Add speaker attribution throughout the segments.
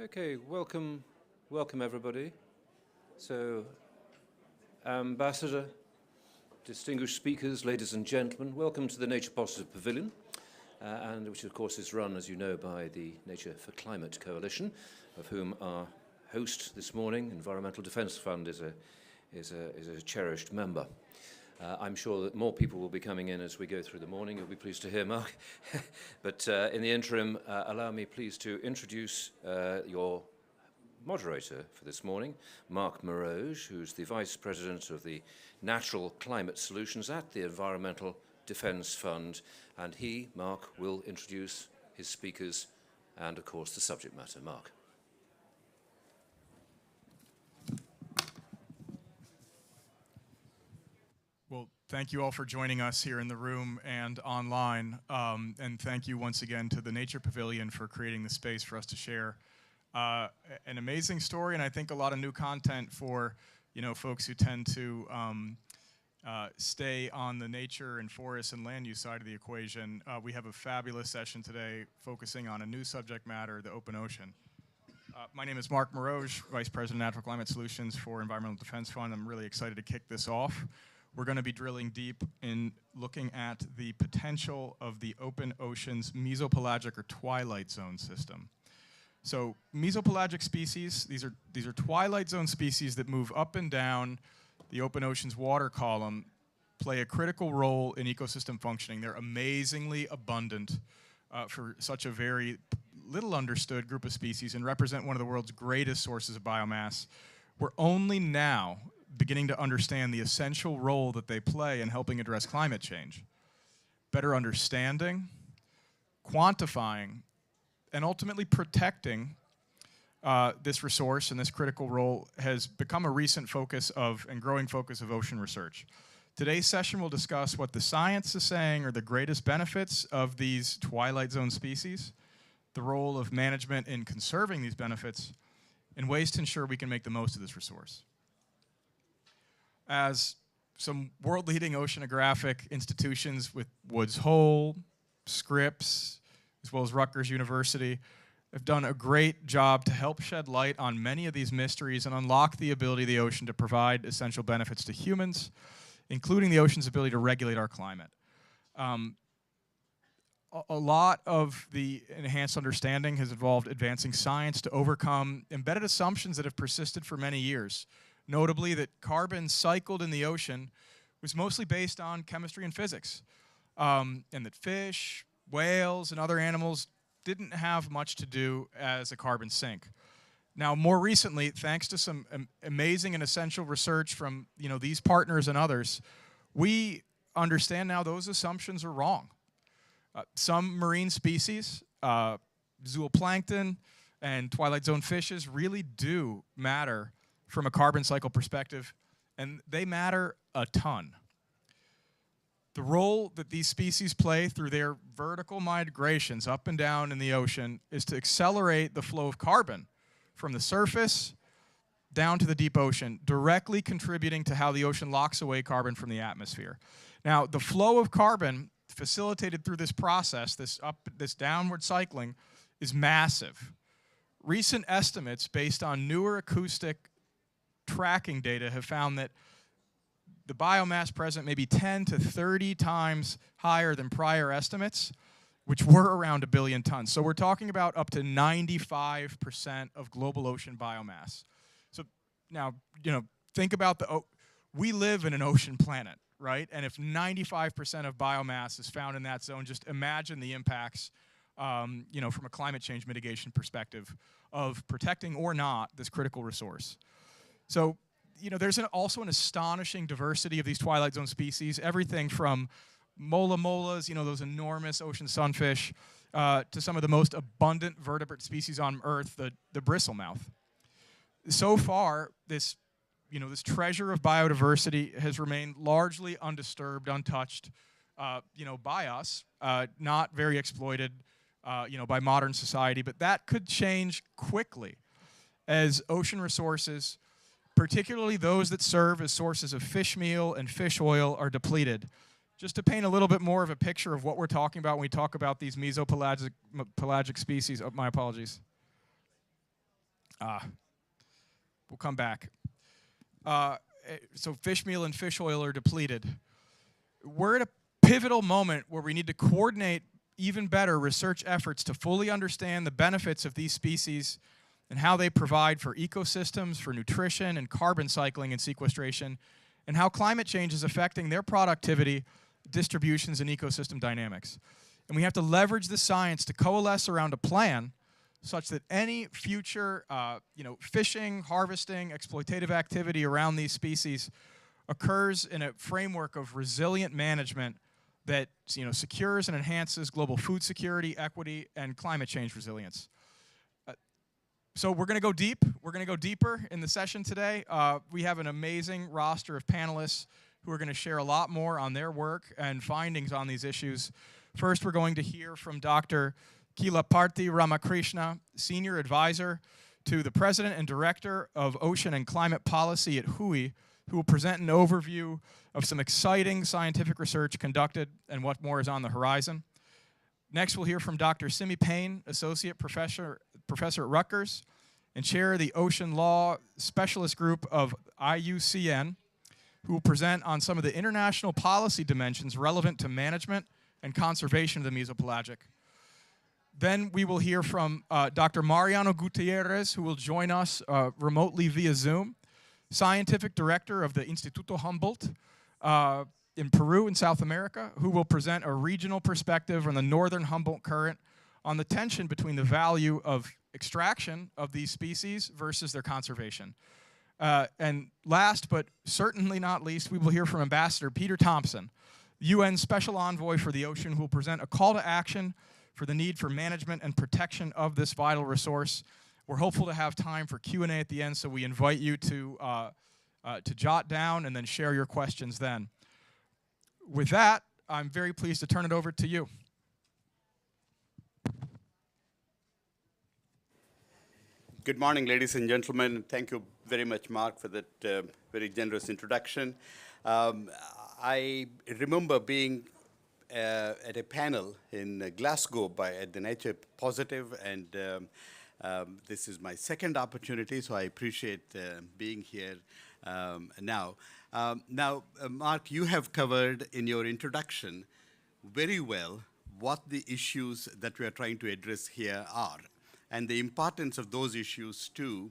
Speaker 1: Okay, welcome everybody. So, Ambassador, distinguished speakers, ladies and gentlemen, welcome to the Nature Positive Pavilion, and which of course is run, as you know, by the Nature for Climate Coalition, of whom our host this morning, Environmental Defence Fund, is a cherished member. I'm sure that more people will be coming in as we go through the morning. You'll be pleased to hear, Mark. But in the interim, allow me please to introduce your moderator for this morning, Mark Moroge, who's the Vice President of the Natural Climate Solutions at the Environmental Defence Fund. And he, Mark, will introduce his speakers and, of course, the subject matter. Mark.
Speaker 2: Well, thank you all for joining us here in the room and online. And thank you once again to the Nature Pavilion for creating the space for us to share an amazing story, and I think a lot of new content for folks who tend to stay on the nature and forest and land use side of the equation. We have a fabulous session today focusing on a new subject matter, the open ocean. My name is Mark Moroge, Vice President of Natural Climate Solutions for Environmental Defense Fund. I'm really excited to kick this off. We're going to be drilling deep in looking at the potential of the open ocean's mesopelagic or twilight zone system. So mesopelagic species, these are twilight zone species that move up and down the open ocean's water column, play a critical role in ecosystem functioning. They're amazingly abundant for such a very little understood group of species and represent one of the world's greatest sources of biomass. We're only now beginning to understand the essential role that they play in helping address climate change. Better understanding, quantifying, and ultimately protecting this resource and this critical role has become a recent focus of and growing focus of ocean research. Today's session will discuss what the science is saying are the greatest benefits of these twilight zone species, the role of management in conserving these benefits, and ways to ensure we can make the most of this resource. As some world-leading oceanographic institutions with Woods Hole, Scripps, as well as Rutgers University, have done a great job to help shed light on many of these mysteries and unlock the ability of the ocean to provide essential benefits to humans, including the ocean's ability to regulate our climate. A lot of the enhanced understanding has involved advancing science to overcome embedded assumptions that have persisted for many years, notably that carbon cycled in the ocean was mostly based on chemistry and physics, and that fish, whales, and other animals didn't have much to do as a carbon sink. Now, more recently, thanks to some amazing and essential research from these partners and others, we understand now those assumptions are wrong. Some marine species, zooplankton and twilight zone fishes, really do matter from a carbon cycle perspective, and they matter a ton. The role that these species play through their vertical migrations up and down in the ocean is to accelerate the flow of carbon from the surface down to the deep ocean, directly contributing to how the ocean locks away carbon from the atmosphere. Now, the flow of carbon facilitated through this process, this downward cycling, is massive. Recent estimates based on newer acoustic tracking data have found that the biomass present may be 10 to 30 times higher than prior estimates, which were around 1 billion tons. So we're talking about up to 95% of global ocean biomass. So now, think about we live in an ocean planet, right? And if 95% of biomass is found in that zone, just imagine the impacts, from a climate change mitigation perspective of protecting or not this critical resource. So, there's also an astonishing diversity of these twilight zone species, everything from molas, those enormous ocean sunfish, to some of the most abundant vertebrate species on Earth, the bristlemouth. So far, this treasure of biodiversity has remained largely undisturbed, untouched, by us, not very exploited, by modern society. But that could change quickly as ocean resources, particularly those that serve as sources of fish meal and fish oil, are depleted. Just to paint a little bit more of a picture of what we're talking about when we talk about these mesopelagic species. Oh, my apologies. We'll come back. So fish meal and fish oil are depleted. We're at a pivotal moment where we need to coordinate even better research efforts to fully understand the benefits of these species and how they provide for ecosystems, for nutrition and carbon cycling and sequestration, and how climate change is affecting their productivity, distributions, and ecosystem dynamics. And we have to leverage the science to coalesce around a plan such that any future fishing, harvesting, exploitative activity around these species occurs in a framework of resilient management that secures and enhances global food security, equity, and climate change resilience. So we're going to go deep. We're going to go deeper in the session today. We have an amazing roster of panelists who are going to share a lot more on their work and findings on these issues. First, we're going to hear from Dr. Kilaparthi Ramakrishna, Senior Advisor to the President and Director of Ocean and Climate Policy at WHOI, who will present an overview of some exciting scientific research conducted and what more is on the horizon. Next, we'll hear from Dr. Simi Payne, Associate Professor at Rutgers and Chair of the Ocean Law Specialist Group of IUCN, who will present on some of the international policy dimensions relevant to management and conservation of the mesopelagic. Then we will hear from Dr. Mariano Gutierrez, who will join us remotely via Zoom, Scientific Director of the Instituto Humboldt in Peru in South America, who will present a regional perspective on the northern Humboldt Current on the tension between the value of extraction of these species versus their conservation. And last, but certainly not least, we will hear from Ambassador Peter Thompson, UN Special Envoy for the Ocean, who will present a call to action for the need for management and protection of this vital resource. We're hopeful to have time for Q&A at the end, so we invite you to jot down and then share your questions then. With that, I'm very pleased to turn it over to you.
Speaker 3: Good morning, ladies and gentlemen. Thank you very much, Mark, for that very generous introduction. I remember being at a panel in Glasgow at the Nature Positive, and this is my second opportunity, so I appreciate being here now. Mark, you have covered in your introduction very well what the issues that we are trying to address here are, and the importance of those issues to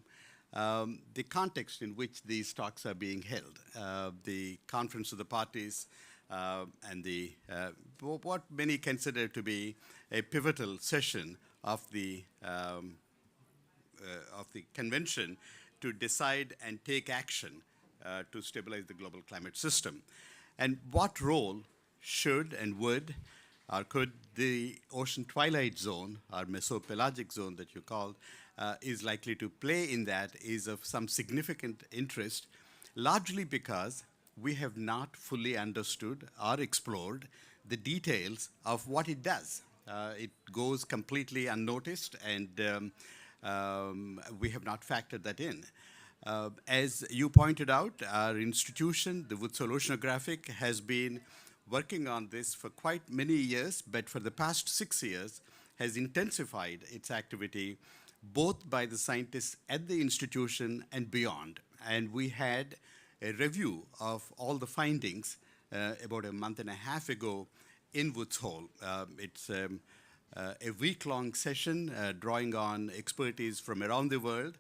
Speaker 3: the context in which these talks are being held, the Conference of the Parties, and what many consider to be a pivotal session of the convention to decide and take action to stabilize the global climate system. And what role should and would or could the ocean twilight zone, or mesopelagic zone that you called, is likely to play in that is of some significant interest, largely because we have not fully understood or explored the details of what it does. It goes completely unnoticed, and we have not factored that in. As you pointed out, our institution, the Woods Hole Oceanographic, has been working on this for quite many years, but for the past 6 years has intensified its activity both by the scientists at the institution and beyond. And we had a review of all the findings about a month and a half ago in Woods Hole. It's a week-long session drawing on expertise from around the world.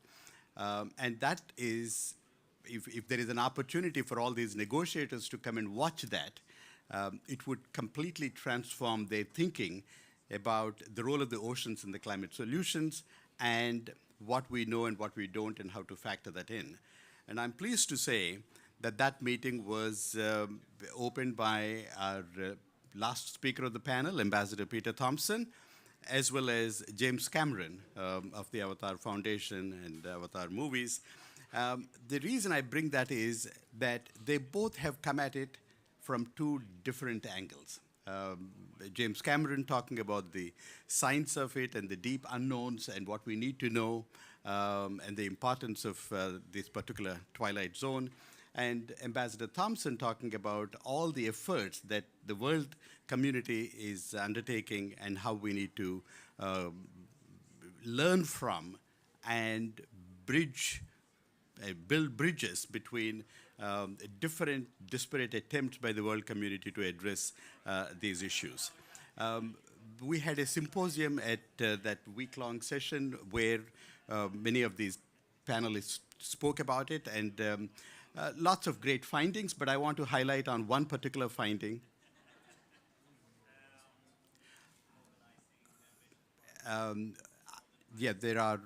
Speaker 3: And that is, if there is an opportunity for all these negotiators to come and watch that, it would completely transform their thinking about the role of the oceans in the climate solutions and what we know and what we don't and how to factor that in. And I'm pleased to say that that meeting was opened by our last speaker of the panel, Ambassador Peter Thompson, as well as James Cameron of the Avatar Foundation and Avatar movies. The reason I bring that is that they both have come at it from two different angles. James Cameron talking about the science of it and the deep unknowns and what we need to know and the importance of this particular twilight zone. And Ambassador Thompson talking about all the efforts that the world community is undertaking and how we need to learn from and build bridges between different disparate attempts by the world community to address these issues. We had a symposium at that week-long session where many of these panelists spoke about it, and lots of great findings, but I want to highlight on one particular finding. Yeah, there are,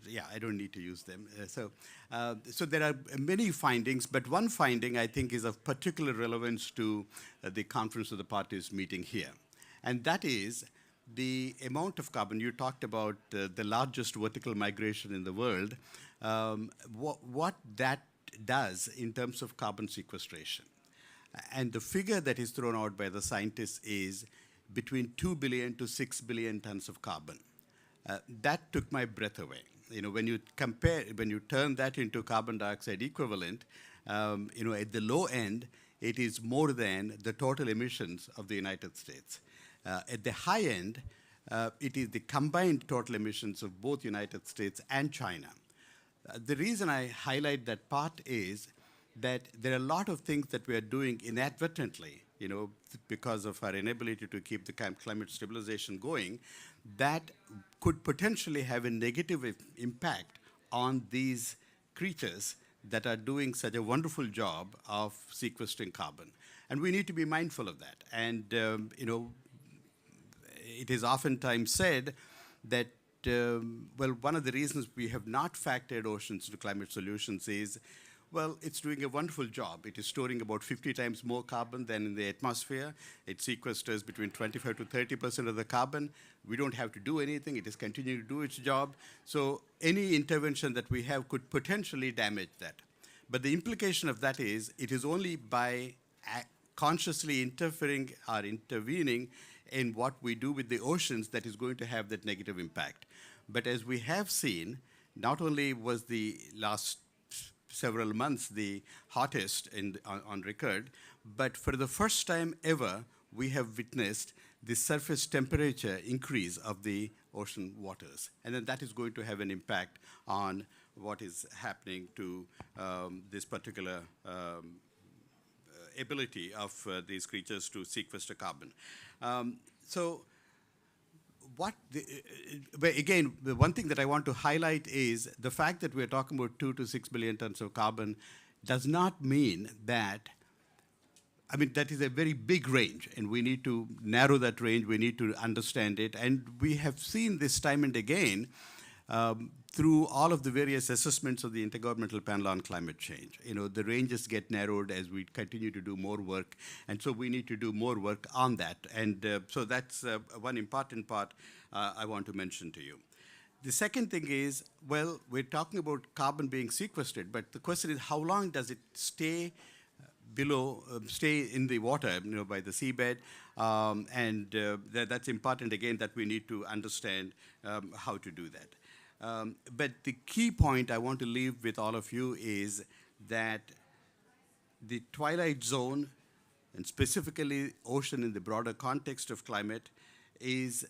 Speaker 3: yeah, I don't need to use them. So there are many findings, but one finding I think is of particular relevance to the Conference of the Parties meeting here. And that is the amount of carbon. You talked about the largest vertical migration in the world, what that does in terms of carbon sequestration. And the figure that is thrown out by the scientists is between 2 billion to 6 billion tons of carbon. That took my breath away. You know, when you turn that into carbon dioxide equivalent, you know, at the low end, it is more than the total emissions of the United States. At the high end, it is the combined total emissions of both United States and China. The reason I highlight that part is that there are a lot of things that we are doing inadvertently, you know, because of our inability to keep the climate stabilization going, that could potentially have a negative impact on these creatures that are doing such a wonderful job of sequestering carbon. And we need to be mindful of that. And, you know, it is oftentimes said that, well, one of the reasons we have not factored oceans to climate solutions is, well, it's doing a wonderful job. It is storing about 50 times more carbon than in the atmosphere. It sequesters between 25 to 30% of the carbon. We don't have to do anything. It is continuing to do its job. So any intervention that we have could potentially damage that. But the implication of that is it is only by consciously interfering or intervening in what we do with the oceans that is going to have that negative impact. But as we have seen, not only was the last several months the hottest on record, but for the first time ever, we have witnessed the surface temperature increase of the ocean waters. And then that is going to have an impact on what is happening to this particular ability of these creatures to sequester carbon. But again, the one thing that I want to highlight is the fact that we're talking about 2 to 6 billion tons of carbon does not mean that, I mean, that is a very big range, and we need to narrow that range, we need to understand it, and we have seen this time and again through all of the various assessments of the Intergovernmental Panel on Climate Change. You know, the ranges get narrowed as we continue to do more work, and so we need to do more work on that. And so that's one important part I want to mention to you. The second thing is, well, we're talking about carbon being sequestered, but the question is how long does it stay below, stay in the water, you know, by the seabed, and that's important again that we need to understand how to do that. But the key point I want to leave with all of you is that the twilight zone, and specifically ocean in the broader context of climate, is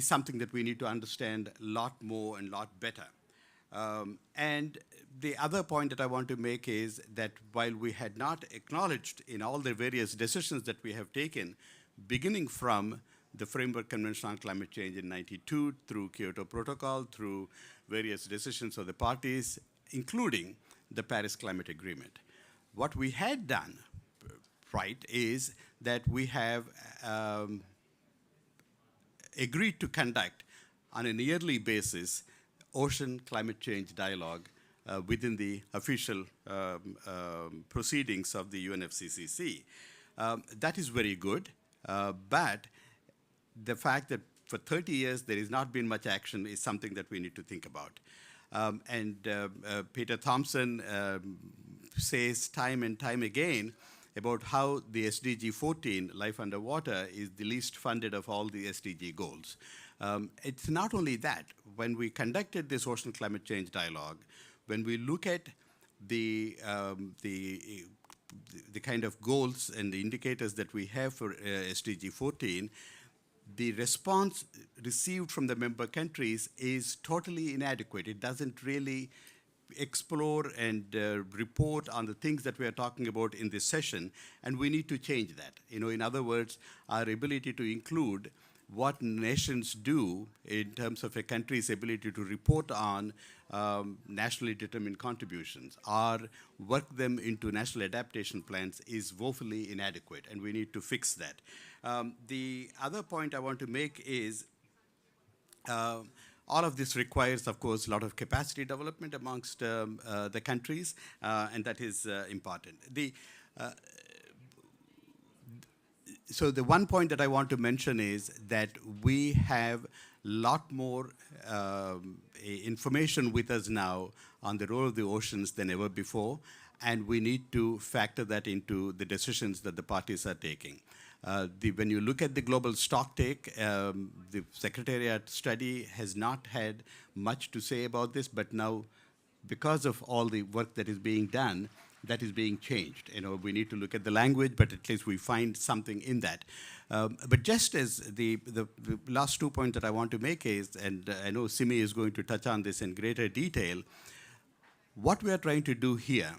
Speaker 3: something that we need to understand a lot more and a lot better. And the other point that I want to make is that while we had not acknowledged in all the various decisions that we have taken, beginning from the Framework Convention on Climate Change in '92, through Kyoto Protocol, through various decisions of the parties, including the Paris Climate Agreement. What we had done, right, is that we have agreed to conduct on a yearly basis ocean climate change dialogue within the official proceedings of the UNFCCC. That is very good, but the fact that for 30 years there has not been much action is something that we need to think about. Peter Thompson says time and time again about how the SDG 14, Life Underwater, is the least funded of all the SDG goals. It's not only that. When we conducted this ocean climate change dialogue, when we look at the kind of goals and the indicators that we have for SDG 14, the response received from the member countries is totally inadequate. It doesn't really explore and report on the things that we are talking about in this session, and we need to change that. In other words, our ability to include what nations do in terms of a country's ability to report on nationally determined contributions or work them into national adaptation plans is woefully inadequate, and we need to fix that. The other point I want to make is all of this requires, of course, a lot of capacity development amongst the countries, and that is important. So the one point that I want to mention is that we have a lot more information with us now on the role of the oceans than ever before, and we need to factor that into the decisions that the parties are taking. When you look at the global stocktake, the Secretariat study has not had much to say about this, but now, because of all the work that is being done, that is being changed. We need to look at the language, but at least we find something in that. But just as the last 2 points that I want to make is, and I know Simi is going to touch on this in greater detail, what we are trying to do here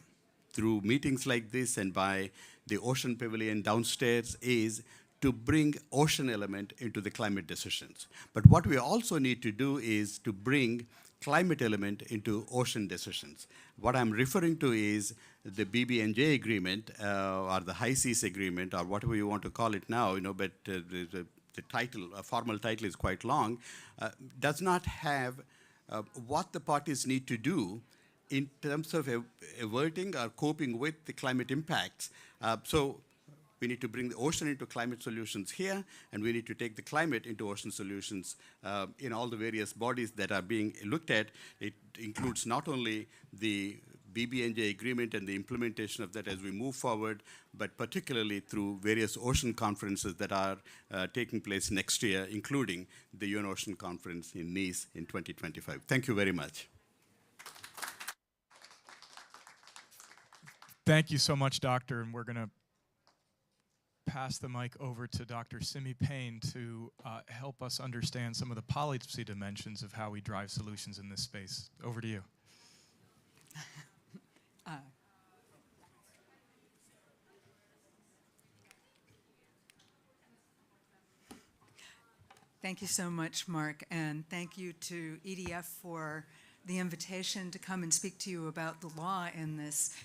Speaker 3: through meetings like this and by the Ocean Pavilion downstairs is to bring ocean element into the climate decisions. But what we also need to do is to bring climate element into ocean decisions. What I'm referring to is the BBNJ agreement or the High Seas agreement or whatever you want to call it now, but the title, a formal title is quite long, does not have what the parties need to do in terms of averting or coping with the climate impacts. So we need to bring the ocean into climate solutions here, and we need to take the climate into ocean solutions in all the various bodies that are being looked at. It includes not only the BBNJ agreement and the implementation of that as we move forward, but particularly through various ocean conferences that are taking place next year, including the UN Ocean Conference in Nice in 2025. Thank you very much.
Speaker 2: Thank you so much, Doctor, and we're going to pass the mic over to Dr. Simi Payne to help us understand some of the policy dimensions of how we drive solutions in this space. Over to you.
Speaker 4: Thank you so much, Mark, and thank you to EDF for the invitation to come and speak to you about the law in this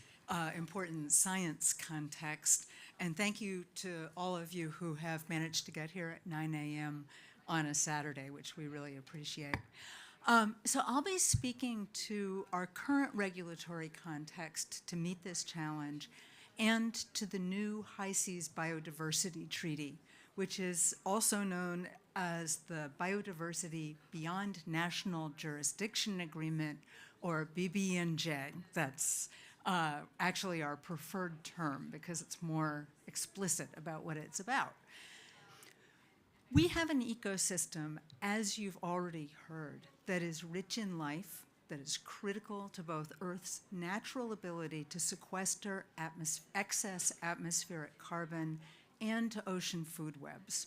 Speaker 4: important science context. And thank you to all of you who have managed to get here at 9 a.m. on a Saturday, which we really appreciate. So I'll be speaking to our current regulatory context to meet this challenge and to the new High Seas Biodiversity Treaty, which is also known as the Biodiversity Beyond National Jurisdiction Agreement, or BBNJ. That's actually our preferred term because it's more explicit about what it's about. We have an ecosystem, as you've already heard, that is rich in life, that is critical to both Earth's natural ability to sequester excess atmospheric carbon and to ocean food webs.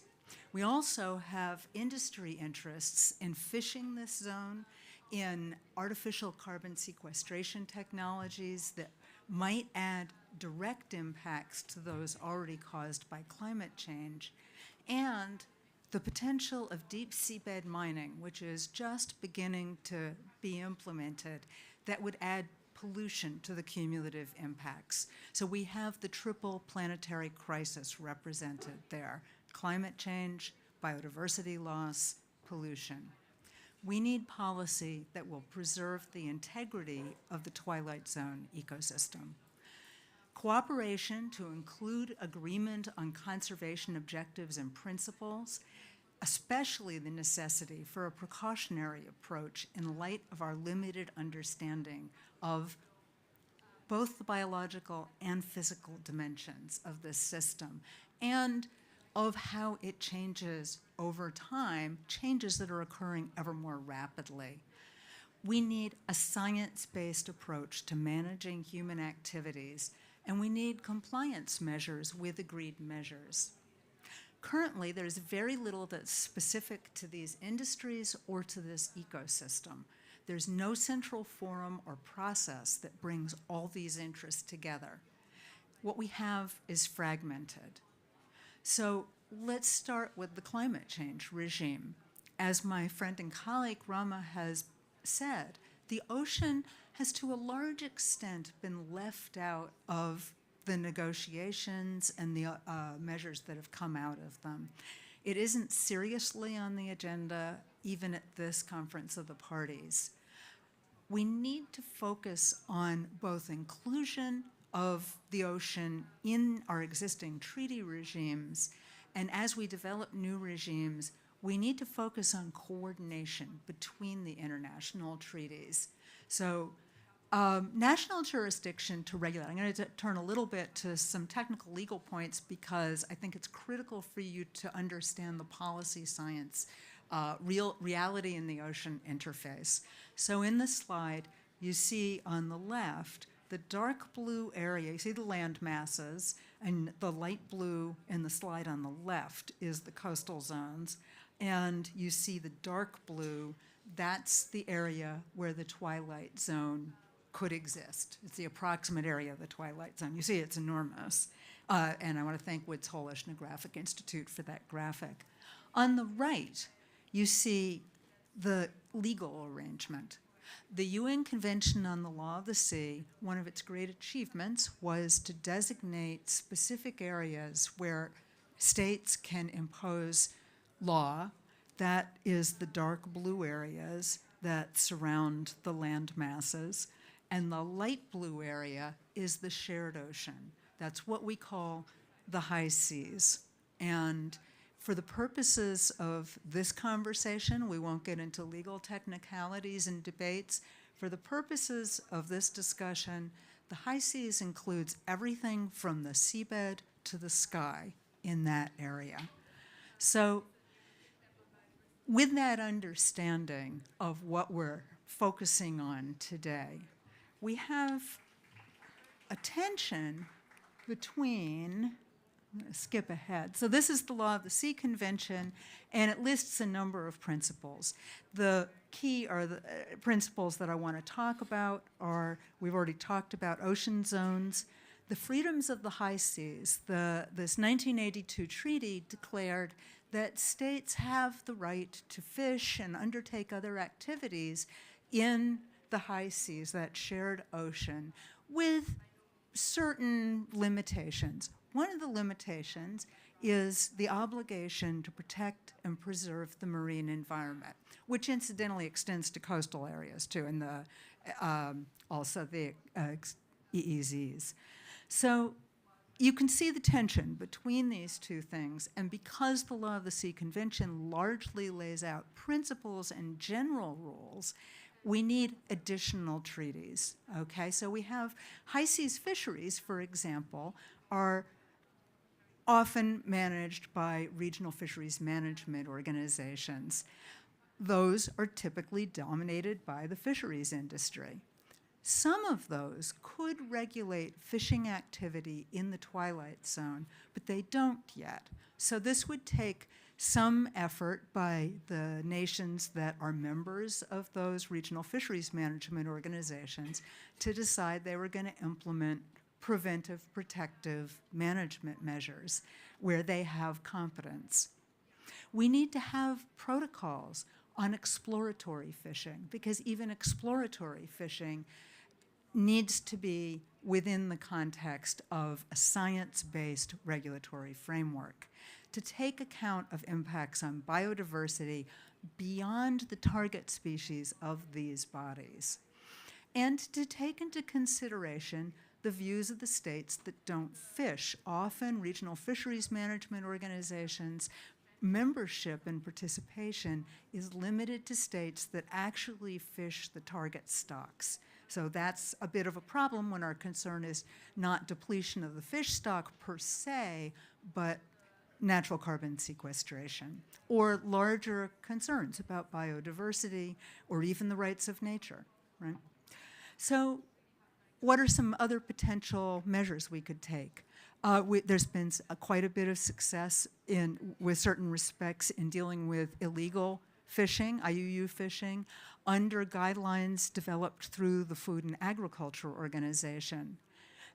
Speaker 4: We also have industry interests in fishing this zone, in artificial carbon sequestration technologies that might add direct impacts to those already caused by climate change, and the potential of deep seabed mining, which is just beginning to be implemented, that would add pollution to the cumulative impacts. So we have the triple planetary crisis represented there: climate change, biodiversity loss, pollution. We need policy that will preserve the integrity of the Twilight Zone ecosystem. Cooperation to include agreement on conservation objectives and principles, especially the necessity for a precautionary approach in light of our limited understanding of both the biological and physical dimensions of this system, and of how it changes over time, changes that are occurring ever more rapidly. We need a science-based approach to managing human activities, and we need compliance measures with agreed measures. Currently, there's very little that's specific to these industries or to this ecosystem. There's no central forum or process that brings all these interests together. What we have is fragmented. So let's start with the climate change regime. As my friend and colleague Rama has said, the ocean has to a large extent been left out of the negotiations and the measures that have come out of them. It isn't seriously on the agenda, even at this Conference of the Parties. We need to focus on both inclusion of the ocean in our existing treaty regimes, and as we develop new regimes, we need to focus on coordination between the international treaties. So national jurisdiction to regulate. I'm going to turn a little bit to some technical legal points because I think it's critical for you to understand the policy science, reality in the ocean interface. So in the slide, you see on the left, the dark blue area, you see the land masses, and the light blue in the slide on the left is the coastal zones, and you see the dark blue, that's the area where the twilight zone could exist. It's the approximate area of the twilight zone. You see it's enormous. And I want to thank Woods Hole Oceanographic Institute for that graphic. On the right, you see the legal arrangement. The UN Convention on the Law of the Sea, one of its great achievements was to designate specific areas where states can impose law. That is the dark blue areas that surround the land masses. And the light blue area is the shared ocean. That's what we call the high seas. And for the purposes of this conversation, we won't get into legal technicalities and debates. For the purposes of this discussion, the high seas includes everything from the seabed to the sky in that area. So with that understanding of what we're focusing on today, we have a tension between, I'm going to skip ahead. So this is the Law of the Sea Convention, and it lists a number of principles. The key are the principles that I want to talk about are, we've already talked about ocean zones, the freedoms of the high seas. This 1982 treaty declared that states have the right to fish and undertake other activities in the high seas, that shared ocean, with certain limitations. One of the limitations is the obligation to protect and preserve the marine environment, which incidentally extends to coastal areas too, and also the EEZs. So you can see the tension between these two things, and because the Law of the Sea Convention largely lays out principles and general rules, we need additional treaties, okay? So we have high seas fisheries, for example, are often managed by regional fisheries management organizations. Those are typically dominated by the fisheries industry. Some of those could regulate fishing activity in the twilight zone, but they don't yet. So this would take some effort by the nations that are members of those regional fisheries management organizations to decide they were going to implement preventive, protective management measures where they have competence. We need to have protocols on exploratory fishing, because even exploratory fishing needs to be within the context of a science-based regulatory framework to take account of impacts on biodiversity beyond the target species of these bodies, and to take into consideration the views of the states that don't fish. Often regional fisheries management organizations, membership and participation is limited to states that actually fish the target stocks. So that's a bit of a problem when our concern is not depletion of the fish stock per se, but natural carbon sequestration, or larger concerns about biodiversity or even the rights of nature, right? So what are some other potential measures we could take? There's been quite a bit of success with certain respects in dealing with illegal fishing, IUU fishing, under guidelines developed through the Food and Agriculture Organization.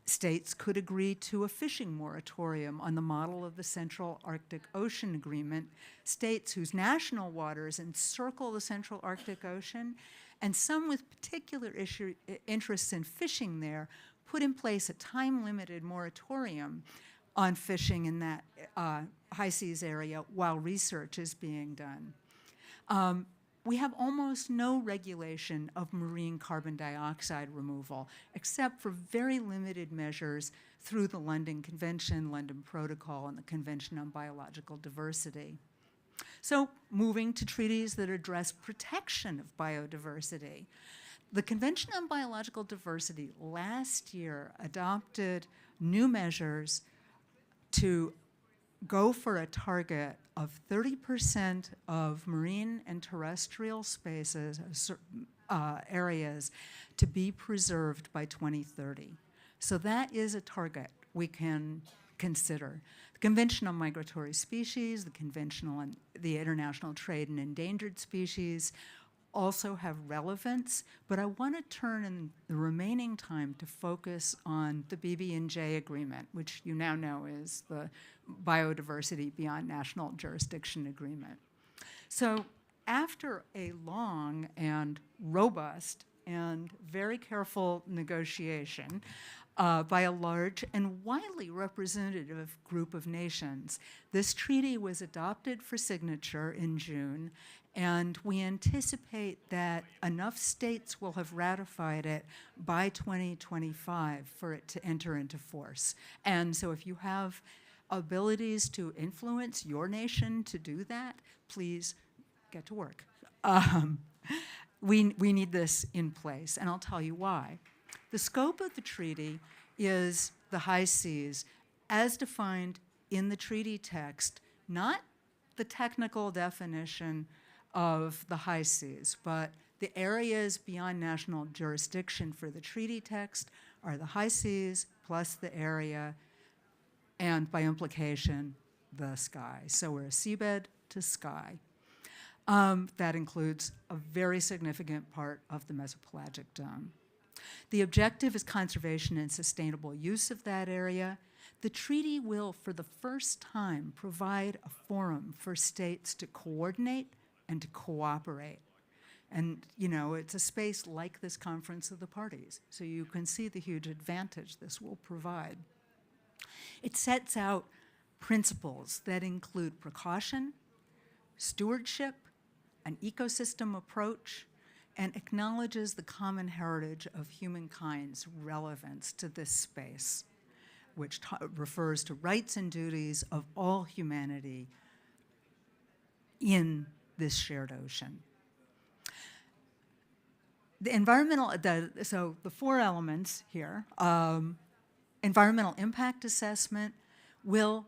Speaker 4: States could agree to a fishing moratorium on the model of the Central Arctic Ocean Agreement. States whose national waters encircle the Central Arctic Ocean, and some with particular interests in fishing there, put in place a time-limited moratorium on fishing in that high seas area while research is being done. We have almost no regulation of marine carbon dioxide removal, except for very limited measures through the London Convention, London Protocol, and the Convention on Biological Diversity. So moving to treaties that address protection of biodiversity. The Convention on Biological Diversity last year adopted new measures to go for a target of 30% of marine and terrestrial spaces, areas, to be preserved by 2030. So that is a target we can consider. The Convention on Migratory Species, the Convention on the International Trade in Endangered Species also have relevance, but I want to turn in the remaining time to focus on the BB&J agreement, which you now know is the Biodiversity Beyond National Jurisdiction Agreement. So after a long and robust and very careful negotiation by a large and widely representative group of nations, this treaty was adopted for signature in June, and we anticipate that enough states will have ratified it by 2025 for it to enter into force. And so if you have abilities to influence your nation to do that, please get to work. We need this in place, and I'll tell you why. The scope of the treaty is the high seas as defined in the treaty text, not the technical definition of the high seas, but the areas beyond national jurisdiction for the treaty text are the high seas plus the area, and by implication, the sky. So we're a seabed to sky. That includes a very significant part of the mesopelagic dome. The objective is conservation and sustainable use of that area. The treaty will, for the first time, provide a forum for states to coordinate and to cooperate. And, you know, it's a space like this Conference of the Parties, so you can see the huge advantage this will provide. It sets out principles that include precaution, stewardship, an ecosystem approach, and acknowledges the common heritage of humankind's relevance to this space, which refers to rights and duties of all humanity in this shared ocean. So the four elements here, environmental impact assessment will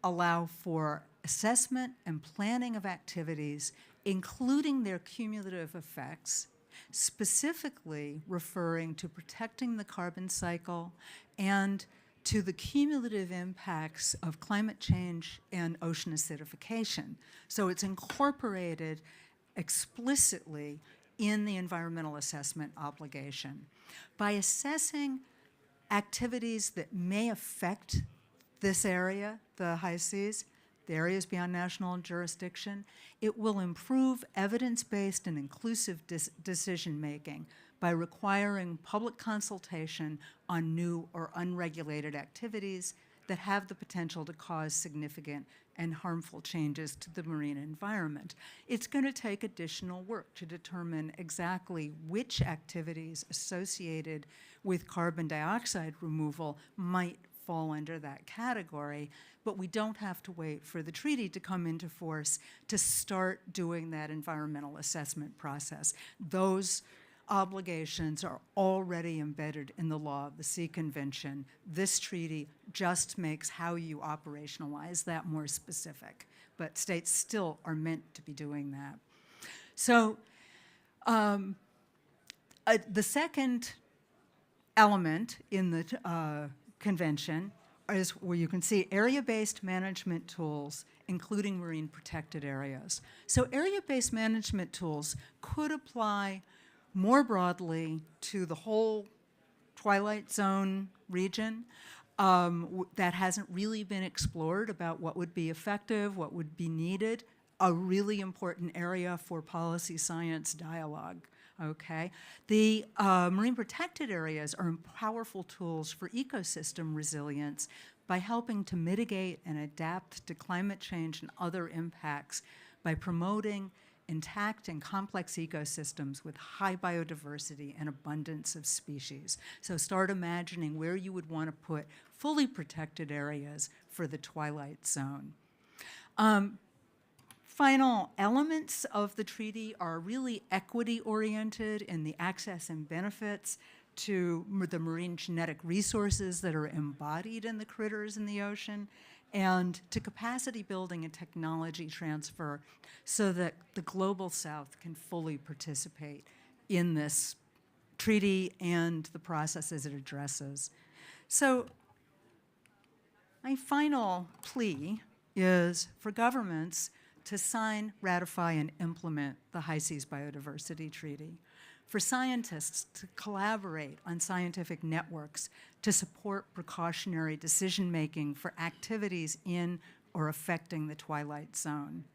Speaker 4: allow for assessment and planning of activities, including their cumulative effects, specifically referring to protecting the carbon cycle and to the cumulative impacts of climate change and ocean acidification. So it's incorporated explicitly in the environmental assessment obligation. By assessing activities that may affect this area, the high seas, the areas beyond national jurisdiction, it will improve evidence-based and inclusive decision-making by requiring public consultation on new or unregulated activities that have the potential to cause significant and harmful changes to the marine environment. It's going to take additional work to determine exactly which activities associated with carbon dioxide removal might fall under that category, but we don't have to wait for the treaty to come into force to start doing that environmental assessment process. Those obligations are already embedded in the law of the Sea Convention. This treaty just makes how you operationalize that more specific, but states still are meant to be doing that. So the second element in the convention is where you can see area-based management tools, including marine protected areas. So area-based management tools could apply more broadly to the whole twilight zone region that hasn't really been explored about what would be effective, what would be needed, a really important area for policy science dialogue. Okay, the marine protected areas are powerful tools for ecosystem resilience by helping to mitigate and adapt to climate change and other impacts by promoting intact and complex ecosystems with high biodiversity and abundance of species. So start imagining where you would want to put fully protected areas for the twilight zone. Final elements of the treaty are really equity-oriented in the access and benefits to the marine genetic resources that are embodied in the critters in the ocean, and to capacity building and technology transfer so that the global south can fully participate in this treaty and the processes it addresses. So my final plea is for governments to sign, ratify, and implement the High Seas Biodiversity Treaty, for scientists to collaborate on scientific networks to support precautionary decision-making for activities in or affecting the twilight zone,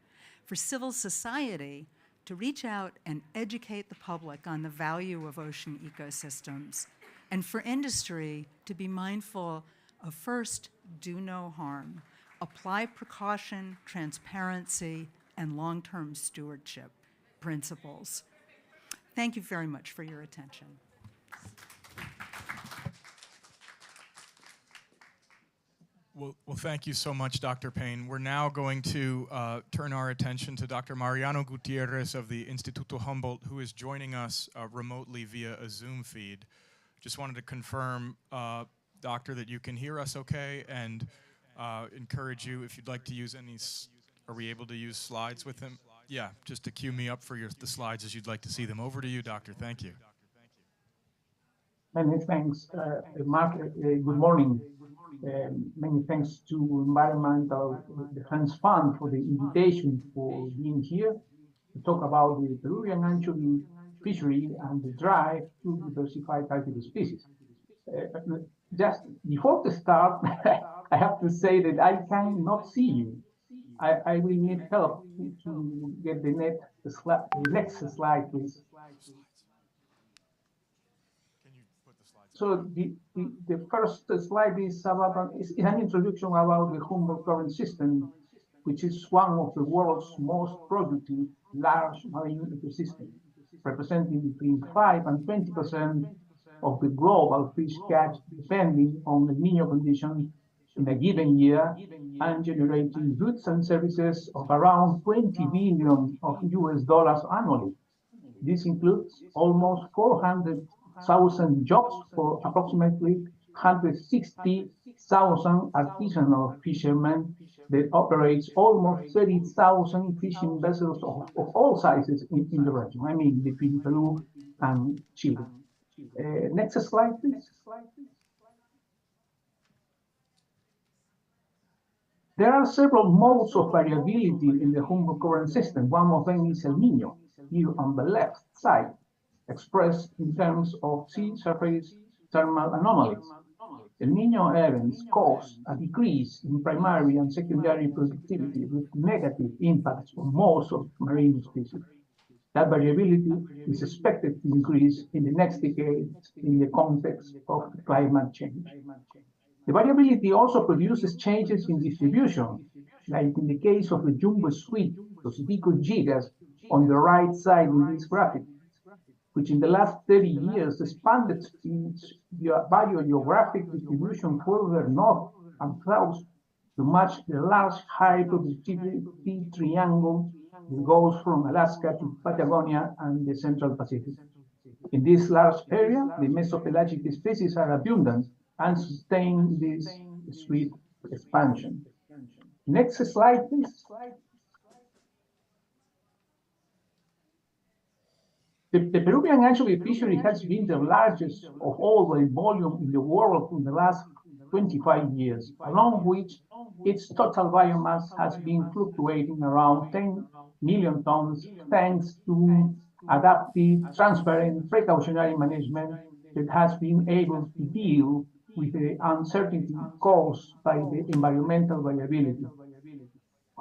Speaker 4: for civil society to reach out and educate the public on the value of ocean ecosystems, and for industry to be mindful of first, do no harm, apply precaution, transparency, and long-term stewardship principles. Thank you very much for your attention.
Speaker 2: Well, thank you so much, Dr. Payne. We're now going to turn our attention to Dr. Mariano Gutierrez of the Instituto Humboldt, who is joining us remotely via a Zoom feed. Just wanted to confirm, Doctor, that you can hear us okay, and encourage you, if you'd like to use any, are we able to use slides with him? Yeah, just to cue me up for the slides as you'd like to see them. Over to you, Doctor. Thank you.
Speaker 5: Many thanks, Mark. Good morning. Many thanks to Environmental Defense Fund for the invitation for being here to talk about the Peruvian anchovy fishery and the drive to diversify targeted species. Just before the start, I have to say that I cannot see you. I will need help to get the next slide, please. So the first slide is about is an introduction about the Humboldt current system, which is one of the world's most productive large marine ecosystems, representing between 5 and 20% of the global fish catch, depending on the Niño conditions in a given year, and generating goods and services of around $20 billion of US dollars annually. This includes almost 400,000 jobs for approximately 160,000 artisanal fishermen that operates almost 30,000 fishing vessels of all sizes in the region. I mean, between Peru and Chile. Next slide, please. There are several modes of variability in the Humboldt current system. One of them is El Niño, here on the left side, expressed in terms of sea surface thermal anomalies. El Niño events cause a decrease in primary and secondary productivity with negative impacts on most of marine species. That variability is expected to increase in the next decade in the context of climate change. The variability also produces changes in distribution, like in the case of the jumbo squid, those gigas, on the right side in this graphic, which in the last 30 years expanded its biogeographic distribution further north and south to match the large high productivity triangle that goes from Alaska to Patagonia and the Central Pacific. In this large area, the mesopelagic species are abundant and sustain this swift expansion. Next slide, please. The Peruvian anchovy fishery has been the largest of all by volume in the world in the last 25 years, along which its total biomass has been fluctuating around 10 million tons thanks to adaptive, transparent, precautionary management that has been able to deal with the uncertainty caused by the environmental variability.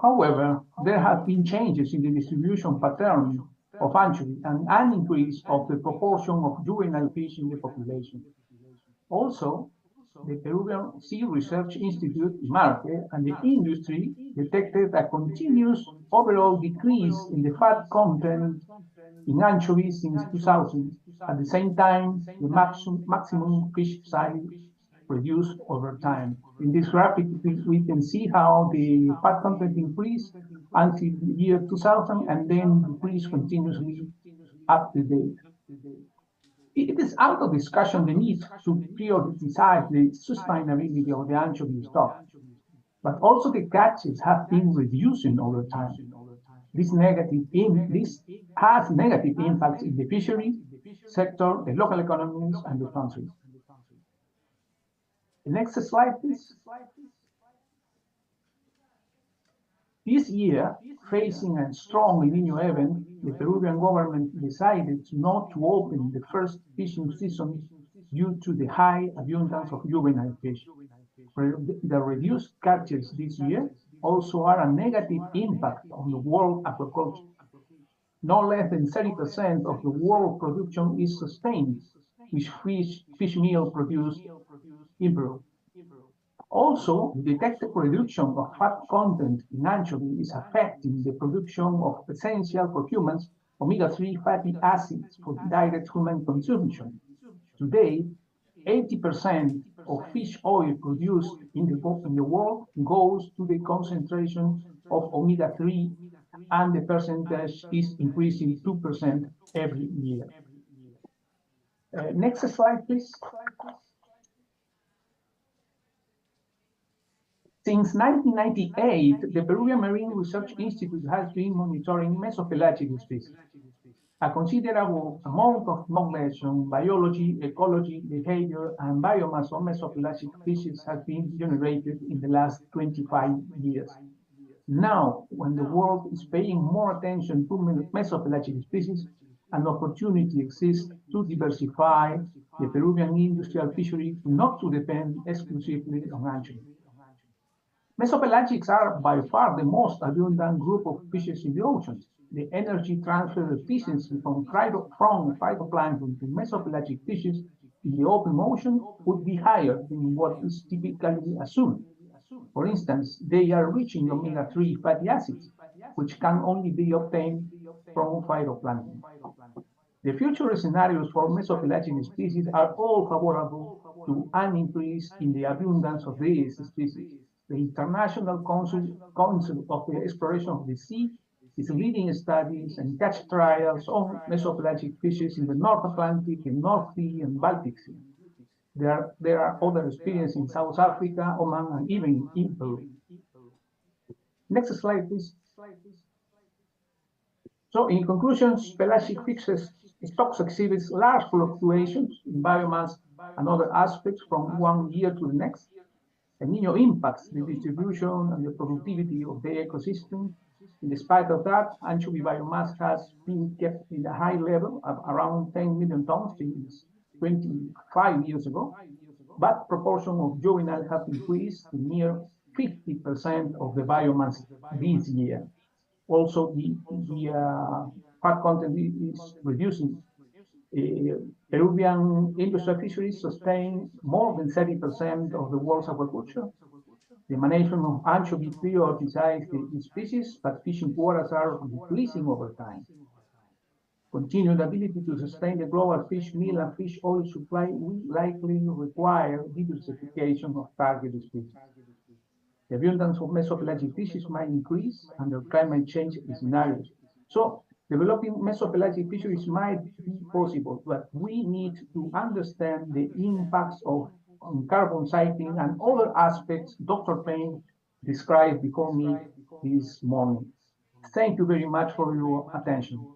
Speaker 5: However, there have been changes in the distribution pattern of anchovy and an increase of the proportion of juvenile fish in the population. Also, the Peruvian Sea Research Institute, IMARPE, and the industry detected a continuous overall decrease in the fat content in anchovies since 2000. At the same time, the maximum fish size reduced over time. In this graphic, we can see how the fat content increased until the year 2000 and then decreased continuously up to date. It is out of discussion the need to prioritize the sustainability of the anchovy stock, but also the catches have been reducing over time. This has negative impacts in the fishery sector, the local economies, and the country. The next slide, please. This year, facing a strong El Niño event, the Peruvian government decided not to open the first fishing season due to the high abundance of juvenile fish. The reduced catches this year also are a negative impact on the world aquaculture. No less than 30% of the world production is sustained with fish meal produced in Peru. Also, the detected reduction of fat content in anchovy is affecting the production of essential for humans omega-3 fatty acids for direct human consumption. Today, 80% of fish oil produced in the world goes to the concentration of omega-3, and the percentage is increasing 2% every year. Next slide, please. Since 1998, the Peruvian Marine Research Institute has been monitoring mesopelagic species. A considerable amount of knowledge on biology, ecology, behavior, and biomass of mesopelagic species has been generated in the last 25 years. Now, when the world is paying more attention to mesopelagic species, an opportunity exists to diversify the Peruvian industrial fishery not to depend exclusively on anchovy. Mesopelagics are by far the most abundant group of fishes in the oceans. The energy transfer efficiency from phytoplankton to mesopelagic fishes in the open ocean would be higher than what is typically assumed. For instance, they are rich in omega-3 fatty acids, which can only be obtained from phytoplankton. The future scenarios for mesopelagic species are all favorable to an increase in the abundance of these species. The International Council of the Exploration of the Sea is leading studies and catch trials on mesopelagic fishes in the North Atlantic, the North Sea, and Baltic Sea. There are other experiences in South Africa, Oman, and even in Peru. Next slide, please. So, in conclusion, pelagic fishes stocks exhibits large fluctuations in biomass and other aspects from one year to the next. El Niño impacts the distribution and the productivity of the ecosystem. In spite of that, anchovy biomass has been kept in a high level of around 10 million tons since 25 years ago, but proportion of juvenile have increased to near 50% of the biomass this year. Also, the fat content is reducing. Peruvian industrial fisheries sustain more than 30% of the world's aquaculture. The management of anchovy prioritizes the species, but fishing quotas are decreasing over time. Continued ability to sustain the global fish meal and fish oil supply will likely require diversification of target species. The abundance of mesopelagic fishes might increase under climate change scenarios. So, developing mesopelagic fisheries might be possible, but we need to understand the impacts of carbon cycling and other aspects Dr. Payne described before me this morning. Thank you very much for your attention.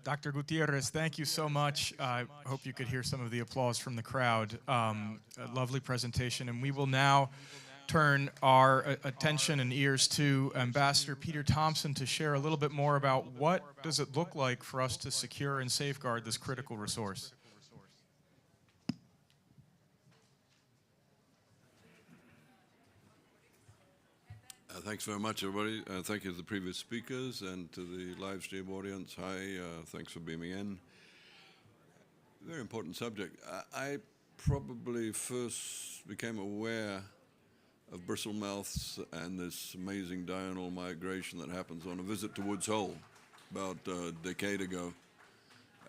Speaker 2: Dr. Gutierrez, thank you so much. I hope you could hear some of the applause from the crowd. A lovely presentation, and we will now turn our attention and ears to Ambassador Peter Thompson to share a little bit more about what does it look like for us to secure and safeguard this critical resource.
Speaker 6: Thanks very much, everybody. Thank you to the previous speakers and to the live stream audience. Hi, thanks for beaming in. Very important subject. I probably first became aware of bristlemouths and this amazing diurnal migration that happens on a visit to Woods Hole about a decade ago.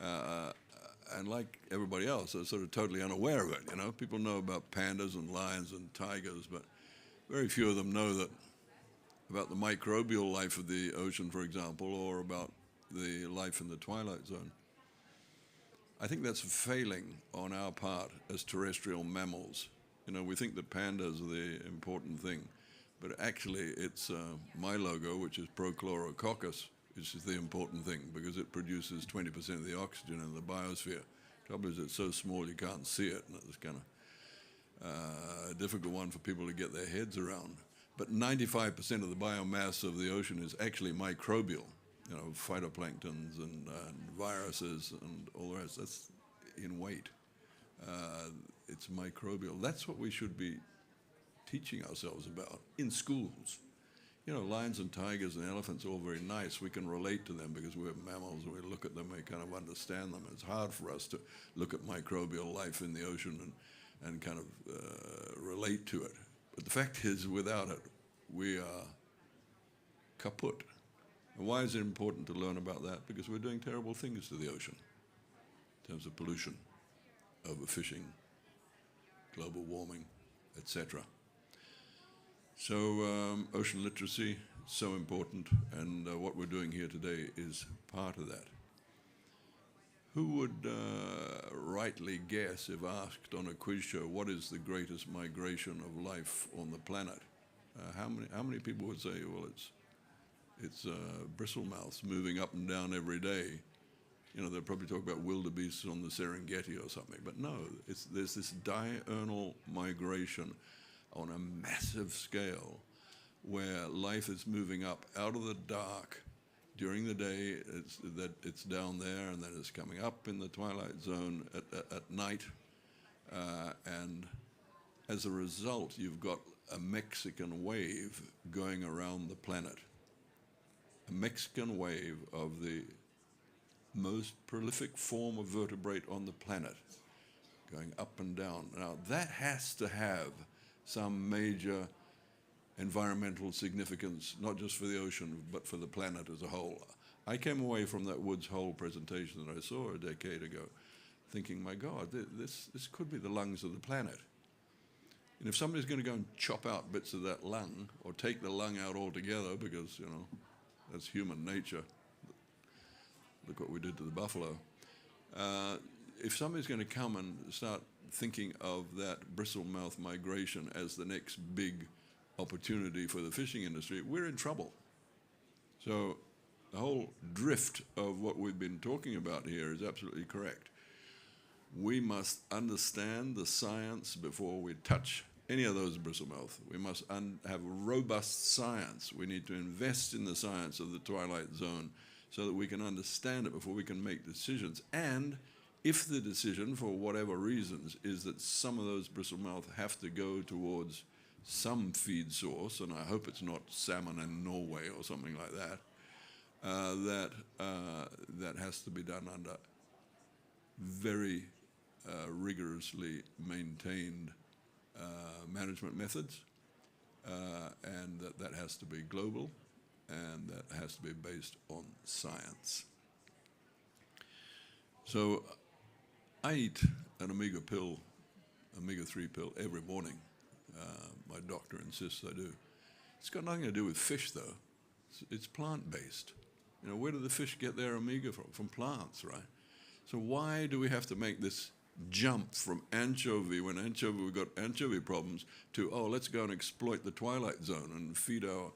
Speaker 6: And like everybody else, I was sort of totally unaware of it. You know, people know about pandas and lions and tigers, but very few of them know that about the microbial life of the ocean, for example, or about the life in the twilight zone. I think that's a failing on our part as terrestrial mammals. You know, we think that pandas are the important thing, but actually it's my logo, which is Prochlorococcus, which is the important thing because it produces 20% of the oxygen in the biosphere. The trouble is it's so small you can't see it, and it's kind of a difficult one for people to get their heads around. But 95% of the biomass of the ocean is actually microbial, you know, phytoplanktons and viruses and all the rest. That's in weight. It's microbial. That's what we should be teaching ourselves about in schools. You know, lions and tigers and elephants are all very nice. We can relate to them because we're mammals and we look at them, we kind of understand them. It's hard for us to look at microbial life in the ocean and kind of relate to it. But the fact is, without it, we are kaput. And why is it important to learn about that? Because we're doing terrible things to the ocean in terms of pollution, overfishing, global warming, etc. So ocean literacy, so important, and what we're doing here today is part of that. Who would rightly guess, if asked on a quiz show, what is the greatest migration of life on the planet? How many people would say, well, it's bristlemouths moving up and down every day? You know, they'll probably talk about wildebeests on the Serengeti or something. But no, there's this diurnal migration on a massive scale where life is moving up out of the dark. During the day, it's down there, and then it's coming up in the twilight zone at night. And as a result, you've got a Mexican wave going around the planet. A Mexican wave of the most prolific form of vertebrate on the planet, going up and down. Now, that has to have some major environmental significance, not just for the ocean, but for the planet as a whole. I came away from that Woods Hole presentation that I saw a decade ago thinking, my God, this could be the lungs of the planet. And if somebody's going to go and chop out bits of that lung or take the lung out altogether, because, you know, that's human nature. Look what we did to the buffalo. If somebody's going to come and start thinking of that bristlemouth migration as the next big opportunity for the fishing industry, we're in trouble. So the whole drift of what we've been talking about here is absolutely correct. We must understand the science before we touch any of those bristlemouth. We must have robust science. We need to invest in the science of the twilight zone so that we can understand it before we can make decisions. And if the decision, for whatever reasons, is that some of those bristlemouth have to go towards some feed source, and I hope it's not salmon in Norway or something like that, that has to be done under very rigorously maintained management methods, and that has to be global, and that has to be based on science. So I eat an omega-3 pill every morning. My doctor insists I do. It's got nothing to do with fish, though. It's plant-based. You know, where do the fish get their omega from? From plants, right? So why do we have to make this jump from anchovy, when anchovy, we've got anchovy problems, to, oh, let's go and exploit the twilight zone and feed our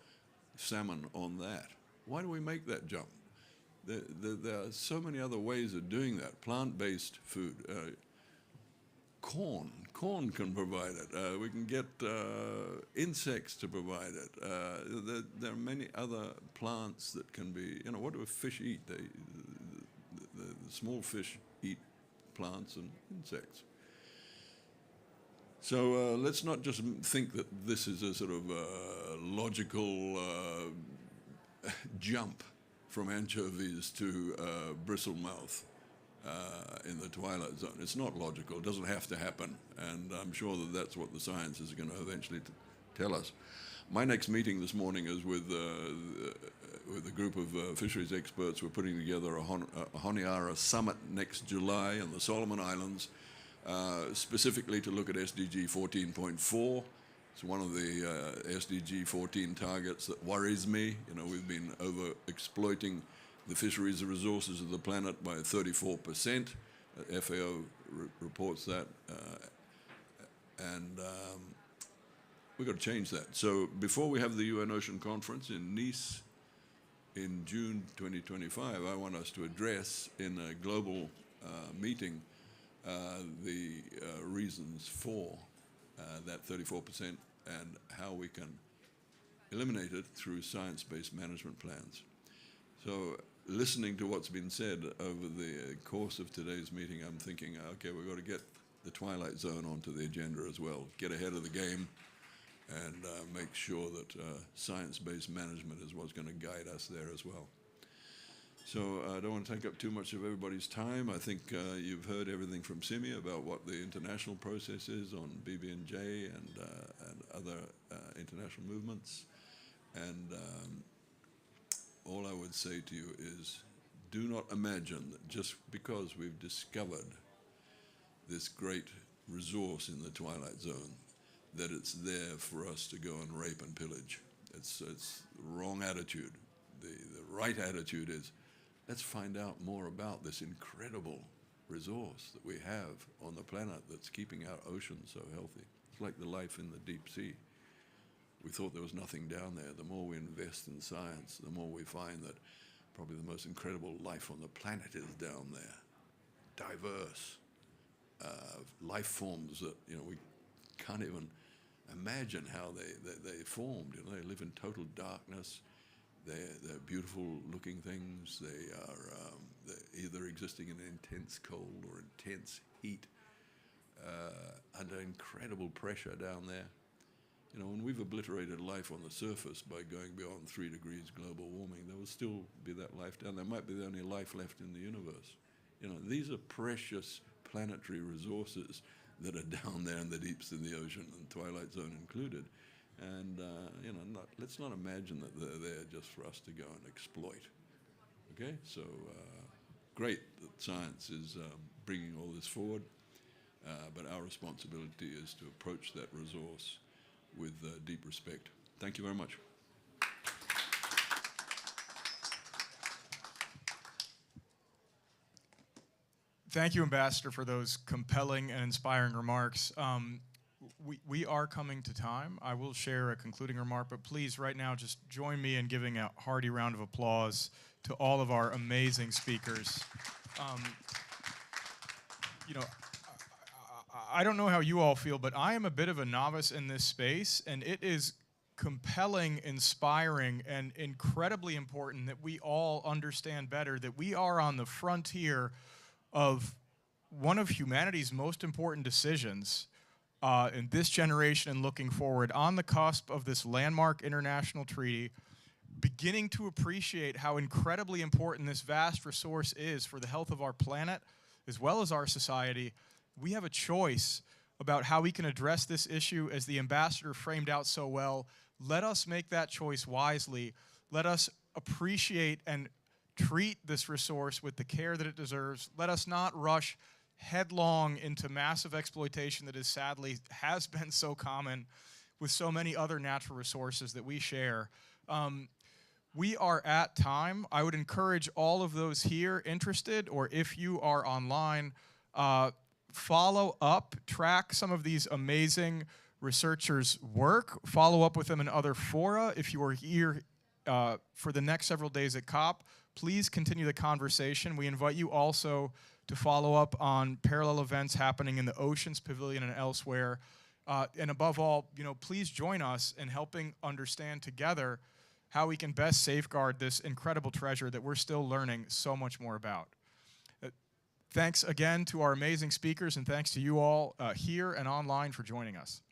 Speaker 6: salmon on that? Why do we make that jump? There are so many other ways of doing that. Plant-based food. Corn can provide it. We can get insects to provide it. There are many other plants that can be, what do fish eat? The small fish eat plants and insects. So let's not just think that this is a sort of logical jump from anchovies to bristlemouth in the twilight zone. It's not logical. It doesn't have to happen. And I'm sure that that's what the science is going to eventually tell us. My next meeting this morning is with a group of fisheries experts. We're putting together a Honiara summit next July in the Solomon Islands, specifically to look at SDG 14.4. It's one of the SDG 14 targets that worries me. We've been over-exploiting the fisheries resources of the planet by 34%. FAO reports that. And we've got to change that. So before we have the UN Ocean Conference in Nice in June 2025, I want us to address in a global meeting the reasons for that 34% and how we can eliminate it through science-based management plans. So listening to what's been said over the course of today's meeting, I'm thinking, okay, we've got to get the twilight zone onto the agenda as well, get ahead of the game and make sure that science-based management is what's going to guide us there as well. So I don't want to take up too much of everybody's time. I think you've heard everything from Simi about what the international process is on BB&J and other international movements. And all I would say to you is do not imagine that just because we've discovered this great resource in the twilight zone, that it's there for us to go and rape and pillage. It's the wrong attitude. The right attitude is, let's find out more about this incredible resource that we have on the planet that's keeping our oceans so healthy. It's like the life in the deep sea. We thought there was nothing down there. The more we invest in science, the more we find that probably the most incredible life on the planet is down there. Diverse life forms that we can't even imagine how they formed. They live in total darkness. They're beautiful looking things. They're either existing in intense cold or intense heat under incredible pressure down there. When we've obliterated life on the surface by going beyond 3 degrees global warming, there will still be that life down there. Might be the only life left in the universe. These are precious planetary resources that are down there in the deeps in the ocean, and Twilight Zone included. And let's not imagine that they're there just for us to go and exploit. Okay, so great that science is bringing all this forward, but our responsibility is to approach that resource with deep respect. Thank you very much.
Speaker 2: Thank you, Ambassador, for those compelling and inspiring remarks. We are coming to time. I will share a concluding remark, but please, right now, just join me in giving a hearty round of applause to all of our amazing speakers. I don't know how you all feel, but I am a bit of a novice in this space, and it is compelling, inspiring, and incredibly important that we all understand better that we are on the frontier of one of humanity's most important decisions in this generation and looking forward, on the cusp of this landmark international treaty, beginning to appreciate how incredibly important this vast resource is for the health of our planet as well as our society. We have a choice about how we can address this issue, as the ambassador framed out so well. Let us make that choice wisely. Let us appreciate and treat this resource with the care that it deserves. Let us not rush headlong into massive exploitation that sadly has been so common with so many other natural resources that we share. We are at time. I would encourage all of those here interested, or if you are online, follow up, track some of these amazing researchers' work, follow up with them in other fora. If you are here for the next several days at COP, please continue the conversation. We invite you also to follow up on parallel events happening in the Oceans Pavilion and elsewhere. And above all, please join us in helping understand together how we can best safeguard this incredible treasure that we're still learning so much more about. Thanks again to our amazing speakers, and thanks to you all here and online for joining us.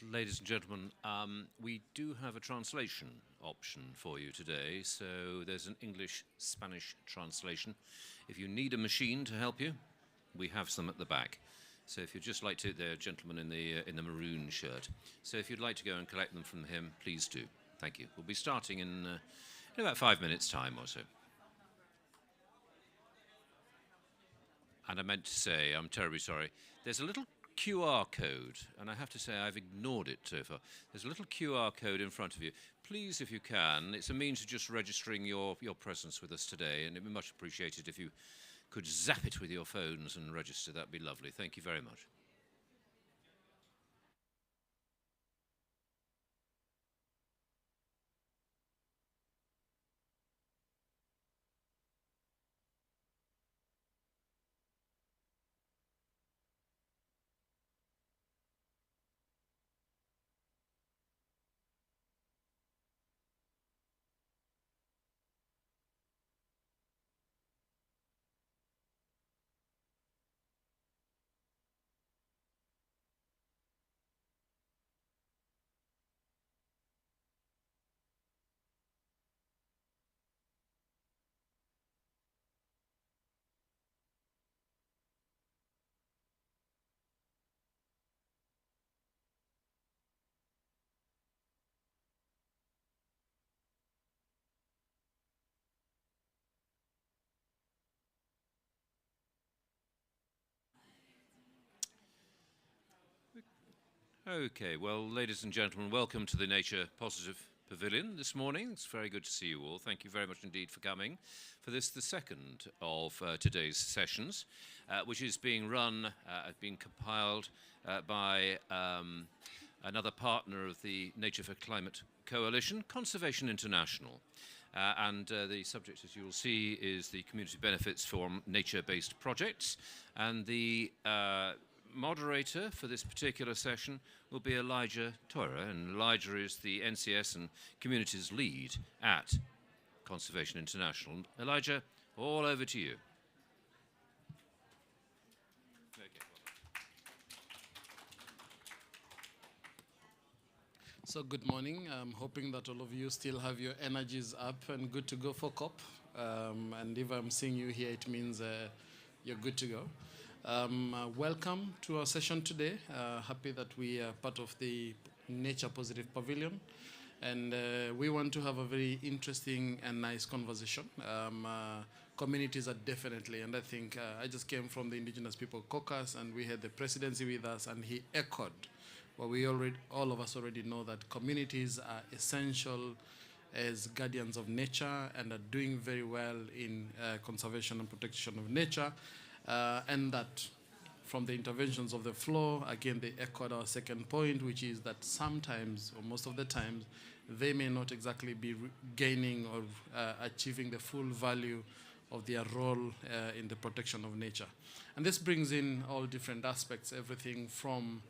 Speaker 1: Ladies and gentlemen, we do have a translation option for you today, so there's an English-Spanish translation. If you need a machine to help you, we have some at the back. So if you'd just like to, there, gentleman in the maroon shirt. So if you'd like to go and collect them from him, please do. Thank you. We'll be starting in about 5 minutes' time or so. And I meant to say, I'm terribly sorry, there's a little QR code, and I have to say I've ignored it so far. There's a little QR code in front of you. Please, if you can, it's a means of just registering your presence with us today, and it'd be much appreciated if you could zap it with your phones and register. That'd be lovely. Thank you very much. Okay, well, ladies and gentlemen, welcome to the Nature Positive Pavilion this morning. It's very good to see you all. Thank you very much indeed for coming for this, the second of today's sessions, which is being run, being compiled by another partner of the Nature for Climate Coalition, Conservation International. And the subject, as you will see, is the community benefits from nature-based projects. And the moderator for this particular session will be Elijah Teurer, and Elijah is the NCS and Communities Lead at Conservation International. Elijah, all over to you. Okay.
Speaker 7: So good morning. I'm hoping that all of you still have your energies up and good to go for COP. And if I'm seeing you here, it means you're good to go. Welcome to our session today. Happy that we are part of the Nature Positive Pavilion. And we want to have a very interesting and nice conversation. Communities are definitely, and I think I just came from the Indigenous People Caucus, and we had the presidency with us, and he echoed what we already, all of us already know, that communities are essential as guardians of nature and are doing very well in conservation and protection of nature. And that from the interventions of the floor, again, they echoed our second point, which is that sometimes, or most of the times, they may not exactly be gaining or achieving the full value of their role in the protection of nature. And this brings in all different aspects, everything from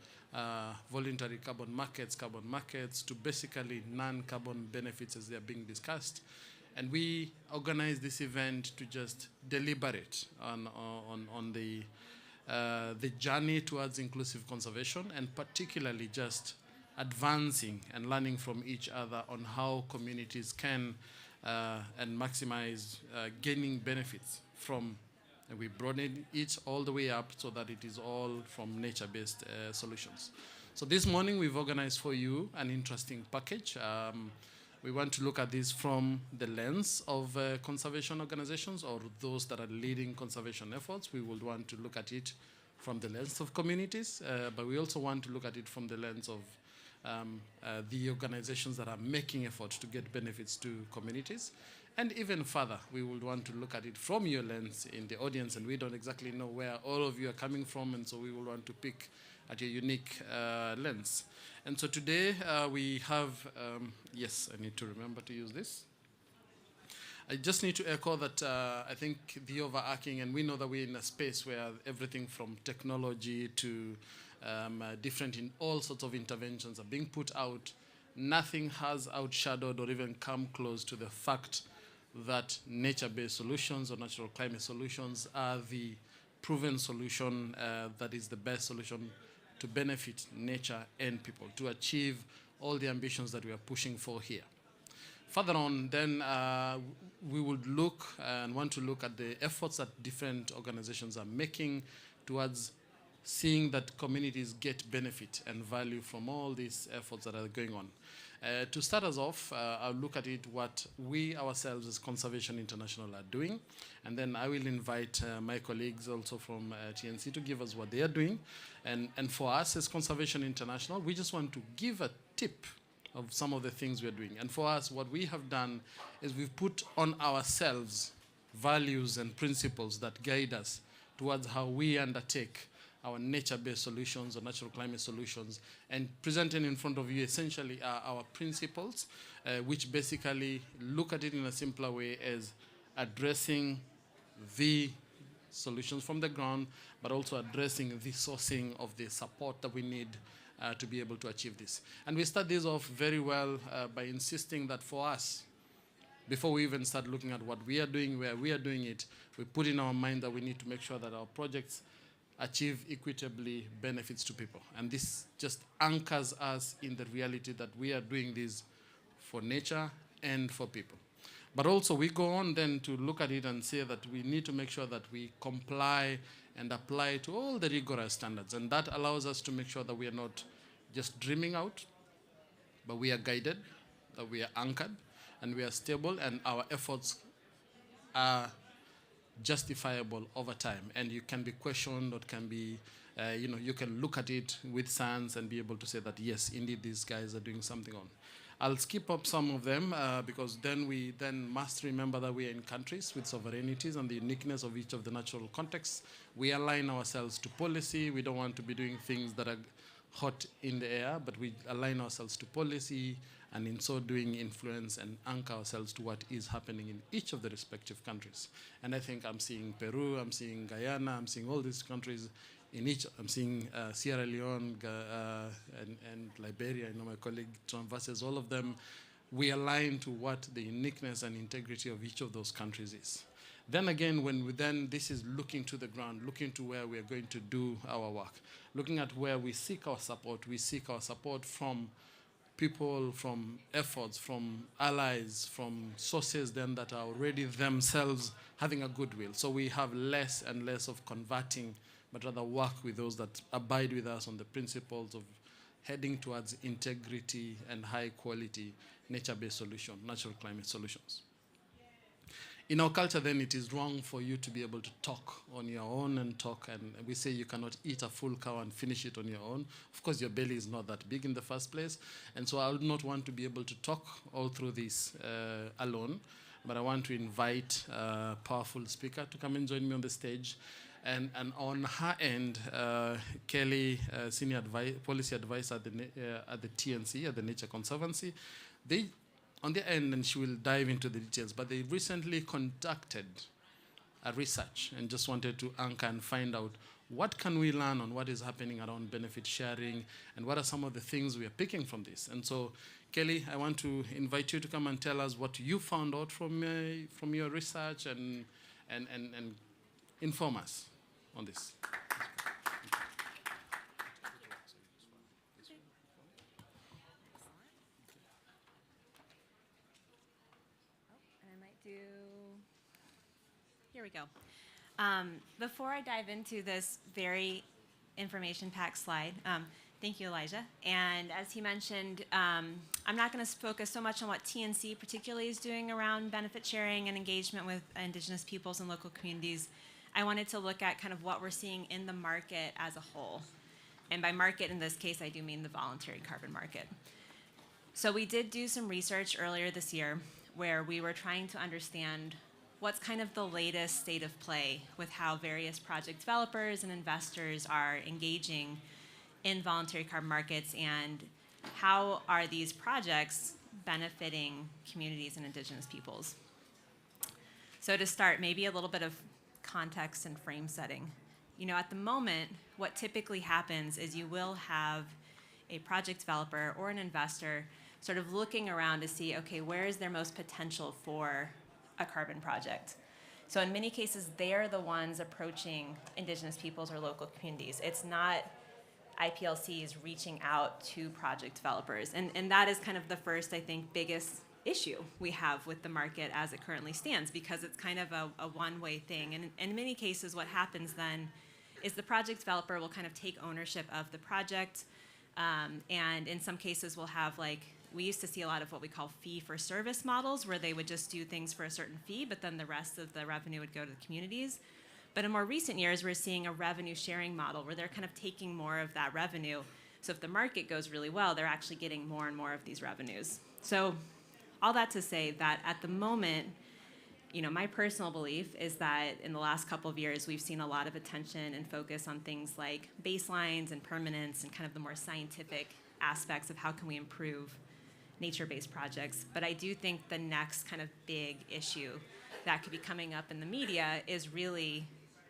Speaker 7: voluntary carbon markets to basically non-carbon benefits as they are being discussed. And we organized this event to just deliberate on the journey towards inclusive conservation, and particularly just advancing and learning from each other on how communities can and maximize gaining benefits from, and we broaden it all the way up so that it is all from nature-based solutions. So this morning we've organized for you an interesting package. We want to look at this from the lens of conservation organizations or those that are leading conservation efforts. We would want to look at it from the lens of communities, but we also want to look at it from the lens of the organizations that are making efforts to get benefits to communities. And even further, we would want to look at it from your lens in the audience, and we don't exactly know where all of you are coming from, and so we will want to pick at a unique lens. And so today we have, yes, I need to remember to use this. I just need to echo that I think the overarching, and we know that we're in a space where everything from technology to different in all sorts of interventions are being put out. Nothing has outshadowed or even come close to the fact that nature-based solutions or natural climate solutions are the proven solution that is the best solution to benefit nature and people, to achieve all the ambitions that we are pushing for here. Further on, then we would look and want to look at the efforts that different organizations are making towards seeing that communities get benefit and value from all these efforts that are going on. To start us off, I'll look at it what we ourselves as Conservation International are doing, and then I will invite my colleagues also from TNC to give us what they are doing. And for us as Conservation International, we just want to give a tip of some of the things we're doing. And for us, what we have done is we've put on ourselves values and principles that guide us towards how we undertake our nature-based solutions or natural climate solutions, and presenting in front of you essentially are our principles, which basically look at it in a simpler way as addressing the solutions from the ground, but also addressing the sourcing of the support that we need to be able to achieve this. And we start this off very well by insisting that for us, before we even start looking at what we are doing, where we are doing it, we put in our mind that we need to make sure that our projects achieve equitably benefits to people. And this just anchors us in the reality that we are doing this for nature and for people. But also we go on then to look at it and say that we need to make sure that we comply and apply to all the rigorous standards. And that allows us to make sure that we are not just dreaming out, but we are guided, that we are anchored, and we are stable, and our efforts are justifiable over time, and you can be questioned, or can be, you can look at it with science and be able to say that yes, indeed, these guys are doing something on. I'll skip up some of them because then we must remember that we are in countries with sovereignties and the uniqueness of each of the natural contexts. We align ourselves to policy. We don't want to be doing things that are hot in the air, but we align ourselves to policy, and in so doing influence and anchor ourselves to what is happening in each of the respective countries. And I think I'm seeing Peru, I'm seeing Guyana, I'm seeing all these countries in each. I'm seeing Sierra Leone and Liberia. I know my colleague John Vasses, all of them. We align to what the uniqueness and integrity of each of those countries is. Then again, this is looking to the ground, looking to where we are going to do our work, looking at where we seek our support. We seek our support from people, from efforts, from allies, from sources then that are already themselves having a goodwill. So we have less and less of converting, but rather work with those that abide with us on the principles of heading towards integrity and high quality nature-based solution, natural climate solutions. In our culture, then, it is wrong for you to be able to talk on your own and we say you cannot eat a full cow and finish it on your own. Of course, your belly is not that big in the first place, and so I would not want to be able to talk all through this alone, but I want to invite a powerful speaker to come and join me on the stage. And on her end, Kelly, Senior Policy Advisor at the TNC, at the Nature Conservancy, on their end, and she will dive into the details, but they recently conducted a research and just wanted to anchor and find out what can we learn on what is happening around benefit sharing, and what are some of the things we are picking from this. And so, Kelly, I want to invite you to come and tell us what you found out from your research and inform us on this.
Speaker 8: Here we go. Before I dive into this very information-packed slide, thank you, Elijah. And as he mentioned, I'm not going to focus so much on what TNC particularly is doing around benefit sharing and engagement with Indigenous peoples and local communities. I wanted to look at kind of what we're seeing in the market as a whole. And by market, in this case, I do mean the voluntary carbon market. So we did do some research earlier this year where we were trying to understand what's kind of the latest state of play with how various project developers and investors are engaging in voluntary carbon markets, and how are these projects benefiting communities and Indigenous peoples. So to start, maybe a little bit of context and frame setting. You know, at the moment, what typically happens is you will have a project developer or an investor sort of looking around to see, okay, where is there most potential for a carbon project? So in many cases, they're the ones approaching Indigenous peoples or local communities. It's not IPLCs reaching out to project developers. And that is kind of the first, I think, biggest issue we have with the market as it currently stands, because it's kind of a one-way thing. And in many cases, what happens then is the project developer will kind of take ownership of the project. And in some cases, we'll have, like, we used to see a lot of what we call fee-for-service models, where they would just do things for a certain fee, but then the rest of the revenue would go to the communities. But in more recent years, we're seeing a revenue sharing model where they're kind of taking more of that revenue. So if the market goes really well, they're actually getting more and more of these revenues. So all that to say that at the moment, you know, my personal belief is that in the last couple of years, we've seen a lot of attention and focus on things like baselines and permanence and kind of the more scientific aspects of how can we improve nature-based projects. But I do think the next kind of big issue that could be coming up in the media is really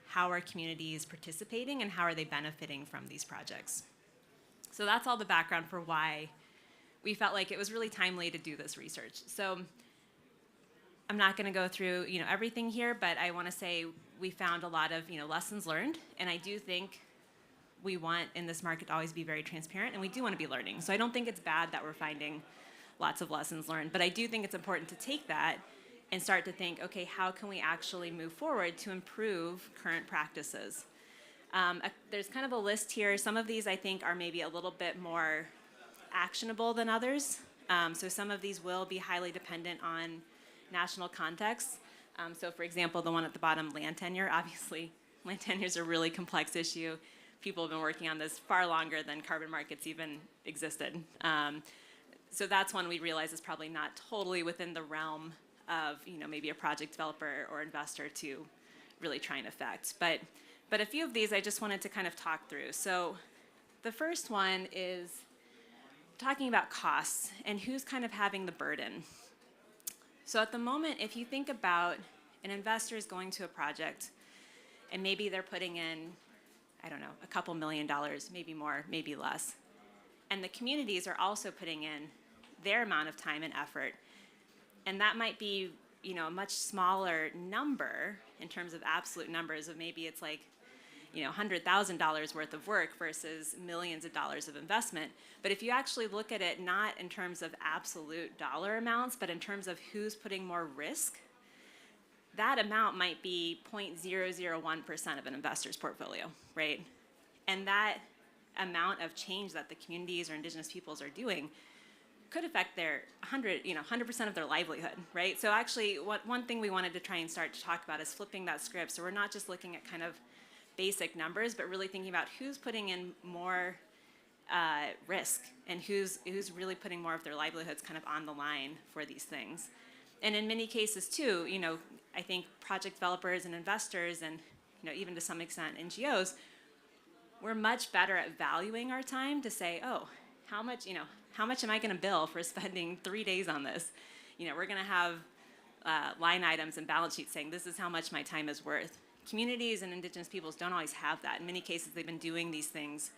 Speaker 8: how are communities participating and how are they benefiting from these projects. So that's all the background for why we felt like it was really timely to do this research. So I'm not going to go through, you know, everything here, but I want to say we found a lot of, you know, lessons learned, and I do think we want in this market to always be very transparent, and we do want to be learning. So I don't think it's bad that we're finding lots of lessons learned, but I do think it's important to take that and start to think, okay, how can we actually move forward to improve current practices? There's kind of a list here. Some of these I think are maybe a little bit more actionable than others. So some of these will be highly dependent on national context. So for example, the one at the bottom, land tenure, obviously land tenure is a really complex issue. People have been working on this far longer than carbon markets even existed. So that's one we realize is probably not totally within the realm of, you know, maybe a project developer or investor to really try and affect. But a few of these I just wanted to kind of talk through. So the first one is talking about costs and who's kind of having the burden. So at the moment, if you think about an investor is going to a project and maybe they're putting in, I don't know, a couple $1 million, maybe more, maybe less. And the communities are also putting in their amount of time and effort. And that might be, you know, a much smaller number in terms of absolute numbers of maybe it's like, you know, $100,000 worth of work versus millions of dollars of investment. But if you actually look at it not in terms of absolute dollar amounts, but in terms of who's putting more risk, that amount might be 0.001% of an investor's portfolio, right? And that amount of change that the communities or indigenous peoples are doing could affect their 100% of their livelihood, right? So actually, one thing we wanted to try and start to talk about is flipping that script. So we're not just looking at kind of basic numbers, but really thinking about who's putting in more risk and who's really putting more of their livelihoods kind of on the line for these things. And in many cases too, you know, I think project developers and investors and, you know, even to some extent NGOs, we're much better at valuing our time to say, oh, how much am I going to bill for spending 3 days on this? You know, we're going to have line items and balance sheets saying this is how much my time is worth. Communities and indigenous peoples don't always have that. In many cases, they've been doing these things,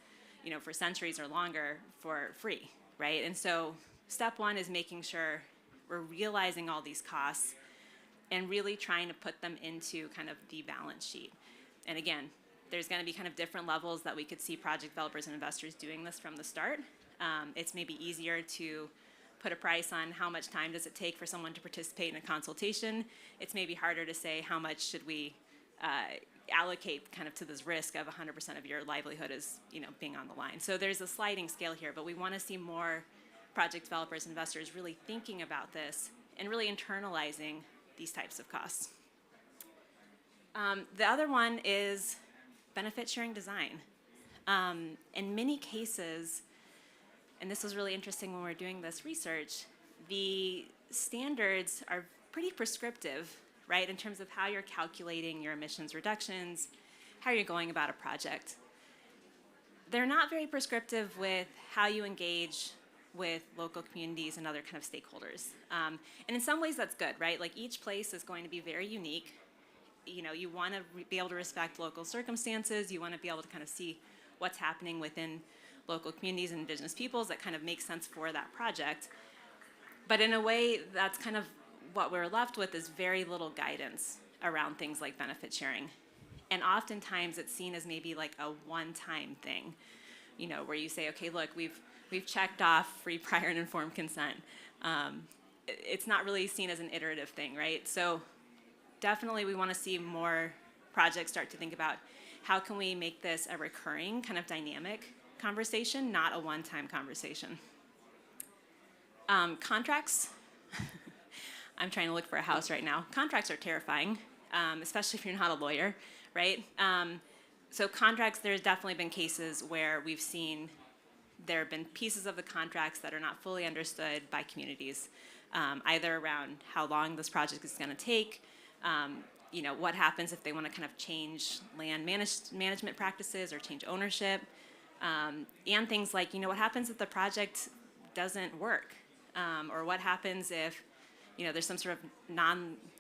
Speaker 8: you know, for centuries or longer for free, right? And so step one is making sure we're realizing all these costs and really trying to put them into kind of the balance sheet. And again, there's going to be kind of different levels that we could see project developers and investors doing this from the start. It's maybe easier to put a price on how much time does it take for someone to participate in a consultation. It's maybe harder to say how much should we allocate kind of to this risk of 100% of your livelihood is, you know, being on the line. So there's a sliding scale here, but we want to see more project developers, investors really thinking about this and really internalizing these types of costs. The other one is benefit sharing design. In many cases, and this was really interesting when we were doing this research, the standards are pretty prescriptive, right, in terms of how you're calculating your emissions reductions, how you're going about a project. They're not very prescriptive with how you engage with local communities and other kind of stakeholders. And in some ways that's good, right? Like each place is going to be very unique. You know, you want to be able to respect local circumstances. You want to be able to kind of see what's happening within local communities and indigenous peoples that kind of makes sense for that project. But in a way, that's kind of what we're left with is very little guidance around things like benefit sharing. And oftentimes it's seen as maybe like a one-time thing. where you say, okay, look, we've checked off free, prior, and informed consent. It's not really seen as an iterative thing, right? So definitely we want to see more projects start to think about how can we make this a recurring kind of dynamic conversation, not a one-time conversation. Contracts. I'm trying to look for a house right now. Contracts are terrifying, especially if you're not a lawyer, right? So contracts, there's definitely been cases where we've seen there have been pieces of the contracts that are not fully understood by communities, either around how long this project is going to take, what happens if they want to kind of change land management practices or change ownership, and things like, what happens if the project doesn't work, or what happens if, there's some sort of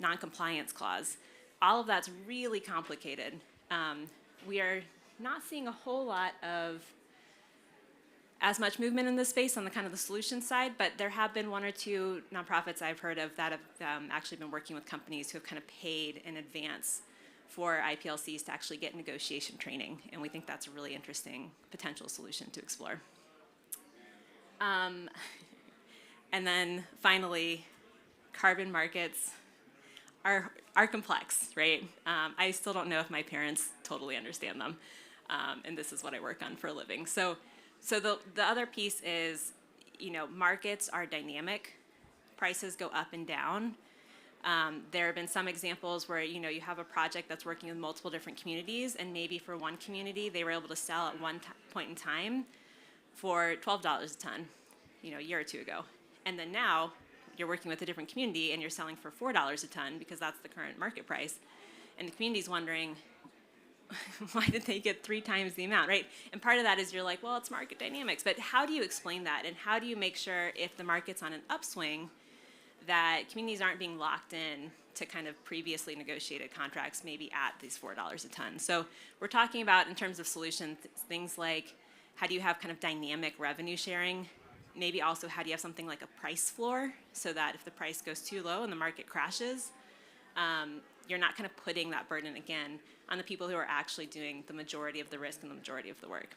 Speaker 8: non-compliance clause. All of that's really complicated. We are not seeing a whole lot of as much movement in this space on the kind of the solution side, but there have been one or two nonprofits I've heard of that have actually been working with companies who have kind of paid in advance for IPLCs to actually get negotiation training, and we think that's a really interesting potential solution to explore. And then finally, carbon markets are complex, right? I still don't know if my parents totally understand them, and this is what I work on for a living. So the other piece is, markets are dynamic. Prices go up and down. There have been some examples where, you have a project that's working with multiple different communities, and maybe for one community, they were able to sell at one point in time for $12 a ton, a year or two ago. And then now, you're working with a different community, and you're selling for $4 a ton because that's the current market price. And the community's wondering, why did they get 3 times the amount, right? And part of that is you're like, well, it's market dynamics, but how do you explain that? And how do you make sure if the market's on an upswing that communities aren't being locked in to kind of previously negotiated contracts maybe at these $4 a ton? So we're talking about, in terms of solutions, things like how do you have kind of dynamic revenue sharing? Maybe also how do you have something like a price floor so that if the price goes too low and the market crashes, you're not kind of putting that burden again on the people who are actually doing the majority of the risk and the majority of the work.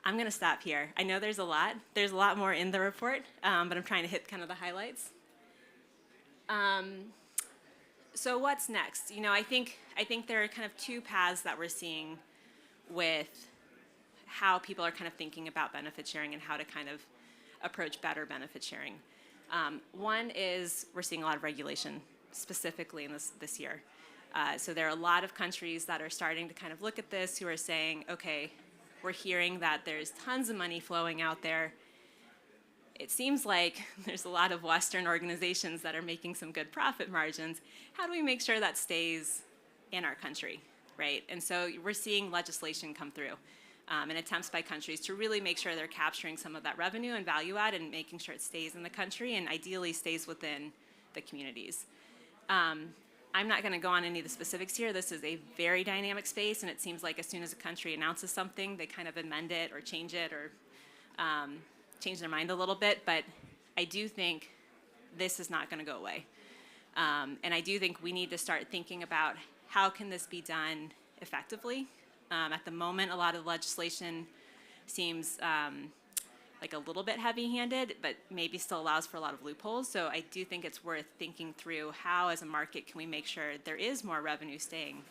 Speaker 8: I'm going to stop here. I know there's a lot. There's a lot more in the report, but I'm trying to hit kind of the highlights. So what's next? I think there are kind of 2 paths that we're seeing with how people are kind of thinking about benefit sharing and how to kind of approach better benefit sharing. One is we're seeing a lot of regulation, specifically in this year. So there are a lot of countries that are starting to kind of look at this, who are saying, okay, we're hearing that there's tons of money flowing out there. It seems like there's a lot of Western organizations that are making some good profit margins. How do we make sure that stays in our country, right? And so we're seeing legislation come through, and attempts by countries to really make sure they're capturing some of that revenue and value add and making sure it stays in the country and ideally stays within the communities. I'm not going to go on any of the specifics here. This is a very dynamic space, and it seems like as soon as a country announces something, they kind of amend it or change it or change their mind a little bit. But I do think this is not going to go away. And I do think we need to start thinking about how can this be done effectively. At the moment, a lot of legislation seems like a little bit heavy-handed, but maybe still allows for a lot of loopholes. So I do think it's worth thinking through how, as a market, can we make sure there is more revenue staying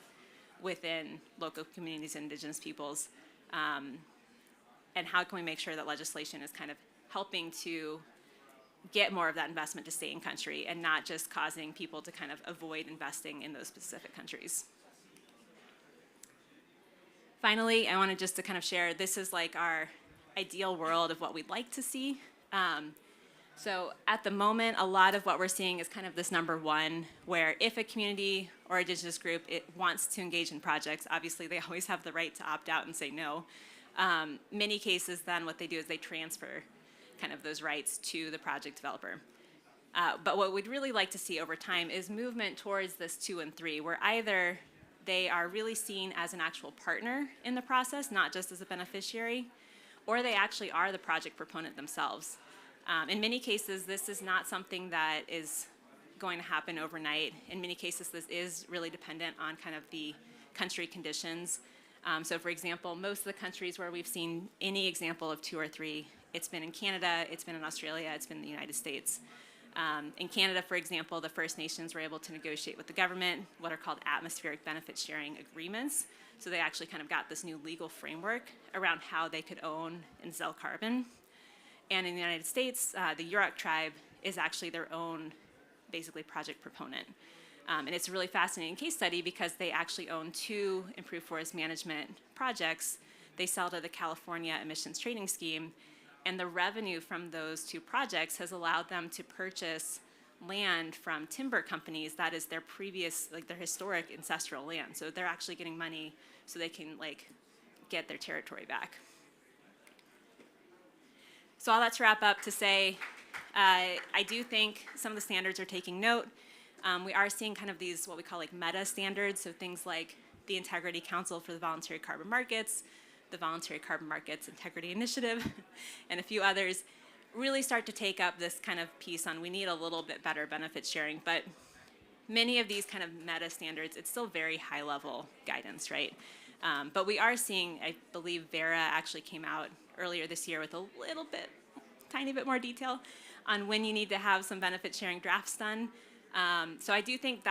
Speaker 8: within local communities and indigenous peoples, and how can we make sure that legislation is kind of helping to get more of that investment to stay in country and not just causing people to kind of avoid investing in those specific countries. Finally, I wanted just to kind of share, this is like our ideal world of what we'd like to see. So at the moment, a lot of what we're seeing is kind of this number 1, where if a community or indigenous group wants to engage in projects, obviously they always have the right to opt out and say no. Many cases then what they do is they transfer kind of those rights to the project developer. But what we'd really like to see over time is movement towards this 2 and 3, where either they are really seen as an actual partner in the process, not just as a beneficiary, or they actually are the project proponent themselves. In many cases, this is not something that is going to happen overnight. In many cases, this is really dependent on kind of the country conditions. So for example, most of the countries where we've seen any example of 2 or 3, it's been in Canada, it's been in Australia, it's been in the United States. In Canada, for example, the First Nations were able to negotiate with the government what are called atmospheric benefit sharing agreements. So they actually kind of got this new legal framework around how they could own and sell carbon. And in the United States, the Yurok tribe is actually their own, basically, project proponent. And it's a really fascinating case study because they actually own 2 improved forest management projects. They sell to the California Emissions Trading Scheme, and the revenue from those 2 projects has allowed them to purchase land from timber companies that is their previous, like their historic ancestral land. So they're actually getting money so they can get their territory back. So all that to wrap up to say, I do think some of the standards are taking note. We are seeing kind of these, what we call meta standards, so things like the Integrity Council for the Voluntary Carbon Markets, the Voluntary Carbon Markets Integrity Initiative, and a few others, really start to take up this kind of piece on we need a little bit better benefit sharing. But many of these kind of meta standards, it's still very high level guidance, right? But we are seeing, I believe Vera actually came out earlier this year with a little bit, tiny bit more detail on when you need to have some benefit sharing drafts done. So I do think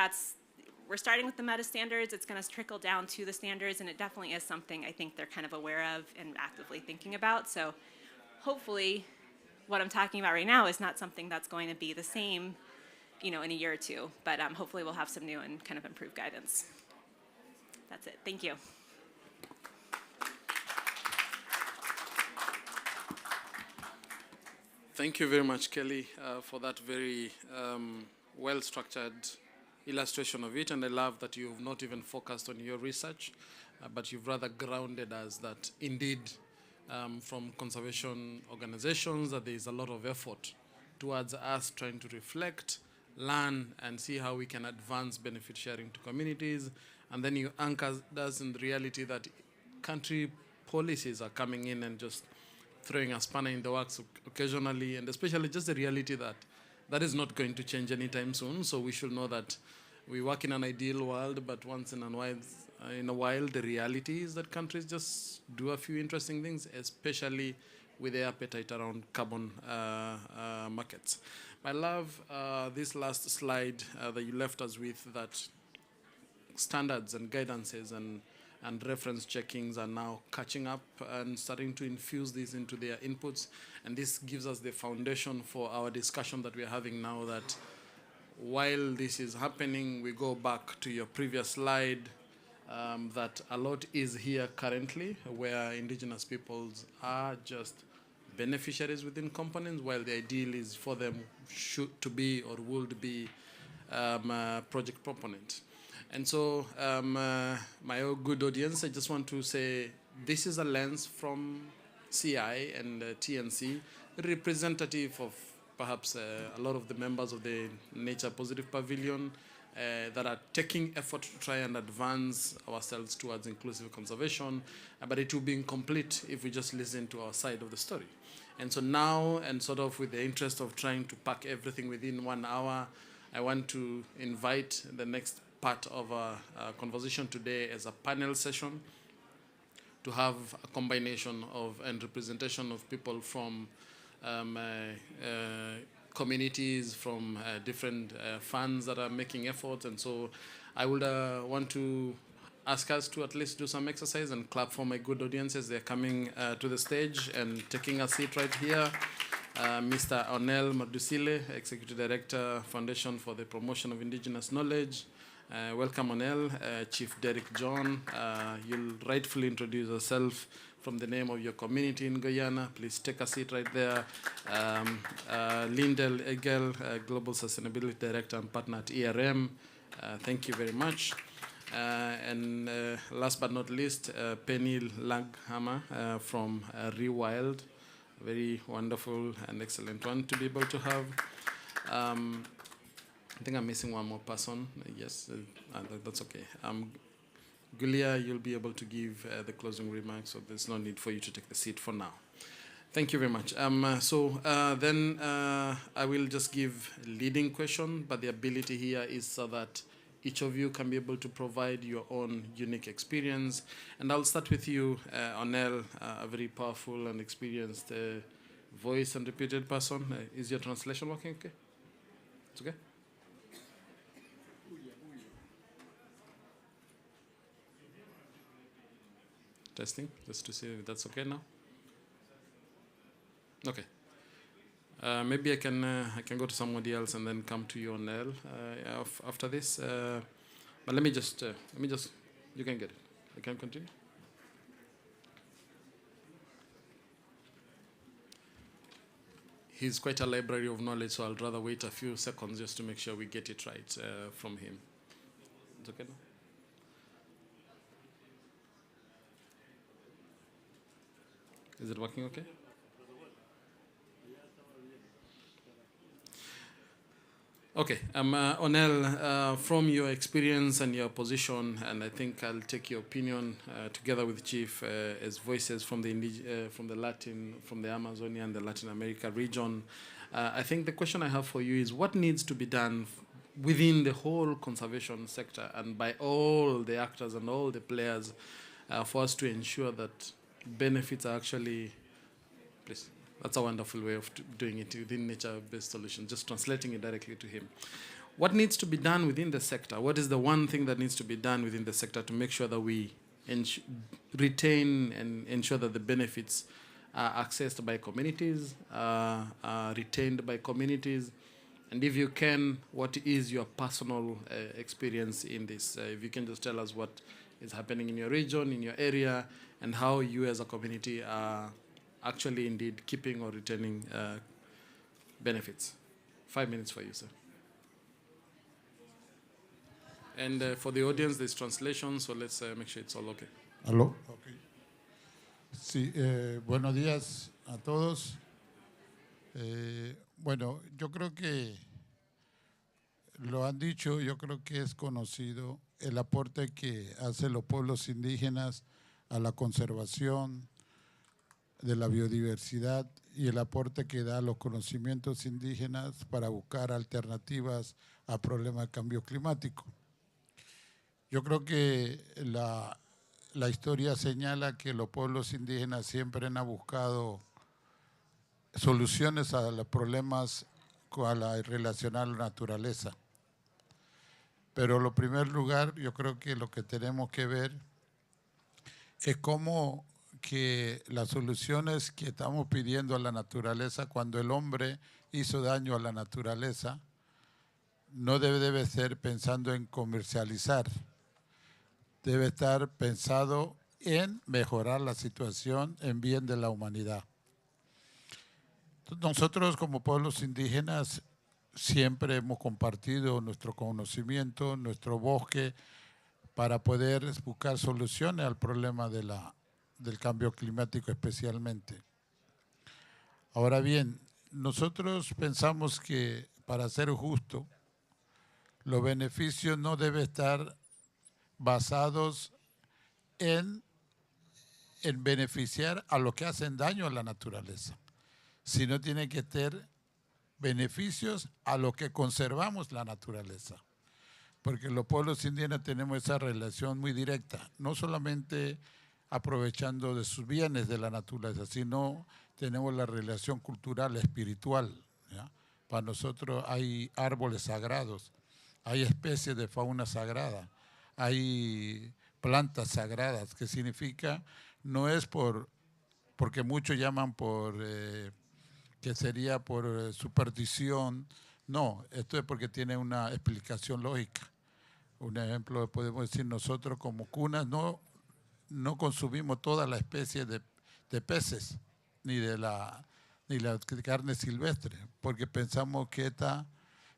Speaker 8: we're starting with the meta standards, it's gonna trickle down to the standards, and it definitely is something I think they're kind of aware of and actively thinking about. So hopefully what I'm talking about right now is not something that's going to be the same, in a year or 2, but hopefully we'll have some new and kind of improved guidance. That's it, thank you.
Speaker 7: Thank you very much, Kelly, for that very well-structured illustration of it. And I love that you've not even focused on your research, but you've rather grounded us that indeed from conservation organizations that there is a lot of effort towards us trying to reflect, learn, and see how we can advance benefit sharing to communities. And then you anchor us in the reality that country policies are coming in and just throwing a spanner in the works occasionally, and especially just the reality that that is not going to change anytime soon. So we should know that we work in an ideal world, but once in a while, the reality is that countries just do a few interesting things, especially with the appetite around carbon markets. I love this last slide that you left us with, that standards and guidances and reference checkings are now catching up and starting to infuse these into their inputs. And this gives us the foundation for our discussion that we're having now, that while this is happening, we go back to your previous slide, that a lot is here currently where indigenous peoples are just beneficiaries within components, while the ideal is for them to be or would be project proponent. And so, my good audience, I just want to say this is a lens from CI and TNC, representative of perhaps a lot of the members of the Nature Positive Pavilion that are taking effort to try and advance ourselves towards inclusive conservation, but it will be incomplete if we just listen to our side of the story. And so now, and sort of with the interest of trying to pack everything within 1 hour, I want to invite the next part of our conversation today as a panel session to have a combination of and representation of people from communities, from different funds that are making efforts. And so I would want to ask us to at least do some exercise and clap for my good audience as they're coming to the stage and taking a seat right here. Mr. Onel Mardusile, Executive Director, Foundation for the Promotion of Indigenous Knowledge. Welcome, Onel. Chief Derek John, you'll rightfully introduce yourself from the name of your community in Guyana. Please take a seat right there. Lindell Egel, Global Sustainability Director and Partner at ERM. Thank you very much. And last but not least, Penny Langhammer from Rewild. Very wonderful and excellent one to be able to have. I think I'm missing one more person. Yes, that's okay. Gulia, you'll be able to give the closing remarks, so there's no need for you to take the seat for now. Thank you very much. Then I will just give a leading question, but the ability here is so that each of you can be able to provide your own unique experience. And I'll start with you, Onel, a very powerful and experienced voice and reputed person. Is your translation working okay? It's okay? Testing, just to see if that's okay now. Okay. Maybe I can go to somebody else and then come to you, Onel, after this. But let me just, you can get it. I can continue. He's quite a library of knowledge, so I'll rather wait a few seconds just to make sure we get it right from him. It's okay now? Is it working okay? Okay, Onel, from your experience and your position, and I think I'll take your opinion together with Chief as voices from the Amazonia and the Latin America region. I think the question I have for you is what needs to be done within the whole conservation sector and by all the actors and all the players for us to ensure that benefits are actually, please. That's a wonderful way of doing it within nature-based solutions, just translating it directly to him. What needs to be done within the sector? What is the one thing that needs to be done within the sector to make sure that we retain and ensure that the benefits are accessed by communities, are retained by communities? And if you can, what is your personal experience in this? If you can just tell us what is happening in your region, in your area, and how you as a community are actually indeed keeping or retaining benefits. 5 minutes for you, sir. And for the audience, there's translation, so let's make sure it's all okay.
Speaker 9: ¿Aló? Okay. Sí, buenos días a todos. Bueno, yo creo que lo han dicho, yo creo que es conocido el aporte que hacen los pueblos indígenas a la conservación de la biodiversidad y el aporte que da a los conocimientos indígenas para buscar alternativas al problema del cambio climático. Yo creo que la historia señala que los pueblos indígenas siempre han buscado soluciones a los problemas relacionados a la naturaleza. Pero en primer lugar, yo creo que lo que tenemos que ver es cómo que las soluciones que estamos pidiendo a la naturaleza, cuando el hombre hizo daño a la naturaleza, no debe ser pensando en comercializar, debe estar pensado en mejorar la situación en bien de la humanidad. Nosotros como pueblos indígenas siempre hemos compartido nuestro conocimiento, nuestro bosque, para poder buscar soluciones al problema del cambio climático especialmente. Ahora bien, nosotros pensamos que para ser justo, los beneficios no deben estar basados en beneficiar a los que hacen daño a la naturaleza, sino tiene que tener beneficios a los que conservamos la naturaleza. Porque los pueblos indígenas tenemos esa relación muy directa, no solamente aprovechando de sus bienes de la naturaleza, sino tenemos la relación cultural, espiritual, ¿ya? Para nosotros hay árboles sagrados, hay especies de fauna sagrada, hay plantas sagradas, que significa, no es porque muchos llaman que sería por superstición, no, esto es porque tiene una explicación lógica. Un ejemplo, podemos decir nosotros como cunas no consumimos toda la especie de peces, ni la carne silvestre, porque pensamos que esta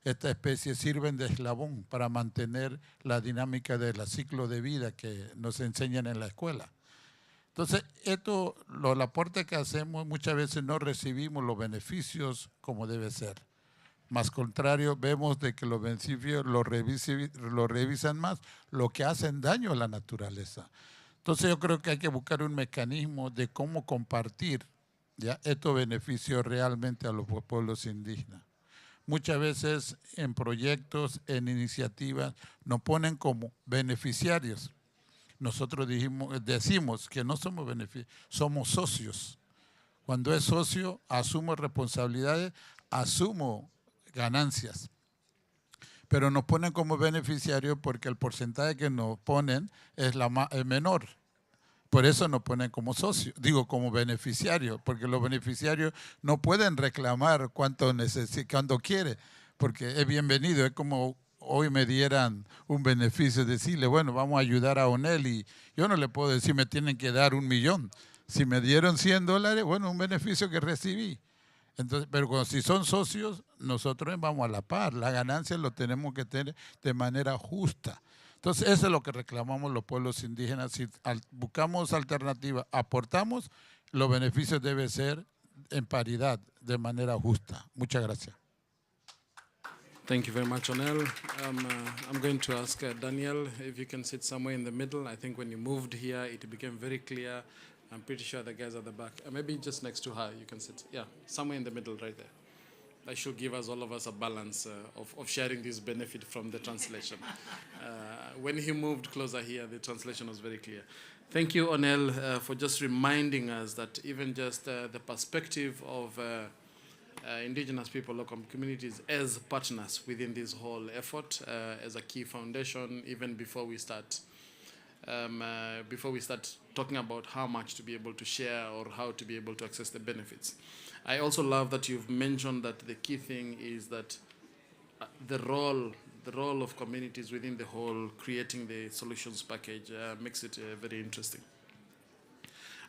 Speaker 9: especie sirven de eslabón para mantener la dinámica del ciclo de vida que nos enseñan en la escuela. Entonces, el aporte que hacemos, muchas veces no recibimos los beneficios como debe ser. Más contrario, vemos de que los beneficios lo revisan más, lo que hacen daño a la naturaleza. Entonces yo creo que hay que buscar un mecanismo de cómo compartir, ¿ya?, estos beneficios realmente a los pueblos indígenas. muchas veces en proyectos, en iniciativas, nos ponen como beneficiarios. Nosotros decimos que no somos beneficiarios, somos socios. Cuando es socio, asumo responsabilidades, asumo ganancias. Pero nos ponen como beneficiarios porque el porcentaje que nos ponen es menor. Por eso nos ponen como socios, digo como beneficiarios, porque los beneficiarios no pueden reclamar cuánto quiere, porque es bienvenido, es como hoy me dieran un beneficio, decirle, bueno, vamos a ayudar a Onel y yo no le puedo decir me tienen que dar 1.000.000. Si me dieron $100, bueno, un beneficio que recibí. Entonces, pero si son socios, nosotros vamos a la par, la ganancia lo tenemos que tener de manera justa. Entonces, eso es lo que reclamamos los pueblos indígenas. Si buscamos alternativas, aportamos, los beneficios deben ser en paridad, de manera justa. Muchas gracias.
Speaker 7: Thank you very much, Onel. I'm going to ask Daniel if you can sit somewhere in the middle. I think when you moved here, it became very clear. I'm pretty sure the guys at the back, maybe just next to her, you can sit. Yeah, somewhere in the middle right there. That should give us, all of us, a balance of sharing this benefit from the translation. When he moved closer here, the translation was very clear. Thank you, Onel, for just reminding us that even just the perspective of indigenous people, local communities as partners within this whole effort, as a key foundation, even before we start talking about how much to be able to share or how to be able to access the benefits. I also love that you've mentioned that the key thing is that the role of communities within the whole creating the solutions package makes it very interesting.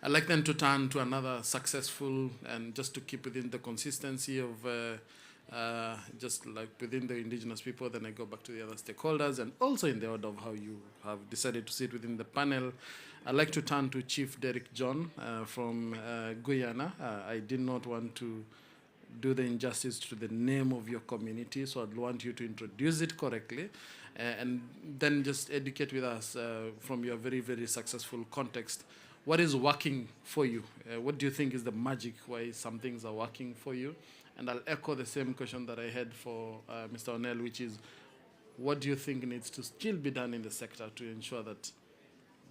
Speaker 7: I'd like then to turn to another successful, and just to keep within the consistency of just like within the indigenous people, then I go back to the other stakeholders, and also in the order of how you have decided to sit within the panel. I'd like to turn to Chief Derek John from Guyana. I did not want to do the injustice to the name of your community, so I'd want you to introduce it correctly, and then just educate with us from your very, very successful context. What is working for you? What do you think is the magic why some things are working for you? And I'll echo the same question that I had for Mr. Onel, which is, what do you think needs to still be done in the sector to ensure that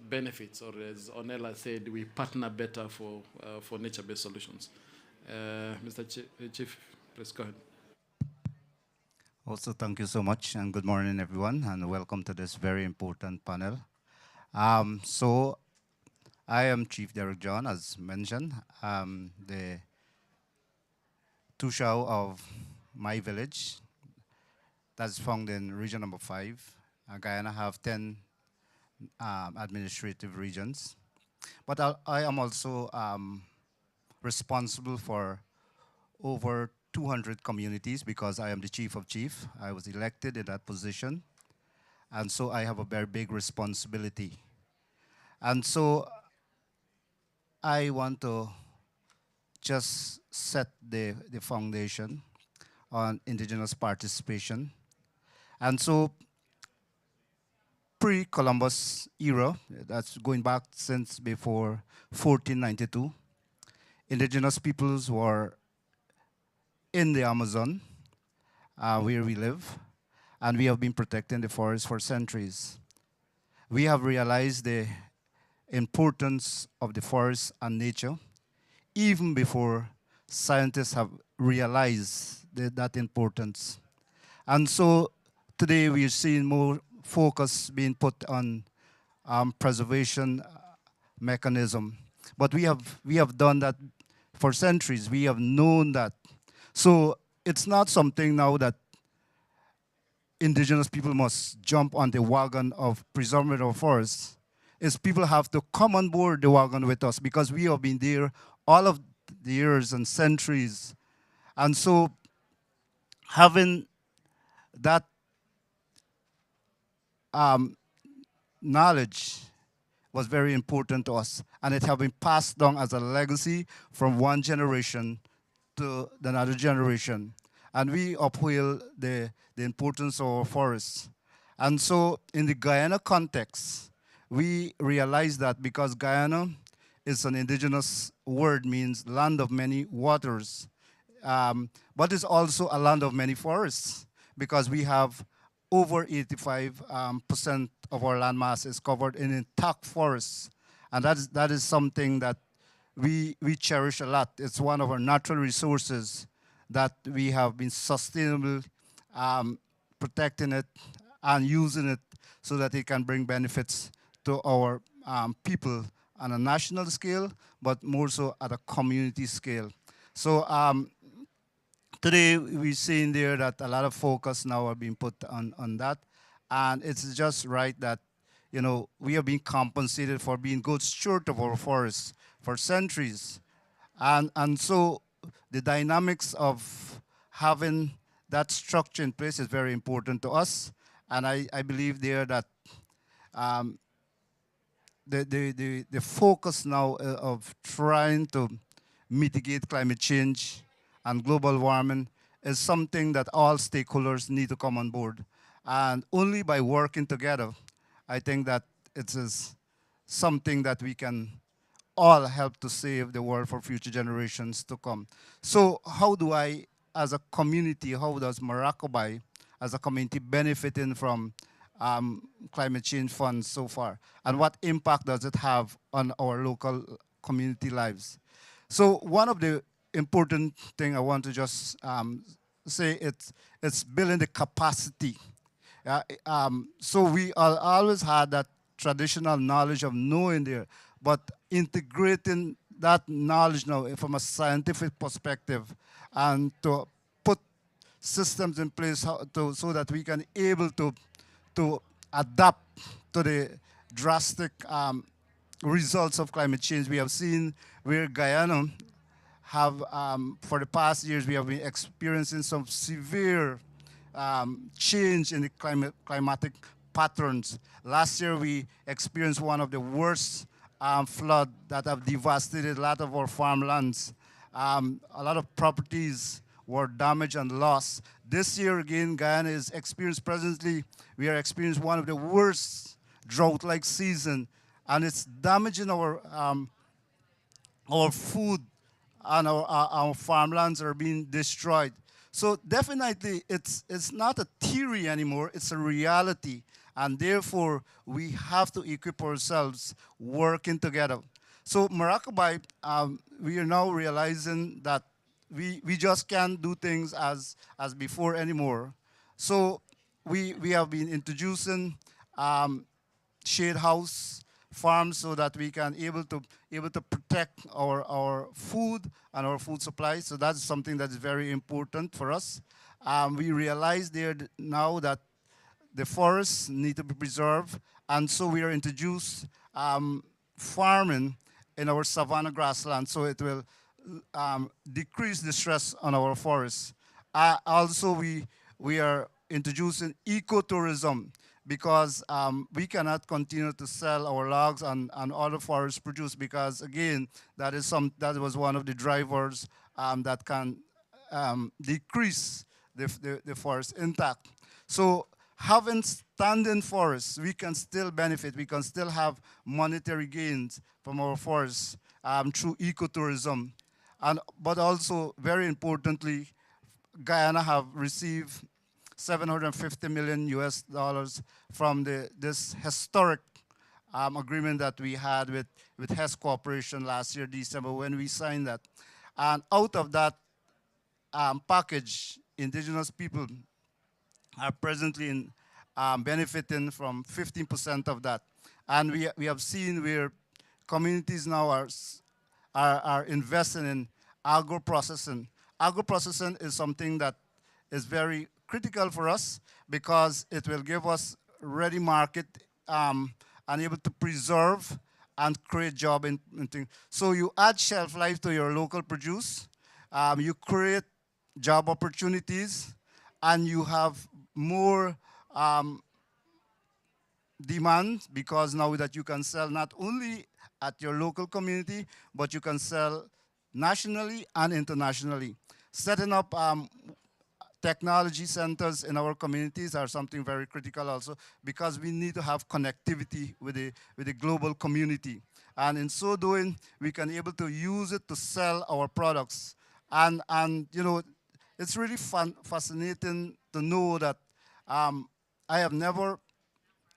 Speaker 7: benefits, or as Onel has said, we partner better for nature-based solutions? Mr. Chief, please go ahead.
Speaker 10: Also, thank you so much, and good morning, everyone, and welcome to this very important panel. So, I am Chief Derek John, as mentioned. The Tushao of my village, that's found in region number 5. Guyana have 10 administrative regions. But I am also responsible for over 200 communities because I am the chief of chief. I was elected in that position. And so I have a very big responsibility. And so I want to just set the foundation on indigenous participation. And so pre-Columbus era, that's going back since before 1492, indigenous peoples were in the Amazon, where we live, and we have been protecting the forest for centuries. We have realized the importance of the forest and nature even before scientists have realized that importance. And so today we are seeing more focus being put on preservation mechanism. But we have done that for centuries. We have known that. So it's not something now that indigenous people must jump on the wagon of preserving our forests. Is people have to come on board the wagon with us because we have been there all of the years and centuries. And so having that knowledge was very important to us, and it has been passed down as a legacy from one generation to another generation. And we uphold the importance of our forests. And so in the Guyana context, we realize that because Guyana is an indigenous word, means land of many waters. but it's also a land of many forests because we have over 85% of our land mass is covered in intact forests. And that is something that we cherish a lot. It's one of our natural resources that we have been sustainably protecting it and using it so that it can bring benefits to our people on a national scale, but more so at a community scale. So today we're seeing there that a lot of focus now are being put on that. And it's just right that, you know, we have been compensated for being good steward of our forests for centuries. And so the dynamics of having that structure in place is very important to us. And I believe there that the focus now of trying to mitigate climate change and global warming is something that all stakeholders need to come on board. And only by working together, I think that it is something that we can all help to save the world for future generations to come. So how do I, as a community, how does Moroccobai, as a community, benefiting from climate change funds so far? And what impact does it have on our local community lives? So one of the important thing I want to just say, it's building the capacity. So we always had that traditional knowledge of knowing there, but integrating that knowledge now from a scientific perspective and to put systems in place so that we can able to adapt to the drastic results of climate change. We have seen where Guyana have, for the past years, we have been experiencing some severe change in the climatic patterns. Last year, we experienced one of the worst flood that have devastated a lot of our farmlands. A lot of properties were damaged and lost. This year, again, Guyana is experienced presently, we are experiencing one of the worst drought-like season, and it's damaging our food, and our farmlands are being destroyed. So definitely, it's not a theory anymore, it's a reality. And therefore, we have to equip ourselves working together. So Moroccobai, we are now realizing that we just can't do things as before anymore. So we have been introducing shade house farms so that we can able to protect our food and our food supply. So that's something that is very important for us. We realize there now that the forests need to be preserved, and so we are introduced farming in our savanna grassland, so it will decrease the stress on our forests. Also, we are introducing ecotourism because we cannot continue to sell our logs and other forest produce because, again, that was one of the drivers that can decrease the forest intact. So having standing forests, we can still benefit. We can still have monetary gains from our forests through ecotourism. But also, very importantly, Guyana have received $750 million US from this historic agreement that we had with Hess Corporation last year, December, when we signed that. And out of that package, indigenous people are presently benefiting from 15% of that. And we have seen where communities now are investing in agro-processing. Agro-processing is something that is very critical for us because it will give us ready market and able to preserve and create job in things. So you add shelf life to your local produce, you create job opportunities, and you have more demand because now that you can sell not only at your local community, but you can sell nationally and internationally. Setting up technology centers in our communities are something very critical also because we need to have connectivity with the global community. And in so doing, we can able to use it to sell our products And you know, it's really fascinating to know that I have never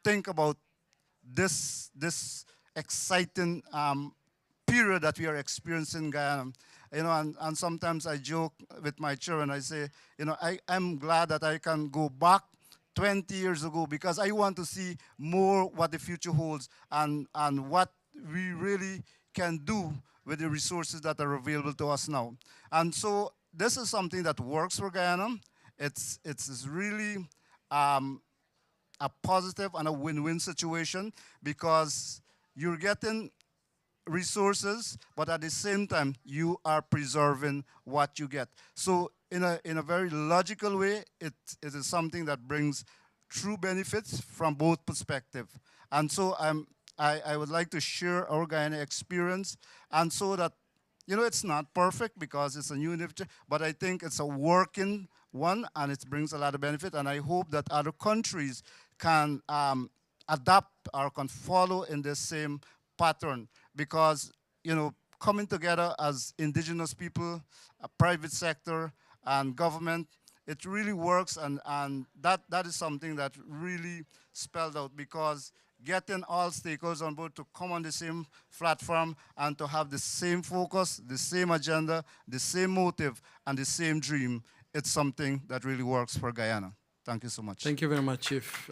Speaker 10: think about this exciting period that we are experiencing in Guyana. You know, and sometimes I joke with my children. I say, you know, I'm glad that I can go back 20 years ago because I want to see more what the future holds and what we really can do with the resources that are available to us now. And so this is something that works for Guyana. It's really a positive and a win-win situation because you're getting resources, but at the same time, you are preserving what you get. So in a very logical way, it is something that brings true benefits from both perspectives. And so I would like to share our Guyana experience, and so that, you know, it's not perfect because it's a new initiative, but I think it's a working one and it brings a lot of benefit. And I hope that other countries can adapt or can follow in the same pattern because, you know, coming together as indigenous people, a private sector, and government, it really works, and that is something that really spelled out because getting all stakeholders on board to come on the same platform and to have the same focus, the same agenda, the same motive, and the same dream, it's something that really works for Guyana. Thank you so much.
Speaker 7: Thank you very much, Chief.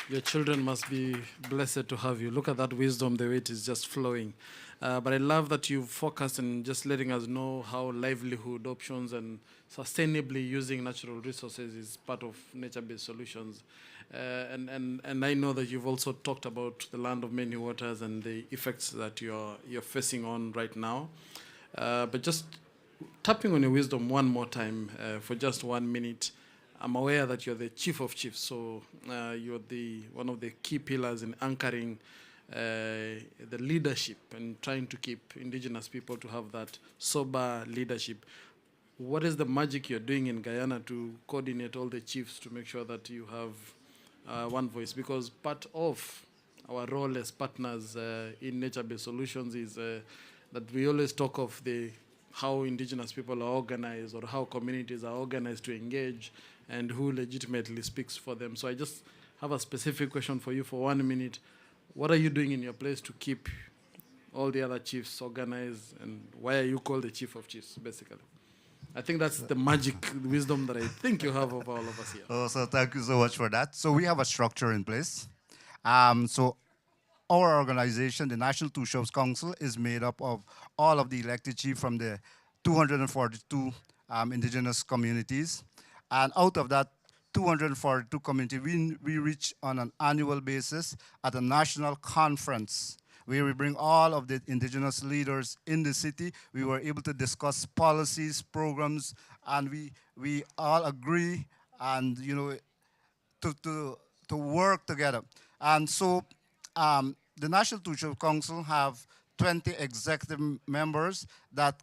Speaker 7: Your children must be blessed to have you. Look at that wisdom, the way it is just flowing. But I love that you've focused on just letting us know how livelihood options and sustainably using natural resources is part of nature-based solutions. And I know that you've also talked about the land of many waters and the effects that you're facing on right now. But just tapping on your wisdom one more time for just 1 minute. I'm aware that you're the chief of chiefs, so you're one of the key pillars in anchoring the leadership and trying to keep indigenous people to have that sober leadership. What is the magic you're doing in Guyana to coordinate all the chiefs to make sure that you have one voice? Because part of our role as partners in nature-based solutions is that we always talk of how indigenous people are organized or how communities are organized to engage and who legitimately speaks for them. So I just have a specific question for you for 1 minute. What are you doing in your place to keep all the other chiefs organized, and why are you called the chief of chiefs, basically? I think that's the magic wisdom that I think you have of all of us here.
Speaker 10: Oh, so thank you so much for that. So we have a structure in place. So our organization, the National Two Shows Council, is made up of all of the elected chiefs from the 242 indigenous communities. And out of that 242 communities, we reach on an annual basis at a national conference where we bring all of the indigenous leaders in the city. We were able to discuss policies, programs, and we all agree and, you know, to work together. And so the National Two Shows Council have 20 executive members that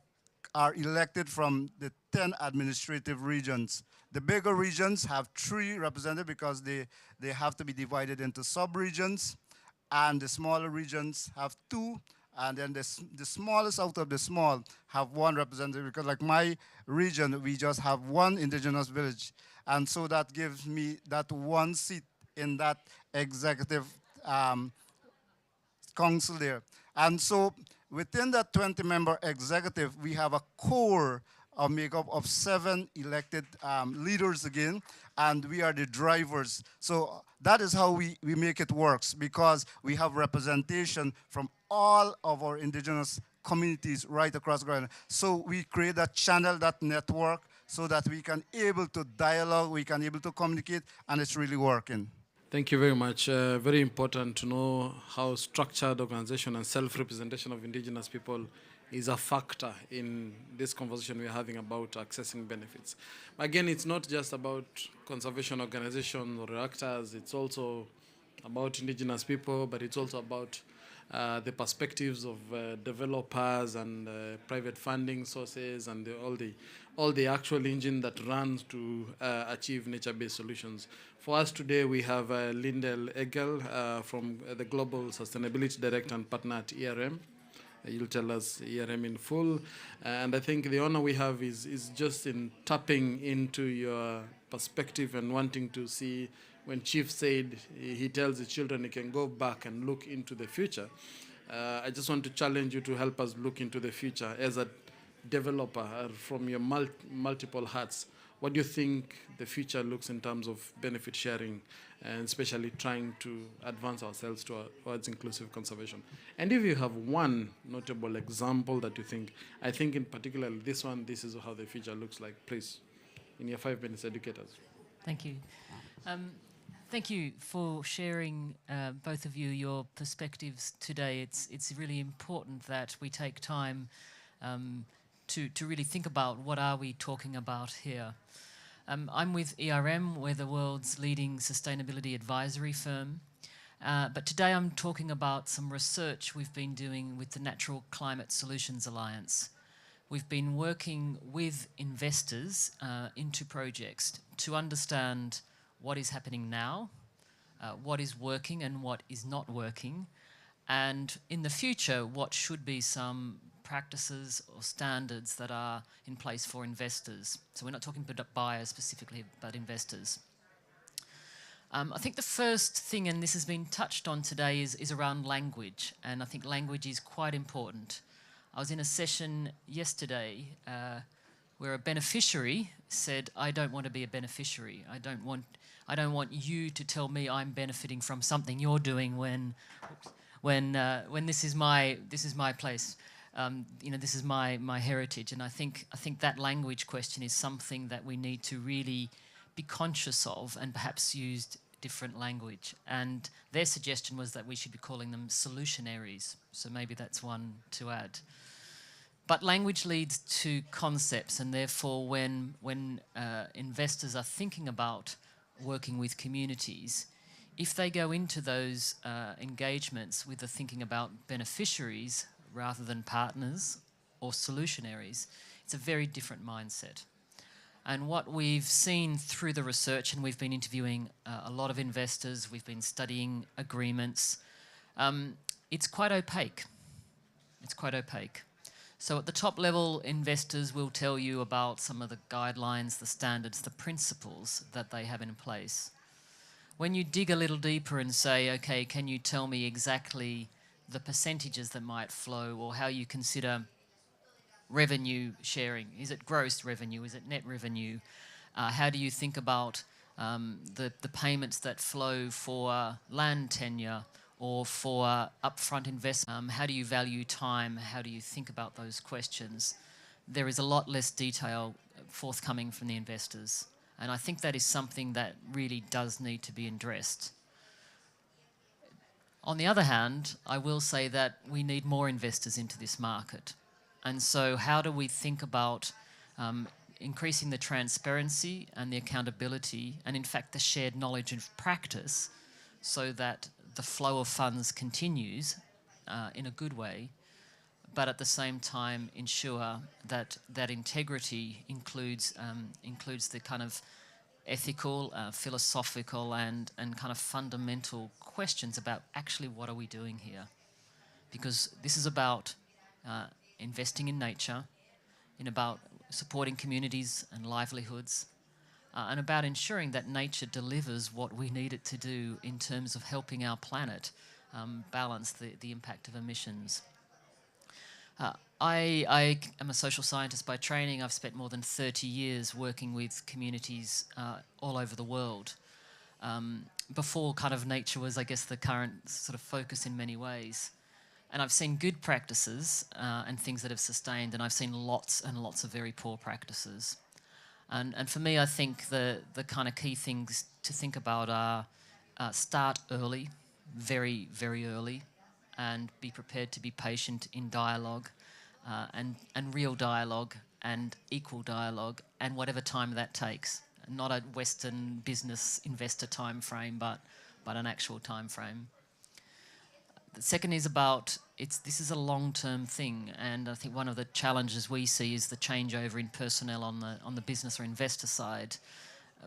Speaker 10: are elected from the 10 administrative regions. The bigger regions have 3 representatives because they have to be divided into sub-regions, and the smaller regions have 2, and then the smallest out of the small have 1 representative because, like my region, we just have 1 indigenous village, and so that gives me that 1 seat in that executive council there. And so within that 20-member executive, we have a core makeup of 7 elected leaders again, and we are the drivers. So that is how we make it works, because we have representation from all of our indigenous communities right across Guyana. So we create that channel, that network, so that we can able to dialogue, we can able to communicate, and it's really working.
Speaker 7: Thank you very much. Very important to know how structured organization and self-representation of indigenous people is a factor in this conversation we're having about accessing benefits. Again, it's not just about conservation organizations or actors, it's also about indigenous people, but it's also about the perspectives of developers and private funding sources and all the actual engine that runs to achieve nature-based solutions. For us today, we have Lindell Egel from the Global Sustainability Director and Partner at ERM. You'll tell us ERM in full. And I think the honor we have is just in tapping into your perspective and wanting to see, when Chief said he tells the children he can go back and look into the future. I just want to challenge you to help us look into the future as a developer from your multiple hats. What do you think the future looks in terms of benefit sharing, and especially trying to advance ourselves towards inclusive conservation? And if you have one notable example that you think, I think in particular this one, this is how the future looks like, please, in your 5 minutes, educate us.
Speaker 11: Thank you. Thank you for sharing, both of you, your perspectives today. It's really important that we take time to really think about what are we talking about here. I'm with ERM, we're the world's leading sustainability advisory firm. But today I'm talking about some research we've been doing with the Natural Climate Solutions Alliance. We've been working with investors into projects to understand what is happening now, what is working and what is not working, and in the future, what should be some practices or standards that are in place for investors. So we're not talking about buyers specifically, but investors. I think the first thing, and this has been touched on today, is around language, and I think language is quite important. I was in a session yesterday where a beneficiary said, "I don't want to be a beneficiary. I don't want you to tell me I'm benefiting from something you're doing when this is my place. This is my heritage." And I think that language question is something that we need to really be conscious of, and perhaps use different language. And their suggestion was that we should be calling them solutionaries. So maybe that's one to add. But language leads to concepts, and therefore when investors are thinking about working with communities, if they go into those engagements with the thinking about beneficiaries rather than partners or solutionaries, it's a very different mindset. And what we've seen through the research, and we've been interviewing a lot of investors, we've been studying agreements, it's quite opaque. It's quite opaque. So at the top level, investors will tell you about some of the guidelines, the standards, the principles that they have in place. When you dig a little deeper and say, okay, can you tell me exactly the percentages that might flow, or how you consider revenue sharing? Is it gross revenue? Is it net revenue? How do you think about the payments that flow for land tenure or for upfront investment? How do you value time? How do you think about those questions? There is a lot less detail forthcoming from the investors. And I think that is something that really does need to be addressed. On the other hand, I will say that we need more investors into this market. And so how do we think about increasing the transparency and the accountability, and in fact the shared knowledge and practice, so that the flow of funds continues in a good way, but at the same time ensure that that integrity includes the kind of ethical, philosophical and kind of fundamental questions about actually what are we doing here. Because this is about investing in nature, about supporting communities and livelihoods, and about ensuring that nature delivers what we need it to do in terms of helping our planet balance the impact of emissions. I am a social scientist by training. I've spent more than 30 years working with communities all over the world. Before kind of nature was, I guess, the current sort of focus in many ways. And I've seen good practices and things that have sustained, and I've seen lots and lots of very poor practices. And for me, I think the kind of key things to think about are start early, very, very early, and be prepared to be patient in dialogue, and real dialogue and equal dialogue, and whatever time that takes. Not a Western business investor time frame, but an actual time frame. The second is about, this is a long-term thing, and I think one of the challenges we see is the changeover in personnel on the business or investor side,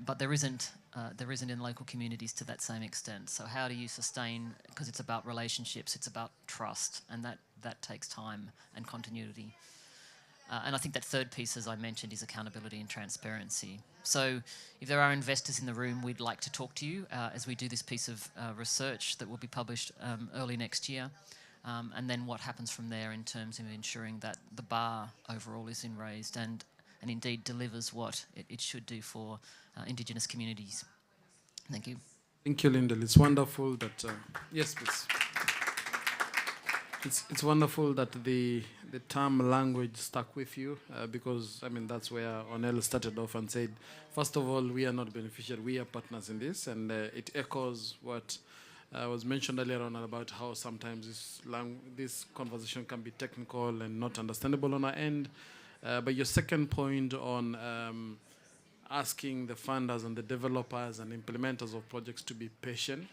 Speaker 11: but there isn't there isn't in local communities to that same extent. So how do you sustain, because it's about relationships, it's about trust, and that takes time and continuity. And I think that third piece, as I mentioned, is accountability and transparency. So if there are investors in the room, we'd like to talk to you as we do this piece of research that will be published early next year. And then what happens from there in terms of ensuring that the bar overall is raised and indeed delivers what it should do for Indigenous communities. Thank you.
Speaker 7: Thank you, Lyndall. It's wonderful that, yes, please. It's wonderful that the term language stuck with you because, I mean, that's where Onel started off and said, first of all, we are not beneficiaries, we are partners in this, and it echoes what was mentioned earlier on about how sometimes this conversation can be technical and not understandable on our end. But your second point on asking the funders and the developers and implementers of projects to be patient,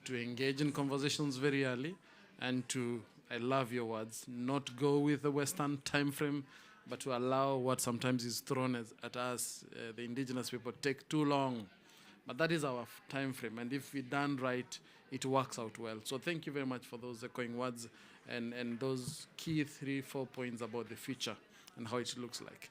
Speaker 7: to engage in conversations very early, and to, I love your words, not go with the Western time frame, but to allow what sometimes is thrown at us, the indigenous people, take too long. But that is our time frame, and if we done right, it works out well. So thank you very much for those echoing words and those key 3-4 points about the future and how it looks like.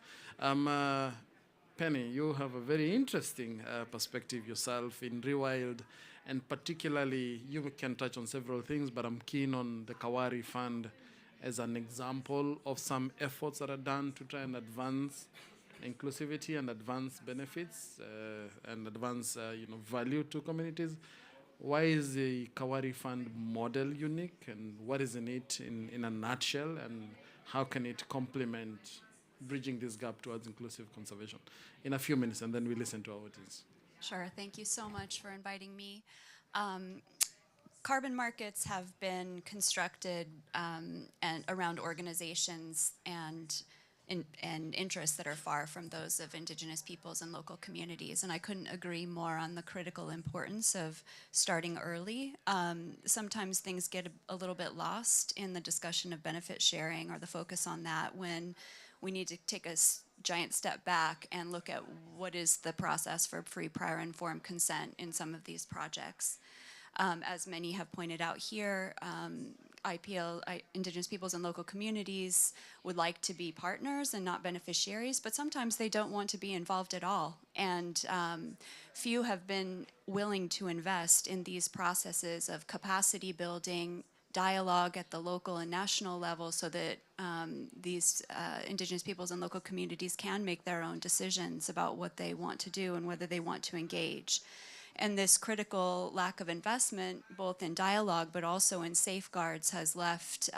Speaker 7: Penny, you have a very interesting perspective yourself in Rewild, and particularly you can touch on several things, but I'm keen on the Kawari Fund as an example of some efforts that are done to try and advance inclusivity and advance benefits and advance value to communities. Why is the Kawari Fund model unique, and what is in it in a nutshell, and how can it complement bridging this gap towards inclusive conservation? In a few minutes, and then we listen to our audience.
Speaker 12: Sure, thank you so much for inviting me. Carbon markets have been constructed and around organizations and interests that are far from those of Indigenous peoples and local communities, and I couldn't agree more on the critical importance of starting early. Sometimes things get a little bit lost in the discussion of benefit sharing or the focus on that when we need to take a giant step back and look at what is the process for free, prior, informed consent in some of these projects. As many have pointed out here, IPL, Indigenous peoples and local communities, would like to be partners and not beneficiaries, but sometimes they don't want to be involved at all. And few have been willing to invest in these processes of capacity building, dialogue at the local and national level so that these Indigenous peoples and local communities can make their own decisions about what they want to do and whether they want to engage. And this critical lack of investment, both in dialogue but also in safeguards, has left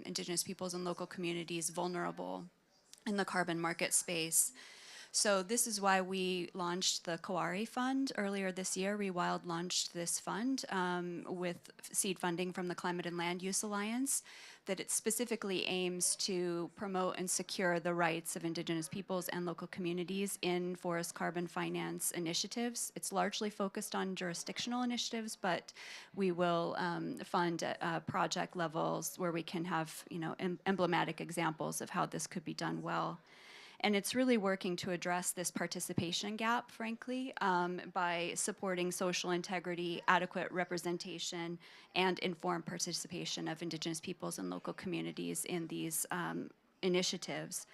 Speaker 12: Indigenous peoples and local communities vulnerable in the carbon market space. So this is why we launched the Kawari Fund earlier this year. Rewild launched this fund with seed funding from the Climate and Land Use Alliance, that it specifically aims to promote and secure the rights of Indigenous peoples and local communities in forest carbon finance initiatives. It's largely focused on jurisdictional initiatives, but we will fund at project levels where we can have emblematic examples of how this could be done well. And it's really working to address this participation gap, frankly, by supporting social integrity, adequate representation, and informed participation of Indigenous peoples and local communities in these initiatives.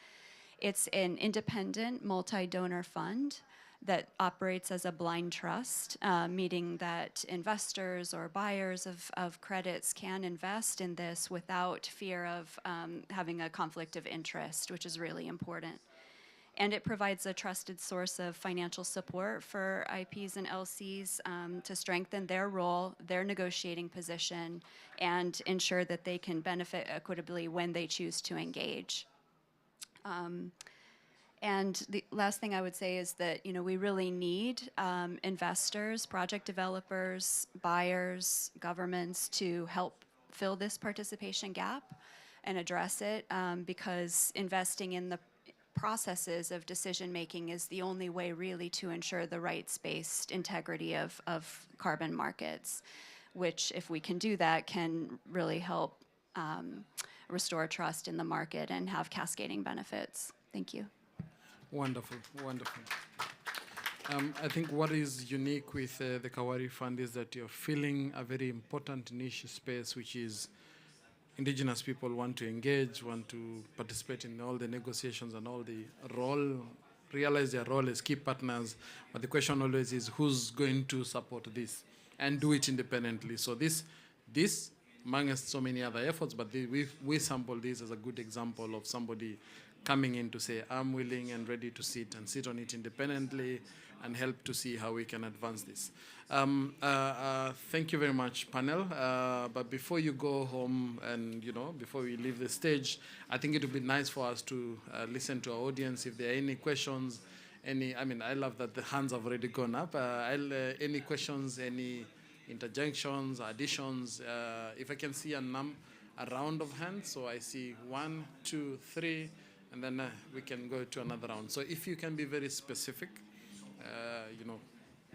Speaker 12: It's an independent multi-donor fund that operates as a blind trust, meaning that investors or buyers of credits can invest in this without fear of having a conflict of interest, which is really important. And it provides a trusted source of financial support for IPs and LCs to strengthen their role, their negotiating position, and ensure that they can benefit equitably when they choose to engage. And the last thing I would say is that we really need investors, project developers, buyers, governments to help fill this participation gap and address it because investing in the processes of decision making is the only way really to ensure the rights-based integrity of carbon markets, which if we can do that can really help restore trust in the market and have cascading benefits. Thank you.
Speaker 7: Wonderful, wonderful. I think what is unique with the Kawari Fund is that you're filling a very important niche space, which is indigenous people want to engage, want to participate in all the negotiations and all the role, realize their role as key partners. But the question always is who's going to support this and do it independently. So this amongst so many other efforts, but we sample this as a good example of somebody coming in to say, I'm willing and ready to sit on it independently and help to see how we can advance this. Thank you very much, panel. But before you go home and, before we leave the stage, I think it would be nice for us to listen to our audience. If there are any questions, I love that the hands have already gone up. Any questions, any interjections, additions? If I can see a round of hands. So I see 1, 2, 3, and then we can go to another round. So if you can be very specific,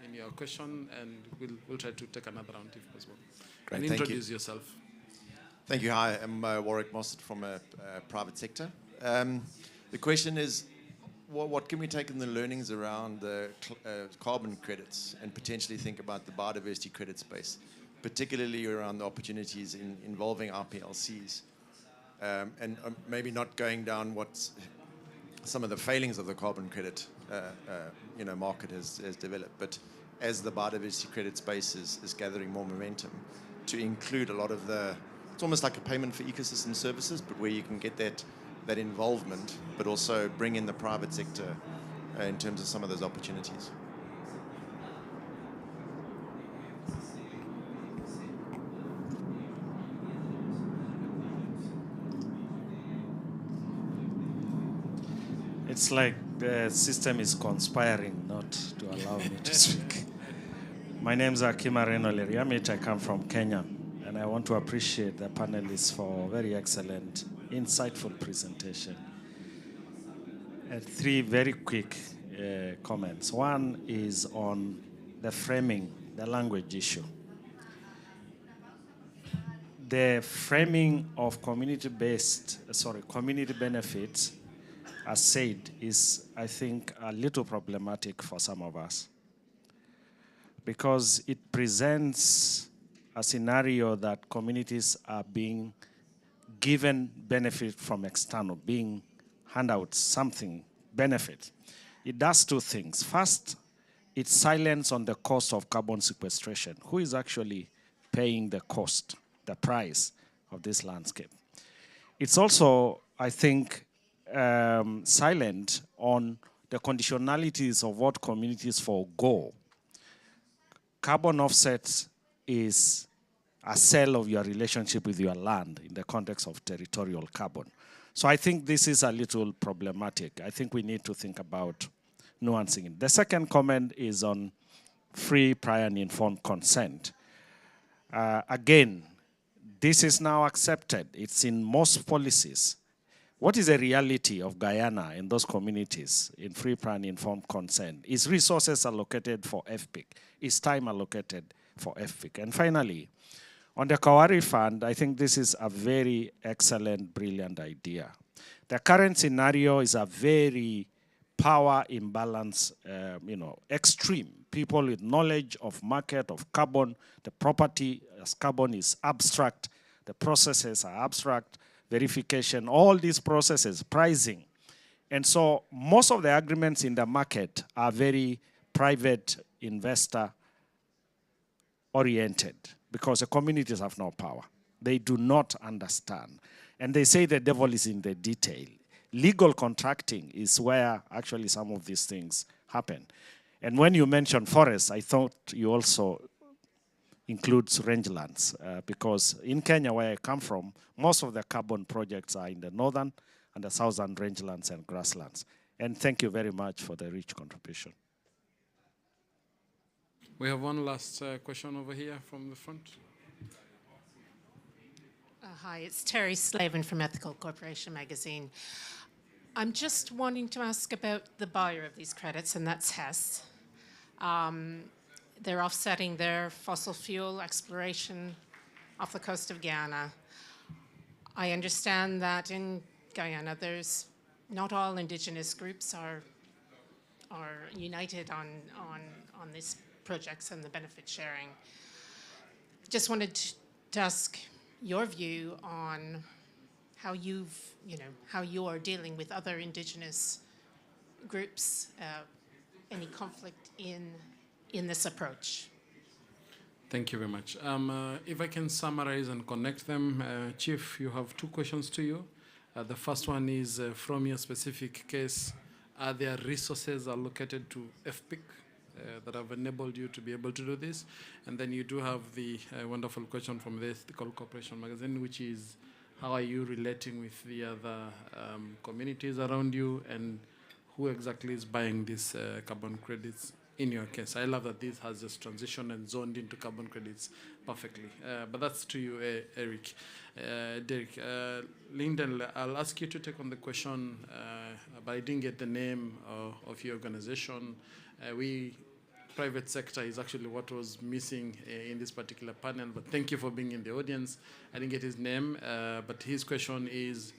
Speaker 7: in your question, and we'll try to take another round if possible.
Speaker 13: Great,
Speaker 7: and introduce yourself.
Speaker 13: Thank you. Hi, I'm Warwick Mossad from private sector. The question is, what can we take in the learnings around the carbon credits and potentially think about the biodiversity credit space, particularly around the opportunities involving RPLCs, and maybe not going down what's some of the failings of the carbon credit market has developed, but as the biodiversity credit space is gathering more momentum, to include a lot of it's almost like a payment for ecosystem services, but where you can get that involvement, but also bring in the private sector in terms of some of those opportunities.
Speaker 14: It's like the system is conspiring not to allow me to speak. My name is Akima Reno Leriamit. I come from Kenya, and I want to appreciate the panelists for a very excellent, insightful presentation. 3 very quick comments. One is on the framing, the language issue. The framing of community benefits, as said, is, I think, a little problematic for some of us, because it presents a scenario that communities are being given benefit from external, being handed out something, benefit. It does 2 things. First, it silence on the cost of carbon sequestration. Who is actually paying the cost, the price of this landscape? It's also, I think, silent on the conditionalities of what communities forego. Carbon offsets is a cell of your relationship with your land in the context of territorial carbon. So I think this is a little problematic. I think we need to think about nuancing it. The second comment is on free, prior, and informed consent. Again, this is now accepted. It's in most policies. What is the reality of Guyana in those communities in free, prior, and informed consent? Is resources allocated for FPIC? Is time allocated for FPIC? And finally, on the Kawari Fund, I think this is a very excellent, brilliant idea. The current scenario is a very power imbalance, extreme. People with knowledge of market, of carbon, the property as carbon is abstract, the processes are abstract, verification, all these processes, pricing. And so most of the agreements in the market are very private investor oriented because the communities have no power. They do not understand. And they say the devil is in the detail. Legal contracting is where actually some of these things happen. And when you mention forests, I thought you also includes rangelands, because in Kenya, where I come from, most of the carbon projects are in the northern and the southern rangelands and grasslands. And thank you very much for the rich contribution.
Speaker 7: We have one last question over here from the front.
Speaker 15: Hi, it's Terry Slavin from Ethical Corporation magazine. I'm just wanting to ask about the buyer of these credits, and that's Hess. They're offsetting their fossil fuel exploration off the coast of Guyana. I understand that in Guyana, not all indigenous groups are are united on these projects and the benefit sharing. Just wanted to ask your view on how how you are dealing with other Indigenous groups, any conflict in this approach.
Speaker 7: Thank you very much. If I can summarize and connect them, Chief, you have two questions to you. The first one is from your specific case, are there resources allocated to FPIC that have enabled you to be able to do this? And then you do have the wonderful question from the Ethical Cooperation magazine, which is how are you relating with the other communities around you, and who exactly is buying these carbon credits in your case? I love that this has just transitioned and zoned into carbon credits perfectly. But that's to you, Eric. Derek, Lyndon, I'll ask you to take on the question, but I didn't get the name of your organization. Private sector is actually what was missing in this particular panel, but thank you for being in the audience. I didn't get his name, but his question is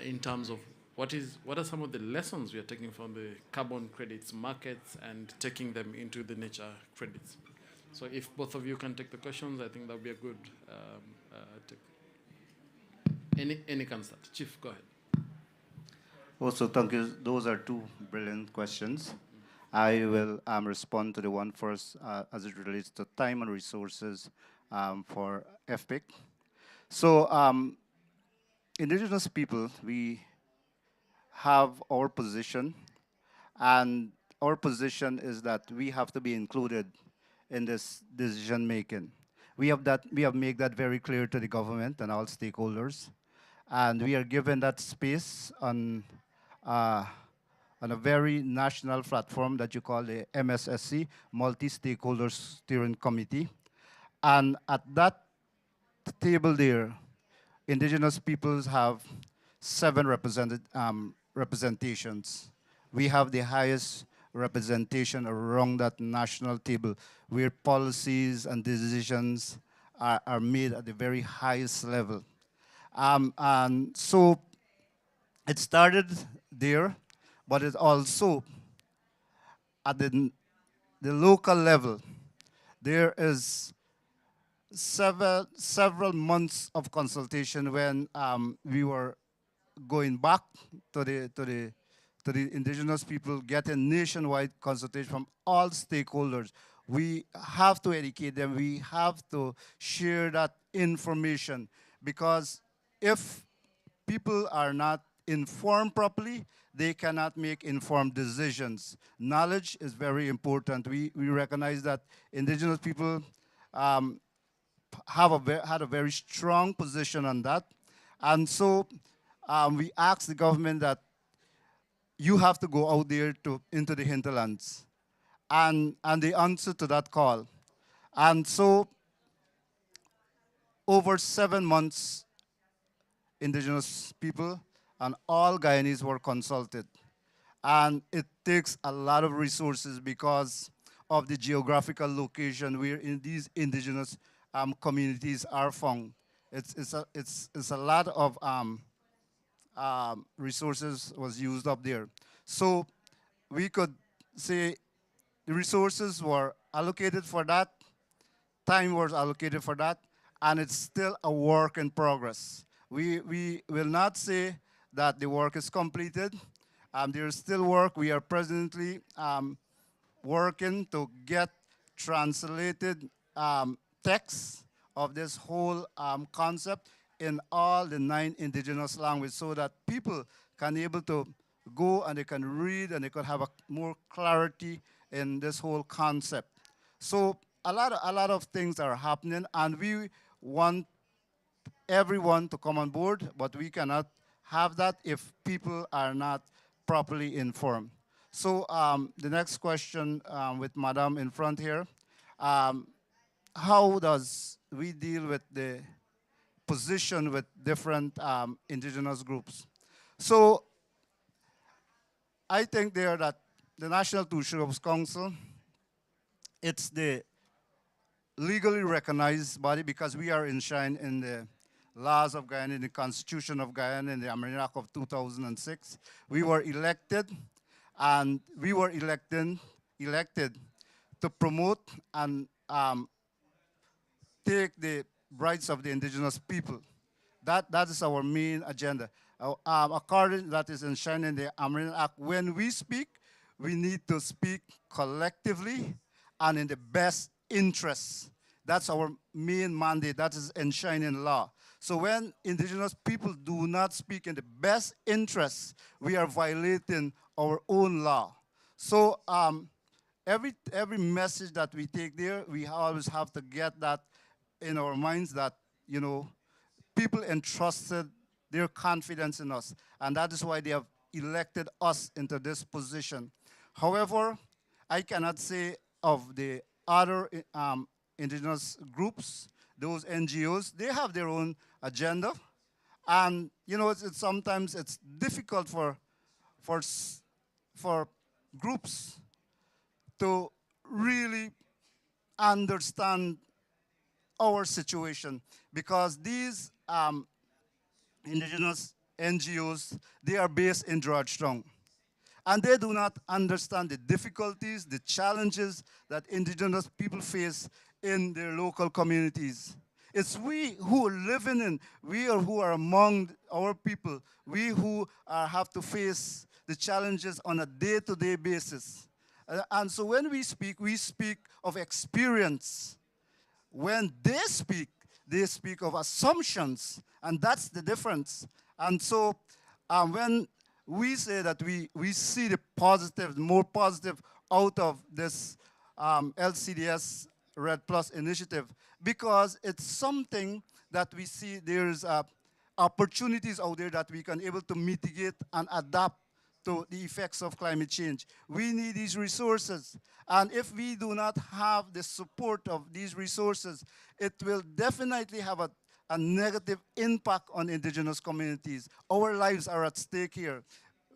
Speaker 7: in terms of what are some of the lessons we are taking from the carbon credits markets and taking them into the nature credits? So if both of you can take the questions, I think that would be a good take. Any can start. Chief, go ahead.
Speaker 10: Also, thank you. Those are two brilliant questions. I will respond to the one first as it relates to time and resources for FPIC. So Indigenous people, we have our position, and our position is that we have to be included in this decision making. We have made that very clear to the government and all stakeholders, and we are given that space on a very national platform that you call the MSSC, Multi-Stakeholder Steering Committee. And at that table there, Indigenous peoples have 7 representations. We have the highest representation around that national table where policies and decisions are made at the very highest level. And so it started there, but it also at the local level, there is several months of consultation when we were going back to the Indigenous people, getting nationwide consultation from all stakeholders. We have to educate them. We have to share that information, because if people are not informed properly, they cannot make informed decisions. Knowledge is very important. We recognize that Indigenous people had a very strong position on that. And so we asked the government that you have to go out there into the hinterlands. And they answered to that call. And so over 7 months, Indigenous people and all Guyanese were consulted. And it takes a lot of resources because of the geographical location where these Indigenous communities are found. It's a lot of resources was used up there. So we could say the resources were allocated for that, time was allocated for that, and it's still a work in progress. We will not say that the work is completed. There is still work. We are presently working to get translated texts of this whole concept in all the 9 Indigenous languages so that people can be able to go and they can read and they can have more clarity in this whole concept. So a lot of things are happening, and we want everyone to come on board, but we cannot have that if people are not properly informed. So the next question with Madam in front here, how does we deal with the position with different Indigenous groups? So I think there that the National Two Groups Council, it's the legally recognized body because we are enshrined in the laws of Guyana, in the Constitution of Guyana, in the Almanac of 2006. We were elected, and we were elected to promote and take the rights of the indigenous people. That is our main agenda. According that is enshrined in the American Act, when we speak, we need to speak collectively and in the best interests. That's our main mandate. That is enshrined in law. So when indigenous people do not speak in the best interests, we are violating our own law. So every message that we take there, we always have to get that in our minds that, you know, people entrusted their confidence in us, and that is why they have elected us into this position. However, I cannot say of the other indigenous groups, those NGOs, they have their own agenda, and you know, sometimes it's difficult for groups to really understand our situation, because these indigenous NGOs, they are based in Georgetown. And they do not understand the difficulties, the challenges that indigenous people face in their local communities. It's we who are living in, we are who are among our people, we who have to face the challenges on a day-to-day basis. And so when we speak of experience. When they speak of assumptions, and that's the difference. And so when we say that we see the positive, more positive out of this LCDS Red Plus initiative, because it's something that we see there's opportunities out there that we can able to mitigate and adapt to the effects of climate change. We need these resources. And if we do not have the support of these resources, it will definitely have a negative impact on indigenous communities. Our lives are at stake here.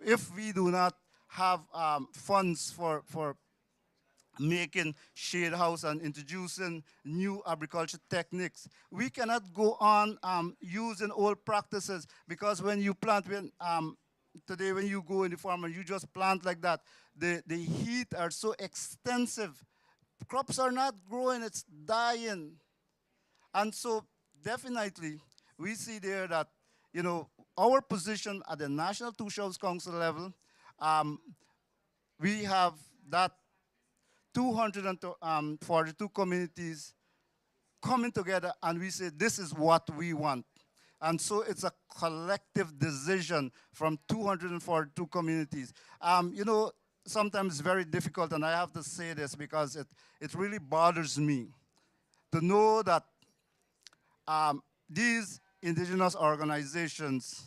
Speaker 10: If we do not have funds for making shade house and introducing new agriculture techniques, we cannot go on using old practices, because when you plant, today when you go in the farm and you just plant like that, the heat are so extensive. Crops are not growing, it's dying. And so definitely we see there that, you know, our position at the National Two Shelves Council level, we have that 242 communities coming together, and we say this is what we want. And so it's a collective decision from 242 communities. You know, sometimes it's very difficult, and I have to say this because it really bothers me to know that these indigenous organizations,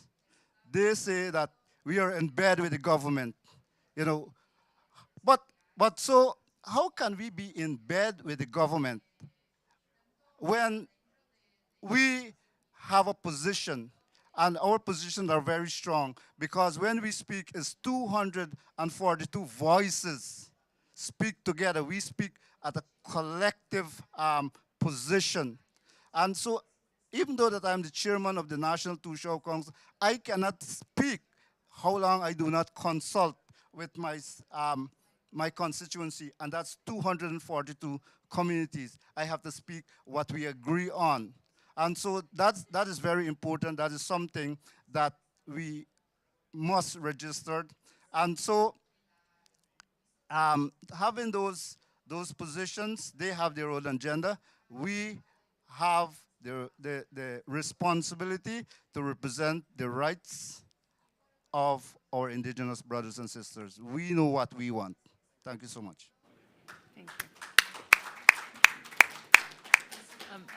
Speaker 10: they say that we are in bed with the government, you know. But so how can we be in bed with the government when we have a position, and our positions are very strong, because when we speak, it's 242 voices speak together. We speak at a collective position. And so even though that I'm the chairman of the National Two Shelves Council, I cannot speak how long I do not consult with my constituency, and that's 242 communities. I have to speak what we agree on. And so that is very important. That is something that we must register. And so having those positions, they have their own agenda. We have the responsibility to represent the rights of our indigenous brothers and sisters. We know what we want. Thank you so much.
Speaker 8: Thank you.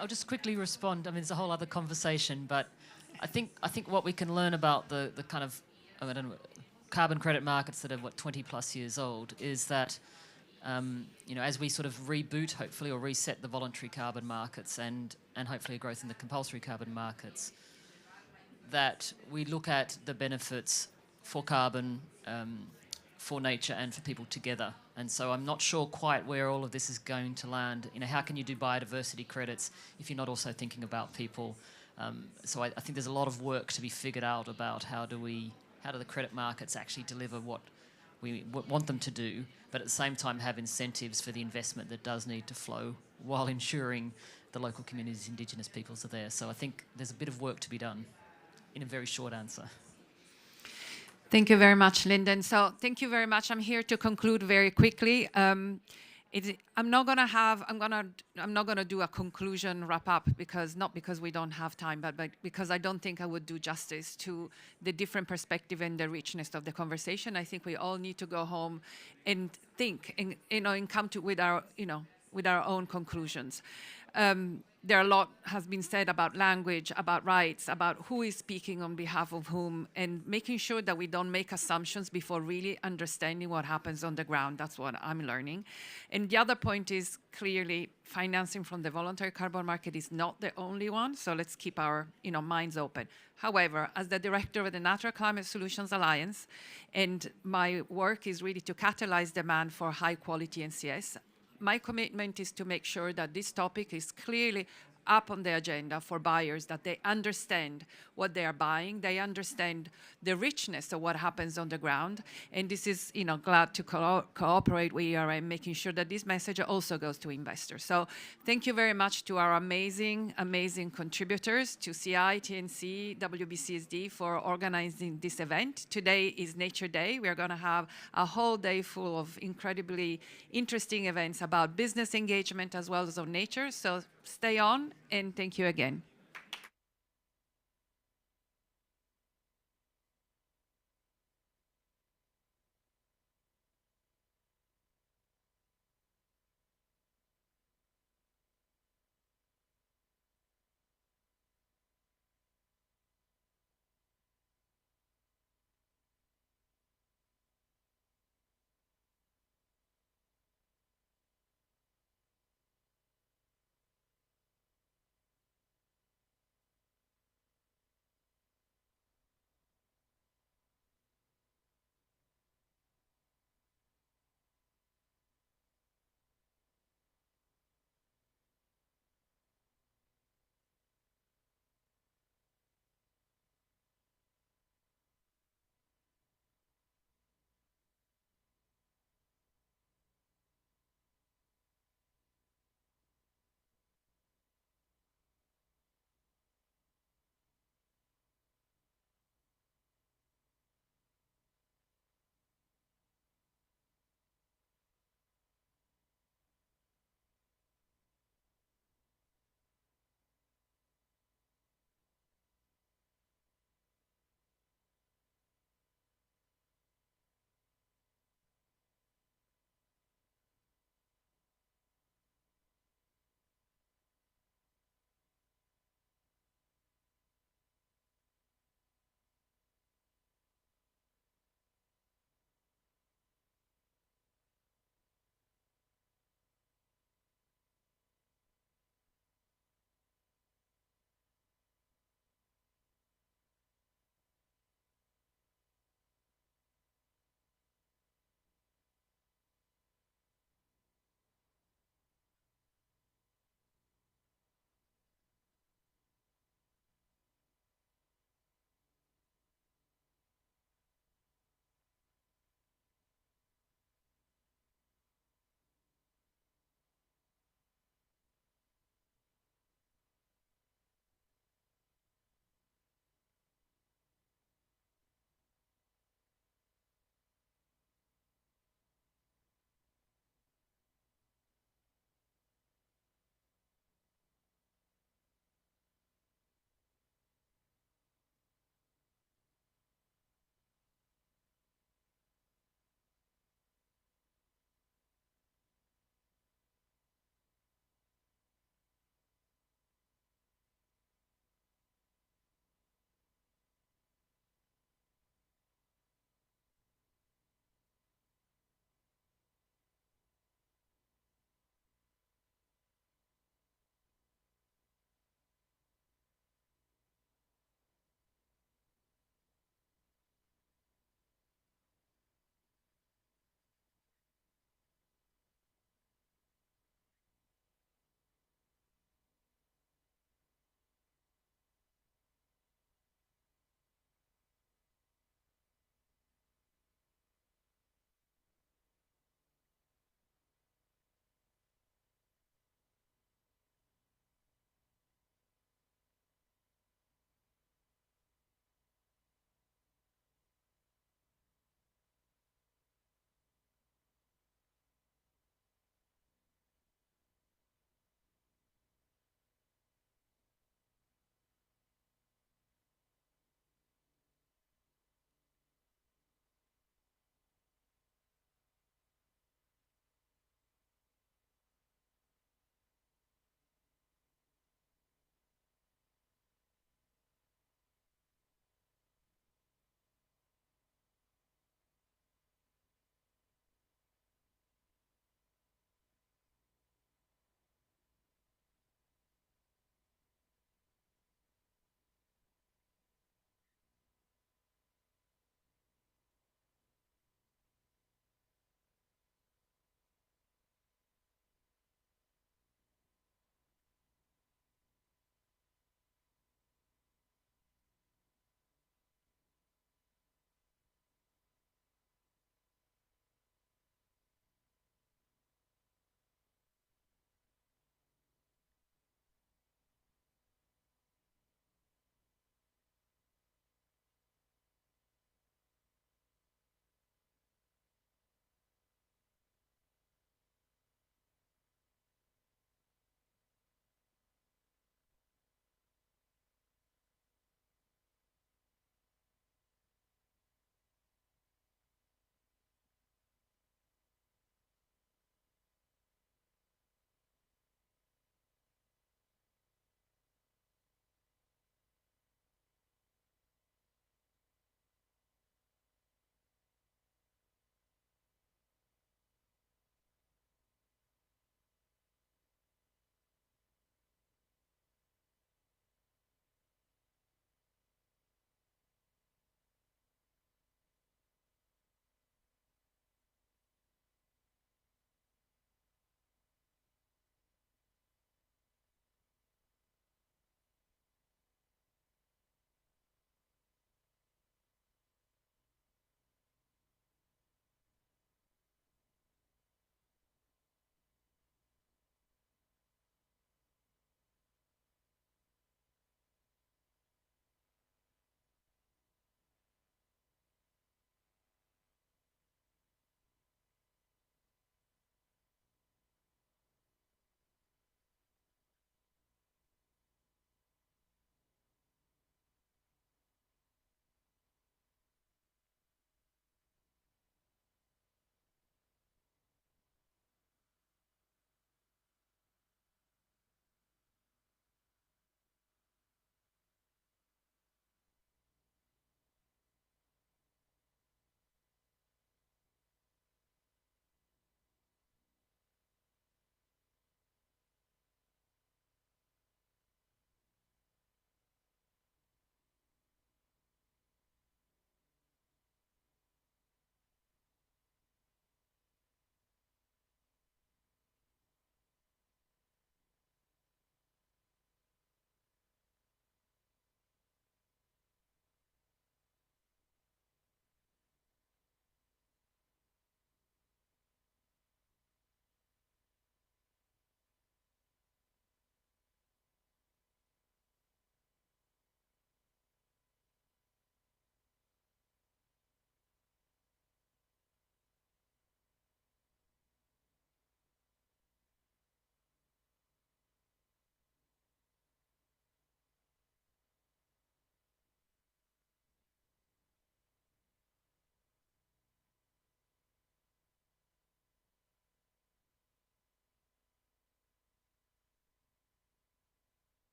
Speaker 11: I'll just quickly respond. I mean, it's a whole other conversation, but I think what we can learn about the kind of, I don't know, carbon credit markets that are, 20 plus years old, is that, you know, as we sort of reboot, hopefully, or reset the voluntary carbon markets and hopefully a growth in the compulsory carbon markets, that we look at the benefits for carbon, for nature and for people together. And so I'm not sure quite where all of this is going to land. You know, how can you do biodiversity credits if you're not also thinking about people? So I think there's a lot of work to be figured out about how do the credit markets actually deliver what want them to do, but at the same time have incentives for the investment that does need to flow while ensuring the local communities, Indigenous peoples are there. So I think there's a bit of work to be done in a very short answer.
Speaker 16: Thank you very much, Lyndon. So thank you very much. I'm here to conclude very quickly. I'm not gonna do a conclusion wrap up not because we don't have time, but because I don't think I would do justice to the different perspective and the richness of the conversation. I think we all need to go home and think and come to with our own conclusions. There are a lot has been said about language, about rights, about who is speaking on behalf of whom, and making sure that we don't make assumptions before really understanding what happens on the ground. That's what I'm learning. And the other point is clearly financing from the voluntary carbon market is not the only one, so let's keep our minds open. However, as the director of the Natural Climate Solutions Alliance, and my work is really to catalyze demand for high quality NCS, my commitment is to make sure that this topic is clearly up on the agenda for buyers, that they understand what they are buying, they understand the richness of what happens on the ground. And this is, glad to cooperate with ERM, making sure that this message also goes to investors. So thank you very much to our amazing, amazing contributors, to CI, TNC, WBCSD for organizing this event. Today is Nature Day. We are going to have a whole day full of incredibly interesting events about business engagement as well as on nature. So stay on, and thank you again.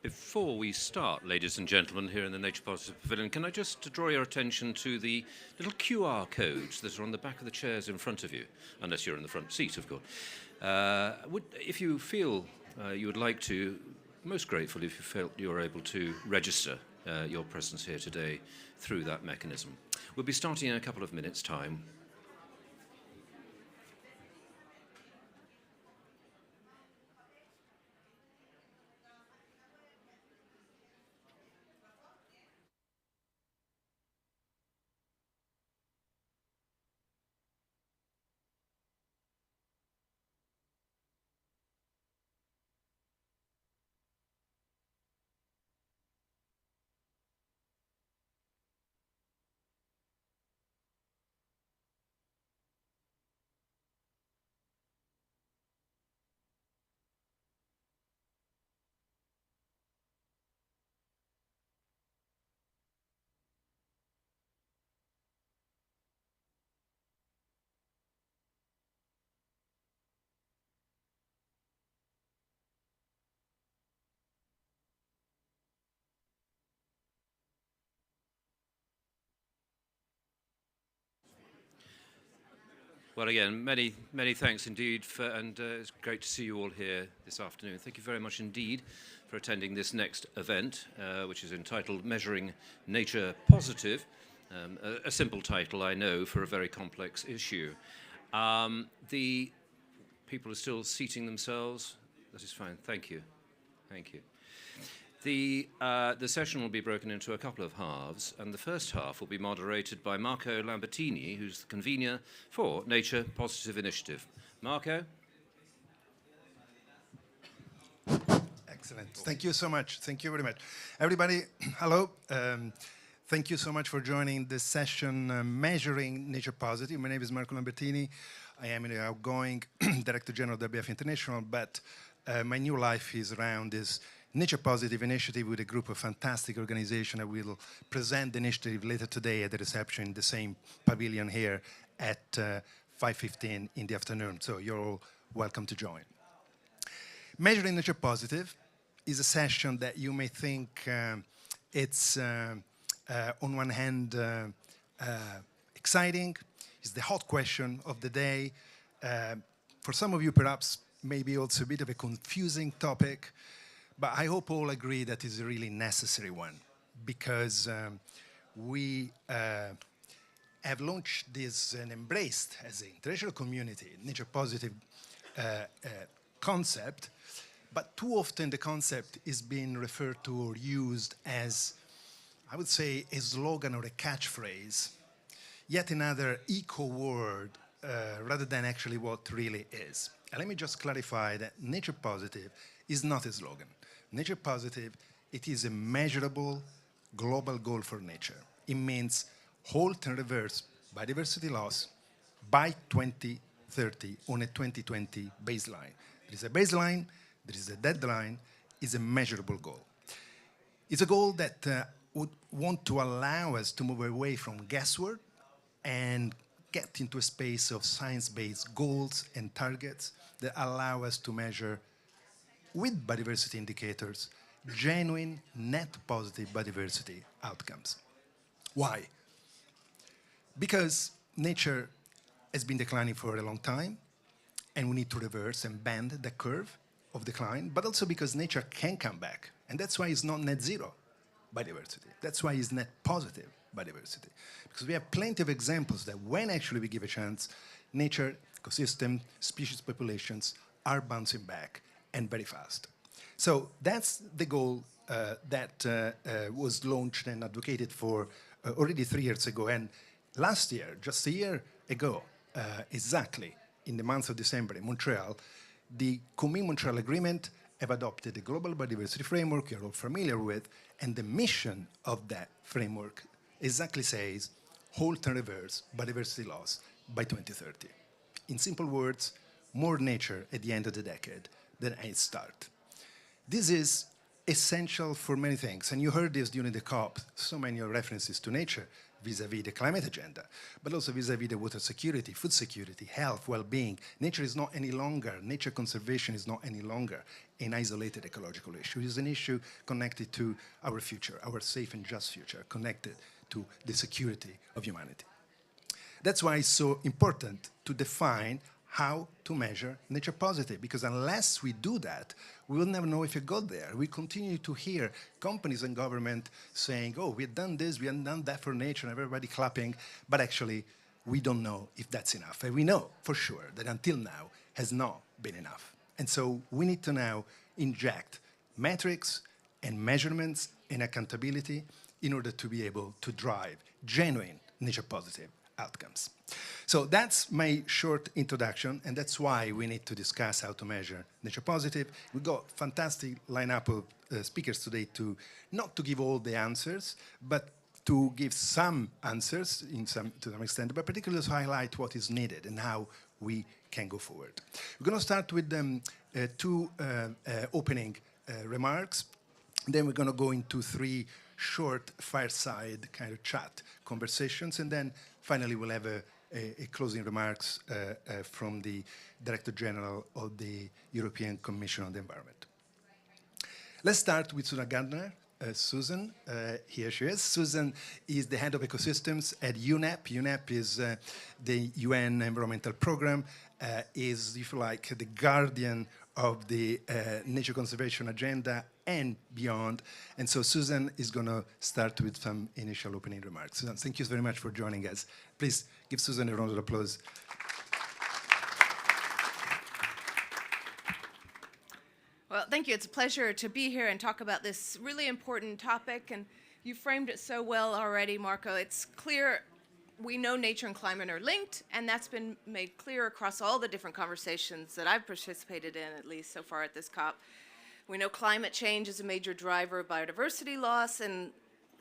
Speaker 1: Before we start, ladies and gentlemen, here in the Nature Positive Pavilion, can I just draw your attention to the little QR codes that are on the back of the chairs in front of you, unless you're in the front seat, of course. If you feel you would like to, most grateful if you felt you were able to register your presence here today through that mechanism. We'll be starting in a couple of minutes' time. Well, again, many thanks indeed, and it's great to see you all here this afternoon. Thank you very much indeed for attending this next event, which is entitled Measuring Nature Positive. A simple title, I know, for a very complex issue. The people are still seating themselves. That is fine. Thank you. Thank you. The session will be broken into a couple of halves, and the first half will be moderated by Marco Lambertini, who's the convener for Nature Positive Initiative. Marco?
Speaker 17: Excellent. Thank you so much. Thank you very much. Everybody, hello. Thank you so much for joining this session, Measuring Nature Positive. My name is Marco Lambertini. I am the outgoing Director General of WWF International, but my new life is around this Nature Positive Initiative with a group of fantastic organizations. I will present the initiative later today at the reception in the same pavilion here at 5:15 in the afternoon. So you're all welcome to join. Measuring Nature Positive is a session that you may think it's on one hand exciting. It's the hot question of the day. For some of you, perhaps maybe also a bit of a confusing topic. But I hope all agree that it's a really necessary one, because we have launched this and embraced as an international community nature positive concept, but too often the concept is being referred to or used as, I would say, a slogan or a catchphrase, yet another eco word rather than actually what really is. And let me just clarify that nature positive is not a slogan. Nature Positive, it is a measurable global goal for nature. It means halt and reverse biodiversity loss by 2030 on a 2020 baseline. There is a baseline, there is a deadline, it's a measurable goal. It's a goal that would want to allow us to move away from guesswork and get into a space of science-based goals and targets that allow us to measure with biodiversity indicators, genuine net positive biodiversity outcomes. Why? Because nature has been declining for a long time, and we need to reverse and bend the curve of decline, but also because nature can come back. And that's why it's not net zero biodiversity. That's why it's net positive biodiversity. Because we have plenty of examples that when actually we give a chance, nature, ecosystem, species populations are bouncing back, and very fast. So that's the goal that was launched and advocated for already 3 years ago. And last year, just a year ago, exactly in the month of December in Montreal, the Kunming-Montreal Agreement have adopted a global biodiversity framework you're all familiar with, and the mission of that framework exactly says halt and reverse biodiversity loss by 2030. In simple words, more nature at the end of the decade than at its start. This is essential for many things, and you heard this during the COP, so many references to nature. vis-à-vis the climate agenda, but also vis-à-vis the water security, food security, health, well-being. Nature is not any longer, nature conservation is not any longer an isolated ecological issue. It is an issue connected to our future, our safe and just future, connected to the security of humanity. That's why it's so important to define how to measure nature positive, because unless we do that, we will never know if it got there. We continue to hear companies and government saying, oh, we've done this, we have done that for nature, and everybody clapping, but actually we don't know if that's enough. And we know for sure that until now has not been enough. And so we need to now inject metrics and measurements and accountability in order to be able to drive genuine nature positive outcomes. So that's my short introduction, and that's why we need to discuss how to measure nature positive. We've got a fantastic lineup of speakers today not to give all the answers, but to give some answers to some extent, but particularly to highlight what is needed and how we can go forward. We're going to start with two opening remarks. Then we're going to go into three short fireside kind of chat conversations, and then finally we'll have a closing remarks from the Director General of the European Commission on the Environment. Let's start with Susan Gardner. Susan, here she is. Susan is the head of ecosystems at UNEP. UNEP is the UN Environmental Program, is, if you like, the guardian of the nature conservation agenda and beyond. And so Susan is going to start with some initial opening remarks. Susan, thank you very much for joining us. Please give Susan a round of applause.
Speaker 18: Well, thank you. It's a pleasure to be here and talk about this really important topic. And you framed it so well already, Marco. It's clear we know nature and climate are linked, and that's been made clear across all the different conversations that I've participated in, at least so far at this COP. We know climate change is a major driver of biodiversity loss and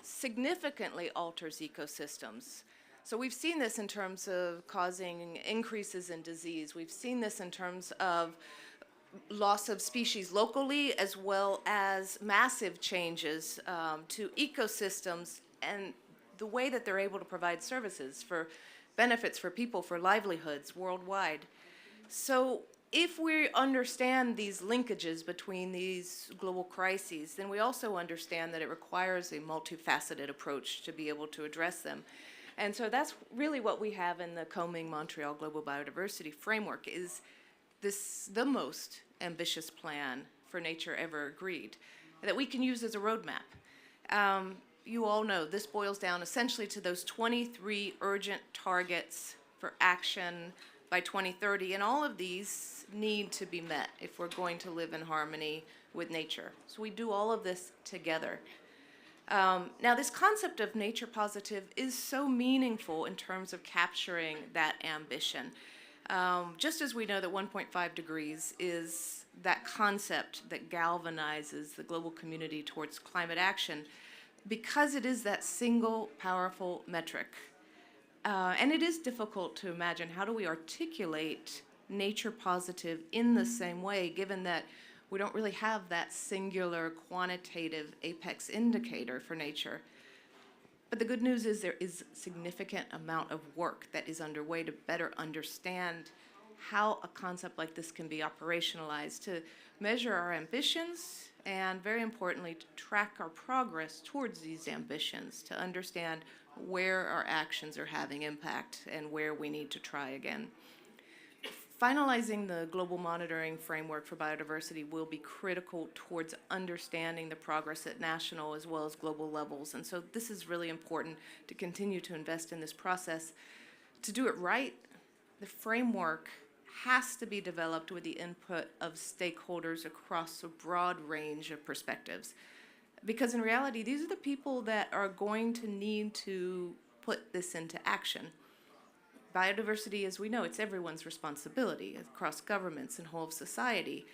Speaker 18: significantly alters ecosystems. So we've seen this in terms of causing increases in disease. We've seen this in terms of loss of species locally, as well as massive changes to ecosystems and the way that they're able to provide services for benefits for people, for livelihoods worldwide. So if we understand these linkages between these global crises, then we also understand that it requires a multifaceted approach to be able to address them. And so that's really what we have in the Coming Montreal Global Biodiversity Framework, is this the most ambitious plan for nature ever agreed, that we can use as a roadmap. You all know this boils down essentially to those 23 urgent targets for action by 2030, and all of these need to be met if we're going to live in harmony with nature. So we do all of this together. Now, this concept of nature positive is so meaningful in terms of capturing that ambition. Just as we know that 1.5 degrees is that concept that galvanizes the global community towards climate action, because it is that single powerful metric. And it is difficult to imagine, how do we articulate nature positive in the same way, given that we don't really have that singular quantitative apex indicator for nature. But the good news is there is a significant amount of work that is underway to better understand how a concept like this can be operationalized, to measure our ambitions, and very importantly, to track our progress towards these ambitions, to understand where our actions are having impact and where we need to try again. Finalizing the global monitoring framework for biodiversity will be critical towards understanding the progress at national as well as global levels. And so this is really important to continue to invest in this process. To do it right, the framework has to be developed with the input of stakeholders across a broad range of perspectives. Because in reality, these are the people that are going to need to put this into action. Biodiversity, as we know, it's everyone's responsibility across governments and whole of society.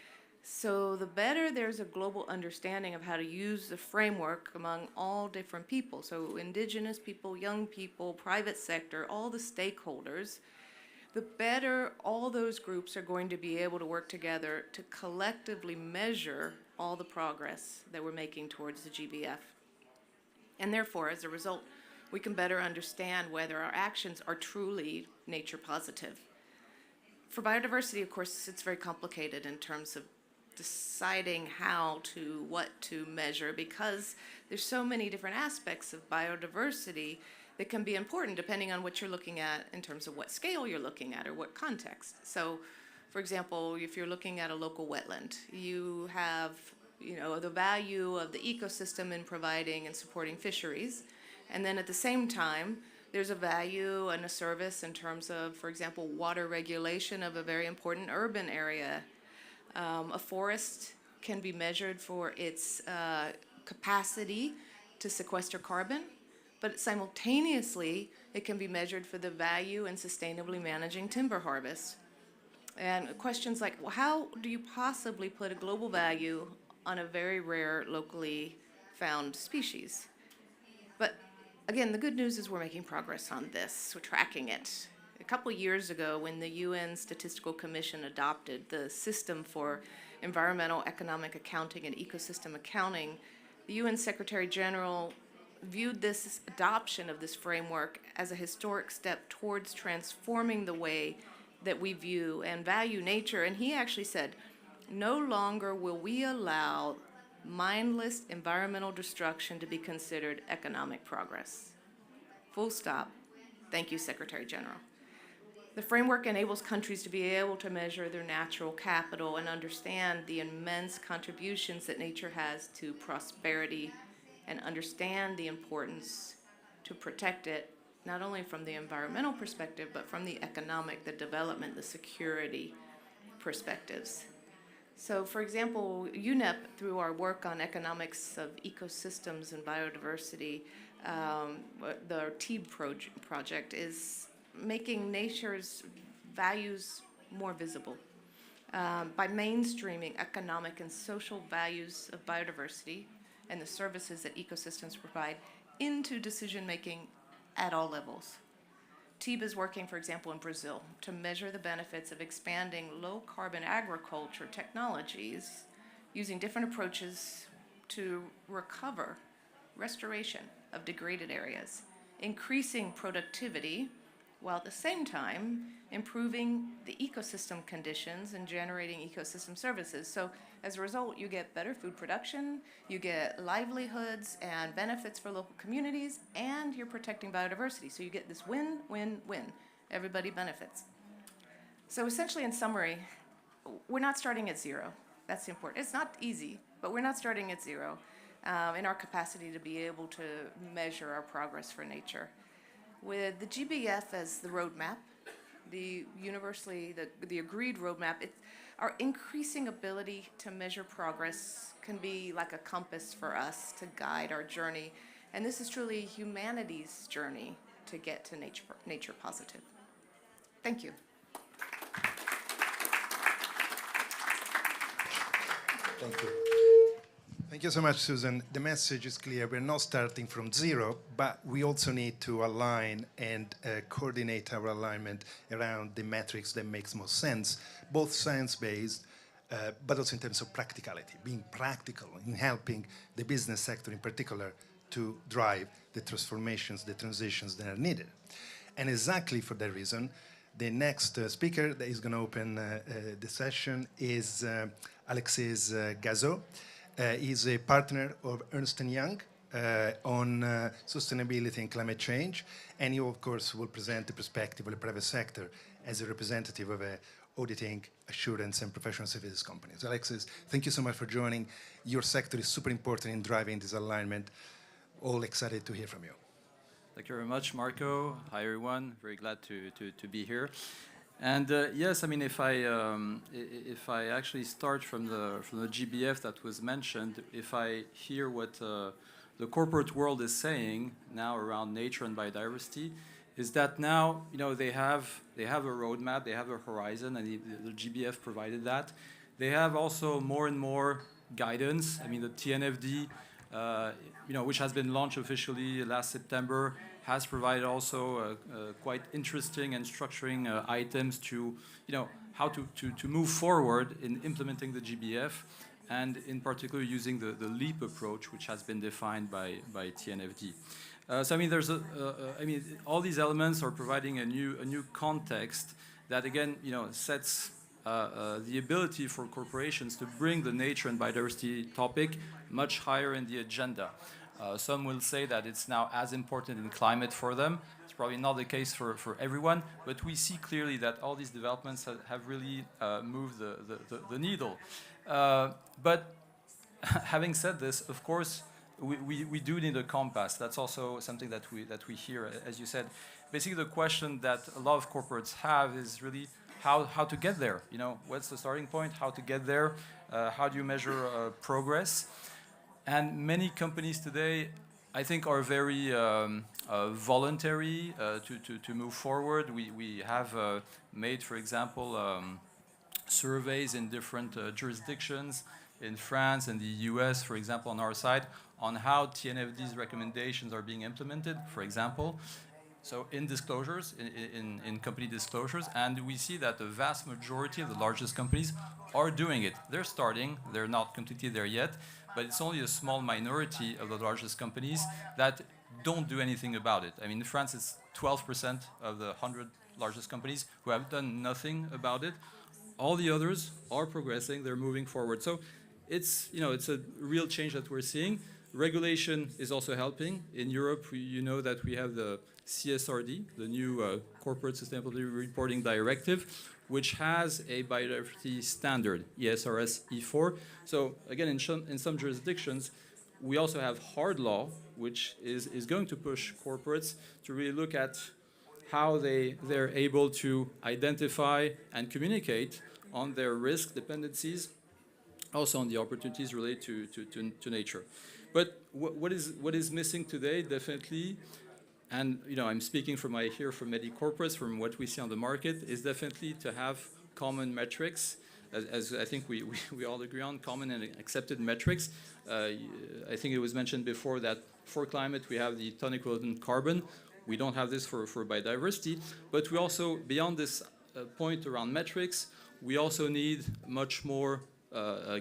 Speaker 18: So the better there's a global understanding of how to use the framework among all different people, so indigenous people, young people, private sector, all the stakeholders, the better all those groups are going to be able to work together to collectively measure all the progress that we're making towards the GBF. And therefore, as a result, we can better understand whether our actions are truly nature positive. For biodiversity, of course, it's very complicated in terms of deciding what to measure, because there's so many different aspects of biodiversity that can be important depending on what you're looking at in terms of what scale you're looking at or what context. So, for example, if you're looking at a local wetland, you have the value of the ecosystem in providing and supporting fisheries. And then at the same time, there's a value and a service in terms of, for example, water regulation of a very important urban area. A forest can be measured for its capacity to sequester carbon, but simultaneously, it can be measured for the value in sustainably managing timber harvest. And questions like, well, how do you possibly put a global value on a very rare, locally found species? But again, the good news is we're making progress on this. We're tracking it. A couple of years ago, when the UN Statistical Commission adopted the system for environmental economic accounting and ecosystem accounting, the UN Secretary General viewed this adoption of this framework as a historic step towards transforming the way that we view and value nature. And he actually said, no longer will we allow mindless environmental destruction to be considered economic progress. Full stop. Thank you, Secretary General. The framework enables countries to be able to measure their natural capital and understand the immense contributions that nature has to prosperity, and understand the importance to protect it, not only from the environmental perspective, but from the economic, the development, the security perspectives. So, for example, UNEP, through our work on economics of ecosystems and biodiversity, the TEEB project is making nature's values more visible by mainstreaming economic and social values of biodiversity and the services that ecosystems provide into decision-making at all levels. TEEB is working, for example, in Brazil to measure the benefits of expanding low-carbon agriculture technologies using different approaches to restoration of degraded areas, increasing productivity, while at the same time improving the ecosystem conditions and generating ecosystem services. So as a result, you get better food production, you get livelihoods and benefits for local communities, and you're protecting biodiversity. So you get this win, win, win. Everybody benefits. So essentially, in summary, we're not starting at zero. That's important. It's not easy, but we're not starting at zero in our capacity to be able to measure our progress for nature. With the GBF as the roadmap, the universally, the agreed roadmap, our increasing ability to measure progress can be like a compass for us to guide our journey. And this is truly humanity's journey to get to nature positive. Thank you.
Speaker 17: Thank you. Thank you so much, Susan. The message is clear. We're not starting from zero, but we also need to align and coordinate our alignment around the metrics that makes most sense, both science-based, but also in terms of practicality, being practical in helping the business sector in particular to drive the transformations, the transitions that are needed. And exactly for that reason, the next speaker that is going to open the session is Alexis Gazot. He's a partner of Ernst & Young on sustainability and climate change, and he, of course, will present the perspective of the private sector as a representative of auditing, assurance, and professional services companies. Alexis, thank you so much for joining. Your sector is super important in driving this alignment. All excited to hear from you.
Speaker 19: Thank you very much, Marco. Hi, everyone. Very glad to be here. And yes, I mean, if I actually start from the GBF that was mentioned, if I hear what the corporate world is saying now around nature and biodiversity, is that now they have a roadmap, they have a horizon, and the GBF provided that. They have also more and more guidance. I mean, the TNFD, which has been launched officially last September, has provided also quite interesting and structuring items to, how to move forward in implementing the GBF, and in particular using the LEAP approach, which has been defined by TNFD. So I mean, all these elements are providing a new context that again, sets the ability for corporations to bring the nature and biodiversity topic much higher in the agenda. Some will say that it's now as important in climate for them. It's probably not the case for everyone, but we see clearly that all these developments have really moved the needle. But having said this, of course, we do need a compass. That's also something that we hear, as you said. Basically, the question that a lot of corporates have is really how to get there. What's the starting point? How to get there? How do you measure progress? And many companies today, I think, are very voluntary to move forward. We have made, for example, surveys in different jurisdictions in France and the US, for example, on our side, on how TNFD's recommendations are being implemented, for example. So in disclosures, in company disclosures, and we see that the vast majority of the largest companies are doing it. They're starting, they're not completely there yet, but it's only a small minority of the largest companies that don't do anything about it. I mean, in France, it's 12% of the 100 largest companies who have done nothing about it. All the others are progressing, they're moving forward. So it's a real change that we're seeing. Regulation is also helping. In Europe, you know that we have the CSRD, the new Corporate Sustainability Reporting Directive, which has a biodiversity standard, ESRS E4. So again, in some jurisdictions, we also have hard law, which is going to push corporates to really look at how they're able to identify and communicate on their risk dependencies, also on the opportunities related to nature. But what is missing today, definitely, and I'm speaking from many corporates, from what we see on the market, is definitely to have common metrics, as I think we all agree on, common and accepted metrics. I think it was mentioned before that for climate we have the ton equivalent carbon. We don't have this for biodiversity, but we also, beyond this point around metrics, we also need much more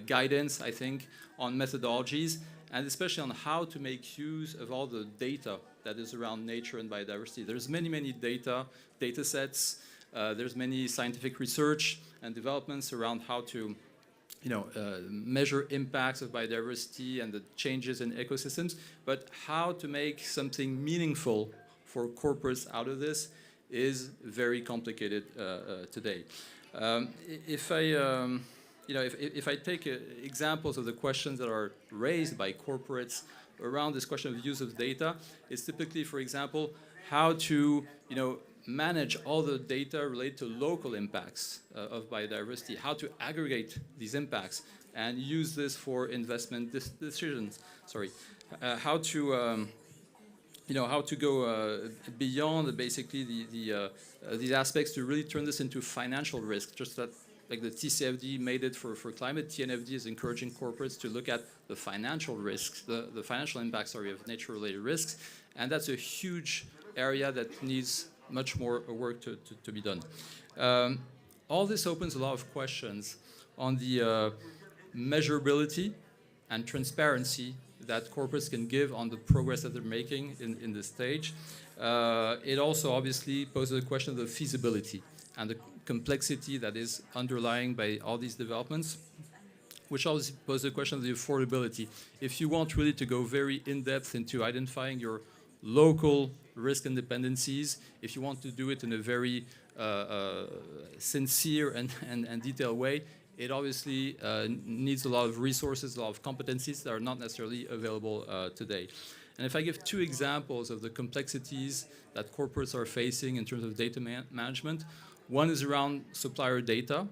Speaker 19: guidance, I think, on methodologies, and especially on how to make use of all the data that is around nature and biodiversity. There's many data sets. There's many scientific research and developments around how to measure impacts of biodiversity and the changes in ecosystems, but how to make something meaningful for corporates out of this is very complicated today. If I take examples of the questions that are raised by corporates around this question of use of data, it's typically, for example, how to manage all the data related to local impacts of biodiversity, how to aggregate these impacts and use this for investment decisions. How to go beyond basically these aspects to really turn this into financial risk, just that like the TCFD made it for climate. TNFD is encouraging corporates to look at the financial risks, the financial impacts, of nature-related risks, and that's a huge area that needs much more work to be done. All this opens a lot of questions on the measurability and transparency that corporates can give on the progress that they're making in this stage. It also obviously poses a question of the feasibility and the complexity that is underlying by all these developments, which also poses a question of the affordability. If you want really to go very in-depth into identifying your local risk and dependencies, if you want to do it in a very sincere and detailed way, it obviously needs a lot of resources, a lot of competencies that are not necessarily available today. And if I give two examples of the complexities that corporates are facing in terms of data management, one is around supplier data.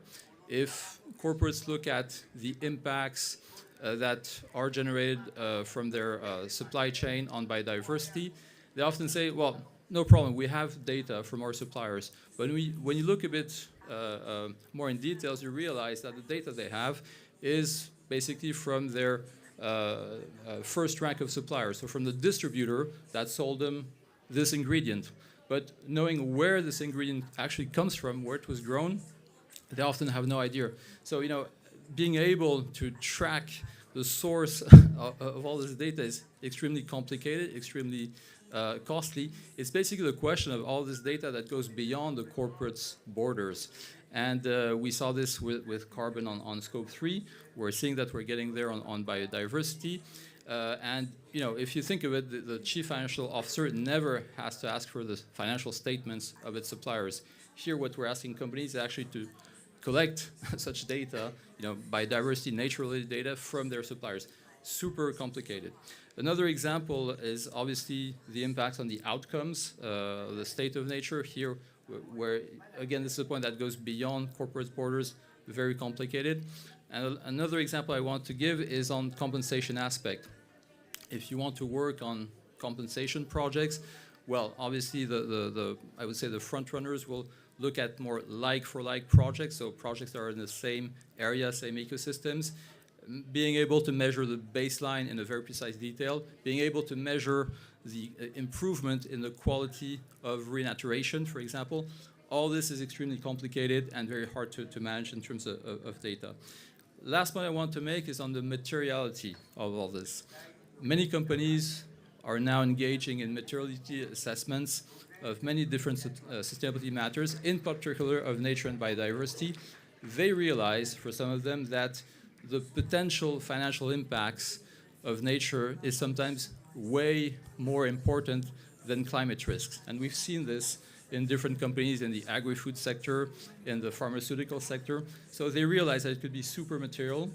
Speaker 19: If corporates look at the impacts that are generated from their supply chain on biodiversity, they often say, well, no problem, we have data from our suppliers. But when you look a bit more in details, you realize that the data they have is basically from their first rank of suppliers, so from the distributor that sold them this ingredient. But knowing where this ingredient actually comes from, where it was grown, they often have no idea. So, being able to track the source of all this data is extremely complicated, extremely costly. It's basically the question of all this data that goes beyond the corporate's borders. And we saw this with carbon on scope 3. We're seeing that we're getting there on biodiversity. And if you think of it, the chief financial officer never has to ask for the financial statements of its suppliers. Here, what we're asking companies is actually to collect such data, biodiversity, nature-related data from their suppliers. Super complicated. Another example is obviously the impact on the outcomes, the state of nature. Here, where, again, this is a point that goes beyond corporate borders, very complicated. And another example I want to give is on compensation aspect. If you want to work on compensation projects, well, obviously, I would say the front runners will look at more like-for-like projects, so projects that are in the same area, same ecosystems, being able to measure the baseline in a very precise detail, being able to measure the improvement in the quality of renaturation, for example. All this is extremely complicated and very hard to manage in terms of data. Last point I want to make is on the materiality of all this. Many companies are now engaging in materiality assessments of many different sustainability matters, in particular of nature and biodiversity. They realize, for some of them, that the potential financial impacts of nature is sometimes way more important than climate risks. And we've seen this in different companies in the agri-food sector, in the pharmaceutical sector. So they realize that it could be super material.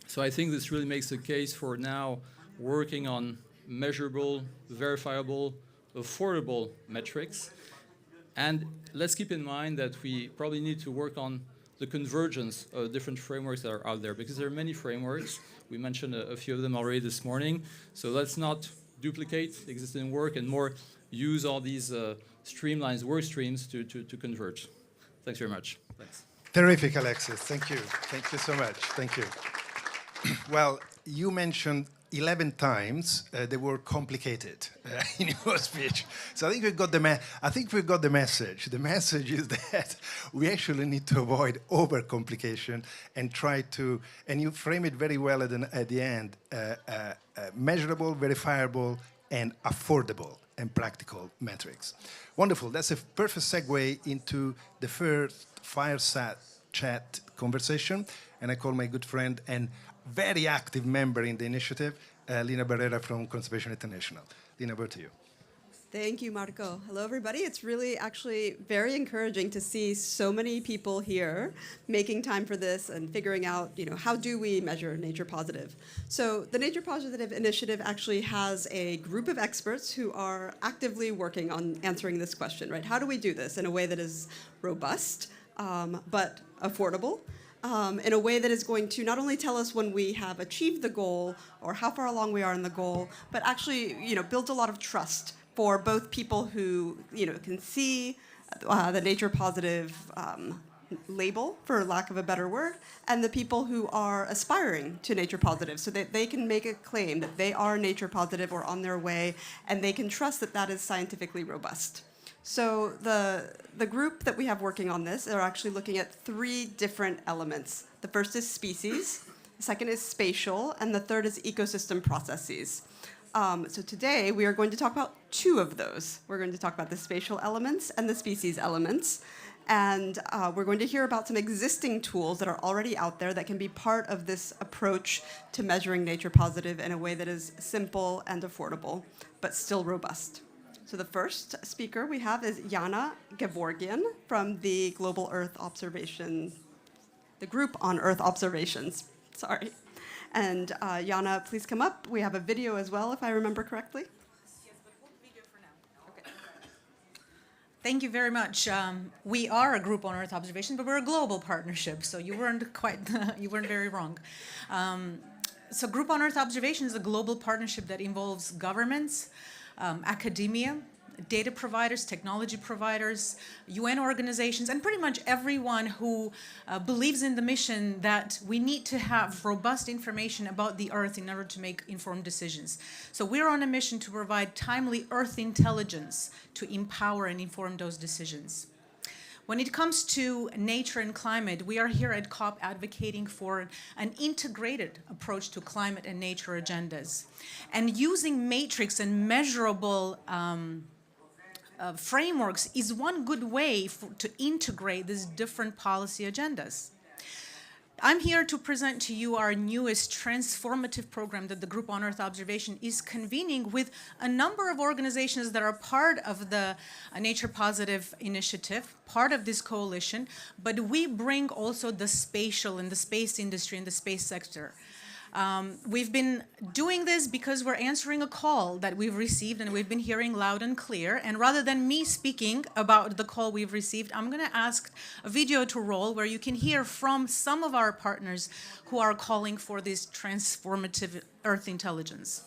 Speaker 19: So I think this really makes a case for now working on measurable, verifiable, affordable metrics. And let's keep in mind that we probably need to work on the convergence of different frameworks that are out there, because there are many frameworks. We mentioned a few of them already this morning. So let's not duplicate existing work and more use all these streamlines, work streams to converge. Thanks very much. Thanks.
Speaker 17: Terrific, Alexis. Thank you. Thank you so much. Thank you. Well, you mentioned 11 times the word complicated in your speech. So I think we've got the message. The message is that we actually need to avoid overcomplication and try to, and you frame it very well at the end, measurable, verifiable, and affordable and practical metrics. Wonderful. That's a perfect segue into the first fireside chat conversation. And I call my good friend and very active member in the initiative, Lina Barrera from Conservation International. Lina, over to you.
Speaker 20: Thank you, Marco. Hello, everybody. It's really actually very encouraging to see so many people here making time for this and figuring out, how do we measure Nature Positive? So the Nature Positive Initiative actually has a group of experts who are actively working on answering this question, right? How do we do this in a way that is robust, but affordable? In a way that is going to not only tell us when we have achieved the goal or how far along we are in the goal, but actually, build a lot of trust for both people who, can see the Nature Positive label, for lack of a better word, and the people who are aspiring to Nature Positive, so that they can make a claim that they are Nature Positive or on their way, and they can trust that that is scientifically robust. So the group that we have working on this are actually looking at 3 different elements. The first is species, the second is spatial, and the third is ecosystem processes. So today we are going to talk about 2 of those. We're going to talk about the spatial elements and the species elements. And we're going to hear about some existing tools that are already out there that can be part of this approach to measuring Nature Positive in a way that is simple and affordable, but still robust. So the first speaker we have is Jana Gevorgian from the Global Earth Observation, the group on Earth Observations. Sorry. And Jana, please come up. We have a video as well, if I remember correctly.
Speaker 21: Yes, but what video for now? Okay. Thank you very much. We are a group on Earth Observation, but we're a global partnership, so you weren't very wrong. So Group on Earth Observation is a global partnership that involves governments, academia, data providers, technology providers, UN organizations, and pretty much everyone who believes in the mission that we need to have robust information about the Earth in order to make informed decisions. So we're on a mission to provide timely Earth intelligence to empower and inform those decisions. When it comes to nature and climate, we are here at COP advocating for an integrated approach to climate and nature agendas. And using matrix and measurable frameworks is one good way to integrate these different policy agendas. I'm here to present to you our newest transformative program that the Group on Earth Observation is convening with a number of organizations that are part of the Nature Positive initiative, part of this coalition, but we bring also the spatial and the space industry and the space sector. We've been doing this because we're answering a call that we've received and we've been hearing loud and clear. And rather than me speaking about the call we've received, I'm going to ask a video to roll where you can hear from some of our partners who are calling for this transformative Earth intelligence.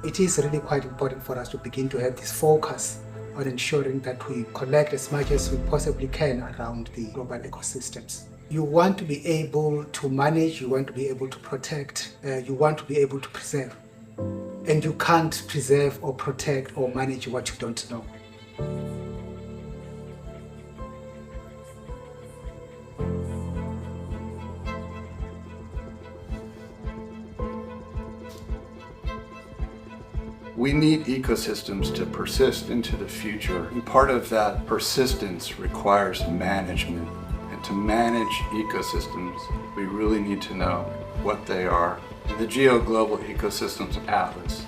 Speaker 3: It is really quite important for us to begin to have this focus on ensuring that we collect as much as we possibly can around the global ecosystems. You want to be able to manage, you want to be able to protect, you want to be able to preserve. And you can't preserve or protect or manage what you don't know.
Speaker 22: We need ecosystems to persist into the future, and part of that persistence requires management. And to manage ecosystems, we really need to know what they are. And the Global Ecosystems Atlas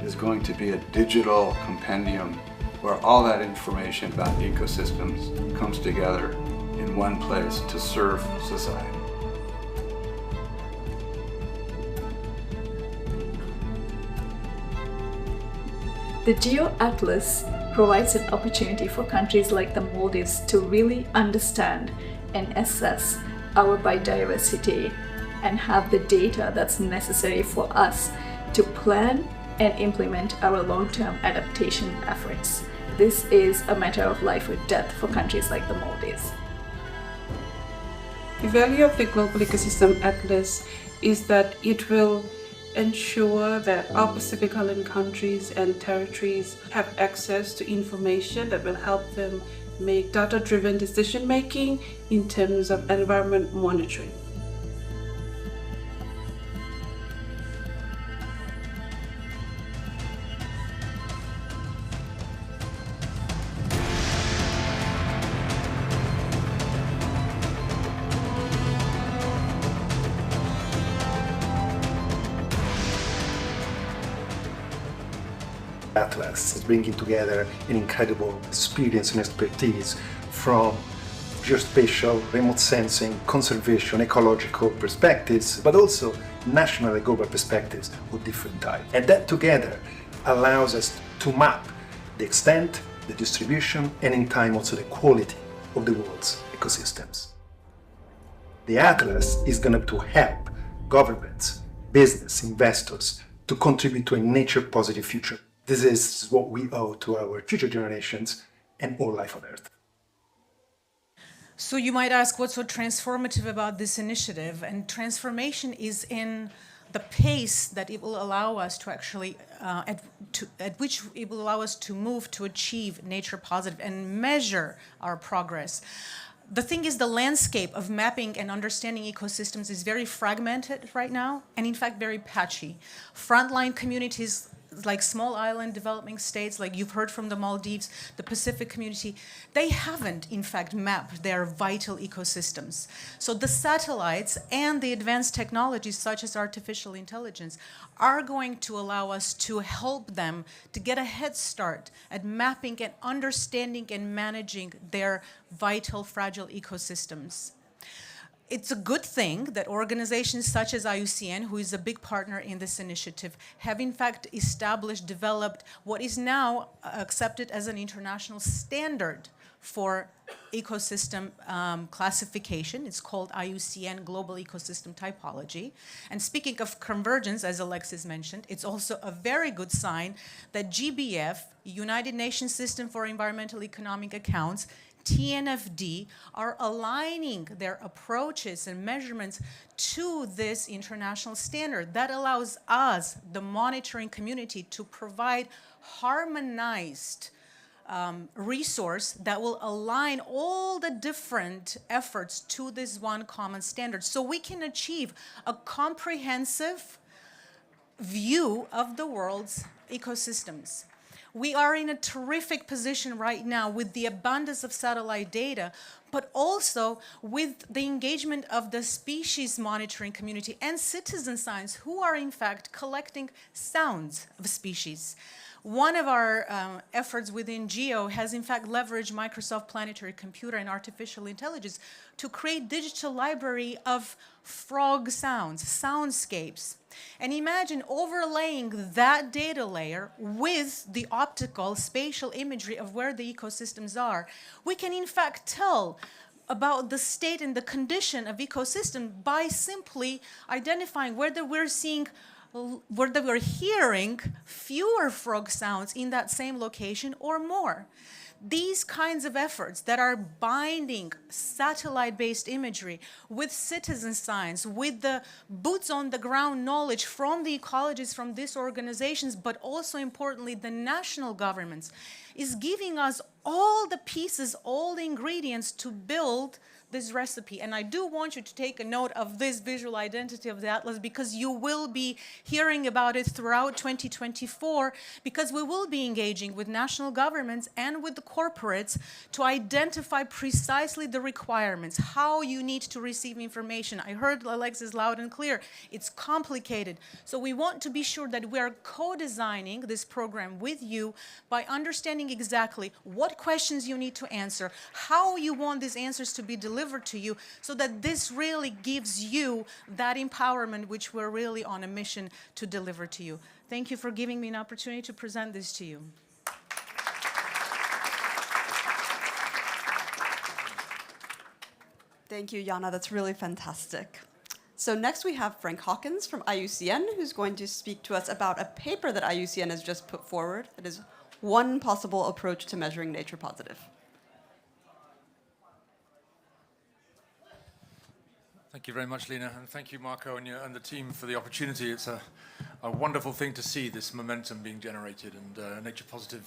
Speaker 22: is going to be a digital compendium where all that information about ecosystems comes together in one place to serve society.
Speaker 23: The Geo Atlas provides an opportunity for countries like the Maldives to really understand and assess our biodiversity and have the data that's necessary for us to plan and implement our long-term adaptation efforts. This is a matter of life or death for countries like the Maldives.
Speaker 24: The value of the Global Ecosystem Atlas is that it will ensure that all Pacific Island countries and territories have access to information that will help them make data-driven decision-making in terms of environment monitoring.
Speaker 17: Atlas is bringing together an incredible experience and expertise from geospatial, remote sensing, conservation, ecological perspectives, but also national and global perspectives of different types. And that together allows us to map the extent, the distribution, and in time also the quality of the world's ecosystems. The Atlas is going to help governments, business, investors to contribute to a nature-positive future. This is what we owe to our future generations and all life on Earth.
Speaker 21: So you might ask, what's so transformative about this initiative? And transformation is in the pace that it will allow us to actually, at which it will allow us to move to achieve nature positive and measure our progress. The thing is, the landscape of mapping and understanding ecosystems is very fragmented right now, and in fact very patchy. Frontline communities like small island developing states, like you've heard from the Maldives, the Pacific community, they haven't, in fact, mapped their vital ecosystems. So the satellites and the advanced technologies, such as artificial intelligence, are going to allow us to help them to get a head start at mapping and understanding and managing their vital, fragile ecosystems. It's a good thing that organizations such as IUCN, who is a big partner in this initiative, have in fact established, developed what is now accepted as an international standard for ecosystem classification. It's called IUCN Global Ecosystem Typology. And speaking of convergence, as Alexis mentioned, it's also a very good sign that GBF, United Nations System for Environmental Economic Accounts, TNFD are aligning their approaches and measurements to this international standard. That allows us, the monitoring community, to provide harmonized resource that will align all the different efforts to this one common standard, so we can achieve a comprehensive view of the world's ecosystems. We are in a terrific position right now with the abundance of satellite data, but also with the engagement of the species monitoring community and citizen science, who are in fact collecting sounds of species. One of our efforts within GEO has in fact leveraged Microsoft Planetary Computer and artificial intelligence to create digital library of frog sounds, soundscapes. And imagine overlaying that data layer with the optical spatial imagery of where the ecosystems are. We can in fact tell about the state and the condition of ecosystem by simply identifying whether we're hearing fewer frog sounds in that same location or more. These kinds of efforts that are binding satellite-based imagery with citizen science, with the boots-on-the-ground knowledge from the ecologists from these organizations, but also importantly the national governments, is giving us all the pieces, all the ingredients to build this recipe. And I do want you to take a note of this visual identity of the atlas, because you will be hearing about it throughout 2024, because we will be engaging with national governments and with the corporates to identify precisely the requirements, how you need to receive information. I heard Alexis loud and clear. It's complicated. So we want to be sure that we are co-designing this program with you by understanding exactly what questions you need to answer, how you want these answers to be delivered to you, so that this really gives you that empowerment which we're really on a mission to deliver to you. Thank you for giving me an opportunity to present this to you.
Speaker 20: Thank you, Jana. That's really fantastic. So next we have Frank Hawkins from IUCN, who's going to speak to us about a paper that IUCN has just put forward that is one possible approach to measuring nature positive.
Speaker 2: Thank you very much, Lena, and thank you, Marco, and the team for the opportunity. It's a wonderful thing to see this momentum being generated and Nature Positive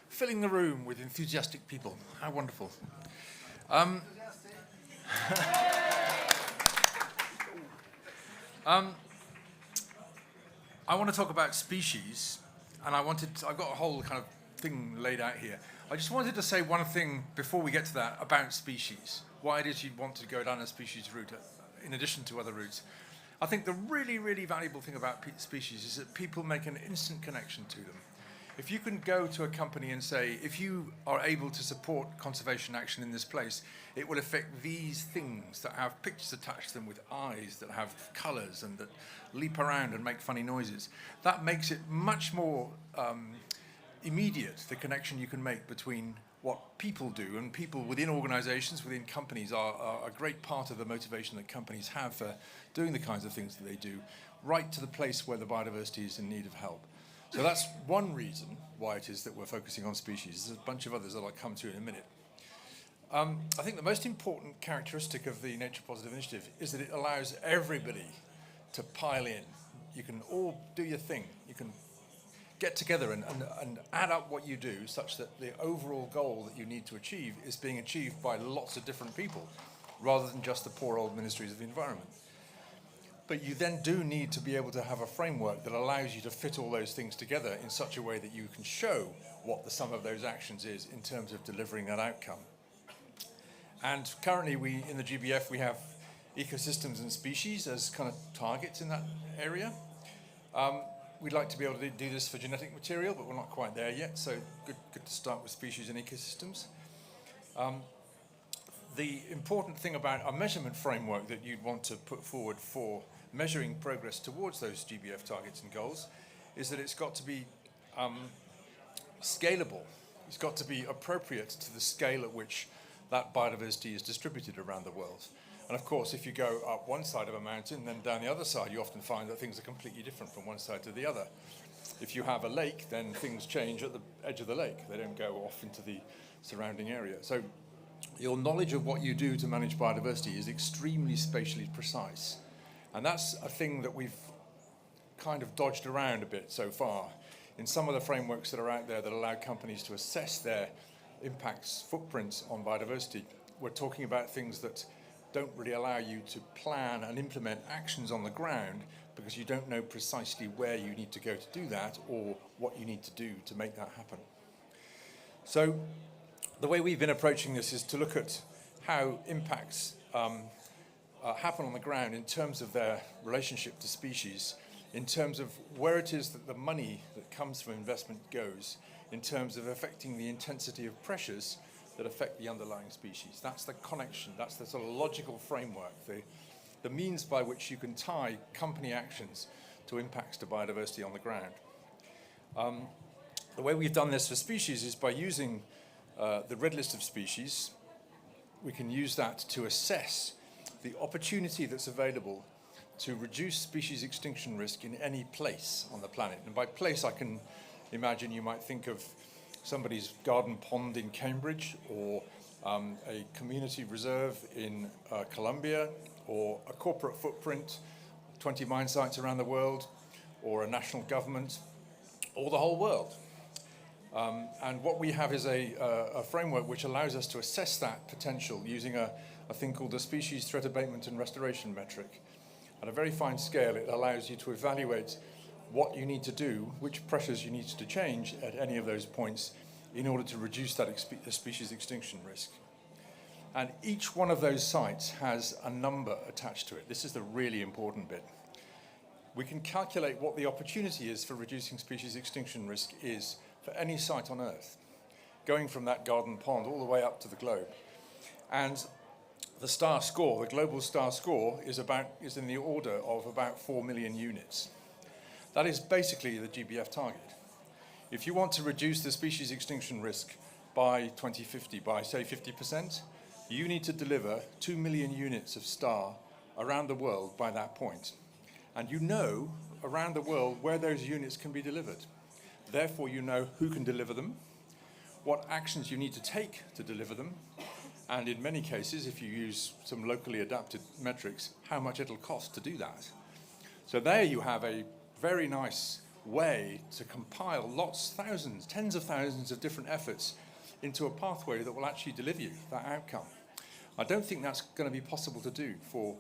Speaker 2: filling the room with enthusiastic people. How wonderful. I want to talk about species, and I've got a whole kind of thing laid out here. I just wanted to say one thing before we get to that about species, why it is you want to go down a species route in addition to other routes. I think the really, really valuable thing about species is that people make an instant connection to them. If you can go to a company and say, if you are able to support conservation action in this place, it will affect these things that have pictures attached to them with eyes, that have colors and that leap around and make funny noises. That makes it much more immediate, the connection you can make between what people do, and people within organizations, within companies are a great part of the motivation that companies have for doing the kinds of things that they do, right to the place where the biodiversity is in need of help. So that's one reason why it is that we're focusing on species. There's a bunch of others that I'll come to in a minute. I think the most important characteristic of the Nature Positive Initiative is that it allows everybody to pile in. You can all do your thing. You can get together and add up what you do, such that the overall goal that you need to achieve is being achieved by lots of different people, rather than just the poor old ministries of the environment. But you then do need to be able to have a framework that allows you to fit all those things together in such a way that you can show what the sum of those actions is in terms of delivering that outcome. And currently in the GBF, we have ecosystems and species as kind of targets in that area. We'd like to be able to do this for genetic material, but we're not quite there yet, so good to start with species and ecosystems. The important thing about a measurement framework that you'd want to put forward for measuring progress towards those GBF targets and goals is that it's got to be scalable. It's got to be appropriate to the scale at which that biodiversity is distributed around the world. And of course, if you go up one side of a mountain, then down the other side, you often find that things are completely different from one side to the other. If you have a lake, then things change at the edge of the lake. They don't go off into the surrounding area. So your knowledge of what you do to manage biodiversity is extremely spatially precise. And that's a thing that we've kind of dodged around a bit so far in some of the frameworks that are out there that allow companies to assess their impacts, footprints on biodiversity. We're talking about things that don't really allow you to plan and implement actions on the ground because you don't know precisely where you need to go to do that or what you need to do to make that happen. So the way we've been approaching this is to look at how impacts happen on the ground in terms of their relationship to species, in terms of where it is that the money that comes from investment goes, in terms of affecting the intensity of pressures that affect the underlying species. That's the connection, that's the sort of logical framework, the means by which you can tie company actions to impacts to biodiversity on the ground. The way we've done this for species is by using the red list of species. We can use that to assess the opportunity that's available to reduce species extinction risk in any place on the planet. And by place, I can imagine you might think of somebody's garden pond in Cambridge, or a community reserve in Colombia, or a corporate footprint, 20 mine sites around the world, or a national government, or the whole world. And what we have is a framework which allows us to assess that potential using a thing called the species threat abatement and restoration metric. At a very fine scale, it allows you to evaluate what you need to do, which pressures you need to change at any of those points in order to reduce that species extinction risk. And each one of those sites has a number attached to it. This is the really important bit. We can calculate what the opportunity is for reducing species extinction risk is for any site on Earth, going from that garden pond all the way up to the globe. And the star score, the global star score, is in the order of about 4 million units. That is basically the GBF target. If you want to reduce the species extinction risk by 2050 by, say, 50%, you need to deliver 2 million units of star around the world by that point. And you know around the world where those units can be delivered. Therefore, you know who can deliver them, what actions you need to take to deliver them, and in many cases, if you use some locally adapted metrics, how much it'll cost to do that. So there you have a very nice way to compile lots, thousands, tens of thousands of different efforts into a pathway that will actually deliver you that outcome. I don't think that's going to be possible to do for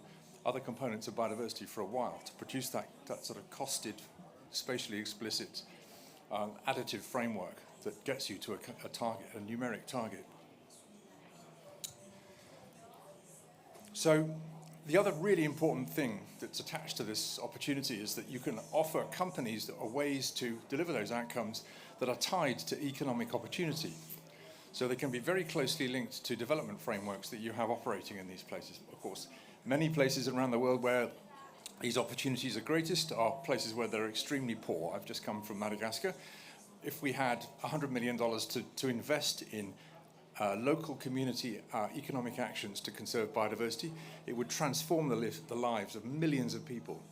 Speaker 2: other components of biodiversity for a while, to produce that sort of costed, spatially explicit, additive framework that gets you to a target, a numeric target. So the other really important thing that's attached to this opportunity is that you can offer companies ways to deliver those outcomes that are tied to economic opportunity. So they can be very closely linked to development frameworks that you have operating in these places. Of course, many places around the world where these opportunities are greatest are places where they're extremely poor. I've just come from Madagascar. If we had $100 million to invest in local community economic actions to conserve biodiversity, it would transform the lives of millions of people.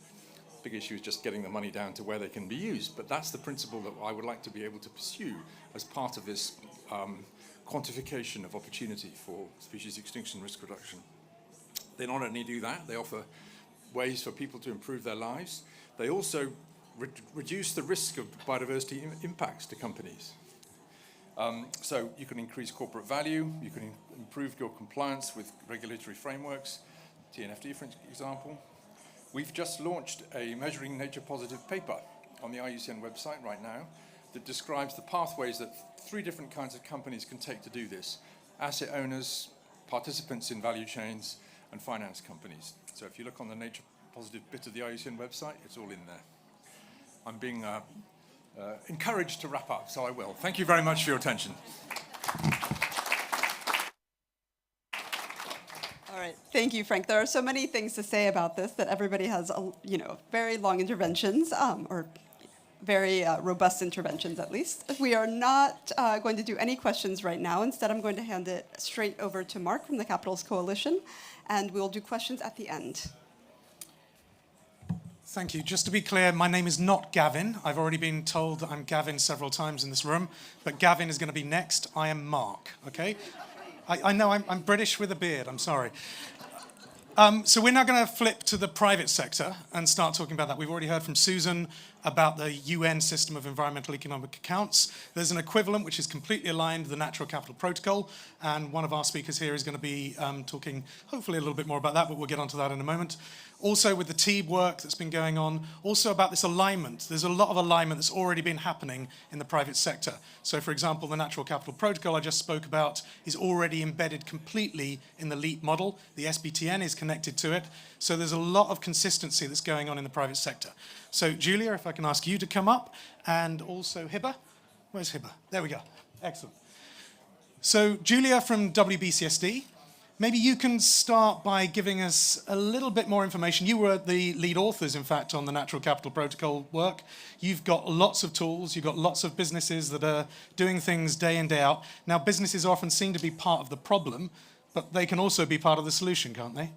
Speaker 2: The big issue is just getting the money down to where they can be used, but that's the principle that I would like to be able to pursue as part of this quantification of opportunity for species extinction risk reduction. They not only do that, they offer ways for people to improve their lives. They also reduce the risk of biodiversity impacts to companies. So you can increase corporate value, you can improve your compliance with regulatory frameworks, TNFD for example. We've just launched a Measuring Nature Positive paper on the IUCN website right now that describes the pathways that 3 different kinds of companies can take to do this: asset owners, participants in value chains, and finance companies. So if you look on the Nature Positive bit of the IUCN website, it's all in there. I'm being encouraged to wrap up, so I will. Thank you very much for your attention.
Speaker 20: All right, thank you, Frank. There are so many things to say about this that everybody has, very long interventions, or very robust interventions, at least. We are not going to do any questions right now. Instead, I'm going to hand it straight over to Mark from the Capitals Coalition, and we'll do questions at the end.
Speaker 4: Thank you. Just to be clear, my name is not Gavin. I've already been told that I'm Gavin several times in this room, but Gavin is going to be next. I am Mark, okay? I know I'm British with a beard, I'm sorry. So we're now going to flip to the private sector and start talking about that. We've already heard from Susan about the UN system of environmental economic accounts. There's an equivalent which is completely aligned, the Natural Capital Protocol, and one of our speakers here is going to be talking hopefully a little bit more about that, but we'll get onto that in a moment. Also with the TEEB work that's been going on, also about this alignment. There's a lot of alignment that's already been happening in the private sector. So for example, the Natural Capital Protocol I just spoke about is already embedded completely in the LEAP model. The SBTN is connected to it. So there's a lot of consistency that's going on in the private sector. So Julia, if I can ask you to come up, and also Hibba. Where's Hibba? There we go. Excellent. So Julia from WBCSD. Maybe you can start by giving us a little bit more information. You were the lead authors, in fact, on the Natural Capital Protocol work. You've got lots of tools. You've got lots of businesses that are doing things day in, day out. Now, businesses are often seen to be part of the problem, but they can also be part of the solution, can't they?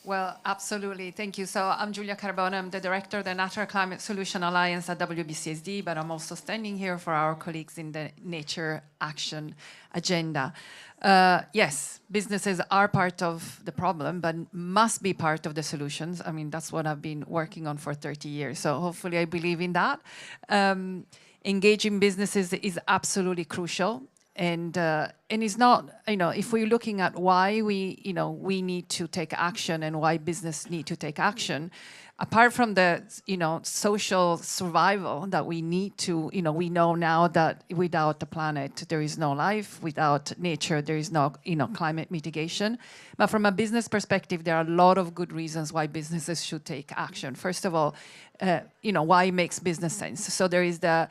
Speaker 16: Well, absolutely. Thank you. So I'm Julia Carbone. I'm the director of the Natural Climate Solution Alliance at WBCSD, but I'm also standing here for our colleagues in the Nature Action Agenda. Yes, businesses are part of the problem, but must be part of the solutions. I mean, that's what I've been working on for 30 years. So hopefully I believe in that. Engaging businesses is absolutely crucial. And it's not, if we're looking at why we need to take action and why business need to take action, apart from the, social survival that we need to, we know now that without the planet, there is no life. Without nature, there is no, climate mitigation. But from a business perspective, there are a lot of good reasons why businesses should take action. First of all, why it makes business sense. So there is the,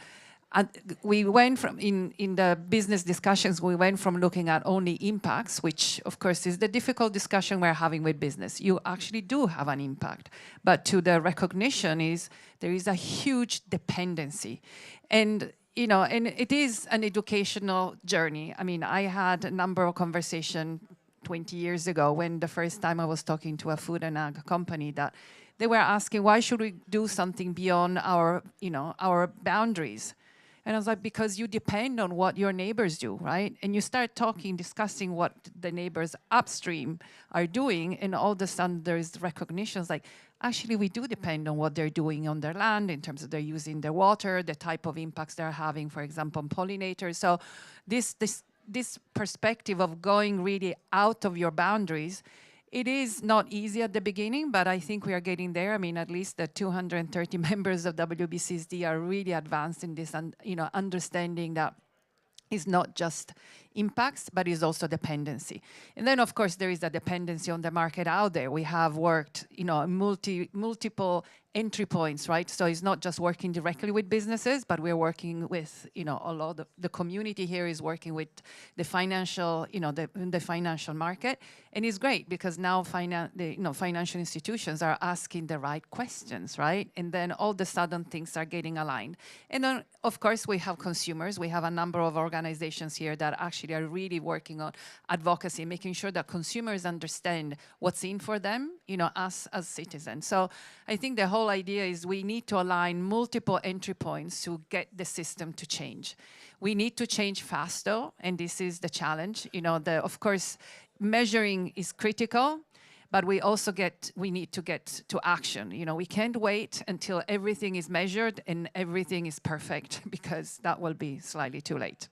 Speaker 16: we went from, in the business discussions, we went from looking at only impacts, which of course is the difficult discussion we're having with business. You actually do have an impact, but to the recognition is there is a huge dependency. And and it is an educational journey. I mean, I had a number of conversations 20 years ago when the first time I was talking to a food and ag company that they were asking, why should we do something beyond our, our boundaries? And I was like, because you depend on what your neighbors do, right? And you start talking, discussing what the neighbors upstream are doing, and all of a sudden there's recognition. It's like, actually, we do depend on what they're doing on their land in terms of they're using their water, the type of impacts they're having, for example, on pollinators. So this perspective of going really out of your boundaries, it is not easy at the beginning, but I think we are getting there. I mean, at least the 230 members of WBCSD are really advanced in this, understanding that it's not just impacts, but it's also dependency. And then, of course, there is a dependency on the market out there. We have worked, multiple entry points, right? So it's not just working directly with businesses, but we're working with, a lot of the community here is working with the financial, the financial market. And it's great because now financial institutions are asking the right questions, right? And then all of a sudden things are getting aligned. And then, of course, we have consumers. We have a number of organizations here that actually are really working on advocacy, making sure that consumers understand what's in for them, us as citizens. So I think the whole idea is we need to align multiple entry points to get the system to change. We need to change fast, though, and this is the challenge. Of course, measuring is critical, but we need to get to action. We can't wait until everything is measured and everything is perfect, because that will be slightly too late.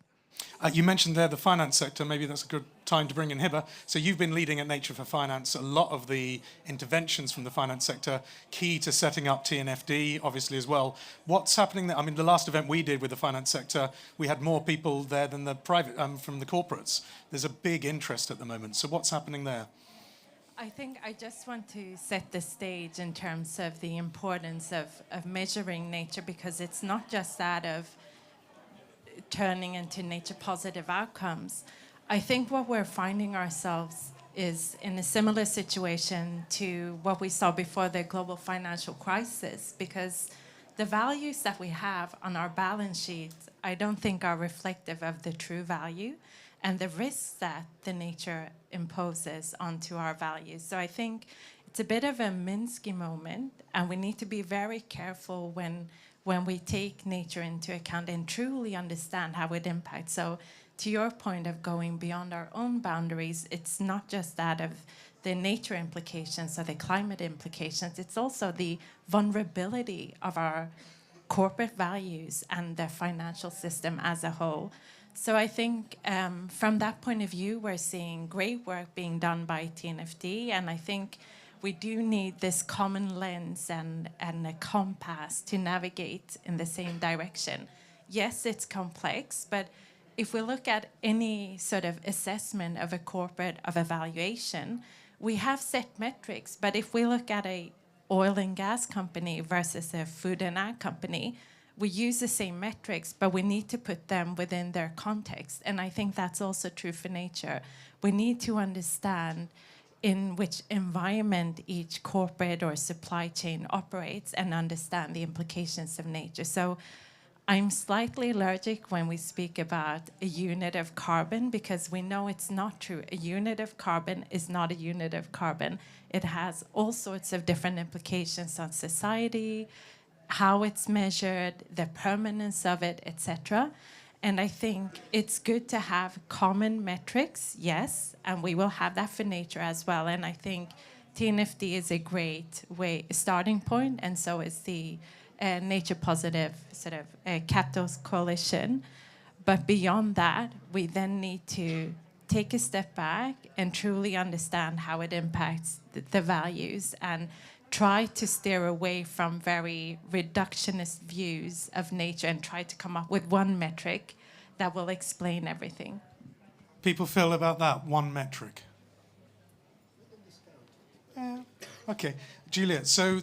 Speaker 4: You mentioned there the finance sector. Maybe that's a good time to bring in Hibba. So you've been leading at Nature for Finance a lot of the interventions from the finance sector, key to setting up TNFD, obviously, as well. What's happening there? I mean, the last event we did with the finance sector, we had more people there than the private, from the corporates. There's a big interest at the moment. So what's happening there?
Speaker 5: I think I just want to set the stage in terms of the importance of measuring nature, because it's not just that of turning into nature positive outcomes. I think what we're finding ourselves is in a similar situation to what we saw before the global financial crisis, because the values that we have on our balance sheet, I don't think are reflective of the true value and the risks that the nature imposes onto our values. So I think it's a bit of a Minsky moment, and we need to be very careful when we take nature into account and truly understand how it impacts. So to your point of going beyond our own boundaries, it's not just that of the nature implications or the climate implications, it's also the vulnerability of our corporate values and the financial system as a whole. So I think from that point of view, we're seeing great work being done by TNFD, and I think we do need this common lens and a compass to navigate in the same direction. Yes, it's complex, but if we look at any sort of assessment of a corporate of evaluation, we have set metrics, but if we look at a oil and gas company versus a food and ag company, we use the same metrics, but we need to put them within their context. And I think that's also true for nature. We need to understand in which environment each corporate or supply chain operates and understand the implications of nature. So I'm slightly allergic when we speak about a unit of carbon because we know it's not true. A unit of carbon is not a unit of carbon. It has all sorts of different implications on society, how it's measured, the permanence of it, etc. And I think it's good to have common metrics, yes, and we will have that for nature as well. And I think TNFD is a great starting point, and so is the Nature Positive sort of capital coalition. But beyond that, we then need to take a step back and truly understand how it impacts the values and try to steer away from very reductionist views of nature and try to come up with one metric that will explain everything.
Speaker 4: People feel about that one metric. Okay, Juliet. So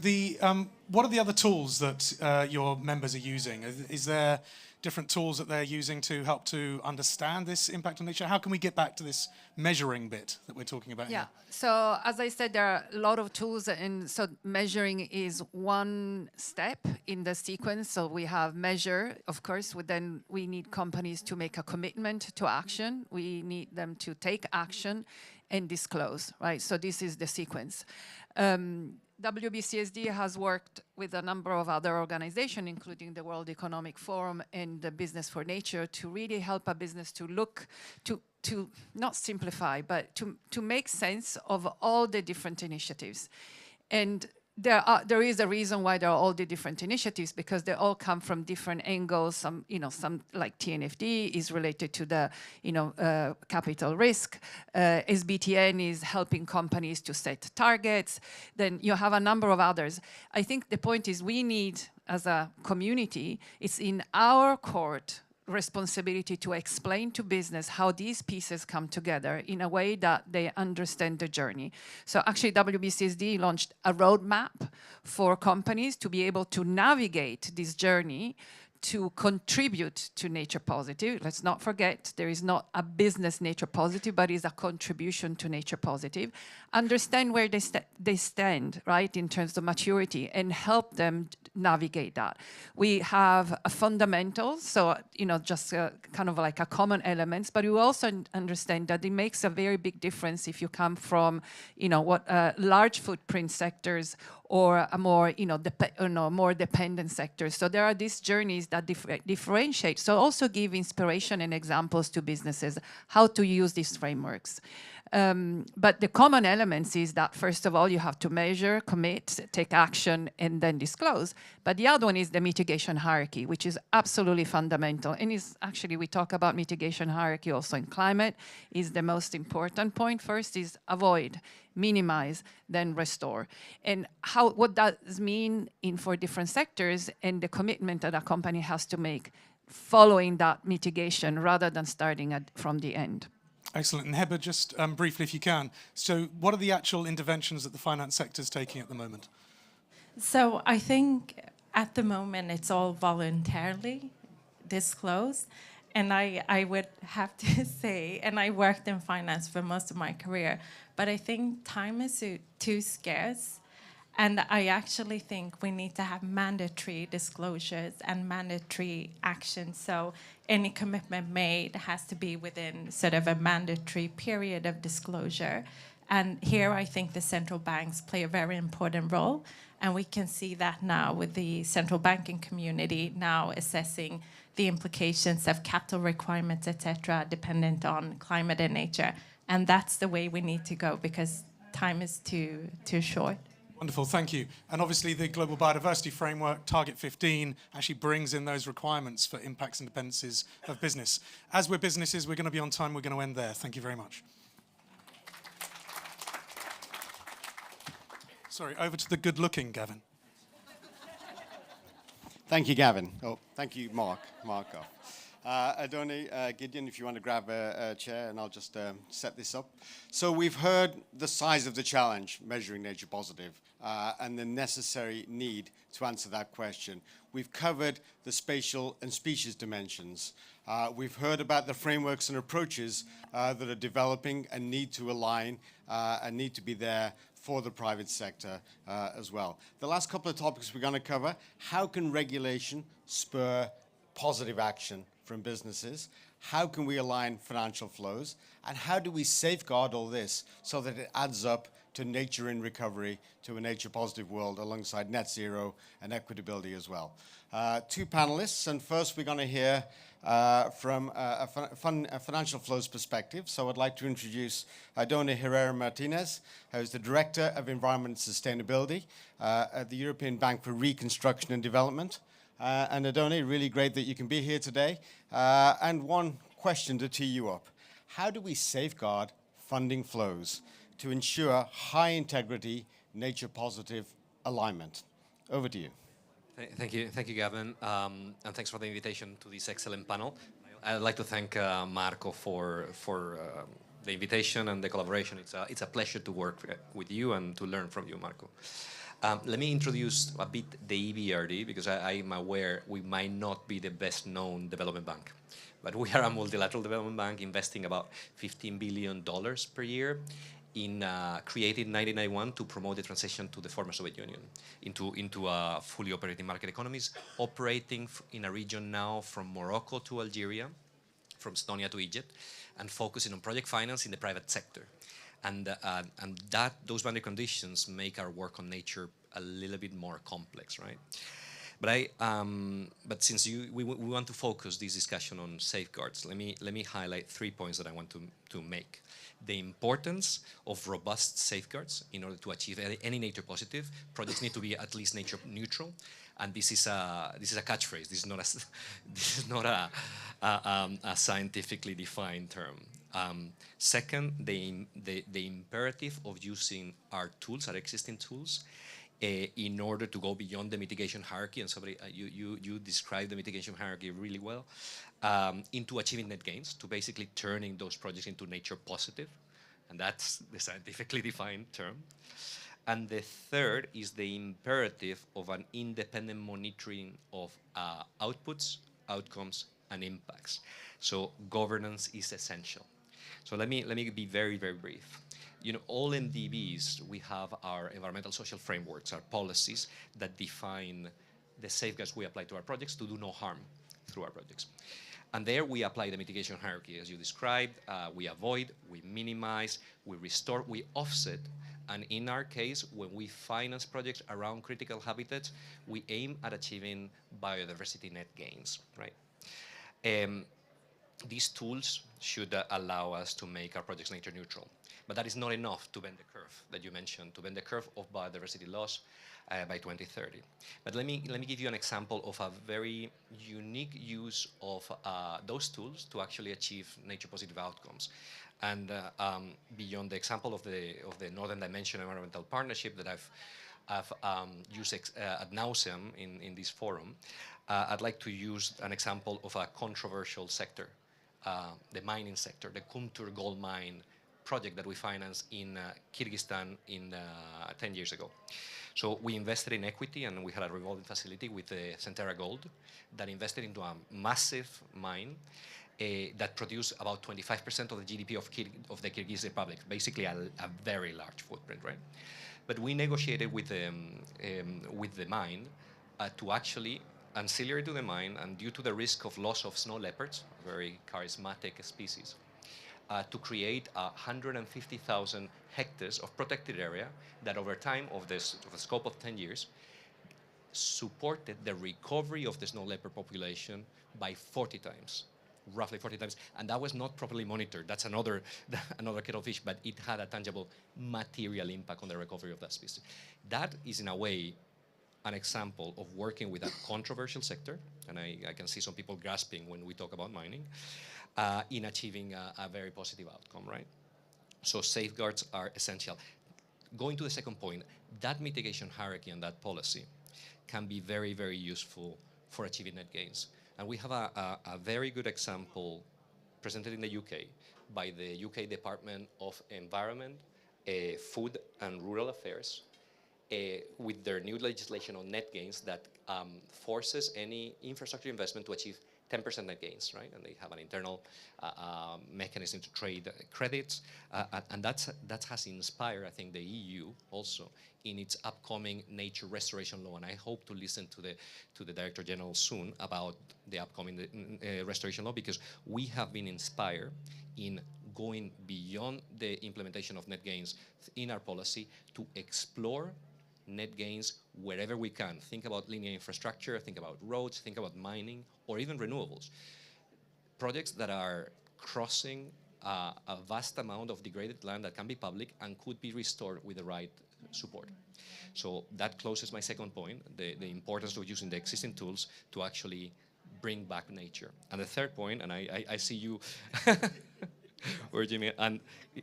Speaker 4: what are the other tools that your members are using? Is there different tools that they're using to help to understand this impact on nature? How can we get back to this measuring bit that we're talking about here?
Speaker 16: So as I said, there are a lot of tools, and so measuring is one step in the sequence. So we have measure, of course, then we need companies to make a commitment to action. We need them to take action and disclose, right? So this is the sequence. WBCSD has worked with a number of other organizations, including the World Economic Forum and the Business for Nature, to really help a business to look, to not simplify, but to make sense of all the different initiatives. And there is a reason why there are all the different initiatives, because they all come from different angles. Some like TNFD is related to the, capital risk. SBTN is helping companies to set targets. Then you have a number of others. I think the point is we need, as a community, it's in our court responsibility to explain to business how these pieces come together in a way that they understand the journey. So actually WBCSD launched a roadmap for companies to be able to navigate this journey to contribute to Nature Positive. Let's not forget, there is not a business Nature Positive, but is a contribution to Nature Positive. Understand where they stand, right, in terms of maturity, and help them navigate that. We have a fundamentals, so, just kind of like a common elements, but we also understand that it makes a very big difference if you come from, large footprint sectors or a more, more dependent sectors. So there are these journeys that differentiate. So also give inspiration and examples to businesses how to use these frameworks. But the common elements is that, first of all, you have to measure, commit, take action, and then disclose. But the other one is the mitigation hierarchy, which is absolutely fundamental. And is actually, we talk about mitigation hierarchy also in climate, is the most important point. First is avoid, minimize, then restore. And what does mean for different sectors, and the commitment that a company has to make following that mitigation rather than starting from the end.
Speaker 4: Excellent. And Heba, just briefly, if you can. So what are the actual interventions that the finance sector is taking at the moment?
Speaker 5: So I think at the moment it's all voluntarily disclosed. And I would have to say, and I worked in finance for most of my career, but I think time is too scarce. And I actually think we need to have mandatory disclosures and mandatory action. So any commitment made has to be within sort of a mandatory period of disclosure. And here I think the central banks play a very important role. And we can see that now with the central banking community now assessing the implications of capital requirements, etc., dependent on climate and nature. And that's the way we need to go because time is too short.
Speaker 4: Wonderful, thank you. And obviously the Global Biodiversity Framework, Target 15, actually brings in those requirements for impacts and dependencies of business. As we're businesses, we're going to be on time, we're going to end there. Thank you very much. Sorry, over to the good-looking Gavin.
Speaker 6: Thank you, Gavin. Oh, thank you, Marco. Adoni, Gideon, if you want to grab a chair and I'll just set this up. So we've heard the size of the challenge, measuring nature positive, and the necessary need to answer that question. We've covered the spatial and species dimensions. We've heard about the frameworks and approaches that are developing and need to align and need to be there for the private sector as well. The last couple of topics we're going to cover: how can regulation spur positive action from businesses? How can we align financial flows? And how do we safeguard all this so that it adds up to nature in recovery, to a nature positive world alongside net zero and equitability as well? Two panelists, and first we're going to hear from a financial flows perspective. So I'd like to introduce Adoni Herrera Martinez, who's the Director of Environment and Sustainability at the European Bank for Reconstruction and Development. And Adoni, really great that you can be here today. And one question to tee you up: how do we safeguard funding flows to ensure high integrity, nature positive alignment? Over to you.
Speaker 9: Thank you, Gavin, and thanks for the invitation to this excellent panel. I'd like to thank Marco for the invitation and the collaboration. It's a pleasure to work with you and to learn from you, Marco. Let me introduce a bit the EBRD, because I'm aware we might not be the best known development bank, but we are a multilateral development bank investing about $15 billion per year in created in 1991 to promote the transition to the former Soviet Union into fully operating market economies, operating in a region now from Morocco to Algeria, from Estonia to Egypt, and focusing on project finance in the private sector. And those boundary conditions make our work on nature a little bit more complex, right? But since we want to focus this discussion on safeguards, let me highlight 3 points that I want to make. The importance of robust safeguards in order to achieve any nature positive. Projects need to be at least nature neutral, and this is a catchphrase. This is not a scientifically defined term. Second, the imperative of using our tools, our existing tools, in order to go beyond the mitigation hierarchy, and you described the mitigation hierarchy really well, into achieving net gains, to basically turning those projects into nature positive, and that's the scientifically defined term. And the third is the imperative of an independent monitoring of outputs, outcomes, and impacts. So governance is essential. So let me be very, very brief. You know, all NDBs, we have our environmental social frameworks, our policies that define the safeguards we apply to our projects to do no harm through our projects. And there we apply the mitigation hierarchy, as you described. We avoid, we minimize, we restore, we offset. And in our case, when we finance projects around critical habitats, we aim at achieving biodiversity net gains, right? These tools should allow us to make our projects nature neutral. But that is not enough to bend the curve that you mentioned, to bend the curve of biodiversity loss by 2030. But let me give you an example of a very unique use of those tools to actually achieve nature positive outcomes. And beyond the example of the Northern Dimension Environmental Partnership that I've used ad nauseam in this forum, I'd like to use an example of a controversial sector, the mining sector, the Kumtur gold mine project that we financed in Kyrgyzstan 10 years ago. So we invested in equity, and we had a revolving facility with Centerra Gold that invested into a massive mine that produced about 25% of the GDP of the Kyrgyz Republic, basically a very large footprint, right? But we negotiated with the mine to actually, ancillary to the mine, and due to the risk of loss of snow leopards, a very charismatic species, to create 150,000 hectares of protected area that over time, of the scope of 10 years, supported the recovery of the snow leopard population by 40 times. Roughly 40 times, and that was not properly monitored. That's another kettle of fish, but it had a tangible material impact on the recovery of that species. That is, in a way, an example of working with a controversial sector, and I can see some people grasping when we talk about mining, in achieving a very positive outcome, right? So safeguards are essential. Going to the second point, that mitigation hierarchy and that policy can be very, very useful for achieving net gains. And we have a very good example presented in the UK by the UK Department of Environment, Food and Rural Affairs, with their new legislation on net gains that forces any infrastructure investment to achieve 10% net gains, right? And they have an internal mechanism to trade credits, and that has inspired, I think, the EU also in its upcoming nature restoration law. And I hope to listen to the Director General soon about the upcoming restoration law, because we have been inspired in going beyond the implementation of net gains in our policy to explore net gains wherever we can. Think about linear infrastructure, think about roads, think about mining, or even renewables. Projects that are crossing a vast amount of degraded land that can be public and could be restored with the right support. So that closes my second point, the importance of using the existing tools to actually bring back nature. And the third point, and I see you urging me, and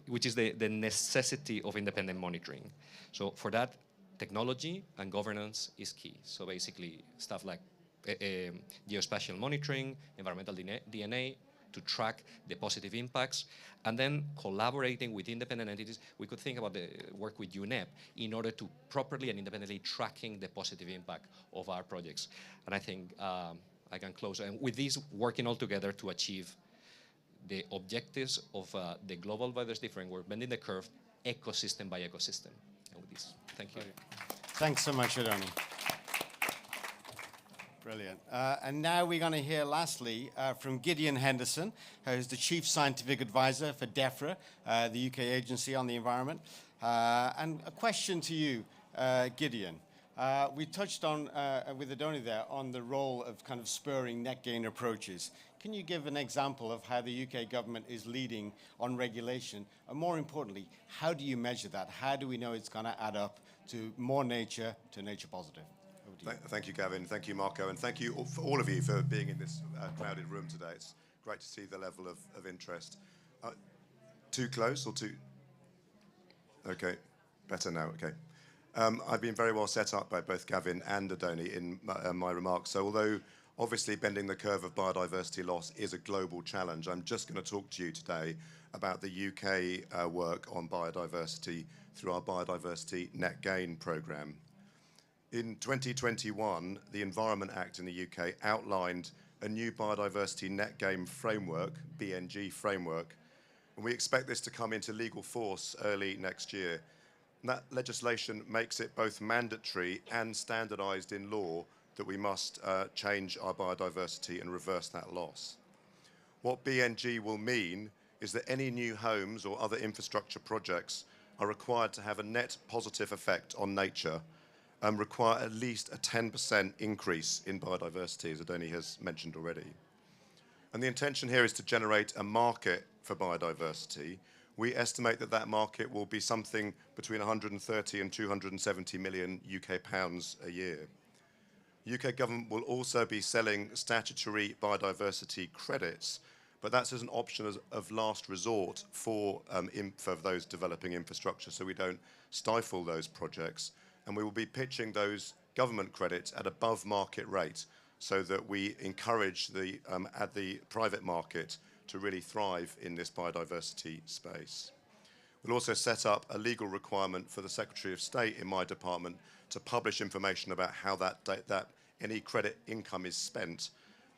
Speaker 9: which is the necessity of independent monitoring. So for that, technology and governance is key. So basically stuff like geospatial monitoring, environmental DNA to track the positive impacts, and then collaborating with independent entities. We could think about the work with UNEP in order to properly and independently tracking the positive impact of our projects. And I think I can close. And with these, working all together to achieve the objectives of the Global Biodiversity Framework, bending the curve, ecosystem by ecosystem. And with this, thank you.
Speaker 6: Thanks so much, Adoni. Brilliant. And now we're going to hear lastly from Gideon Henderson, who's the Chief Scientific Advisor for DEFRA, the UK Agency on the Environment. And a question to you, Gideon. We touched on, with Adoni there, on the role of kind of spurring net gain approaches. Can you give an example of how the UK government is leading on regulation? And more importantly, how do you measure that? How do we know it's going to add up to more nature, to nature positive?
Speaker 12: Thank you, Gavin. Thank you, Marco. And thank you for all of you for being in this crowded room today. It's great to see the level of interest. Too close or too... Okay, better now, okay. I've been very well set up by both Gavin and Adoni in my remarks. So although obviously bending the curve of biodiversity loss is a global challenge, I'm just going to talk to you today about the UK work on biodiversity through our Biodiversity Net Gain programme. In 2021, the Environment Act in the UK outlined a new biodiversity net gain framework, BNG framework, and we expect this to come into legal force early next year. And that legislation makes it both mandatory and standardised in law that we must change our biodiversity and reverse that loss. What BNG will mean is that any new homes or other infrastructure projects are required to have a net positive effect on nature and require at least a 10% increase in biodiversity, as Adoni has mentioned already. And the intention here is to generate a market for biodiversity. We estimate that that market will be something between 130 and 270 million UK pounds a year. The UK government will also be selling statutory biodiversity credits, but that's as an option of last resort for those developing infrastructure, so we don't stifle those projects. And we will be pitching those government credits at above market rate so that we encourage the private market to really thrive in this biodiversity space. We'll also set up a legal requirement for the Secretary of State in my department to publish information about how that any credit income is spent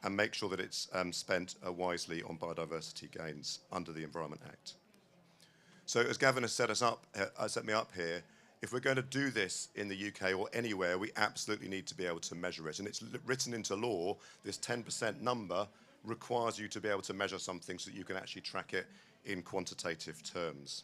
Speaker 12: and make sure that it's spent wisely on biodiversity gains under the Environment Act. So as Gavin has set me up here, if we're going to do this in the UK or anywhere, we absolutely need to be able to measure it. And it's written into law, this 10% number requires you to be able to measure something so that you can actually track it in quantitative terms.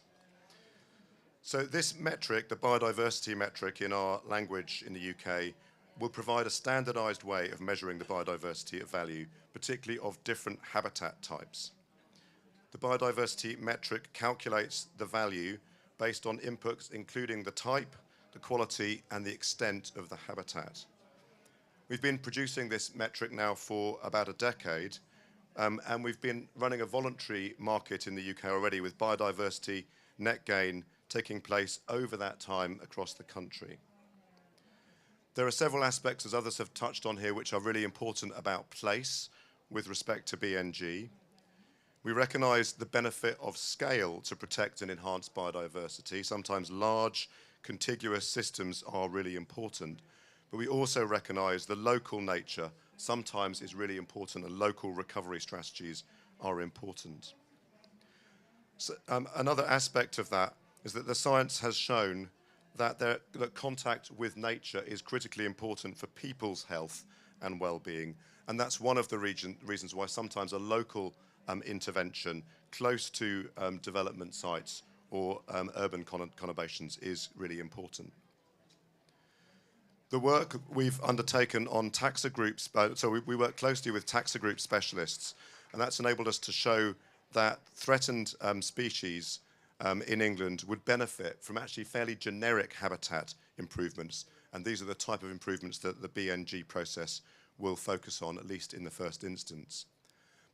Speaker 12: So this metric, the biodiversity metric in our language in the UK, will provide a standardized way of measuring the biodiversity of value, particularly of different habitat types. The biodiversity metric calculates the value based on inputs including the type, the quality, and the extent of the habitat. We've been producing this metric now for about a decade, and we've been running a voluntary market in the UK already with biodiversity net gain taking place over that time across the country. There are several aspects, as others have touched on here, which are really important about place with respect to BNG. We recognise the benefit of scale to protect and enhance biodiversity. Sometimes large, contiguous systems are really important, but we also recognise the local nature sometimes is really important, and local recovery strategies are important. So, another aspect of that is that the science has shown that contact with nature is critically important for people's health and well-being, and that's one of the reasons why sometimes a local intervention close to development sites or urban conurbations is really important. The work we've undertaken on taxa groups, so we work closely with taxa group specialists, and that's enabled us to show that threatened species in England would benefit from actually fairly generic habitat improvements, and these are the type of improvements that the BNG process will focus on, at least in the first instance.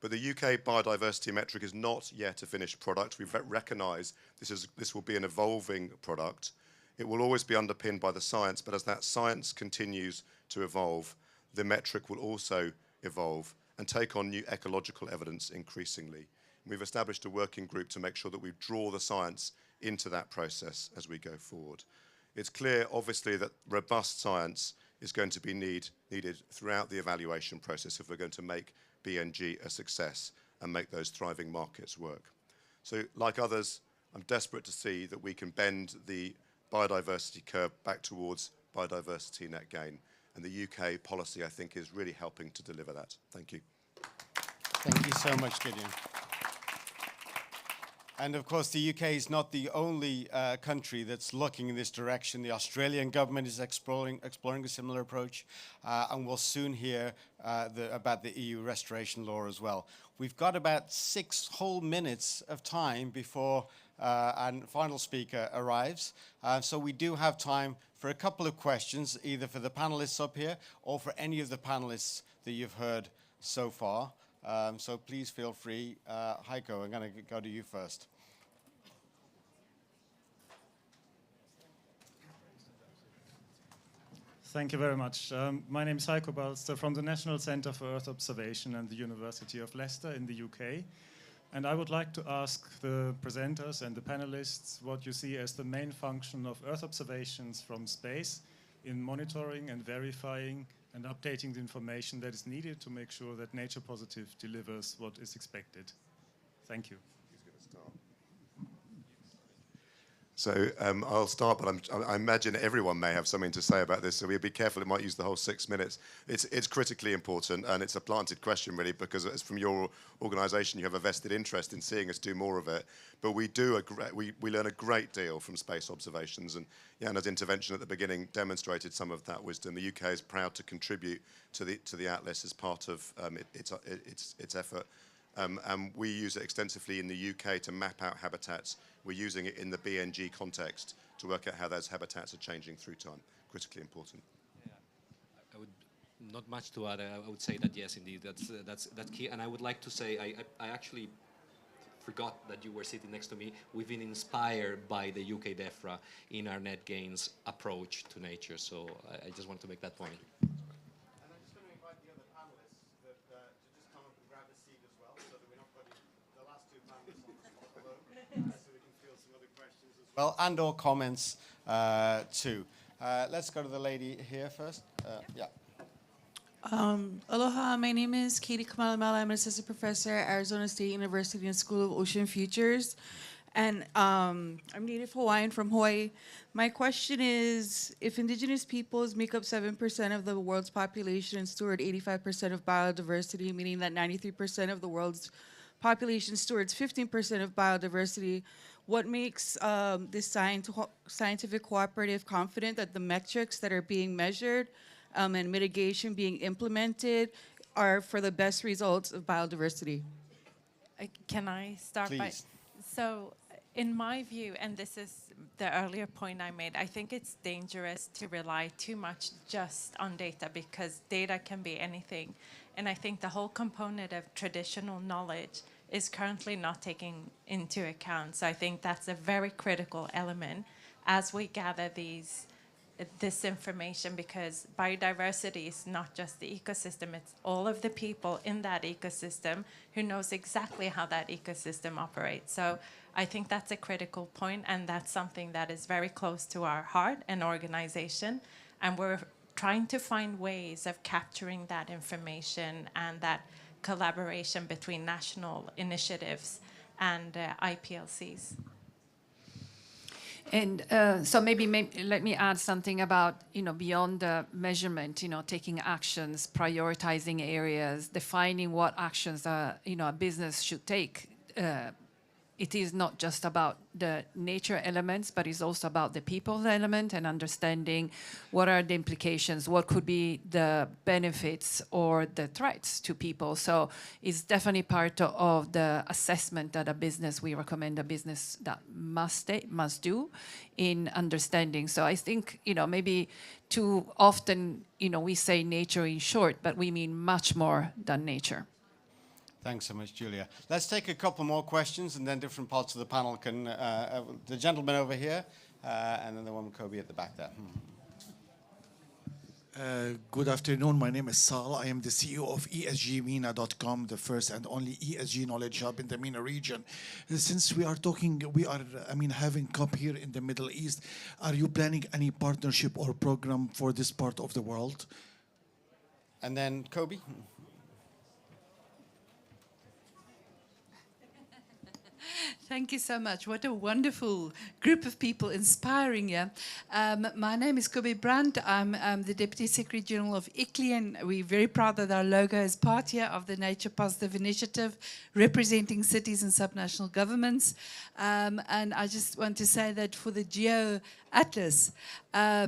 Speaker 12: But the UK biodiversity metric is not yet a finished product. We recognise this will be an evolving product. It will always be underpinned by the science, but as that science continues to evolve, the metric will also evolve and take on new ecological evidence increasingly. We've established a working group to make sure that we draw the science into that process as we go forward. It's clear, obviously, that robust science is going to be needed throughout the evaluation process if we're going to make BNG a success and make those thriving markets work. So, like others, I'm desperate to see that we can bend the biodiversity curve back towards biodiversity net gain. And the UK policy, I think, is really helping to deliver that. Thank you.
Speaker 6: Thank you so much, Gideon. And of course, the UK is not the only country that's looking in this direction. The Australian government is exploring a similar approach, and we'll soon hear about the EU restoration law as well. We've got about 6 whole minutes of time before our final speaker arrives. So we do have time for a couple of questions, either for the panelists up here or for any of the panelists that you've heard so far. So please feel free. Heiko, I'm going to go to you first.
Speaker 7: Thank you very much. My name is Heiko Balster from the National Centre for Earth Observation and the University of Leicester in the UK. And I would like to ask the presenters and the panelists what you see as the main function of Earth observations from space in monitoring and verifying and updating the information that is needed to make sure that Nature Positive delivers what is expected. Thank you.
Speaker 12: So I'll start, but I imagine everyone may have something to say about this, so we'll be careful. It might use the whole 6 minutes. It's critically important, and it's a planted question, really, because it's from your organisation, you have a vested interest in seeing us do more of it. But we learn a great deal from space observations, and Jana's intervention at the beginning demonstrated some of that wisdom. The UK is proud to contribute to the Atlas as part of its effort. And we use it extensively in the UK to map out habitats. We're using it in the BNG context to work out how those habitats are changing through time. Critically important.
Speaker 9: Yeah, I would not much to add. I would say that yes, indeed, that's key. And I would like to say I actually forgot that you were sitting next to me. We've been inspired by the UK DEFRA in our net gains approach to nature. So I just want to make that point.
Speaker 6: Well, and/or comments too. Let's go to the lady here first. Yeah.
Speaker 13: Aloha, my name is Katie Kamalamala. I'm an assistant professor at Arizona State University in School of Ocean Futures. And I'm Native Hawaiian from Hawaii. My question is, if indigenous peoples make up 7% of the world's population and steward 85% of biodiversity, meaning that 93% of the world's population stewards 15% of biodiversity, what makes this scientific cooperative confident that the metrics that are being measured and mitigation being implemented are for the best results of biodiversity?
Speaker 5: Can I start by?
Speaker 6: Please.
Speaker 5: So, in my view, and this is the earlier point I made, I think it's dangerous to rely too much just on data because data can be anything. And I think the whole component of traditional knowledge is currently not taken into account. So I think that's a very critical element as we gather this information, because biodiversity is not just the ecosystem, it's all of the people in that ecosystem who knows exactly how that ecosystem operates. So I think that's a critical point, and that's something that is very close to our heart and organization. And we're trying to find ways of capturing that information and that collaboration between national initiatives and IPLCs.
Speaker 16: And so maybe let me add something about, beyond the measurement, taking actions, prioritizing areas, defining what actions a business should take. It is not just about the nature elements, but it's also about the people element and understanding what are the implications, what could be the benefits or the threats to people. So it's definitely part of the assessment that we recommend a business that must do in understanding. So I think, maybe too often, we say nature in short, but we mean much more than nature.
Speaker 6: Thanks so much, Julia. Let's take a couple more questions, and then different parts of the panel can... the gentleman over here, and then the one with Kobe at the back there.
Speaker 8: Good afternoon. My name is Sal. I am the CEO of ESGMENA.com, the first and only ESG knowledge hub in the MENA region. Since we are having COP here in the Middle East, are you planning any partnership or program for this part of the world?
Speaker 6: And then Kobe.
Speaker 10: Thank you so much. What a wonderful group of people, inspiring you. My name is Kobe Brandt. I'm the Deputy Secretary General of ICLEI, and we're very proud that our logo is part here of the Nature Positive Initiative, representing cities and subnational governments. And I just want to say that for the Geo Atlas,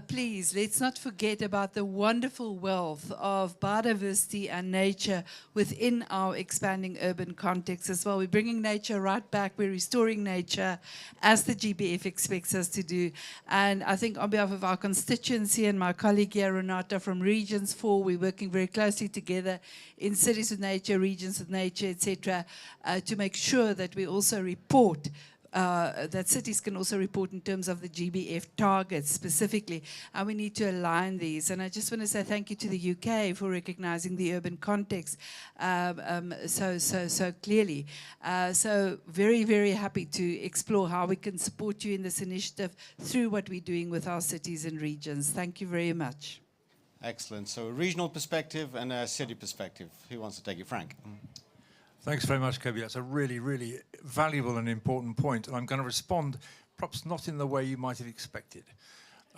Speaker 10: please, let's not forget about the wonderful wealth of biodiversity and nature within our expanding urban context as well. We're bringing nature right back. We're restoring nature as the GBF expects us to do. And I think on behalf of our constituency and my colleague here, Renata, from Regions 4, we're working very closely together in cities with nature, regions with nature, etc., to make sure that we also report that cities can also report in terms of the GBF targets specifically, and we need to align these. And I just want to say thank you to the UK for recognizing the urban context so clearly. So very, very happy to explore how we can support you in this initiative through what we're doing with our cities and regions. Thank you very much.
Speaker 6: Excellent. So a regional perspective and a city perspective. Who wants to take it? Frank.
Speaker 2: Thanks very much, Kobe. That's a really, really valuable and important point. And I'm going to respond, perhaps not in the way you might have expected.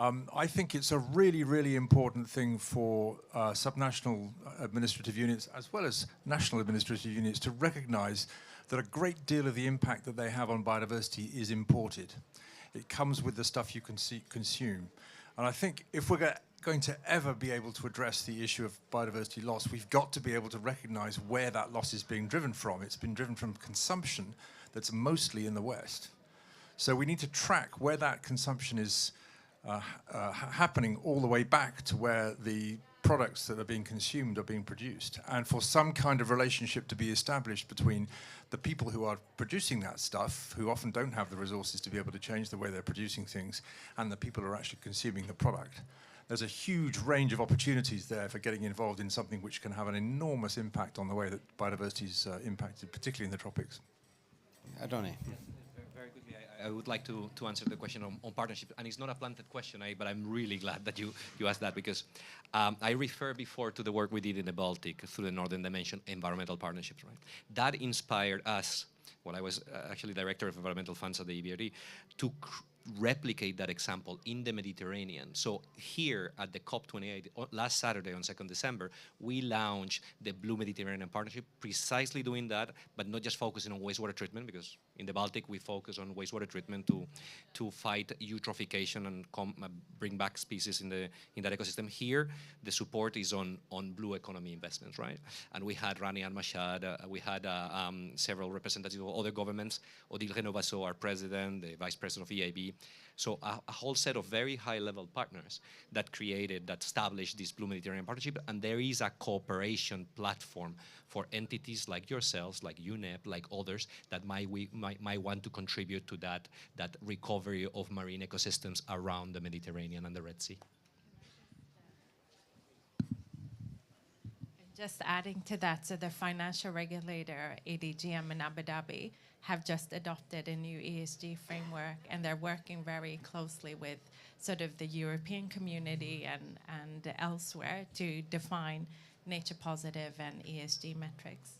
Speaker 2: I think it's a really, really important thing for subnational administrative units as well as national administrative units to recognize that a great deal of the impact that they have on biodiversity is imported. It comes with the stuff you can consume. And I think if we're going to ever be able to address the issue of biodiversity loss, we've got to be able to recognize where that loss is being driven from. It's been driven from consumption that's mostly in the West. So we need to track where that consumption is happening all the way back to where the products that are being consumed are being produced, and for some kind of relationship to be established between the people who are producing that stuff, who often don't have the resources to be able to change the way they're producing things, and the people who are actually consuming the product. There's a huge range of opportunities there for getting involved in something which can have an enormous impact on the way that biodiversity is impacted, particularly in the tropics.
Speaker 6: Adoni.
Speaker 9: Very quickly, I would like to answer the question on partnership. And it's not a planted question, but I'm really glad that you asked that, because I referred before to the work we did in the Baltic through the Northern Dimension environmental partnerships, right? That inspired us, when I was actually director of environmental funds at the EBRD, to replicate that example in the Mediterranean. So here at the COP28, last Saturday on 2nd December, we launched the Blue Mediterranean Partnership, precisely doing that, but not just focusing on wastewater treatment, because in the Baltic we focus on wastewater treatment to fight eutrophication and bring back species in that ecosystem. Here, the support is on blue economy investments, right? And we had Rani Al-Mashad, we had several representatives of other governments, Odile Renovasso, our president, the vice president of EIB. So a whole set of very high-level partners that established this Blue Mediterranean Partnership, and there is a cooperation platform for entities like yourselves, like UNEP, like others, that might want to contribute to that recovery of marine ecosystems around the Mediterranean and the Red Sea.
Speaker 5: Just adding to that, so the financial regulator, ADGM in Abu Dhabi, have just adopted a new ESG framework, and they're working very closely with sort of the European community and elsewhere to define nature positive and ESG metrics.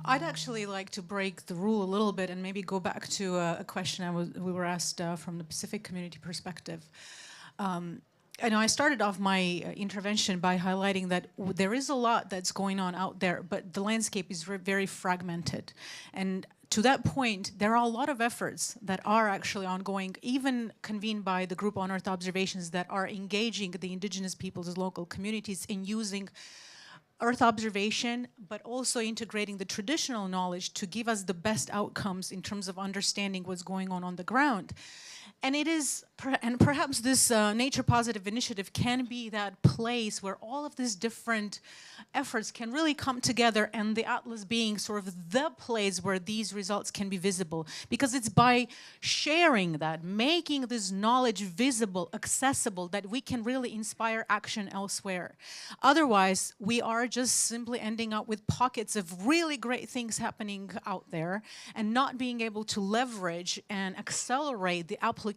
Speaker 21: I'd actually like to break the rule a little bit and maybe go back to a question we were asked from the Pacific community perspective. I know I started off my intervention by highlighting that there is a lot that's going on out there, but the landscape is very fragmented. And to that point, there are a lot of efforts that are actually ongoing, even convened by the Group on Earth Observations, that are engaging the indigenous peoples, local communities in using Earth observation, but also integrating the traditional knowledge to give us the best outcomes in terms of understanding what's going on the ground. And it is, and perhaps this Nature Positive initiative can be that place where all of these different efforts can really come together, and the Atlas being sort of the place where these results can be visible. Because it's by sharing that, making this knowledge visible, accessible, that we can really inspire action elsewhere. Otherwise, we are just simply ending up with pockets of really great things happening out there and not being able to leverage and accelerate the application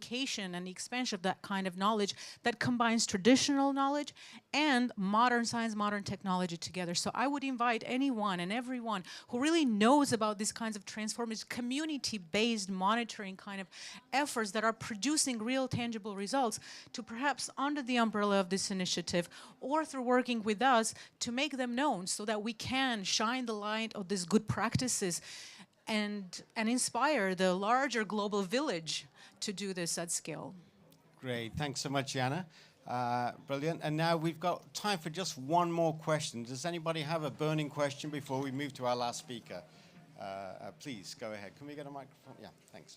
Speaker 21: and the expansion of that kind of knowledge that combines traditional knowledge and modern science, modern technology together. So I would invite anyone and everyone who really knows about these kinds of transformative community-based monitoring kind of efforts that are producing real tangible results to perhaps under the umbrella of this initiative or through working with us to make them known so that we can shine the light of these good practices and inspire the larger global village to do this at scale.
Speaker 6: Great, thanks so much, Jana. Brilliant. And now we've got time for just one more question. Does anybody have a burning question before we move to our last speaker? Please, go ahead. Can we get a microphone? Yeah, thanks.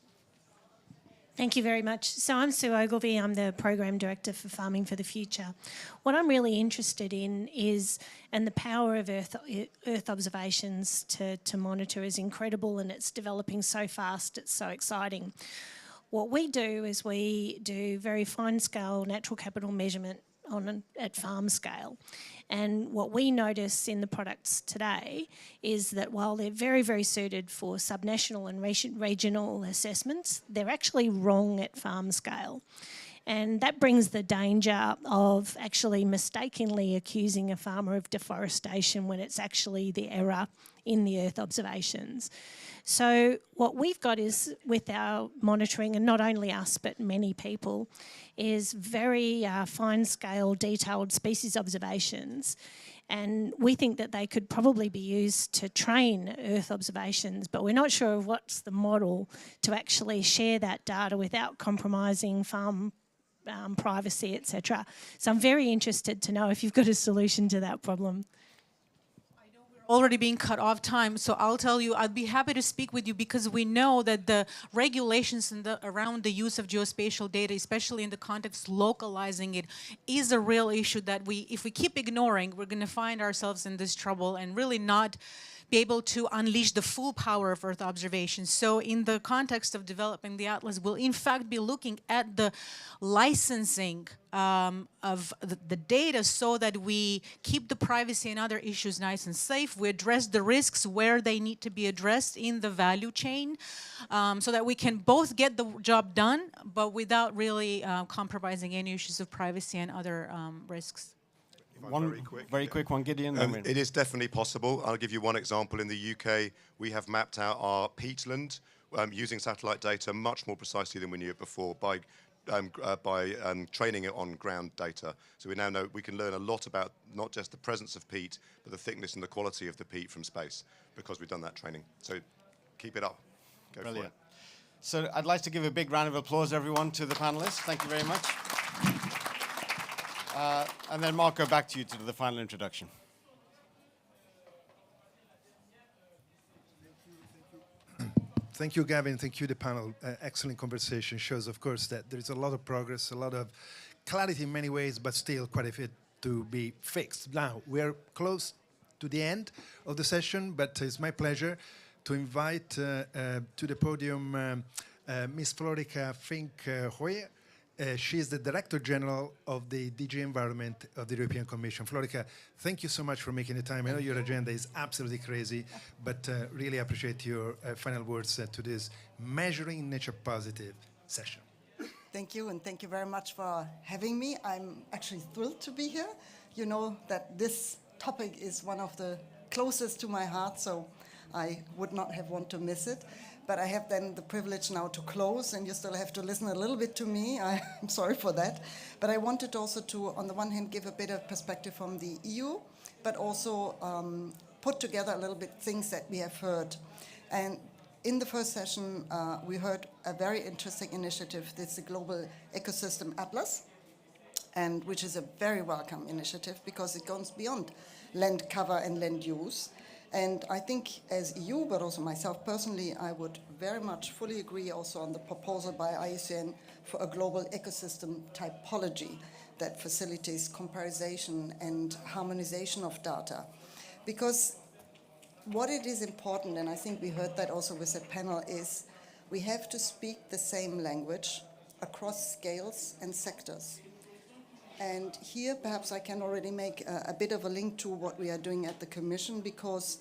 Speaker 1: Thank you very much. So I'm Sue Ogilvie. I'm the Program Director for Farming for the Future. What I'm really interested in is, and the power of Earth observations to monitor is incredible, and it's developing so fast, it's so exciting. What we do is we do very fine-scale natural capital measurement at farm scale. And what we notice in the products today is that while they're very, very suited for subnational and regional assessments, they're actually wrong at farm scale. And that brings the danger of actually mistakenly accusing a farmer of deforestation when it's actually the error in the Earth observations. So what we've got is, with our monitoring, and not only us but many people, is very fine-scale, detailed species observations. And we think that they could probably be used to train Earth observations, but we're not sure of what's the model to actually share that data without compromising farm privacy, etc. So I'm very interested to know if you've got a solution to that problem.
Speaker 21: Already being cut off time, so I'll tell you, I'd be happy to speak with you because we know that the regulations around the use of geospatial data, especially in the context localizing it, is a real issue that if we keep ignoring, we're going to find ourselves in this trouble and really not be able to unleash the full power of Earth observation. So in the context of developing the Atlas, we'll in fact be looking at the licensing of the data so that we keep the privacy and other issues nice and safe. We address the risks where they need to be addressed in the value chain so that we can both get the job done, but without really compromising any issues of privacy and other risks.
Speaker 6: One very quick one, Gideon.
Speaker 12: It is definitely possible. I'll give you one example. In the UK, we have mapped out our peatland using satellite data much more precisely than we knew it before by training it on ground data. So we now know we can learn a lot about not just the presence of peat, but the thickness and the quality of the peat from space because we've done that training. So keep it up. Go
Speaker 6: Brilliant.
Speaker 12: for it.
Speaker 6: So I'd like to give a big round of applause, everyone, to the panelists. Thank you very much. And then, Marco, back to you to do the final introduction.
Speaker 17: Thank you, Gavin. Thank you, the panel. Excellent conversation. Shows, of course, that there is a lot of progress, a lot of clarity in many ways, but still quite a bit to be fixed. Now, we're close to the end of the session, but it's my pleasure to invite to the podium Ms. Florica Fink-Hoyer. She is the Director General of the DG Environment of the European Commission. Florica, thank you so much for making the time. I know your agenda is absolutely crazy, but really appreciate your final words to this Measuring Nature Positive session.
Speaker 11: Thank you, and thank you very much for having me. I'm actually thrilled to be here. You know that this topic is one of the closest to my heart, so I would not have wanted to miss it. But I have then the privilege now to close, and you still have to listen a little bit to me. I'm sorry for that. But I wanted also to, on the one hand, give a bit of perspective from the EU, but also put together a little bit things that we have heard. And in the first session, we heard a very interesting initiative. This is the Global Ecosystem Atlas, and which is a very welcome initiative because it goes beyond land cover and land use. And I think as EU, but also myself personally, I would very much fully agree also on the proposal by IUCN for a global ecosystem typology that facilitates comparison and harmonization of data. Because what it is important, and I think we heard that also with the panel, is we have to speak the same language across scales and sectors. And here, perhaps I can already make a bit of a link to what we are doing at the Commission, because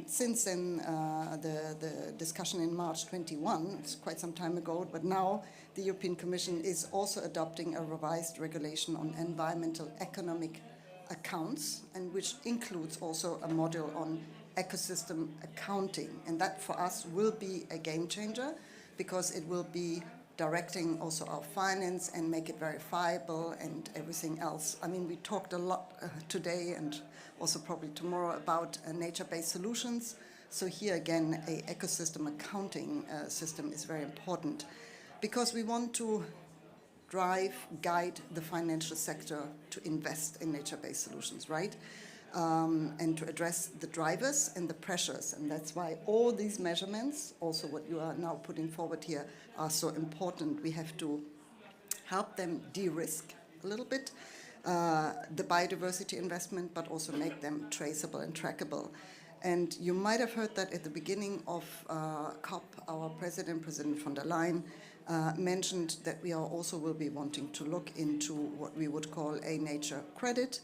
Speaker 11: since then, the discussion in March 21, it's quite some time ago, but now the European Commission is also adopting a revised regulation on environmental economic accounts, and which includes also a module on ecosystem accounting. And that, for us, will be a game changer, because it will be directing also our finance and make it verifiable and everything else. I mean, we talked a lot today and also probably tomorrow about nature-based solutions. So here again, a ecosystem accounting system is very important, because we want to guide the financial sector to invest in nature-based solutions, right? And to address the drivers and the pressures. And that's why all these measurements, also what you are now putting forward here, are so important. We have to help them de-risk a little bit the biodiversity investment, but also make them traceable and trackable. And you might have heard that at the beginning of COP, our President von der Leyen, mentioned that we also will be wanting to look into what we would call a nature credit.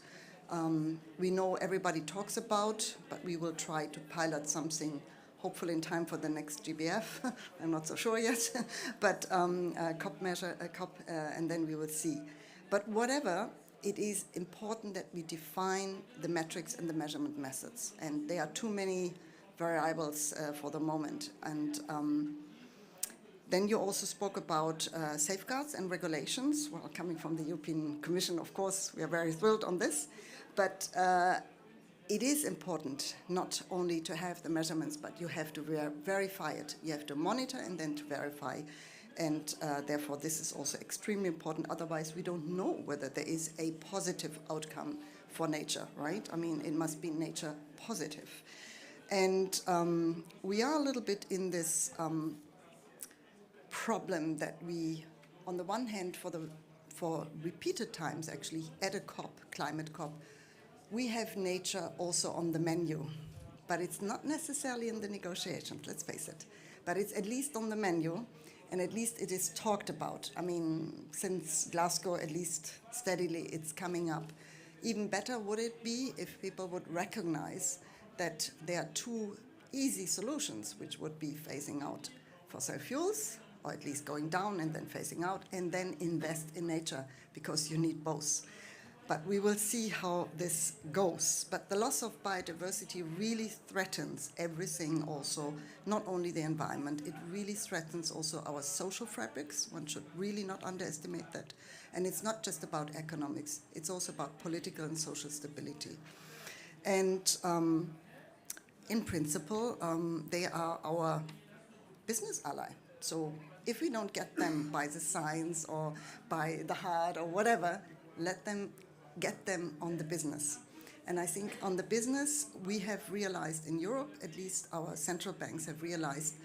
Speaker 11: We know everybody talks about, but we will try to pilot something, hopefully in time for the next GBF. I'm not so sure yet, but COP, and then we will see. But whatever, it is important that we define the metrics and the measurement methods. And there are too many variables for the moment. And then you also spoke about safeguards and regulations. Well, coming from the European Commission, of course, we are very thrilled on this. But it is important not only to have the measurements, but you have to verify it. You have to monitor and then to verify. And therefore, this is also extremely important. Otherwise, we don't know whether there is a positive outcome for nature, right? I mean, it must be nature positive. And we are a little bit in this problem that we, on the one hand, for repeated times, actually, at a COP, climate COP, we have nature also on the menu. But it's not necessarily in the negotiations, let's face it. But it's at least on the menu, and at least it is talked about. I mean, since Glasgow, at least steadily, it's coming up. Even better would it be if people would recognize that there are two easy solutions, which would be phasing out fossil fuels, or at least going down and then phasing out, and then invest in nature, because you need both. But we will see how this goes. But the loss of biodiversity really threatens everything also, not only the environment, it really threatens also our social fabrics. One should really not underestimate that. And it's not just about economics, it's also about political and social stability. And in principle, they are our business ally. So if we don't get them by the science or by the heart or whatever, let them get them on the business. And I think on the business, we have realized in Europe, at least our central banks have realized,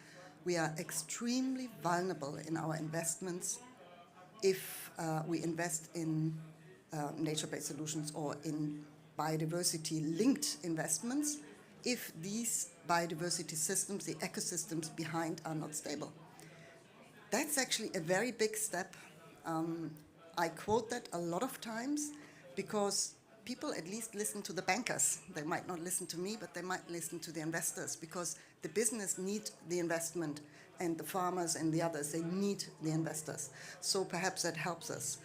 Speaker 11: we are extremely vulnerable in our investments if we invest in nature-based solutions or in biodiversity-linked investments, if these biodiversity systems, the ecosystems behind, are not stable. That's actually a very big step. I quote that a lot of times, because people at least listen to the bankers. They might not listen to me, but they might listen to the investors, because the business need the investment, and the farmers and the others, they need the investors. So perhaps that helps us.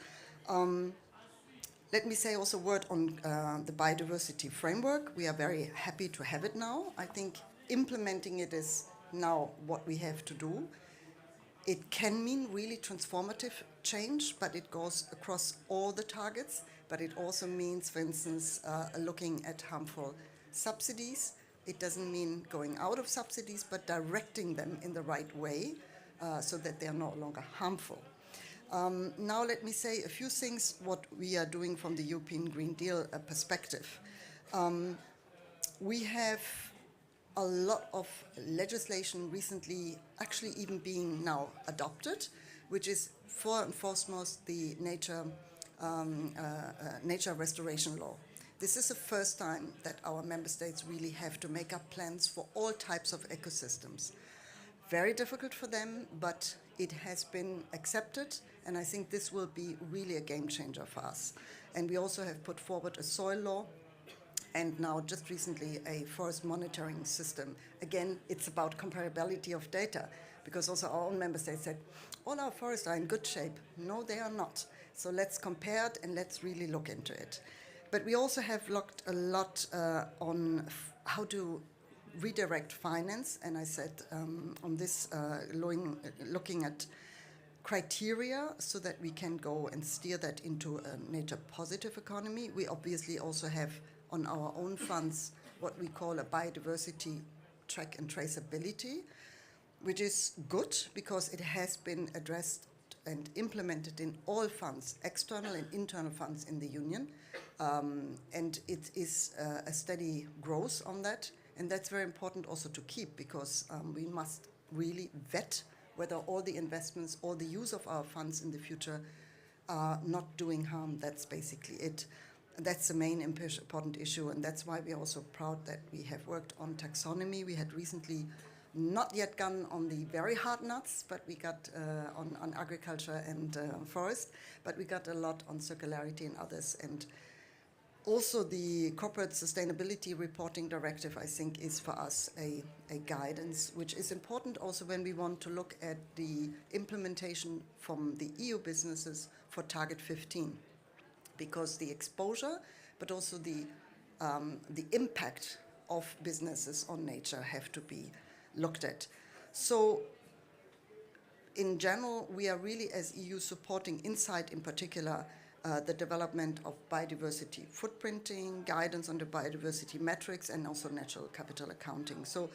Speaker 11: Let me say also a word on the biodiversity framework. We are very happy to have it now. I think implementing it is now what we have to do. It can mean really transformative change, but it goes across all the targets. But it also means, for instance, looking at harmful subsidies. It doesn't mean going out of subsidies, but directing them in the right way so that they are no longer harmful. Now let me say a few things what we are doing from the European Green Deal perspective. We have a lot of legislation recently actually even being now adopted, which is for and foremost the nature restoration law. This is the first time that our member states really have to make up plans for all types of ecosystems. Very difficult for them, but it has been accepted, and I think this will be really a game changer for us. And we also have put forward a soil law, and now just recently a forest monitoring system. Again, it's about comparability of data, because also our own member states said, all our forests are in good shape. No, they are not. So let's compare it and let's really look into it. But we also have looked a lot on how to redirect finance, and I said on this looking at criteria so that we can go and steer that into a nature positive economy. We obviously also have on our own funds what we call a biodiversity track and traceability, which is good because it has been addressed and implemented in all funds, external and internal funds in the Union. And it is a steady growth on that. And that's very important also to keep, because we must really vet whether all the investments or the use of our funds in the future are not doing harm. That's basically it. That's the main important issue, and that's why we're also proud that we have worked on taxonomy. We had recently not yet gone on the very hard nuts, but we got on agriculture and forest, but we got a lot on circularity and others. And also the Corporate Sustainability Reporting Directive, I think, is for us a guidance, which is important also when we want to look at the implementation from the EU businesses for Target 15, because the exposure, but also the impact of businesses on nature have to be looked at. So in general, we are really as EU supporting InSight in particular the development of biodiversity footprinting, guidance on the biodiversity metrics, and also natural capital accounting. So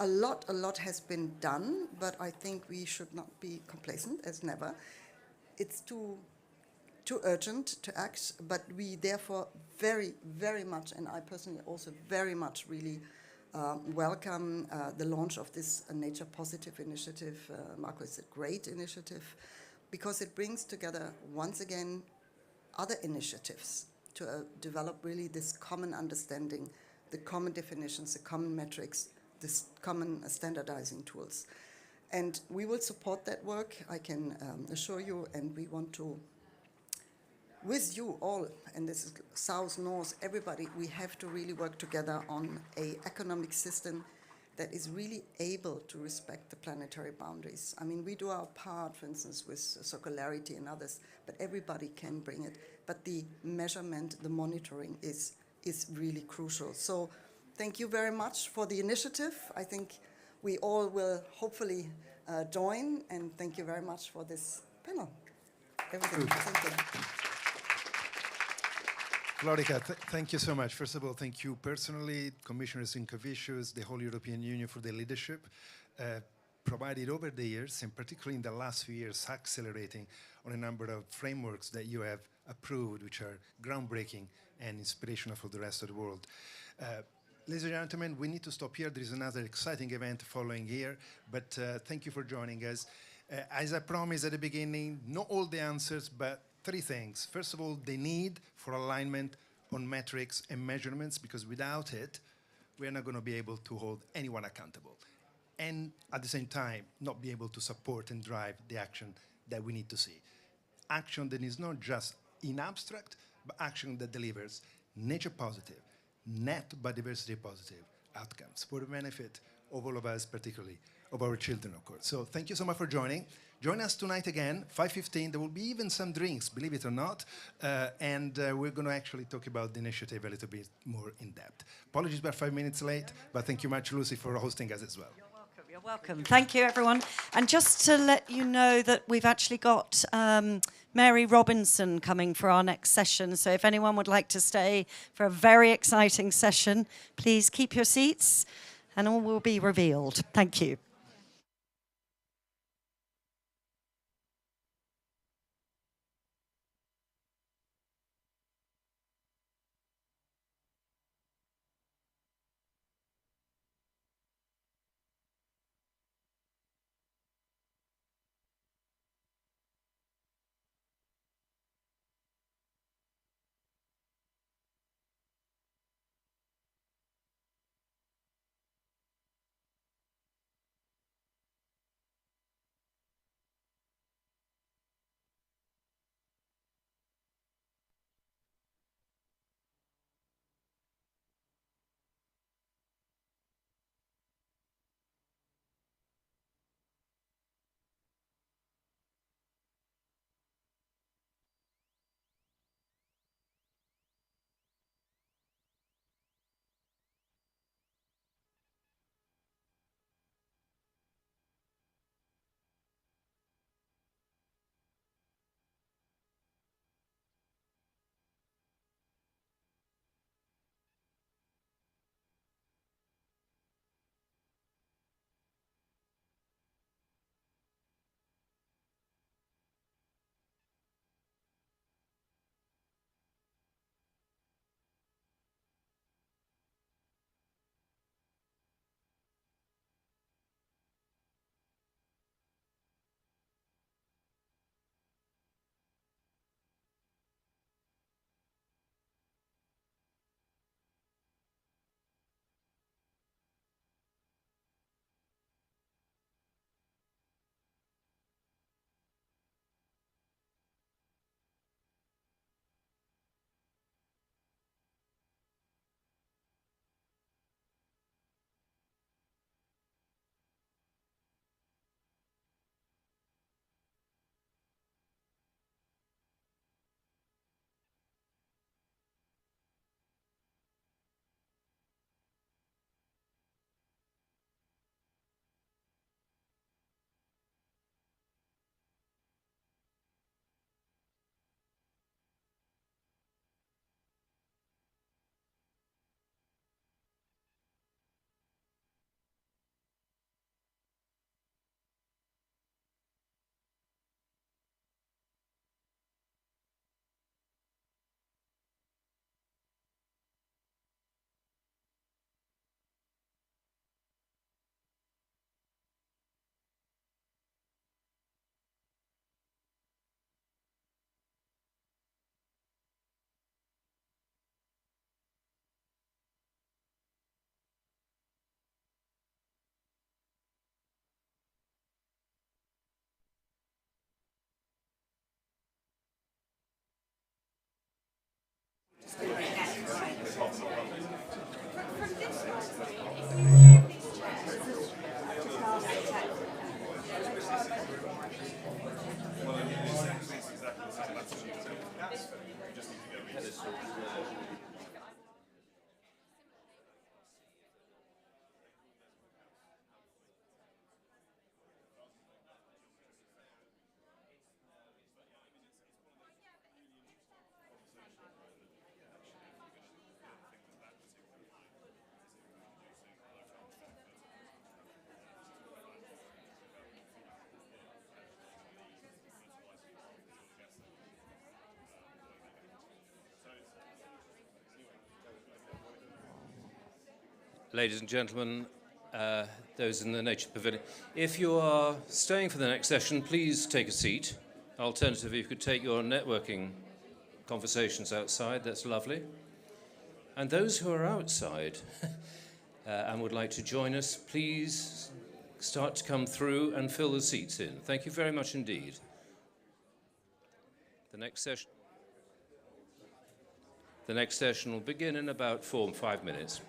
Speaker 11: a lot has been done, but I think we should not be complacent as never. It's too urgent to act, but we therefore very, very much, and I personally also very much really welcome the launch of this Nature Positive initiative. Marco, it's a great initiative because it brings together, once again, other initiatives to develop really this common understanding, the common definitions, the common metrics, this common standardizing tools. And we will support that work, I can assure you, and we want to, with you all, and this is South, North, everybody, we have to really work together on an economic system that is really able to respect the planetary boundaries. I mean, we do our part, for instance, with circularity and others, but everybody can bring it. But the measurement, the monitoring is really crucial. So thank you very much for the initiative. I think we all will hopefully join, and thank you very much for this panel. Everything. Thank you.
Speaker 17: Florica, thank you so much. First of all, thank you personally, Commissioner Sinkevicius, the whole European Union for their leadership provided over the years, and particularly in the last few years, accelerating on a number of frameworks that you have approved, which are groundbreaking and inspirational for the rest of the world. Ladies and gentlemen, we need to stop here. There is another exciting event following here, but thank you for joining us. As I promised at the beginning, not all the answers, but 3 things. First of all, the need for alignment on metrics and measurements, because without it, we're not going to be able to hold anyone accountable. And at the same time, not be able to support and drive the action that we need to see. Action that is not just in abstract, but action that delivers nature positive, net biodiversity positive outcomes for the benefit of all of us, particularly of our children, of course. So thank you so much for joining. Join us tonight again, 5:15. There will be even some drinks, believe it or not. And we're going to actually talk about the initiative a little bit more in depth. Apologies about 5 minutes late, but thank you much, Lucy, for hosting us as well.
Speaker 14: You're welcome. Thank you, everyone. And just to let you know that we've actually got Mary Robinson coming for our next session. So if anyone would like to stay for a very exciting session, please keep your seats and all will be revealed. Thank you.
Speaker 3: ladies and gentlemen, those in the Nature Pavilion. If you are staying for the next session, please take a seat. Alternatively, you could take your networking conversations outside. That's lovely. And those who are outside and would like to join us, please start to come through and fill the seats in. Thank you very much indeed. The next session will begin in about 4 or 5 minutes.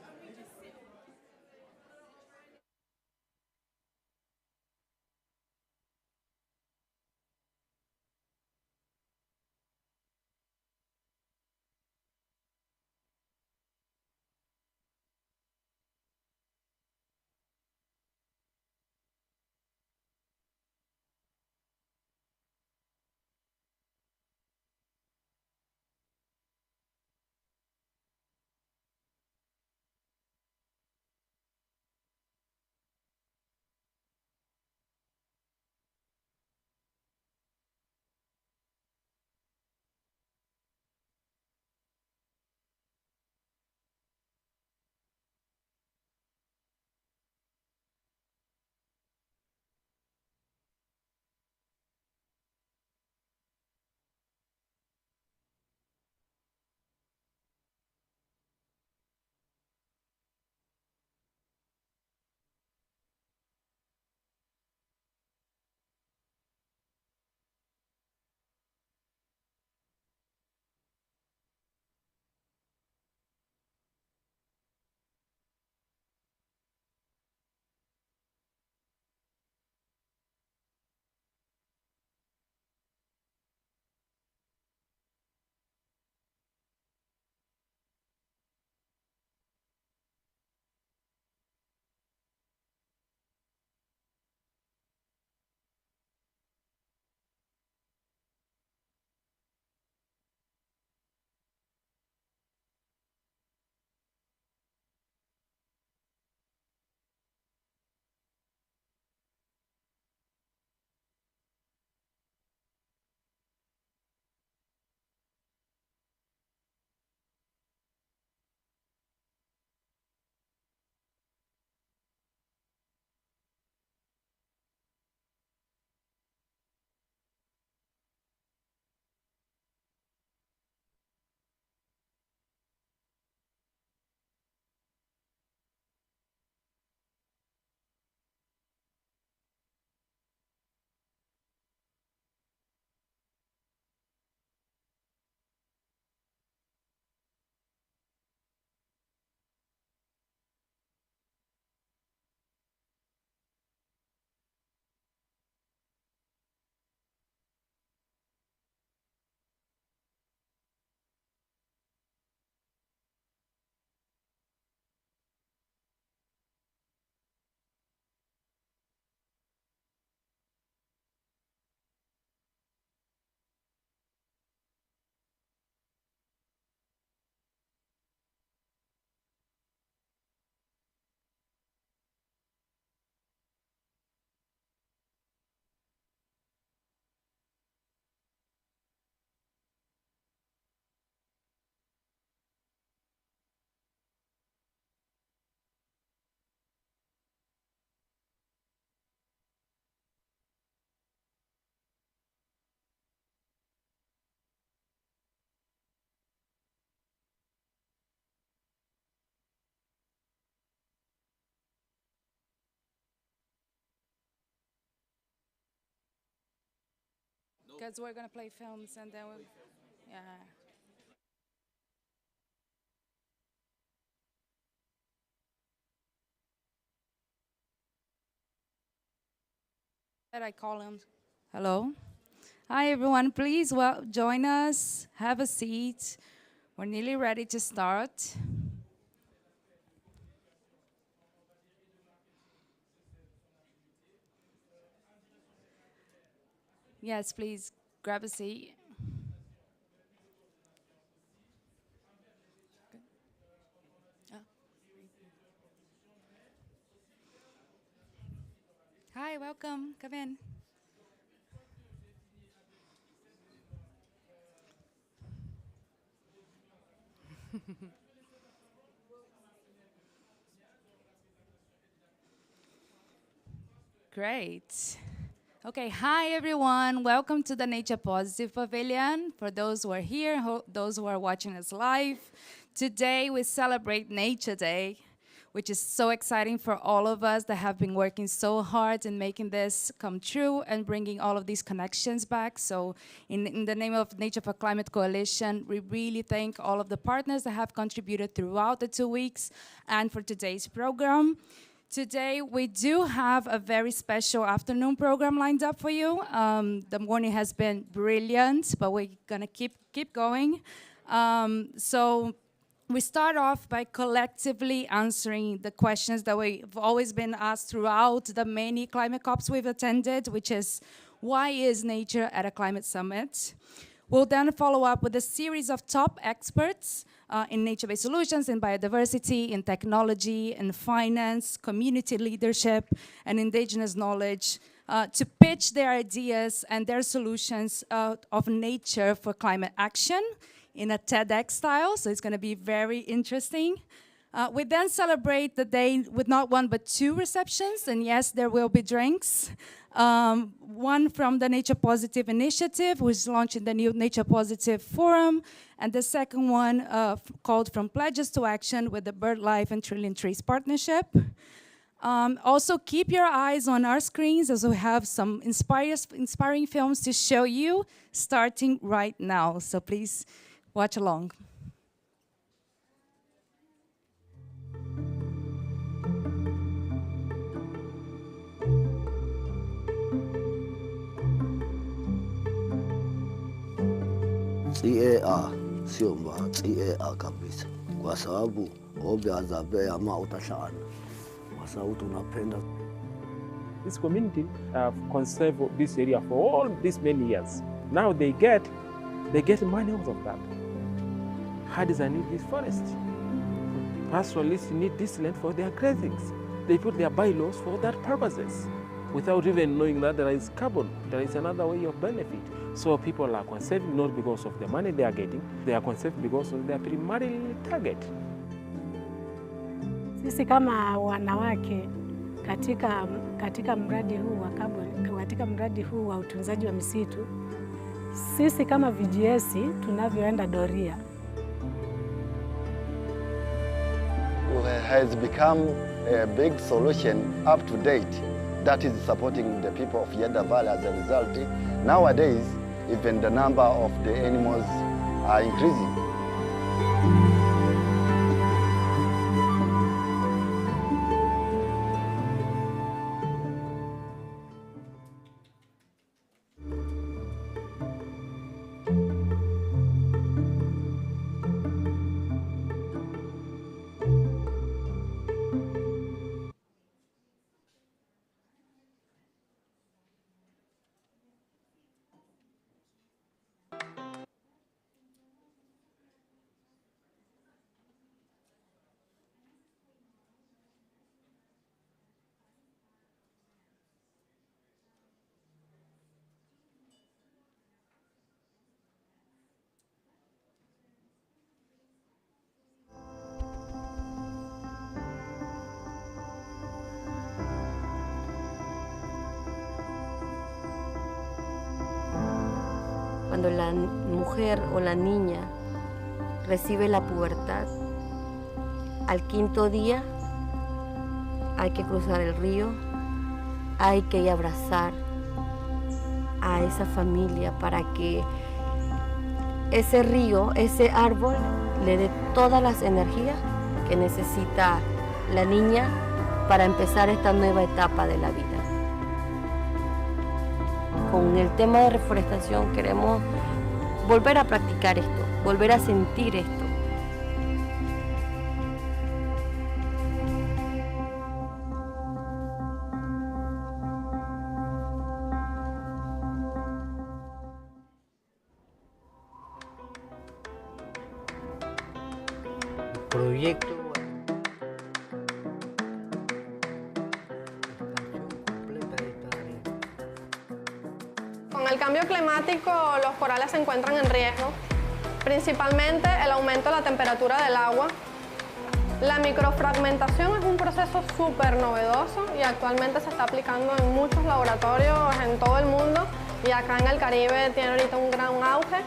Speaker 15: Because we're going to play films and then we'll, yeah. That I call him. Hello. Hi, everyone. Please join us. Have a seat. We're nearly ready to start. Yes, please grab a seat. Hi, welcome. Come in. Great. Okay, hi everyone. Welcome to the Nature Positive Pavilion. For those who are here, those who are watching us live, today we celebrate Nature Day, which is so exciting for all of us that have been working so hard in making this come true and bringing all of these connections back. So in the name of Nature for Climate Coalition, we really thank all of the partners that have contributed throughout the 2 weeks and for today's program. Today, we do have a very special afternoon program lined up for you. The morning has been brilliant, but we're gonna keep going. So we start off by collectively answering the questions that we've always been asked throughout the many climate COPs we've attended, which is, why is nature at a climate summit? We'll then follow up with a series of top experts in nature-based solutions, in biodiversity, in technology, in finance, community leadership, and indigenous knowledge to pitch their ideas and their solutions of nature for climate action in a TEDx style, so it's going to be very interesting. We then celebrate the day with not one but 2 receptions, and yes, there will be drinks. One from the Nature Positive Initiative, which is launching the new Nature Positive Forum, and the second one called From Pledges to Action with the BirdLife and Trillion Trees Partnership. Also, keep your eyes on our screens as we have some inspiring films to show you starting right now, so please watch along.
Speaker 18: CAR sio mbaya, CAR kabisa, kwa sababu obeazabe ama utashana, kwa sababu tunapenda.
Speaker 19: This community have conserved this area for all these many years. Now they get money out of that. Herders need this forest. Pastoralists need this land for their grazings. They put their bylaws for that purposes, without even knowing that there is carbon, there is another way of benefit. So people are conserving not because of the money they are getting, they are conserving because of their primary target.
Speaker 22: Sisi kama wanawake katika mradi huu wa carbon, katika mradi huu wa utunzaji wa misitu, sisi kama VGS tunavyoenda doria,
Speaker 23: has become a big solution up to date that is supporting the people of Yeda Valley. As a result, nowadays, even the number of the animals are increasing.
Speaker 25: Cuando la mujer o la niña recibe la pubertad, al 5.º día hay que cruzar el río, hay que ir a abrazar a esa familia para que ese río, ese árbol, le dé todas las energías que necesita la niña para empezar esta nueva etapa de la vida. Con el tema de reforestación queremos volver a practicar esto, volver a sentir esto.
Speaker 18: Proyecto.
Speaker 26: Con el cambio climático, los corales se encuentran en riesgo, principalmente el aumento de la temperatura del agua, La microfragmentación es un proceso súper novedoso y actualmente se está aplicando en muchos laboratorios en todo el mundo y acá en el Caribe tiene ahorita un gran auge.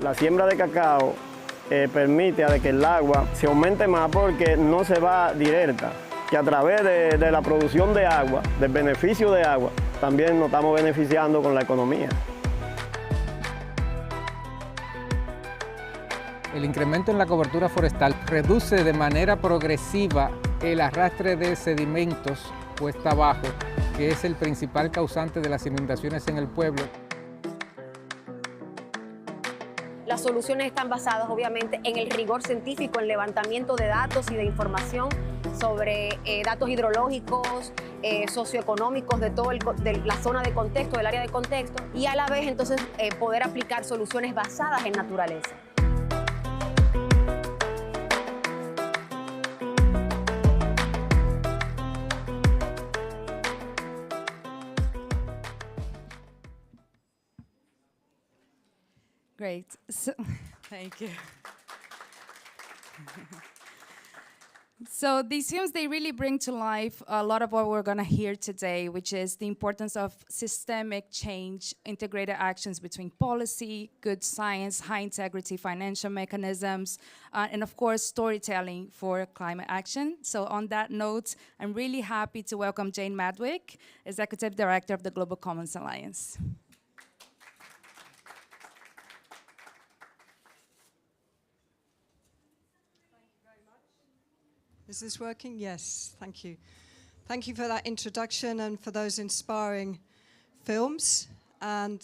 Speaker 4: La siembra de cacao permite a que el agua se aumente más porque no se va directa, que a través de la producción de agua, del beneficio de agua, también nos estamos beneficiando con la economía.
Speaker 7: El incremento en la cobertura forestal reduce de manera progresiva el arrastre de sedimentos cuesta abajo, que es el principal causante de las inundaciones en el pueblo.
Speaker 13: Las soluciones están basadas obviamente en el rigor científico, en levantamiento de datos y de información sobre datos hidrológicos, socioeconómicos de la zona de contexto, del área de contexto, y a la vez entonces poder aplicar soluciones basadas en naturaleza.
Speaker 15: Great. So, thank you. So these films, they really bring to life a lot of what we're going to hear today, which is the importance of systemic change, integrated actions between policy, good science, high integrity financial mechanisms, and of course, storytelling for climate action. So on that note, I'm really happy to welcome Jane Madwick, Executive Director of the Global Commons Alliance.
Speaker 16: Is this working? Yes, thank you. Thank you for that introduction and for those inspiring films. And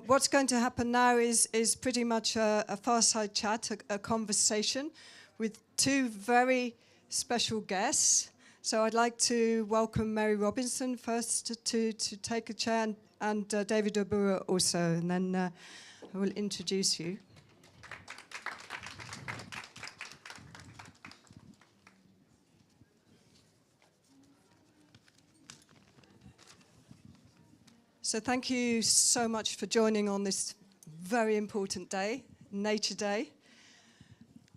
Speaker 16: what's going to happen now is pretty much a fireside chat, a conversation with two very special guests. So I'd like to welcome Mary Robinson first to take a chair, and David Obura also, and then I will introduce you. So thank you so much for joining on this very important day, Nature Day.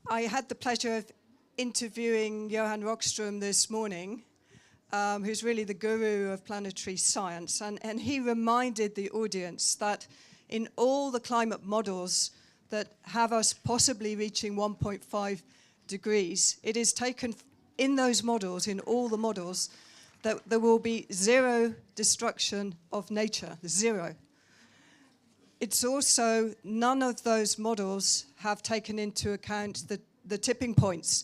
Speaker 16: I had the pleasure of interviewing Johan Rockström this morning, who's really the guru of planetary science, and he reminded the audience that in all the climate models that have us possibly reaching 1.5 degrees, it is taken in those models, in all the models, that there will be zero destruction of nature, zero. It's also, none of those models have taken into account the tipping points.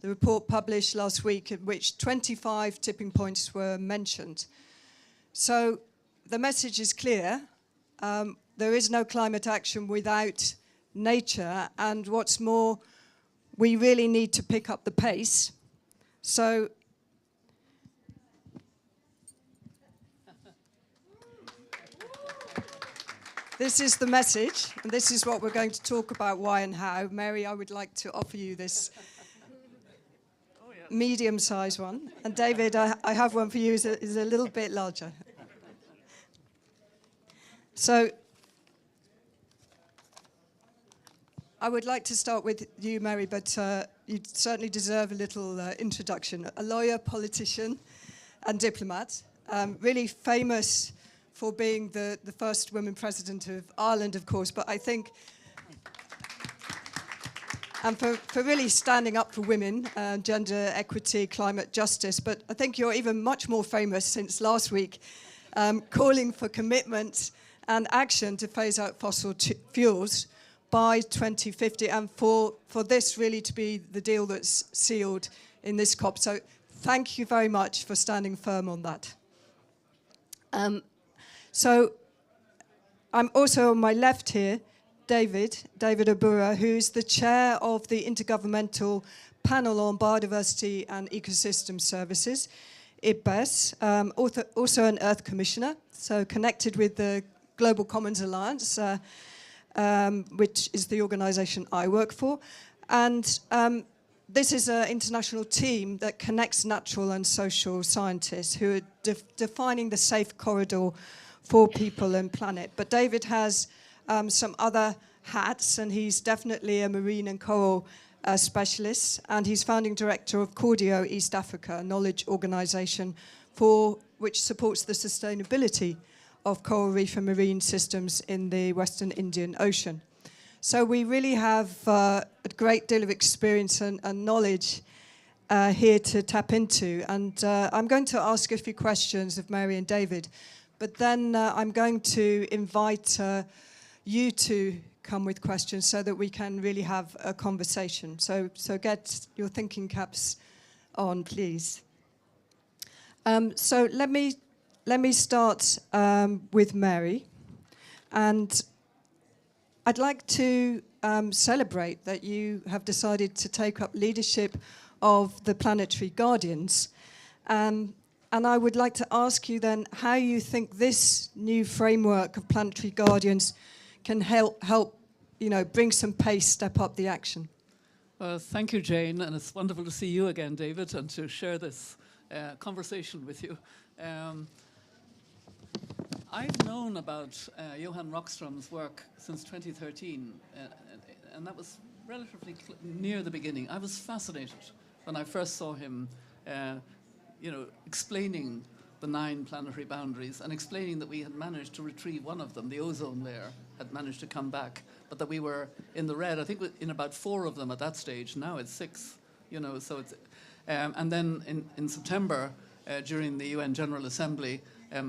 Speaker 16: The report published last week in which 25 tipping points were mentioned. So the message is clear. There is no climate action without nature, and what's more, we really need to pick up the pace. So this is the message, and this is what we're going to talk about, why and how. Mary, I would like to offer you this medium-sized one. And David, I have one for you, is a little bit larger. So I would like to start with you, Mary, but you certainly deserve a little introduction. A lawyer, politician, and diplomat, really famous for being the first woman president of Ireland, of course, but I think, and for really standing up for women, gender equity, climate justice, but I think you're even much more famous since last week, calling for commitment and action to phase out fossil fuels by 2050, and for this really to be the deal that's sealed in this COP. So thank you very much for standing firm on that. So I'm also on my left here, David Obura, who's the chair of the Intergovernmental Panel on Biodiversity and Ecosystem Services, IPBES, also an Earth Commissioner, so connected with the Global Commons Alliance, which is the organization I work for. And this is an international team that connects natural and social scientists who are defining the safe corridor for people and planet. But David has some other hats, and he's definitely a marine and coral specialist, and he's founding director of Cordio East Africa, a knowledge organisation which supports the sustainability of coral reef and marine systems in the Western Indian Ocean. So we really have a great deal of experience and knowledge here to tap into. And I'm going to ask a few questions of Mary and David, but then I'm going to invite you to come with questions so that we can really have a conversation. So get your thinking caps on, please. So let me start with Mary, and I'd like to celebrate that you have decided to take up leadership of the Planetary Guardians. And I would like to ask you then how you think this new framework of Planetary Guardians can help bring some pace, step up the action.
Speaker 2: Well, thank you, Jane, and it's wonderful to see you again, David, and to share this conversation with you. I've known about Johan Rockström's work since 2013, and that was relatively near the beginning. I was fascinated when I first saw him, explaining the 9 planetary boundaries and explaining that we had managed to retrieve one of them, the ozone layer, had managed to come back, but that we were in the red, I think in about 4 of them at that stage. Now it's 6, so it's... and then in September, during the UN General Assembly,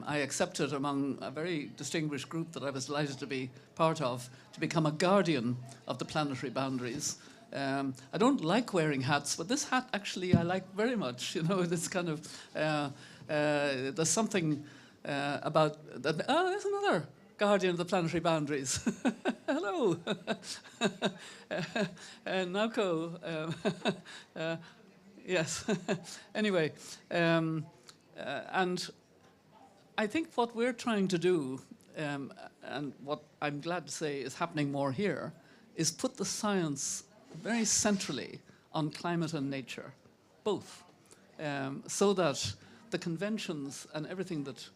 Speaker 2: I accepted among a very distinguished group that I was delighted to be part of to become a guardian of the planetary boundaries. I don't like wearing hats, but this hat actually I like very much. This kind of, there's something about that. Oh, there's another guardian of the planetary boundaries. Hello. Nauko. Yes. Anyway, and I think what we're trying to do, and what I'm glad to say is happening more here, is put the science very centrally on climate and nature, both, so that the conventions and everything that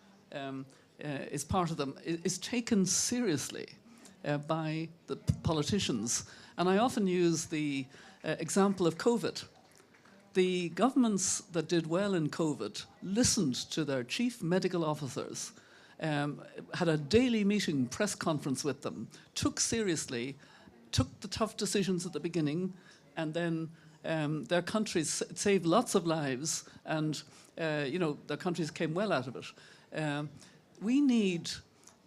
Speaker 2: is part of them is taken seriously by the politicians. And I often use the example of COVID. The governments that did well in COVID listened to their chief medical officers, had a daily meeting, press conference with them, took the tough decisions at the beginning, and then their countries saved lots of lives, and their countries came well out of it. We need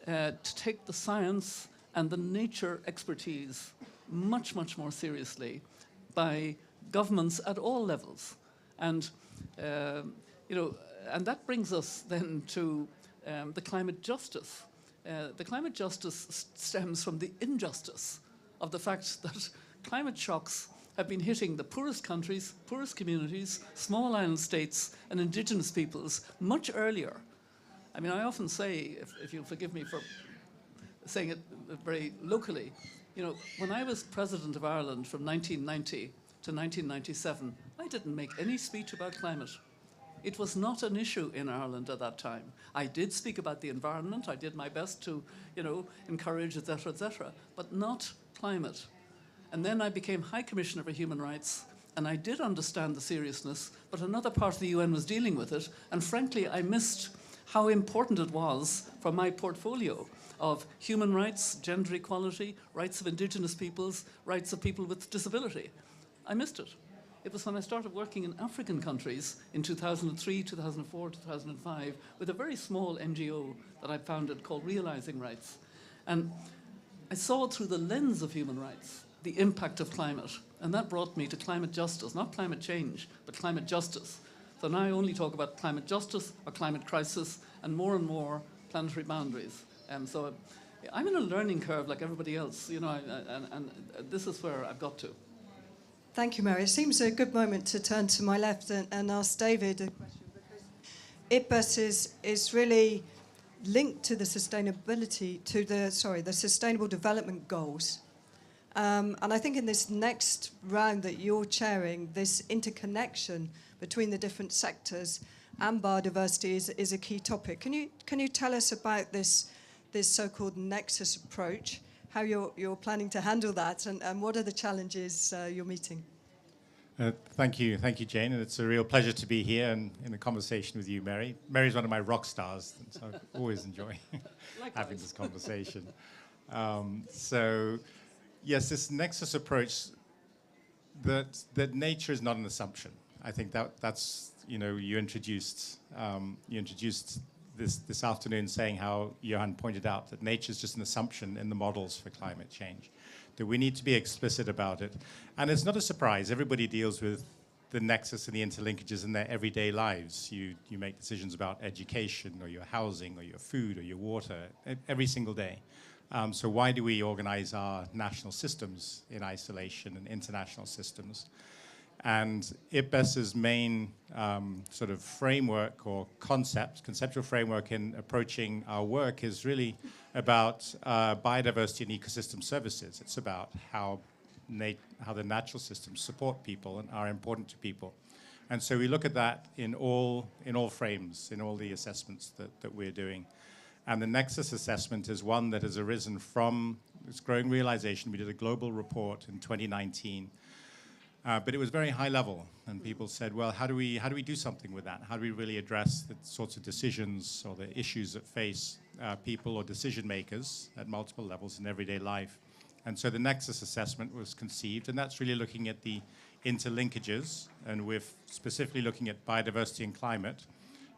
Speaker 2: to take the science and the nature expertise much, much more seriously by governments at all levels. And, and that brings us then to the climate justice. The climate justice stems from the injustice of the fact that climate shocks have been hitting the poorest countries, poorest communities, small island states, and indigenous peoples much earlier. I mean, I often say, if you'll forgive me for saying it very locally, when I was President of Ireland from 1990 to 1997, I didn't make any speech about climate. It was not an issue in Ireland at that time. I did speak about the environment. I did my best to, encourage, et cetera, but not climate. And then I became High Commissioner for Human Rights, and I did understand the seriousness, but another part of the UN was dealing with it, and frankly, I missed how important it was for my portfolio of human rights, gender equality, rights of indigenous peoples, rights of people with disability. I missed it. It was when I started working in African countries in 2003, 2004, 2005, with a very small NGO that I founded called Realizing Rights. And I saw through the lens of human rights the impact of climate. And that brought me to climate justice, not climate change, but climate justice. So now I only talk about climate justice or climate crisis and more planetary boundaries. So I'm in a learning curve like everybody else, and this is where I've got to.
Speaker 16: Thank you, Mary. It seems a good moment to turn to my left and ask David a question, because IPBES is really linked to the sustainability, to the Sustainable Development Goals. And I think in this next round that you're chairing, this interconnection between the different sectors and biodiversity is a key topic. Can you tell us about this so-called nexus approach how you're planning to handle that, and what are the challenges you're meeting?
Speaker 5: Thank you, Jane, and it's a real pleasure to be here and in a conversation with you, Mary. Mary's one of my rock stars, so I always enjoy having this conversation. So, yes, this nexus approach, that nature is not an assumption. I think that's you introduced this afternoon saying how Johan pointed out that nature is just an assumption in the models for climate change. That we need to be explicit about it. And it's not a surprise. Everybody deals with the nexus and the interlinkages in their everyday lives. You make decisions about education or your housing or your food or your water every single day. So why do we organize our national systems in isolation and international systems? And IPBES's main sort of framework or conceptual framework in approaching our work is really about biodiversity and ecosystem services. It's about how the natural systems support people and are important to people. And so we look at that in all frames, in all the assessments that we're doing. And the Nexus assessment is one that has arisen from this growing realization. We did a global report in 2019. But it was very high level, and people said, well, how do we do something with that? How do we really address the sorts of decisions or the issues that face people or decision makers at multiple levels in everyday life? And so the Nexus assessment was conceived, and that's really looking at the interlinkages, and we're specifically looking at biodiversity and climate,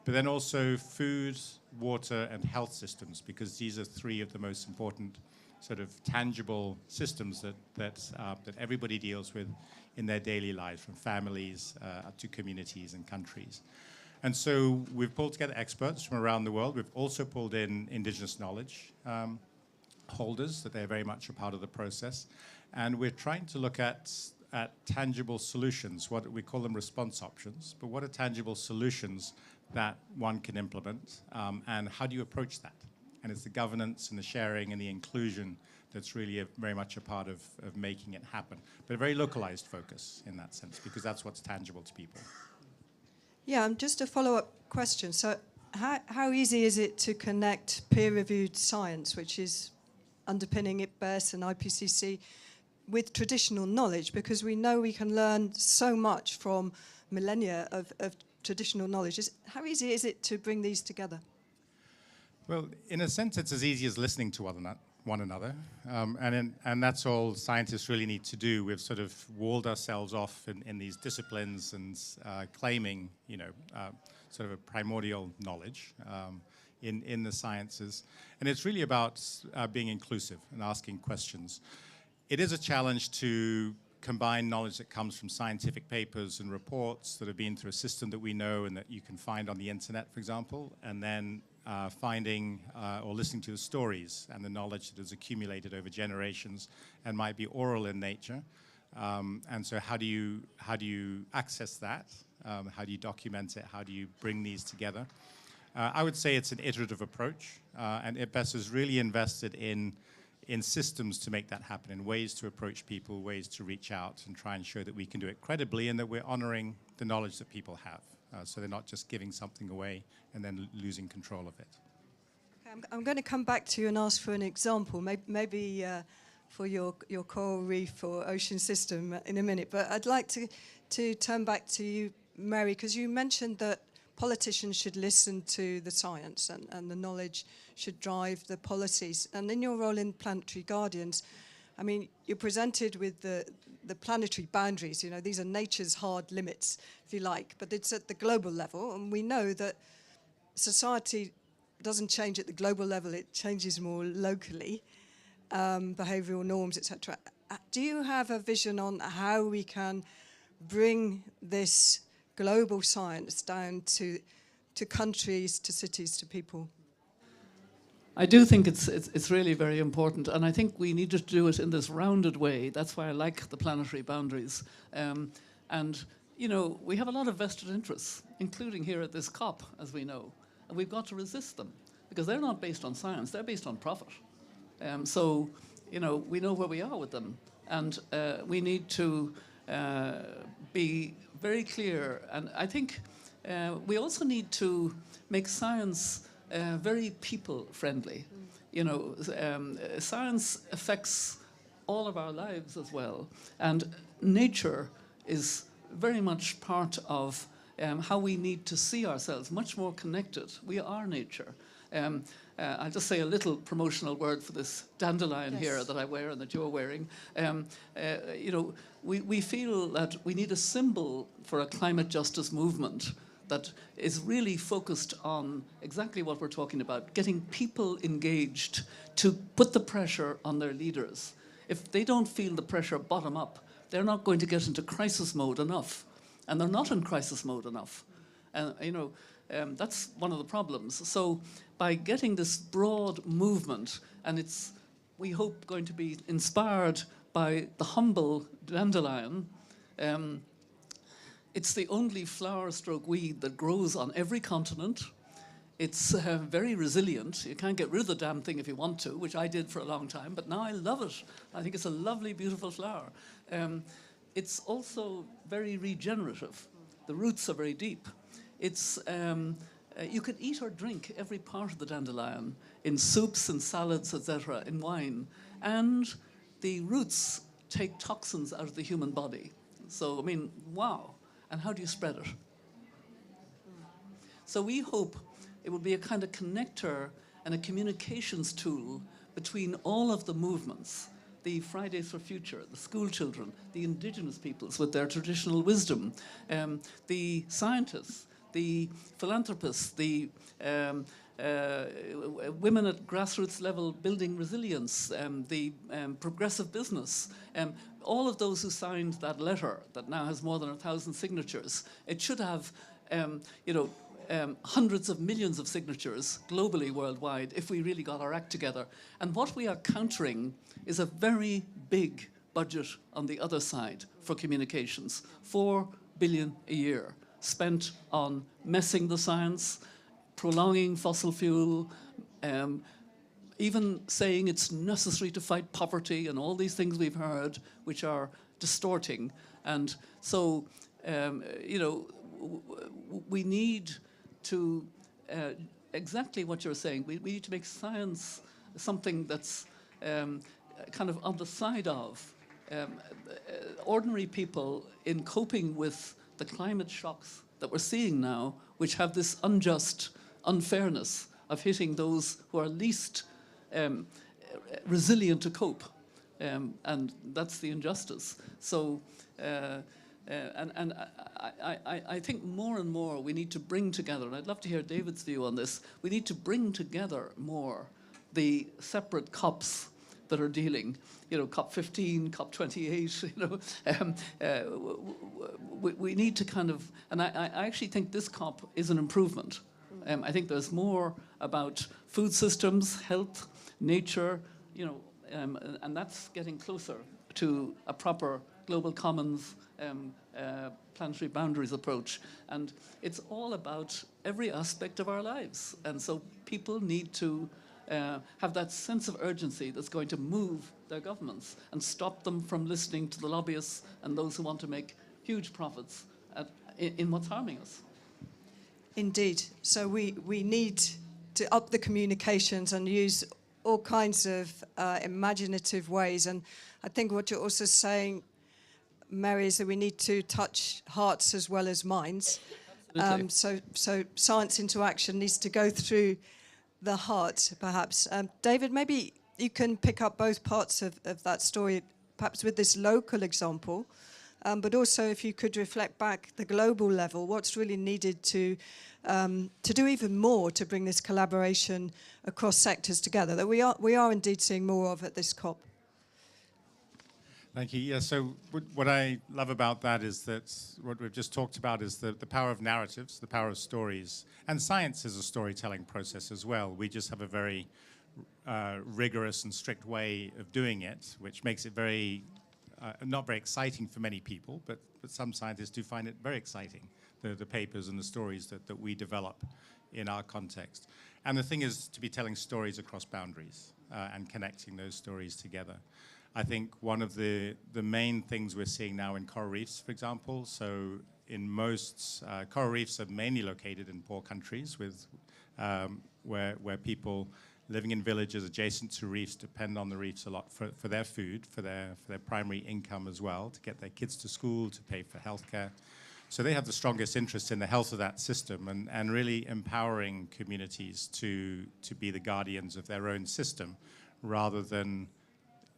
Speaker 5: but then also food, water, and health systems, because these are three of the most important sort of tangible systems that everybody deals with in their daily lives, from families up to communities and countries. And so we've pulled together experts from around the world. We've also pulled in indigenous knowledge holders, that they're very much a part of the process. And we're trying to look at tangible solutions, what we call them response options, but what are tangible solutions that one can implement, and how do you approach that? And it's the governance and the sharing and the inclusion that's really very much a part of making it happen. But a very localized focus in that sense, because that's what's tangible to people.
Speaker 16: Yeah, just a follow-up question. So how easy is it to connect peer-reviewed science, which is underpinning IPBES and IPCC, with traditional knowledge? Because we know we can learn so much from millennia of traditional knowledge. How easy is it to bring these together?
Speaker 5: Well, in a sense, it's as easy as listening to one another, and that's all scientists really need to do. We've sort of walled ourselves off in these disciplines and claiming, sort of a primordial knowledge in the sciences. And it's really about being inclusive and asking questions. It is a challenge to combine knowledge that comes from scientific papers and reports that have been through a system that we know and that you can find on the internet, for example, and then finding or listening to the stories and the knowledge that has accumulated over generations and might be oral in nature. And so how do you access that? How do you document it? How do you bring these together? I would say it's an iterative approach, and IPBES has really invested in systems to make that happen, in ways to approach people, ways to reach out and try and show that we can do it credibly and that we're honoring the knowledge that people have. So they're not just giving something away and then losing control of it.
Speaker 16: Okay, I'm going to come back to you and ask for an example, maybe for your coral reef or ocean system in a minute. But I'd like to turn back to you, Mary, because you mentioned that politicians should listen to the science and the knowledge should drive the policies. And in your role in Planetary Guardians, I mean, you're presented with the planetary boundaries. These are nature's hard limits, if you like, but it's at the global level. And we know that society doesn't change at the global level, it changes more locally, behavioral norms, etc. Do you have a vision on how we can bring this global science down to countries, to cities, to people?
Speaker 2: I do think it's really very important, and I think we need to do it in this rounded way. That's why I like the planetary boundaries. And, we have a lot of vested interests, including here at this COP, as we know, and we've got to resist them, because they're not based on science, they're based on profit. So, we know where we are with them, and we need to be very clear. And I think we also need to make science very people-friendly. science affects all of our lives as well. And nature is very much part of how we need to see ourselves, much more connected. We are nature. I'll just say a little promotional word for this dandelion here that I wear and that you're wearing. We feel that we need a symbol for a climate justice movement that is really focused on exactly what we're talking about, getting people engaged to put the pressure on their leaders. If they don't feel the pressure bottom up, they're not going to get into crisis mode enough. And they're not in crisis mode enough. And that's one of the problems. So by getting this broad movement, and it's, we hope, going to be inspired by the humble dandelion, it's the only flower-stroke weed that grows on every continent. It's very resilient. You can't get rid of the damn thing if you want to, which I did for a long time, but now I love it. I think it's a lovely, beautiful flower. It's also very regenerative. The roots are very deep. It's, you can eat or drink every part of the dandelion in soups and salads, etc., in wine. And the roots take toxins out of the human body. So, I mean, wow. And how do you spread it? So we hope it will be a kind of connector and a communications tool between all of the movements, the Fridays for Future, the school children, the indigenous peoples with their traditional wisdom, the scientists, the philanthropists, the women at grassroots level building resilience, the progressive business, all of those who signed that letter that now has more than 1,000 signatures. It should have, hundreds of millions of signatures globally, worldwide, if we really got our act together. And what we are countering is a very big budget on the other side for communications, 4 billion a year spent on messing the science, prolonging fossil fuel, even saying it's necessary to fight poverty and all these things we've heard, which are distorting. And so, we need to, exactly what you're saying, we need to make science something that's kind of on the side of ordinary people in coping with the climate shocks that we're seeing now, which have this unjust unfairness of hitting those who are least resilient to cope. And that's the injustice. So, I think more and more we need to bring together, and I'd love to hear David's view on this, we need to bring together more the separate COPs that are dealing, COP15, COP28, we need to kind of, and I actually think this COP is an improvement. I think there's more about food systems, health, nature, and that's getting closer to a proper global commons planetary boundaries approach. And it's all about every aspect of our lives. And so people need to have that sense of urgency that's going to move their governments and stop them from listening to the lobbyists and those who want to make huge profits in what's harming us.
Speaker 16: Indeed. So we need to up the communications and use all kinds of imaginative ways. And I think what you're also saying, Mary, is that we need to touch hearts as well as minds. So science into action needs to go through the heart, perhaps. David, maybe you can pick up both parts of that story, perhaps with this local example, but also if you could reflect back the global level, what's really needed to do even more to bring this collaboration across sectors together that we are indeed seeing more of at this COP.
Speaker 5: Thank you. Yeah, so what I love about that is that what we've just talked about is the power of narratives, the power of stories. And science is a storytelling process as well. We just have a very rigorous and strict way of doing it, which makes it very, not very exciting for many people, but some scientists do find it very exciting, the papers and the stories that we develop in our context. And the thing is to be telling stories across boundaries and connecting those stories together. I think one of the main things we're seeing now in coral reefs, for example, so in most, coral reefs are mainly located in poor countries with, where people living in villages adjacent to reefs, depend on the reefs a lot for their food, for their primary income as well, to get their kids to school, to pay for healthcare. So they have the strongest interest in the health of that system and really empowering communities to be the guardians of their own system rather than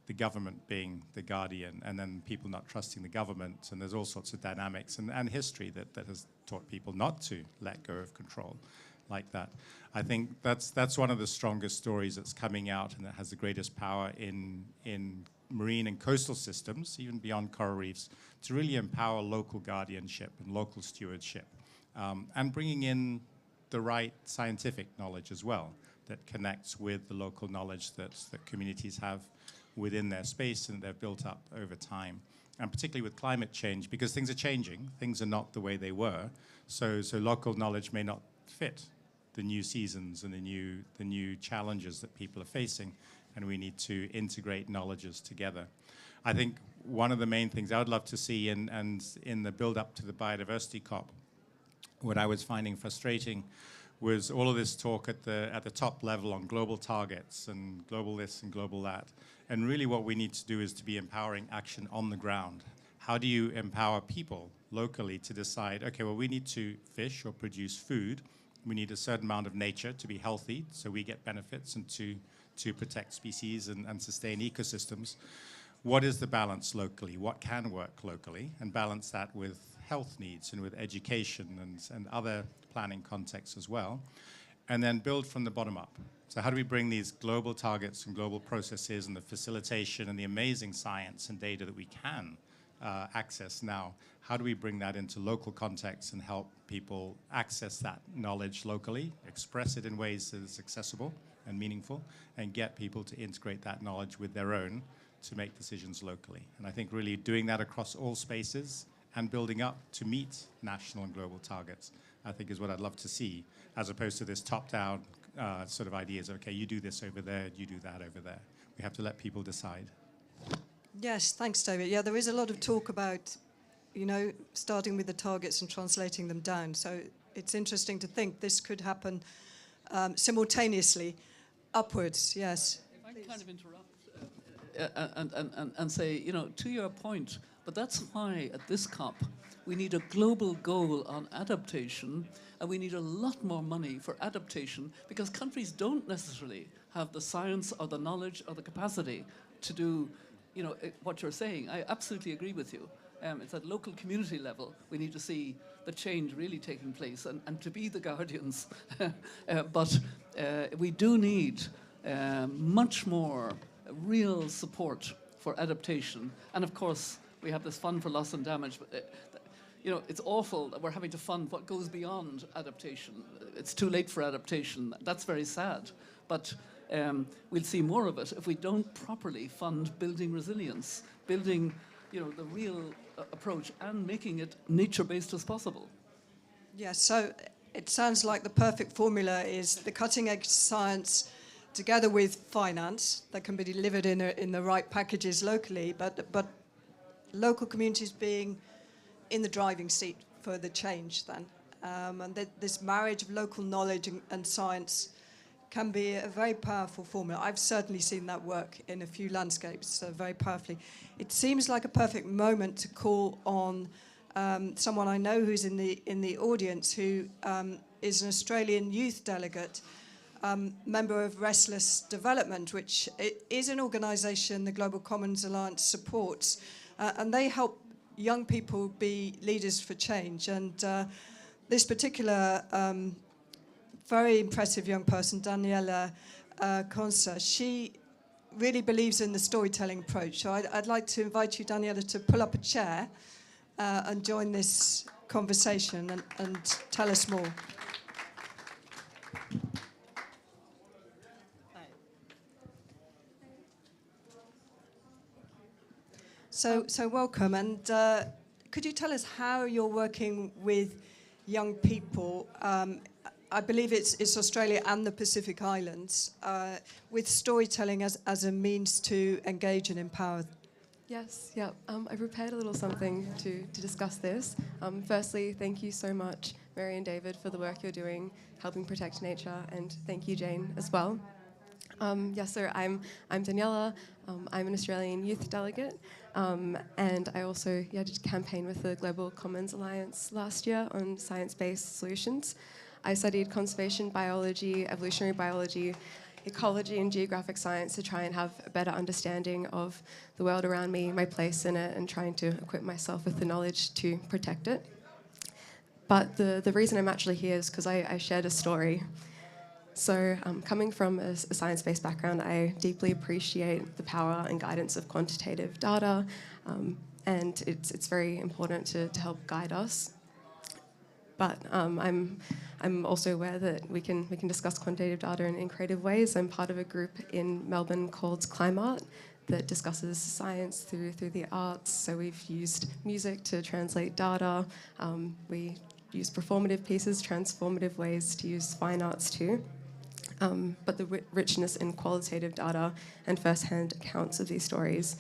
Speaker 5: the government being the guardian and then people not trusting the government. And there's all sorts of dynamics and history that has taught people not to let go of control like that. I think that's one of the strongest stories that's coming out and that has the greatest power in marine and coastal systems, even beyond coral reefs, to really empower local guardianship and local stewardship, and bringing in the right scientific knowledge as well that connects with the local knowledge that communities have within their space and they've built up over time. And particularly with climate change, because things are changing, things are not the way they were, so local knowledge may not fit the new seasons and the new challenges that people are facing, and we need to integrate knowledges together. I think one of the main things I would love to see and in the build-up to the biodiversity COP, what I was finding frustrating was all of this talk at the top level on global targets and global this and global that. And really what we need to do is to be empowering action on the ground. How do you empower people locally to decide, okay, well, we need to fish or produce food. We need a certain amount of nature to be healthy so we get benefits and to protect species and sustain ecosystems. What is the balance locally? What can work locally? And balance that with health needs and with education and other planning contexts as well. And then build from the bottom up. So how do we bring these global targets and global processes and the facilitation and the amazing science and data that we can access now? How do we bring that into local contexts and help people access that knowledge locally, express it in ways that is accessible and meaningful, and get people to integrate that knowledge with their own to make decisions locally? And I think really doing that across all spaces and building up to meet national and global targets, I think is what I'd love to see, as opposed to this top-down sort of ideas, okay, you do this over there, you do that over there. We have to let people decide.
Speaker 16: Yes, thanks, David. Yeah, there is a lot of talk about, starting with the targets and translating them down. So it's interesting to think this could happen simultaneously upwards, yes.
Speaker 2: If I can kind of interrupt and say, to your point, but that's why at this COP we need a global goal on adaptation, and we need a lot more money for adaptation because countries don't necessarily have the science or the knowledge or the capacity to do what you're saying. I absolutely agree with you. It's at local community level we need to see the change really taking place and to be the guardians. But we do need much more real support for adaptation. And of course, we have this fund for loss and damage. But, it's awful that we're having to fund what goes beyond adaptation. It's too late for adaptation. That's very sad. But we'll see more of it if we don't properly fund building resilience, building the real approach and making it nature-based as possible.
Speaker 16: Yes, so it sounds like the perfect formula is the cutting-edge science together with finance that can be delivered in the right packages locally, but local communities being in the driving seat for the change then. And this marriage of local knowledge and science can be a very powerful formula. I've certainly seen that work in a few landscapes very powerfully. It seems like a perfect moment to call on someone I know who's in the audience who is an Australian youth delegate, member of Restless Development, which is an organisation the Global Commons Alliance supports, and they help young people be leaders for change. And this particular very impressive young person, Daniela Consa, she really believes in the storytelling approach. So I'd like to invite you, Daniela, to pull up a chair and join this conversation and tell us more. So welcome, and could you tell us how you're working with young people? I believe it's Australia and the Pacific Islands with storytelling as a means to engage and empower.
Speaker 1: Yes, yeah. I prepared a little something to discuss this. Firstly, thank you so much, Mary and David, for the work you're doing, helping protect nature, and thank you, Jane, as well. So I'm Daniela. I'm an Australian youth delegate, and I also did a campaign with the Global Commons Alliance last year on science-based solutions. I studied conservation biology, evolutionary biology, ecology, and geographic science to try and have a better understanding of the world around me, my place in it, and trying to equip myself with the knowledge to protect it. But the reason I'm actually here is because I shared a story. So coming from a science-based background, I deeply appreciate the power and guidance of quantitative data, and it's very important to help guide us. But I'm also aware that we can discuss quantitative data in creative ways. I'm part of a group in Melbourne called Climb Art that discusses science through the arts. So we've used music to translate data. We use performative pieces, transformative ways to use fine arts too. But the richness in qualitative data and first-hand accounts of these stories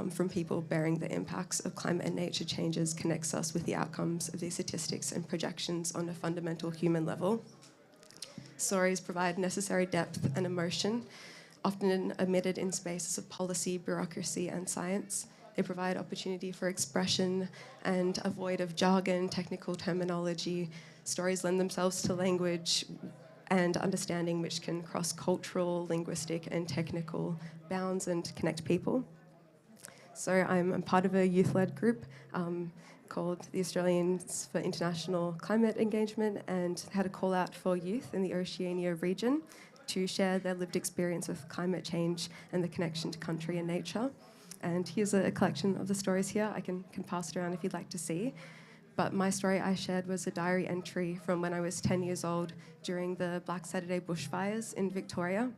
Speaker 1: from people bearing the impacts of climate and nature changes connects us with the outcomes of these statistics and projections on a fundamental human level. Stories provide necessary depth and emotion, often omitted in spaces of policy, bureaucracy, and science. They provide opportunity for expression and a void of jargon, technical terminology. Stories lend themselves to language and understanding which can cross cultural, linguistic, and technical bounds and connect people. So I'm part of a youth-led group called the Australians for International Climate Engagement, and had a call out for youth in the Oceania region to share their lived experience with climate change and the connection to country and nature. And here's a collection of the stories here. I can pass it around if you'd like to see. But my story I shared was a diary entry from when I was 10 years old during the Black Saturday bushfires in Victoria.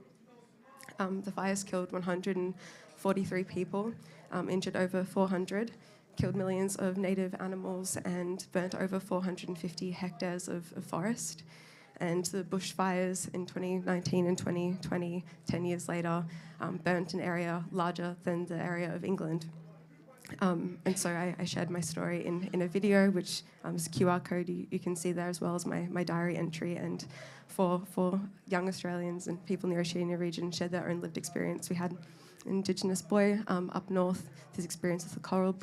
Speaker 1: The fires killed 143 people, injured over 400, killed millions of native animals, and burnt over 450 hectares of forest. And the bushfires in 2019 and 2020, 10 years later, burnt an area larger than the area of England. And so I shared my story in a video, which is a QR code you can see there, as well as my diary entry. And for young Australians and people in the Oceania region shared their own lived experience. We had an Indigenous boy up north, his experience with the coral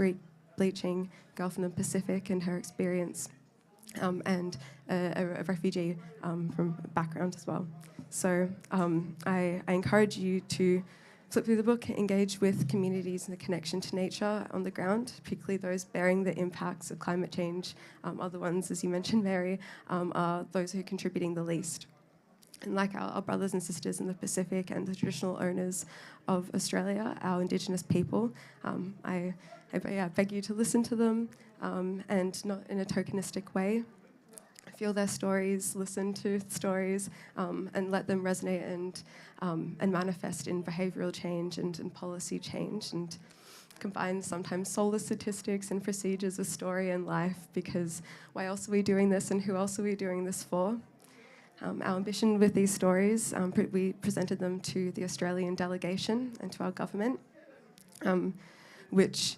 Speaker 1: bleaching, girl from the Pacific and her experience, and a refugee from background as well. So I encourage you to flip through the book, engage with communities and the connection to nature on the ground, particularly those bearing the impacts of climate change. Other ones, as you mentioned, Mary, are those who are contributing the least. And like our brothers and sisters in the Pacific and the traditional owners of Australia, our Indigenous people, I beg you to listen to them, and not in a tokenistic way. Feel their stories, listen to stories, and let them resonate and manifest in behavioural change and policy change, and combine sometimes soulless statistics and procedures with story and life, because why else are we doing this and who else are we doing this for? Our ambition with these stories, we presented them to the Australian delegation and to our government, which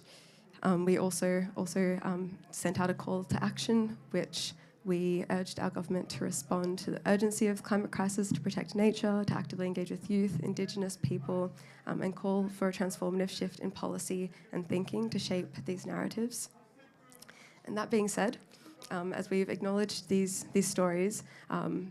Speaker 1: we also sent out a call to action, which we urged our government to respond to the urgency of climate crisis, to protect nature, to actively engage with youth, Indigenous people, and call for a transformative shift in policy and thinking to shape these narratives. And that being said, as we've acknowledged these stories,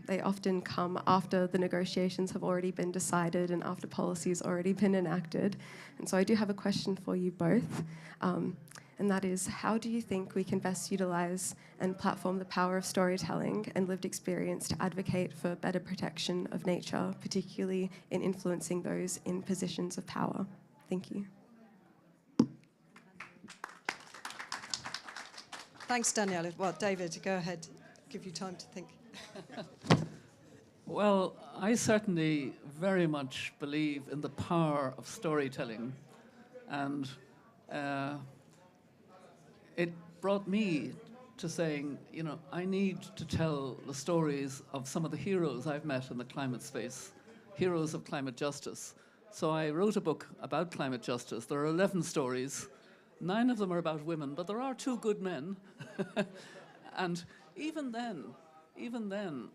Speaker 1: they often come after the negotiations have already been decided and after policy has already been enacted. And so I do have a question for you both. And that is, how do you think we can best utilise and platform the power of storytelling and lived experience to advocate for better protection of nature, particularly in influencing those in positions of power? Thank you.
Speaker 16: Thanks, Daniela. Well, David, go ahead. Give you time to think.
Speaker 2: Well, I certainly very much believe in the power of storytelling, and it brought me to saying, you know, I need to tell the stories of some of the heroes I've met in the climate space, heroes of climate justice. So I wrote a book about climate justice. There are 11 stories. 9 of them are about women, but there are 2 good men. And even then,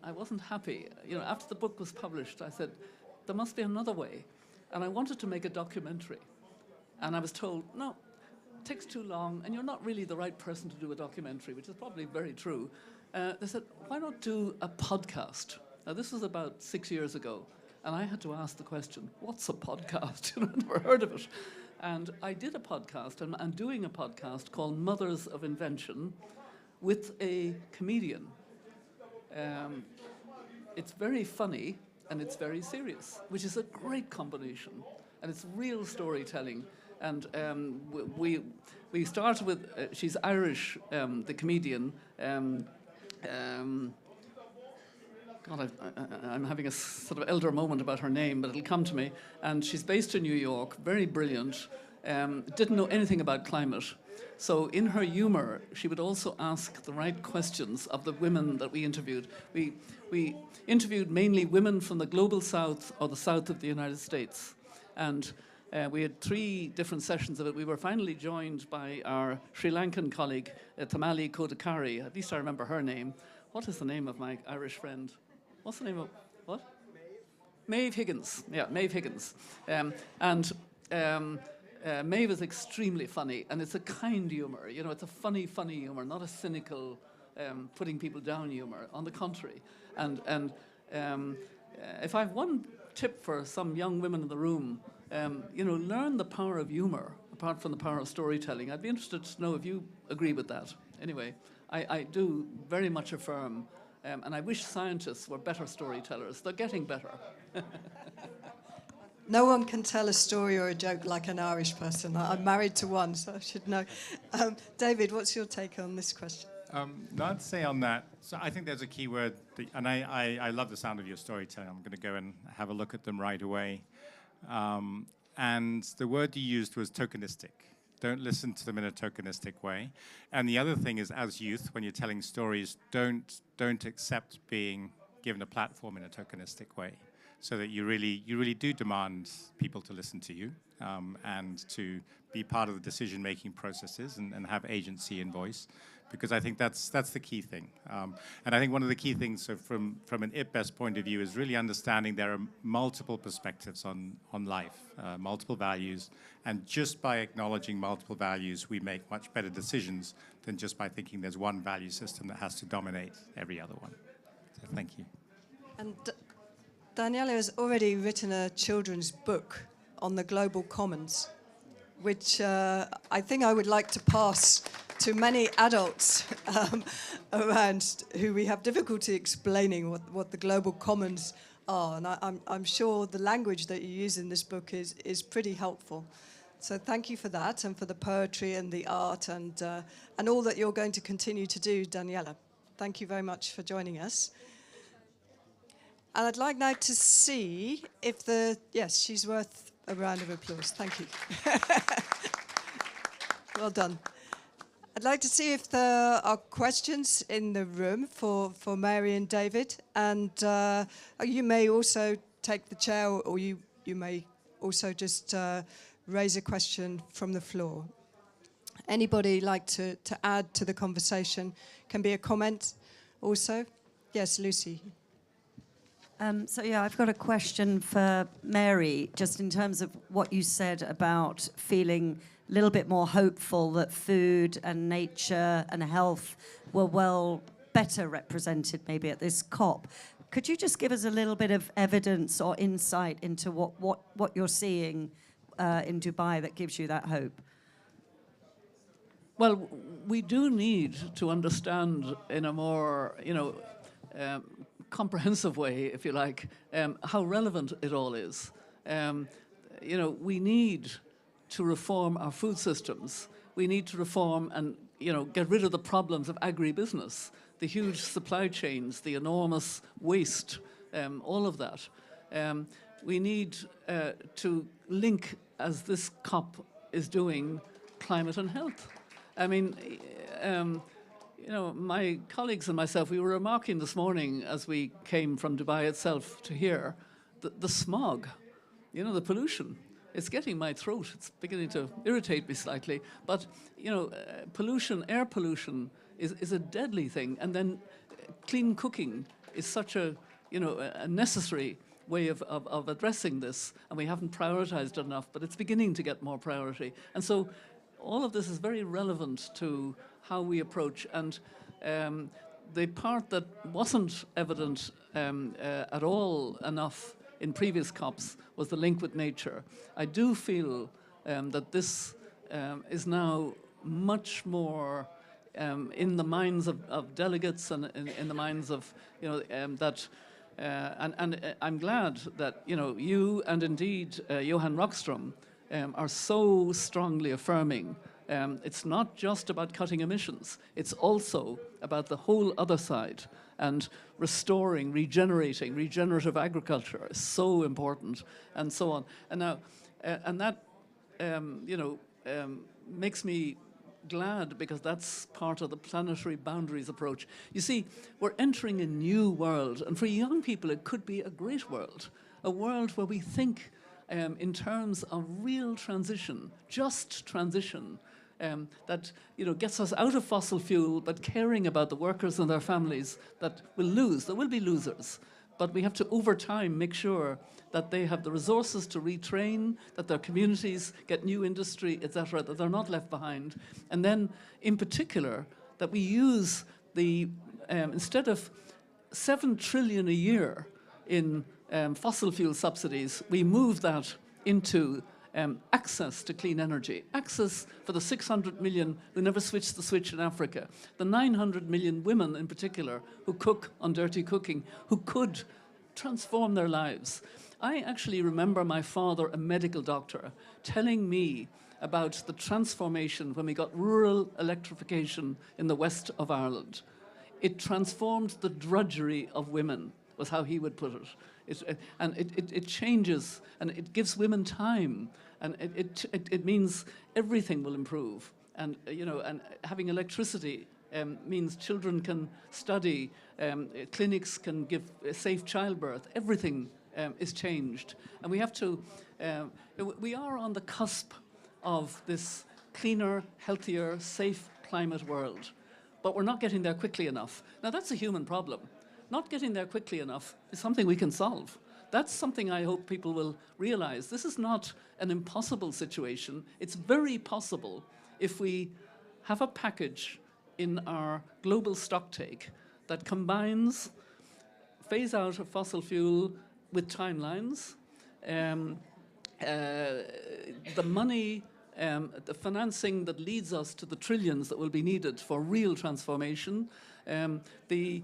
Speaker 2: I wasn't happy. You know, after the book was published, I said, there must be another way. And I wanted to make a documentary. And I was told, no, it takes too long, and you're not really the right person to do a documentary, which is probably very true. They said, why not do a podcast? Now, this was about 6 years ago, and I had to ask the question, what's a podcast? I'd never heard of it. And I did a podcast, and I'm doing a podcast called Mothers of Invention with a comedian. It's very funny, and it's very serious, which is a great combination. And it's real storytelling. And we started with, she's Irish, the comedian. God, I'm having a sort of elder moment about her name, but it'll come to me. And she's based in New York, very brilliant, didn't know anything about climate. So in her humor, she would also ask the right questions of the women that we interviewed. We interviewed mainly women from the global south or the south of the United States. And we had 3 different sessions of it. We were finally joined by our Sri Lankan colleague, Tamali Kodakari. At least I remember her name. What is the name of my Irish friend? What's the name of, what? Maeve Higgins. Yeah, Maeve Higgins. Maeve is extremely funny, and it's a kind humor. You know, it's a funny humor, not a cynical, putting people down humor. On the contrary. And if I have one tip for some young women in the room, learn the power of humor, apart from the power of storytelling. I'd be interested to know if you agree with that. Anyway, I do very much affirm, and I wish scientists were better storytellers. They're getting better.
Speaker 16: No one can tell a story or a joke like an Irish person. I'm married to one, so I should know. David, what's your take on this question?
Speaker 5: No, I'd say on that, so I think there's a key word, and I love the sound of your storytelling. I'm going to go and have a look at them right away. And the word you used was tokenistic. Don't listen to them in a tokenistic way. And the other thing is, as youth, when you're telling stories, don't accept being given a platform in a tokenistic way, so that you really do demand people to listen to you and to be part of the decision-making processes and have agency and voice, because I think that's the key thing. And I think one of the key things, so from an IPBES point of view, is really understanding there are multiple perspectives on life, multiple values, and just by acknowledging multiple values, we make much better decisions than just by thinking there's one value system that has to dominate every other one. So thank you.
Speaker 16: And Daniela has already written a children's book on the global commons, which I think I would like to pass to many adults around who we have difficulty explaining what the global commons are. And I'm sure the language that you use in this book is pretty helpful. So thank you for that, and for the poetry and the art and all that you're going to continue to do, Daniela. Thank you very much for joining us. And I'd like now to see if yes, she's worth a round of applause. Thank you. Well done. I'd like to see if there are questions in the room for Mary and David. And you may also take the chair, or you may also just raise a question from the floor. Anybody like to add to the conversation? Can be a comment also. Yes, Lucy.
Speaker 14: So yeah, I've got a question for Mary, just in terms of what you said about feeling a little bit more hopeful that food and nature and health were better represented maybe at this COP. Could you just give us a little bit of evidence or insight into what you're seeing in Dubai that gives you that hope?
Speaker 2: Well, we do need to understand in a more, comprehensive way, if you like, how relevant it all is. We need to reform our food systems. We need to reform and, get rid of the problems of agribusiness, the huge supply chains, the enormous waste, all of that. We need to link, as this COP is doing, climate and health. I mean, my colleagues and myself, we were remarking this morning as we came from Dubai itself to here, the smog, the pollution. It's getting my throat. It's beginning to irritate me slightly. But, pollution, air pollution is a deadly thing. And then clean cooking is such a necessary way of addressing this, and we haven't prioritized it enough, but it's beginning to get more priority. And so all of this is very relevant to how we approach. And the part that wasn't evident at all enough in previous COPs was the link with nature. I do feel that this is now much more in the minds of delegates and in the minds of, that, and I'm glad that, you and indeed Johan Rockström are so strongly affirming it's not just about cutting emissions, it's also about the whole other side, and restoring, regenerating, regenerative agriculture is so important, and so on. And now, and that, makes me glad, because that's part of the planetary boundaries approach. You see, we're entering a new world, and for young people it could be a great world, a world where we think in terms of real transition, just transition, that gets us out of fossil fuel, but caring about the workers and their families that will lose. There will be losers, but we have to, over time, make sure that they have the resources to retrain, that their communities get new industry, etc., that they're not left behind. And then, in particular, that we use the, instead of 7 trillion a year in fossil fuel subsidies, we move that into access to clean energy, access for the 600 million who never switched the switch in Africa, the 900 million women in particular who cook on dirty cooking, who could transform their lives. I actually remember my father, a medical doctor, telling me about the transformation when we got rural electrification in the west of Ireland. It transformed the drudgery of women, was how he would put it. It changes, and it gives women time, and it means everything will improve. And and having electricity means children can study, clinics can give safe childbirth. Everything is changed, and we have to. We are on the cusp of this cleaner, healthier, safe climate world, but we're not getting there quickly enough. Now that's a human problem. Not getting there quickly enough is something we can solve. That's something I hope people will realize. This is not an impossible situation. It's very possible if we have a package in our global stocktake that combines phase out of fossil fuel with timelines, the money, the financing that leads us to the trillions that will be needed for real transformation, the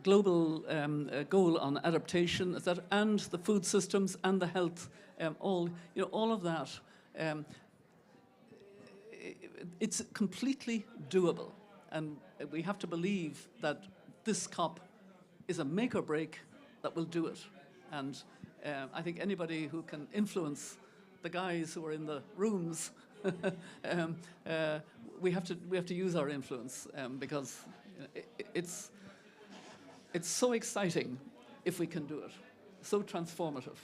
Speaker 2: global goal on adaptation, etc., and the food systems and the health, all of that. It's completely doable, and we have to believe that this COP is a make or break that will do it. And I think anybody who can influence the guys who are in the rooms, we have to use our influence, because it's so exciting if we can do it, so transformative.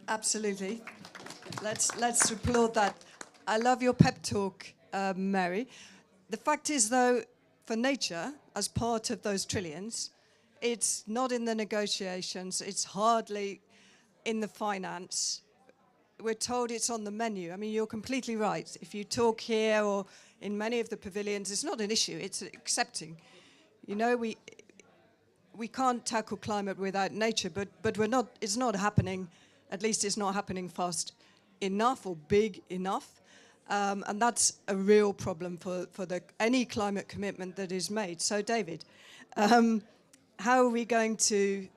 Speaker 16: Absolutely. Let's applaud that. I love your pep talk, Mary. The fact is, though, for nature, as part of those trillions, it's not in the negotiations, it's hardly in the finance. We're told it's on the menu. I mean, you're completely right. If you talk here or in many of the pavilions, it's not an issue, it's accepting. We can't tackle climate without nature, but it's not happening, at least it's not happening fast enough or big enough. And that's a real problem for any climate commitment that is made. So, David, how are we going to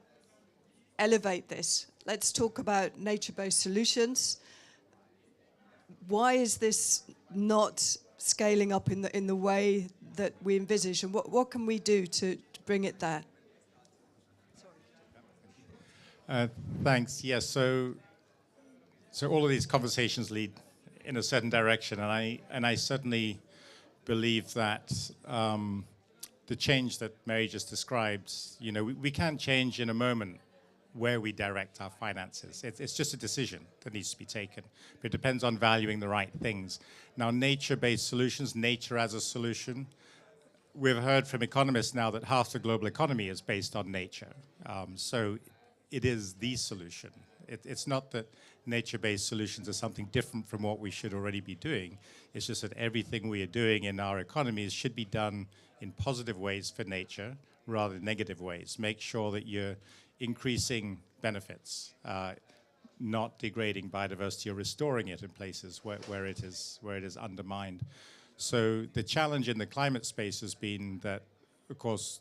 Speaker 16: elevate this? Let's talk about nature-based solutions. Why is this not scaling up in the way that we envisage, and what can we do to bring it there?
Speaker 5: Thanks. Yes. So all of these conversations lead in a certain direction, and I certainly believe that the change that Mary just described, we can't change in a moment where we direct our finances. It's just a decision that needs to be taken. But it depends on valuing the right things. Now, nature-based solutions, nature as a solution, we've heard from economists now that half the global economy is based on nature. So it is the solution. It's not that nature-based solutions are something different from what we should already be doing. It's just that everything we are doing in our economies should be done in positive ways for nature rather than negative ways. Make sure that you're increasing benefits, not degrading biodiversity or restoring it in places where it is undermined. So the challenge in the climate space has been that, of course,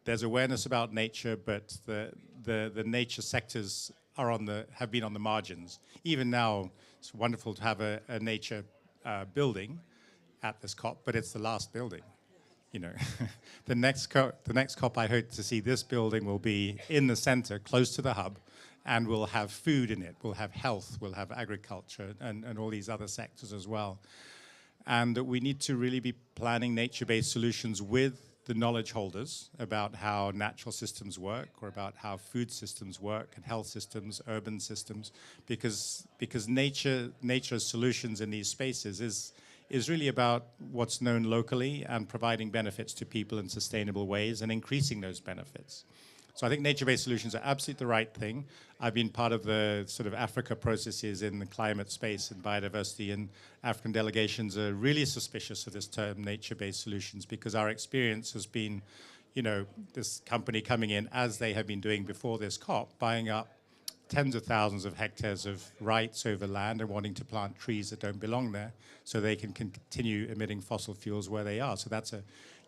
Speaker 5: there's awareness about nature, but the nature sectors have been on the margins. Even now, it's wonderful to have a nature building at this COP, but it's the last building. You know, the next COP, I hope to see this building will be in the center, close to the hub, and we'll have food in it, we'll have health, we'll have agriculture, and all these other sectors as well. And we need to really be planning nature-based solutions with the knowledge holders about how natural systems work, or about how food systems work, and health systems, urban systems, because nature's solutions in these spaces is really about what's known locally and providing benefits to people in sustainable ways and increasing those benefits. So I think nature-based solutions are absolutely the right thing. I've been part of the sort of Africa processes in the climate space and biodiversity, and African delegations are really suspicious of this term nature-based solutions, because our experience has been, you know, this company coming in, as they have been doing before this COP, buying up tens of thousands of hectares of rights over land and wanting to plant trees that don't belong there so they can continue emitting fossil fuels where they are. So that's a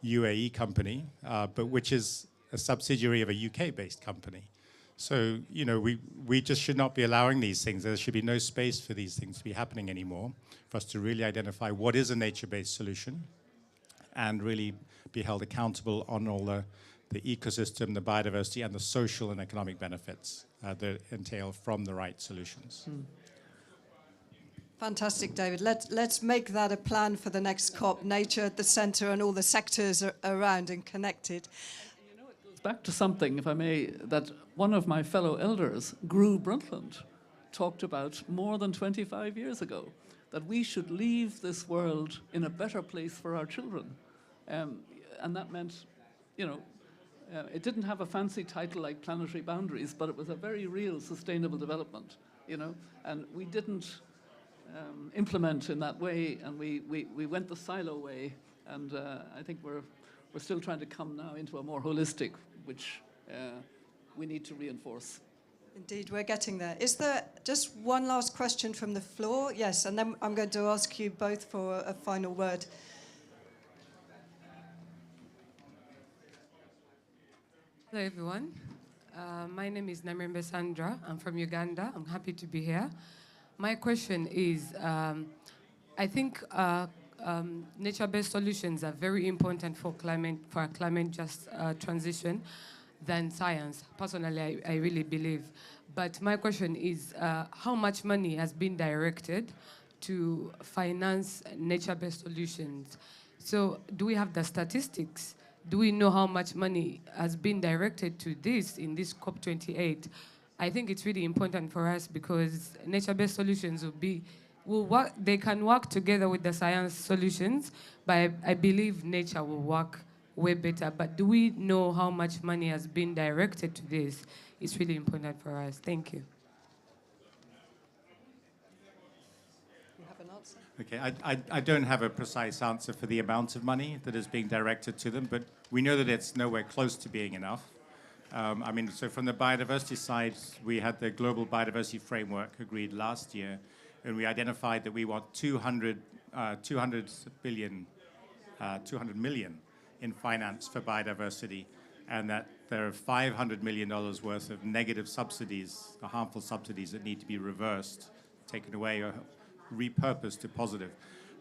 Speaker 5: UAE company, but which is a subsidiary of a UK-based company. So, you know, we just should not be allowing these things. There should be no space for these things to be happening anymore, for us to really identify what is a nature-based solution and really be held accountable on all the ecosystem, the biodiversity, and the social and economic benefits that entail from the right solutions.
Speaker 16: Fantastic, David. Let's make that a plan for the next COP, nature at the center and all the sectors around and connected.
Speaker 2: Back to something, if I may, that one of my fellow elders, Gru Brundtland, talked about more than 25 years ago, that we should leave this world in a better place for our children. And that meant, you know, it didn't have a fancy title like planetary boundaries, but it was a very real sustainable development, you know, and we didn't implement in that way, and we went the silo way, and I think we're still trying to come now into a more holistic, which we need to reinforce.
Speaker 16: Indeed, we're getting there. Is there just one last question from the floor? Yes, and then I'm going to ask you both for a final word.
Speaker 8: Hello, everyone. My name is Namembe Sandra. I'm from Uganda. I'm happy to be here. My question is, I think nature-based solutions are very important for a climate-just transition than science. Personally, I really believe. But my question is, how much money has been directed to finance nature-based solutions? So do we have the statistics? Do we know how much money has been directed to this in this COP28? I think it's really important for us because nature-based solutions they can work together with the science solutions, but I believe nature will work way better. But do we know how much money has been directed to this? It's really important for us. Thank you.
Speaker 16: You have an answer?
Speaker 5: Okay, I don't have a precise answer for the amount of money that is being directed to them, but we know that it's nowhere close to being enough. I mean, so from the biodiversity side, we had the Global Biodiversity Framework agreed last year, and we identified that we want 200 million in finance for biodiversity, and that there are $500 million worth of negative subsidies, or harmful subsidies that need to be reversed, taken away, or repurposed to positive.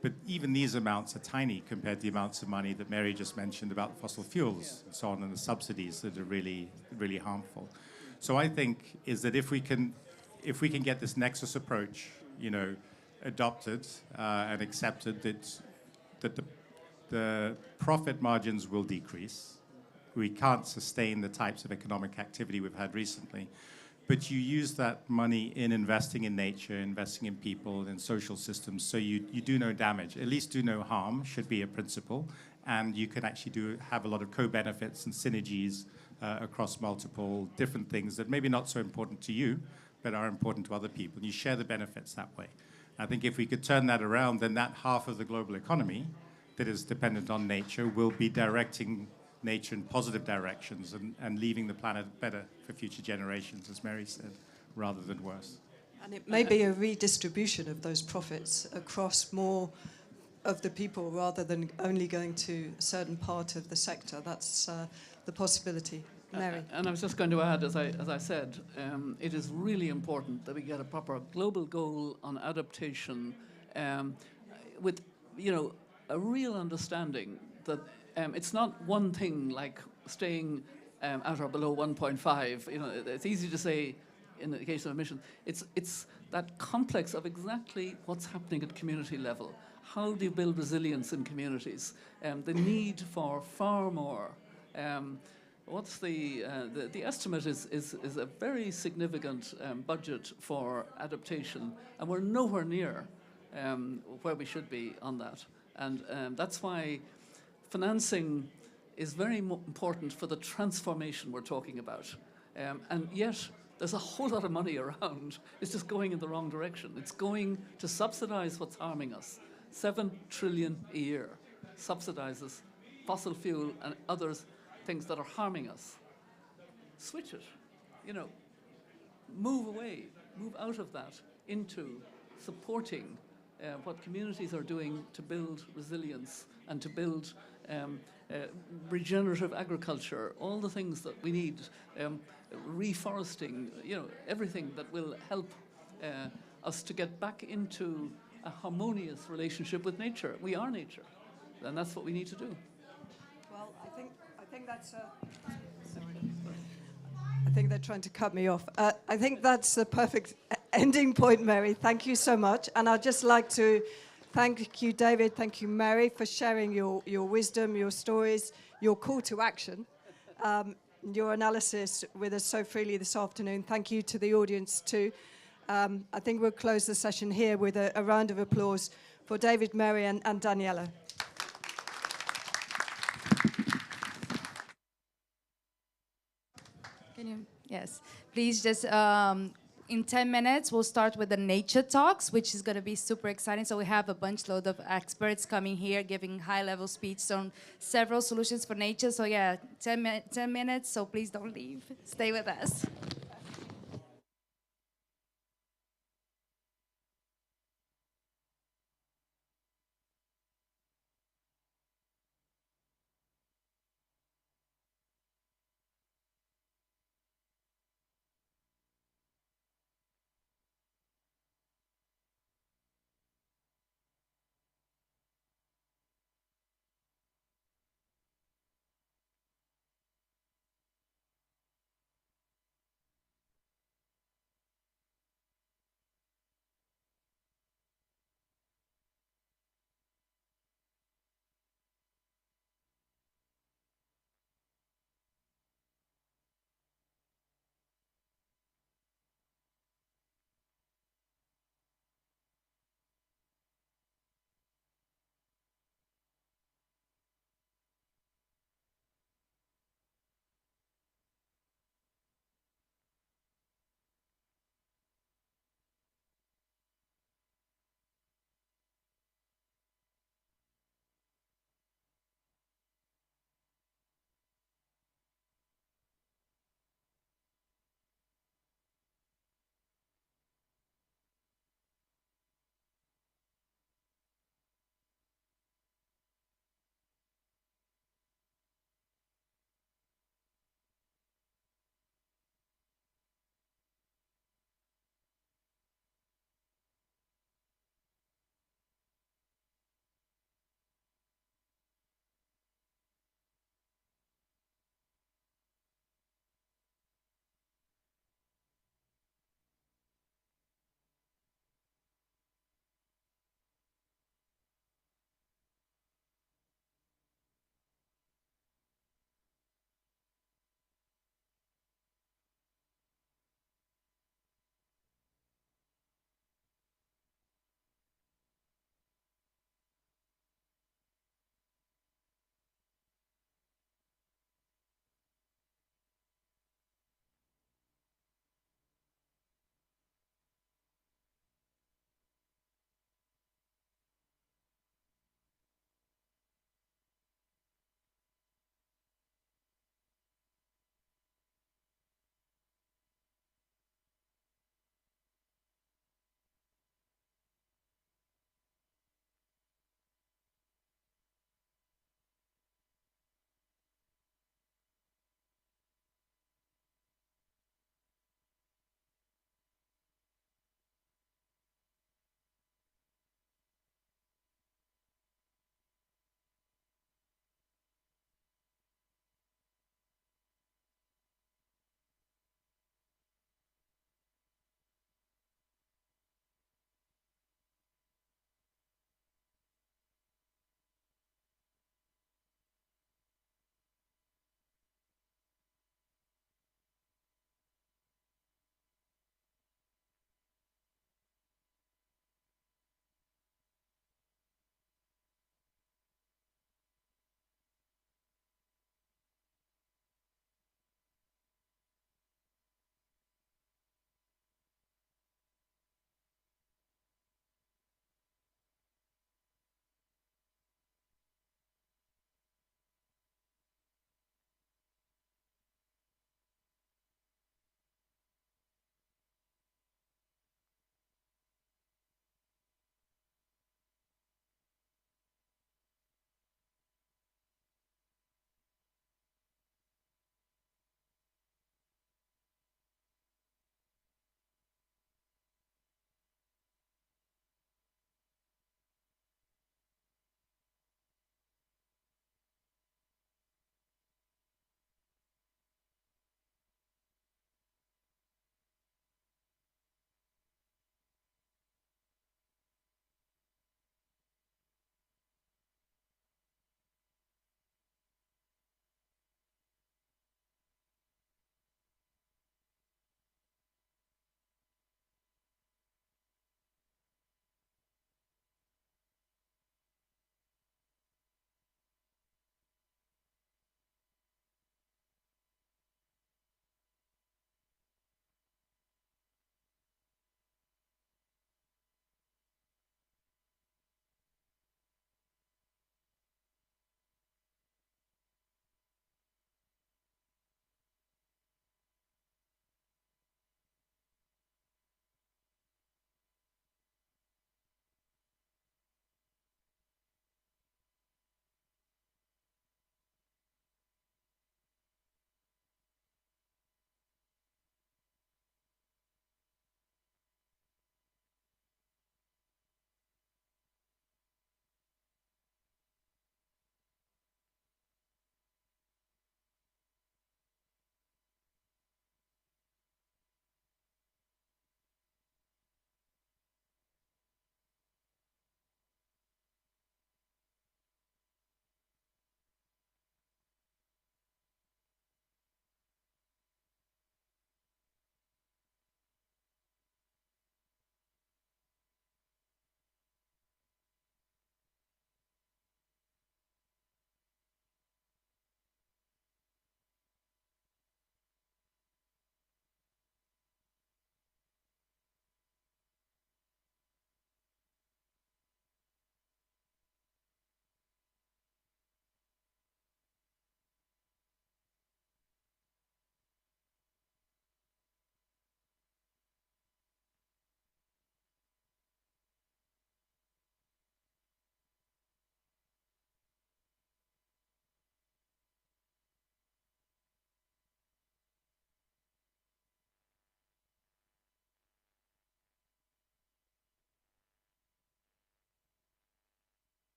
Speaker 5: But even these amounts are tiny compared to the amounts of money that Mary just mentioned about fossil fuels and so on, and the subsidies that are really, really harmful. So I think is that if we can get this nexus approach, you know, adopted and accepted, that the profit margins will decrease. We can't sustain the types of economic activity we've had recently. But you use that money in investing in nature, investing in people, in social systems, so you do no damage. At least do no harm should be a principle, and you can actually have a lot of co-benefits and synergies across multiple different things that maybe not so important to you, but are important to other people. You share the benefits that way. I think if we could turn that around, then that half of the global economy that is dependent on nature will be directing nature in positive directions and leaving the planet better for future generations, as Mary said, rather than worse.
Speaker 16: And it may be a redistribution of those profits across more of the people rather than only going to a certain part of the sector. That's the possibility. Mary.
Speaker 2: And I was just going to add, as I said, it is really important that we get a proper global goal on adaptation with, a real understanding that it's not one thing like staying at or below 1.5. It's easy to say in the case of emissions. It's that complex of exactly what's happening at community level. How do you build resilience in communities? The need for far more. The estimate is a very significant budget for adaptation, and we're nowhere near where we should be on that. And that's why financing is very important for the transformation we're talking about. And yet, there's a whole lot of money around. It's just going in the wrong direction. It's going to subsidize what's harming us. 7 trillion a year subsidizes fossil fuel and others things that are harming us. Switch it, move away, move out of that into supporting what communities are doing to build resilience and to build regenerative agriculture, all the things that we need, reforesting, everything that will help us to get back into a harmonious relationship with nature. We are nature, and that's what we need to do.
Speaker 16: Well, I think that's I think they're trying to cut me off. I think that's the perfect ending point, Mary. Thank you so much. And I'd just like to thank you, David. Thank you, Mary, for sharing your wisdom, your stories, your call to action, your analysis with us so freely this afternoon. Thank you to the audience, too. I think we'll close the session here with a round of applause for David, Mary, and Daniela.
Speaker 15: Yes, please just in 10 minutes we'll start with the nature talks, which is going to be super exciting. So we have a load of experts coming here giving high-level speeches on several solutions for nature. So yeah, 10 minutes, so please don't leave. Stay with us.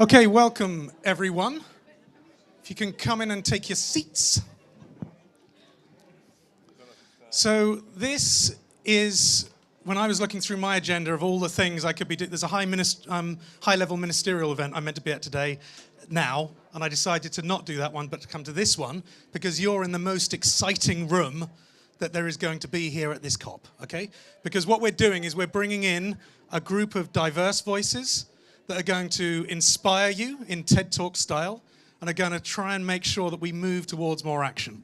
Speaker 9: Okay, welcome everyone. If you can come in and take your seats. So this is, when I was looking through my agenda of all the things I could be doing, there's a high-level ministerial event I'm meant to be at today now, and I decided to not do that one, but to come to this one, because you're in the most exciting room that there is going to be here at this COP, okay? Because what we're doing is we're bringing in a group of diverse voices that are going to inspire you in TED Talk style and are going to try and make sure that we move towards more action.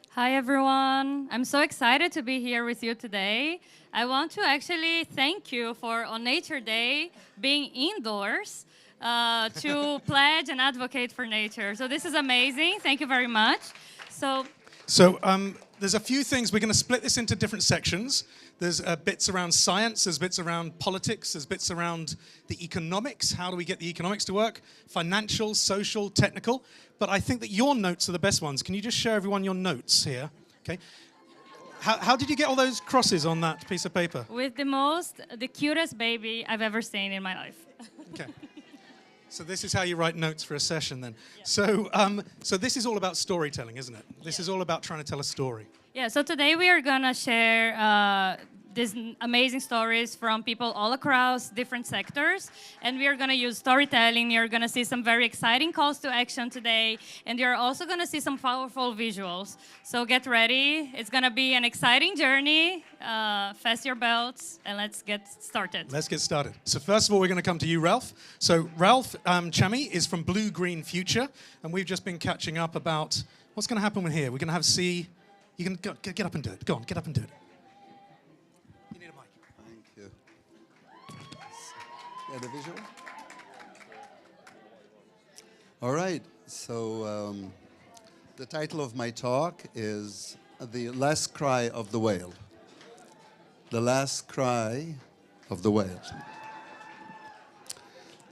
Speaker 10: Hi, everyone. I'm so excited to be here with you today. I want to actually thank you for, on Nature Day, being indoors to pledge and advocate for nature. So this is amazing. Thank you very much. So
Speaker 9: there's a few things. We're going to split this into different sections. There's bits around science, there's bits around politics, there's bits around the economics. How do we get the economics to work? Financial, social, technical. But I think that your notes are the best ones. Can you just show everyone your notes here? Okay. How did you get all those crosses on that piece of paper?
Speaker 10: with the cutest baby I've ever seen in my life.
Speaker 9: Okay. So this is how you write notes for a session then. Yeah. So this is all about storytelling, isn't it? This is all about trying to tell a story.
Speaker 10: Yeah, so today we are going to share these amazing stories from people all across different sectors. And we are going to use storytelling. You're going to see some very exciting calls to action today. And you're also going to see some powerful visuals. So get ready. It's going to be an exciting journey. Fasten your belts and let's get started.
Speaker 9: Let's get started. So first of all, we're going to come to you, Ralph. So Ralph Chami is from Blue Green Future. And we've just been catching up about what's going to happen with here. We're going to have you can get up and do it. Go on, get up and do it. You need a mic.
Speaker 12: Thank you. Yeah, the visual? All right. So the title of my talk is The Last Cry of the Whale. The Last Cry of the Whale.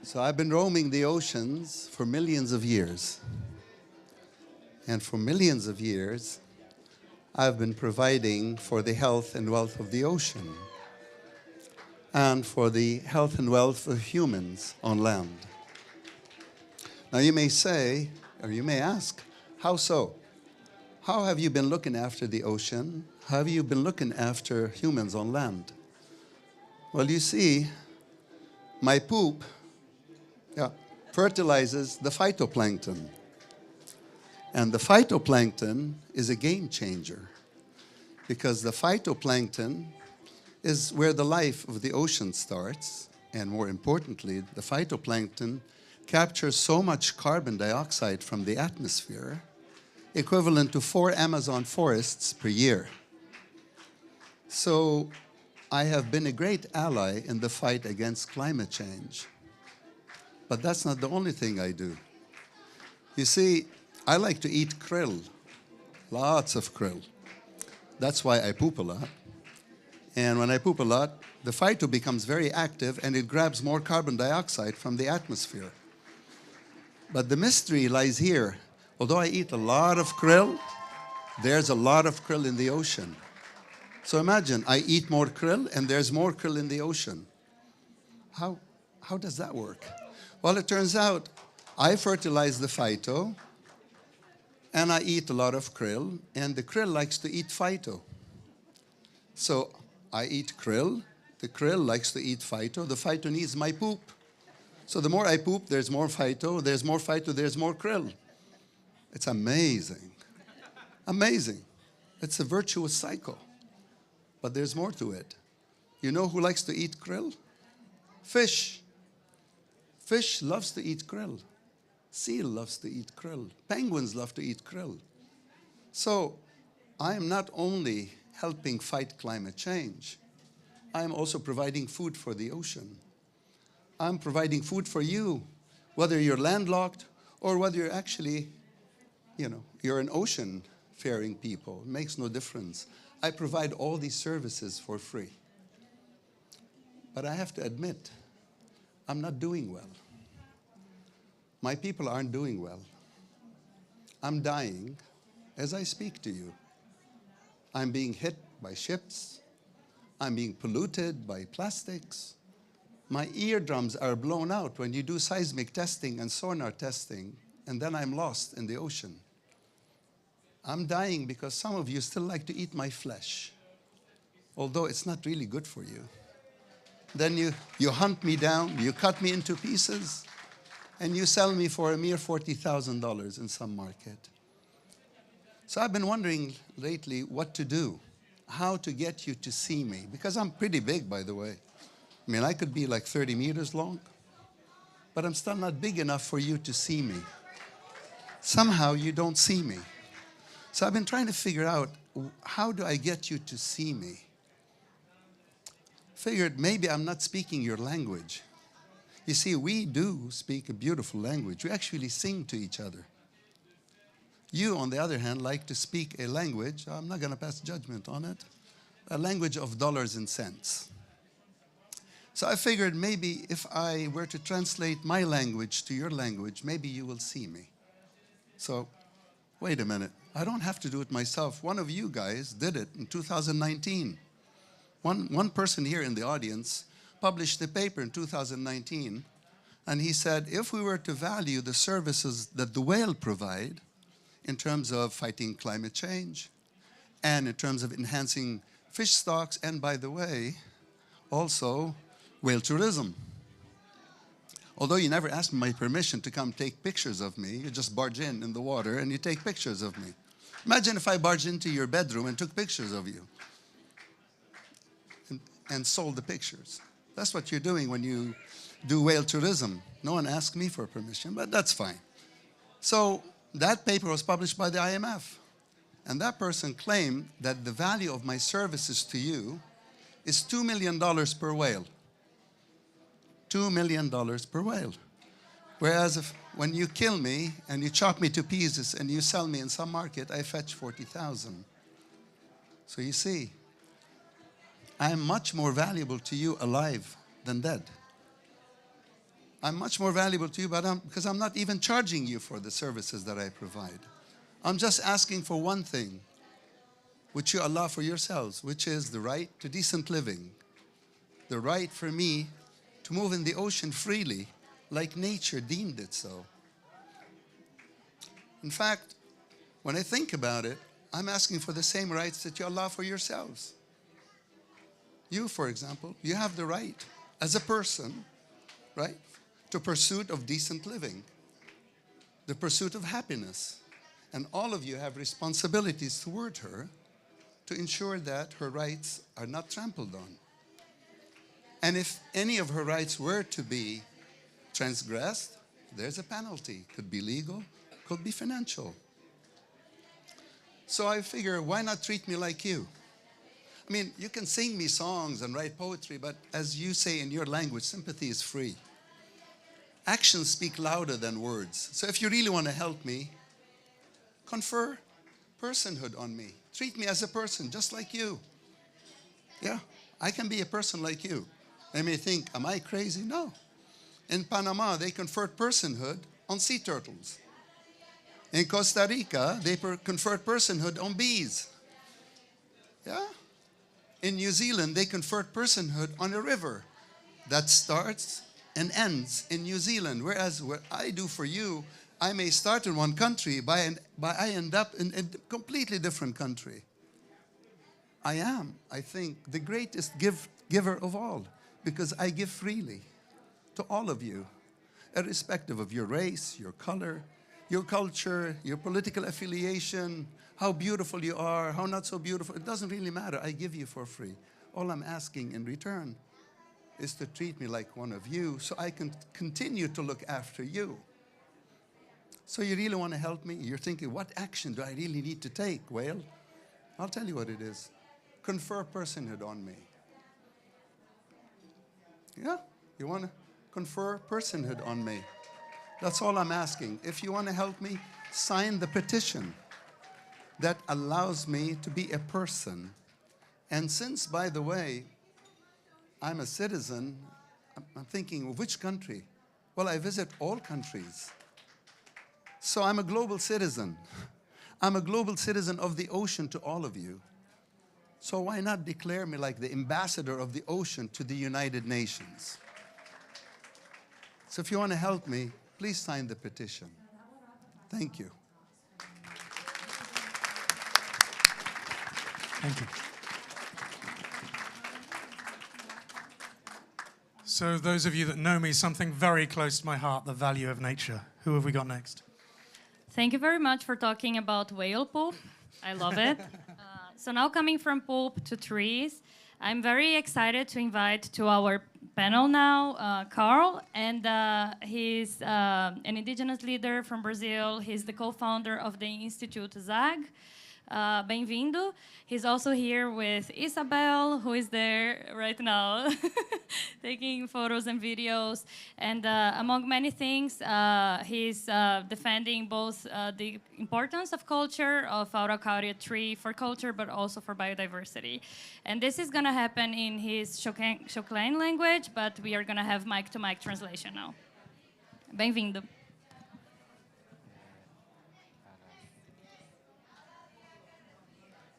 Speaker 12: So I've been roaming the oceans for millions of years. And for millions of years, I've been providing for the health and wealth of the ocean and for the health and wealth of humans on land. Now you may say, or you may ask, how so? How have you been looking after the ocean? How have you been looking after humans on land? Well, you see, my poop fertilizes the phytoplankton. And the phytoplankton is a game changer because the phytoplankton is where the life of the ocean starts. And more importantly, the phytoplankton captures so much carbon dioxide from the atmosphere, equivalent to 4 Amazon forests per year. So I have been a great ally in the fight against climate change. But that's not the only thing I do. You see, I like to eat krill, lots of krill. That's why I poop a lot. And when I poop a lot, the phyto becomes very active and it grabs more carbon dioxide from the atmosphere. But the mystery lies here. Although I eat a lot of krill, there's a lot of krill in the ocean. So imagine, I eat more krill and there's more krill in the ocean. How does that work? Well, it turns out I fertilize the phyto, and I eat a lot of krill, and the krill likes to eat phyto. So I eat krill, the krill likes to eat phyto, the phyto needs my poop. So the more I poop, there's more phyto, there's more phyto, there's more krill. It's amazing. Amazing. It's a virtuous cycle. But there's more to it. You know who likes to eat krill? Fish. Fish loves to eat krill. Seal loves to eat krill. Penguins love to eat krill. So I am not only helping fight climate change, I am also providing food for the ocean. I'm providing food for you, whether you're landlocked or whether you're actually, you're an ocean-faring people. It makes no difference. I provide all these services for free. But I have to admit, I'm not doing well. My people aren't doing well. I'm dying as I speak to you. I'm being hit by ships. I'm being polluted by plastics. My eardrums are blown out when you do seismic testing and sonar testing, and then I'm lost in the ocean. I'm dying because some of you still like to eat my flesh, although it's not really good for you. Then you hunt me down, you cut me into pieces, and you sell me for a mere $40,000 in some market. So I've been wondering lately what to do, how to get you to see me, because I'm pretty big, by the way. I mean, I could be like 30 meters long, but I'm still not big enough for you to see me. Somehow you don't see me. So I've been trying to figure out, how do I get you to see me? Figured maybe I'm not speaking your language. You see, we do speak a beautiful language. We actually sing to each other. You, on the other hand, like to speak a language, I'm not going to pass judgment on it, a language of dollars and cents. So I figured maybe if I were to translate my language to your language, maybe you will see me. So, wait a minute. I don't have to do it myself. One of you guys did it in 2019. One person here in the audience published a paper in 2019, and he said, if we were to value the services that the whale provide in terms of fighting climate change and in terms of enhancing fish stocks, and by the way, also whale tourism. Although you never asked my permission to come take pictures of me, you just barge in the water and you take pictures of me. Imagine if I barged into your bedroom and took pictures of you and sold the pictures. That's what you're doing when you do whale tourism. No one asked me for permission, but that's fine. So that paper was published by the IMF. And that person claimed that the value of my services to you is $2 million per whale. $2 million per whale. Whereas when you kill me and you chop me to pieces and you sell me in some market, I fetch 40,000. So you see, I am much more valuable to you alive than dead. I'm much more valuable to you because I'm not even charging you for the services that I provide. I'm just asking for one thing, which you allow for yourselves, which is the right to decent living, the right for me to move in the ocean freely, like nature deemed it so. In fact, when I think about it, I'm asking for the same rights that you allow for yourselves. You, for example, you have the right, as a person, right, to pursuit of decent living, the pursuit of happiness. And all of you have responsibilities toward her to ensure that her rights are not trampled on. And if any of her rights were to be transgressed, there's a penalty. Could be legal, could be financial. So I figure, why not treat me like you? I mean, you can sing me songs and write poetry, but as you say in your language, sympathy is free. Actions speak louder than words. So if you really want to help me, confer personhood on me. Treat me as a person, just like you. Yeah, I can be a person like you. They may think, am I crazy? No. In Panama, they conferred personhood on sea turtles. In Costa Rica, they conferred personhood on bees. Yeah. In New Zealand, they conferred personhood on a river that starts and ends in New Zealand. Whereas what I do for you, I may start in one country, but I end up in a completely different country. I am, I think, the greatest giver of all, because I give freely to all of you, irrespective of your race, your color, your culture, your political affiliation, how beautiful you are, how not so beautiful. It doesn't really matter. I give you for free. All I'm asking in return is to treat me like one of you so I can continue to look after you. So you really want to help me? You're thinking, what action do I really need to take? Well, I'll tell you what it is. Confer personhood on me. Yeah, you want to confer personhood on me. That's all I'm asking. If you want to help me, sign the petition that allows me to be a person. And since, by the way, I'm a citizen, I'm thinking, which country? Well, I visit all countries. So I'm a global citizen. I'm a global citizen of the ocean to all of you. So why not declare me like the ambassador of the ocean to the United Nations? So if you want to help me, please sign the petition. Thank you.
Speaker 9: Thank you. So those of you that know me, something very close to my heart, the value of nature. Who have we got next?
Speaker 10: Thank you very much for talking about whale poop. I love it. So now coming from poop to trees, I'm very excited to invite to our panel now Carl, and he's an indigenous leader from Brazil. He's the co-founder of the Institute ZAG. Bem-vindo. He's also here with Isabel, who is there right now, taking photos and videos. And among many things, he's defending both the importance of culture, of Araucaria tree for culture, but also for biodiversity. And this is going to happen in his Xoclen language, but we are going to have mic-to-mic translation now. Bem-vindo.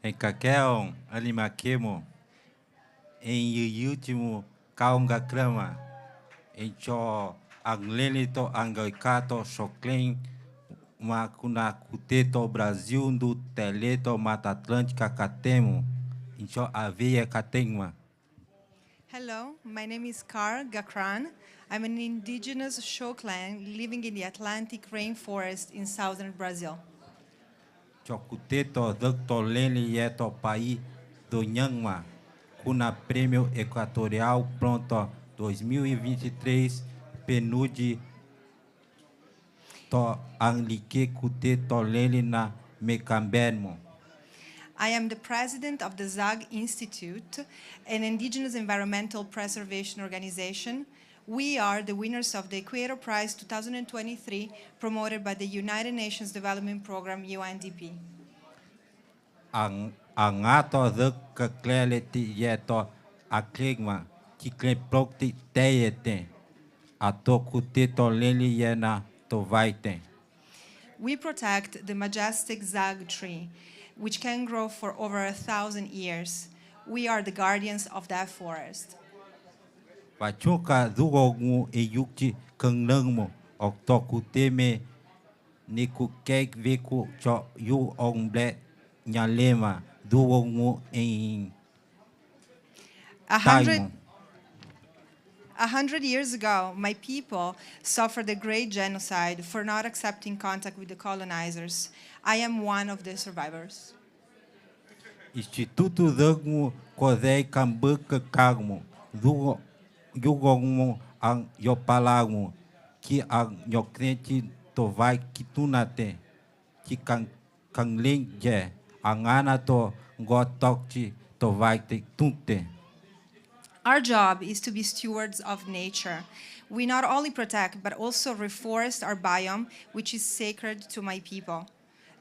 Speaker 6: Em Kakeon, Alimakemo, em último Kaunga Krama, em Cho Anglenito Angoicato Xoclen, Macuna Cuteto Brasil do Teleto Mata Atlântica Catemo, em Cho Aveia Catema.
Speaker 11: Hello, my name is Kar Gakran. I'm an indigenous Xoclen living in the Atlantic rainforest in southern Brazil.
Speaker 6: Chocuteto Dr. Lene Yeto Pai do Nhangma, Cuna Prêmio Equatorial Pronto 2023, PNUD To Anlique Cuteto Lene na Mecambermo.
Speaker 11: I am the president of the ZAG Institute, an indigenous environmental preservation organization. We are the winners of the Equator Prize 2023, promoted by the United Nations Development Program, UNDP.
Speaker 6: Ang ato the clarity yeto akligma, kikleprokti teyete, ato kuteto leli yena to vaite.
Speaker 11: We protect the majestic ZAG tree, which can grow for over 1,000 years. We are the guardians of that forest.
Speaker 6: Pachuca dugogu e yukti kanglangmo, oktokuteme nikukek veku cho yu omble nyalema dugogu in
Speaker 11: 100 years ago, my people suffered a great genocide for not accepting contact with the colonizers. I am one of the survivors.
Speaker 6: Instituto Dagmo Kodei Kambuka Kagmo, Dugomo ang Yopalagmo, Ki ang Yokreti Tovai Kitunate, Ki Kangling Je, Anganato Gotokchi Tovai Tunte.
Speaker 11: Our job is to be stewards of nature. We not only protect, but also reforest our biome, which is sacred to my people.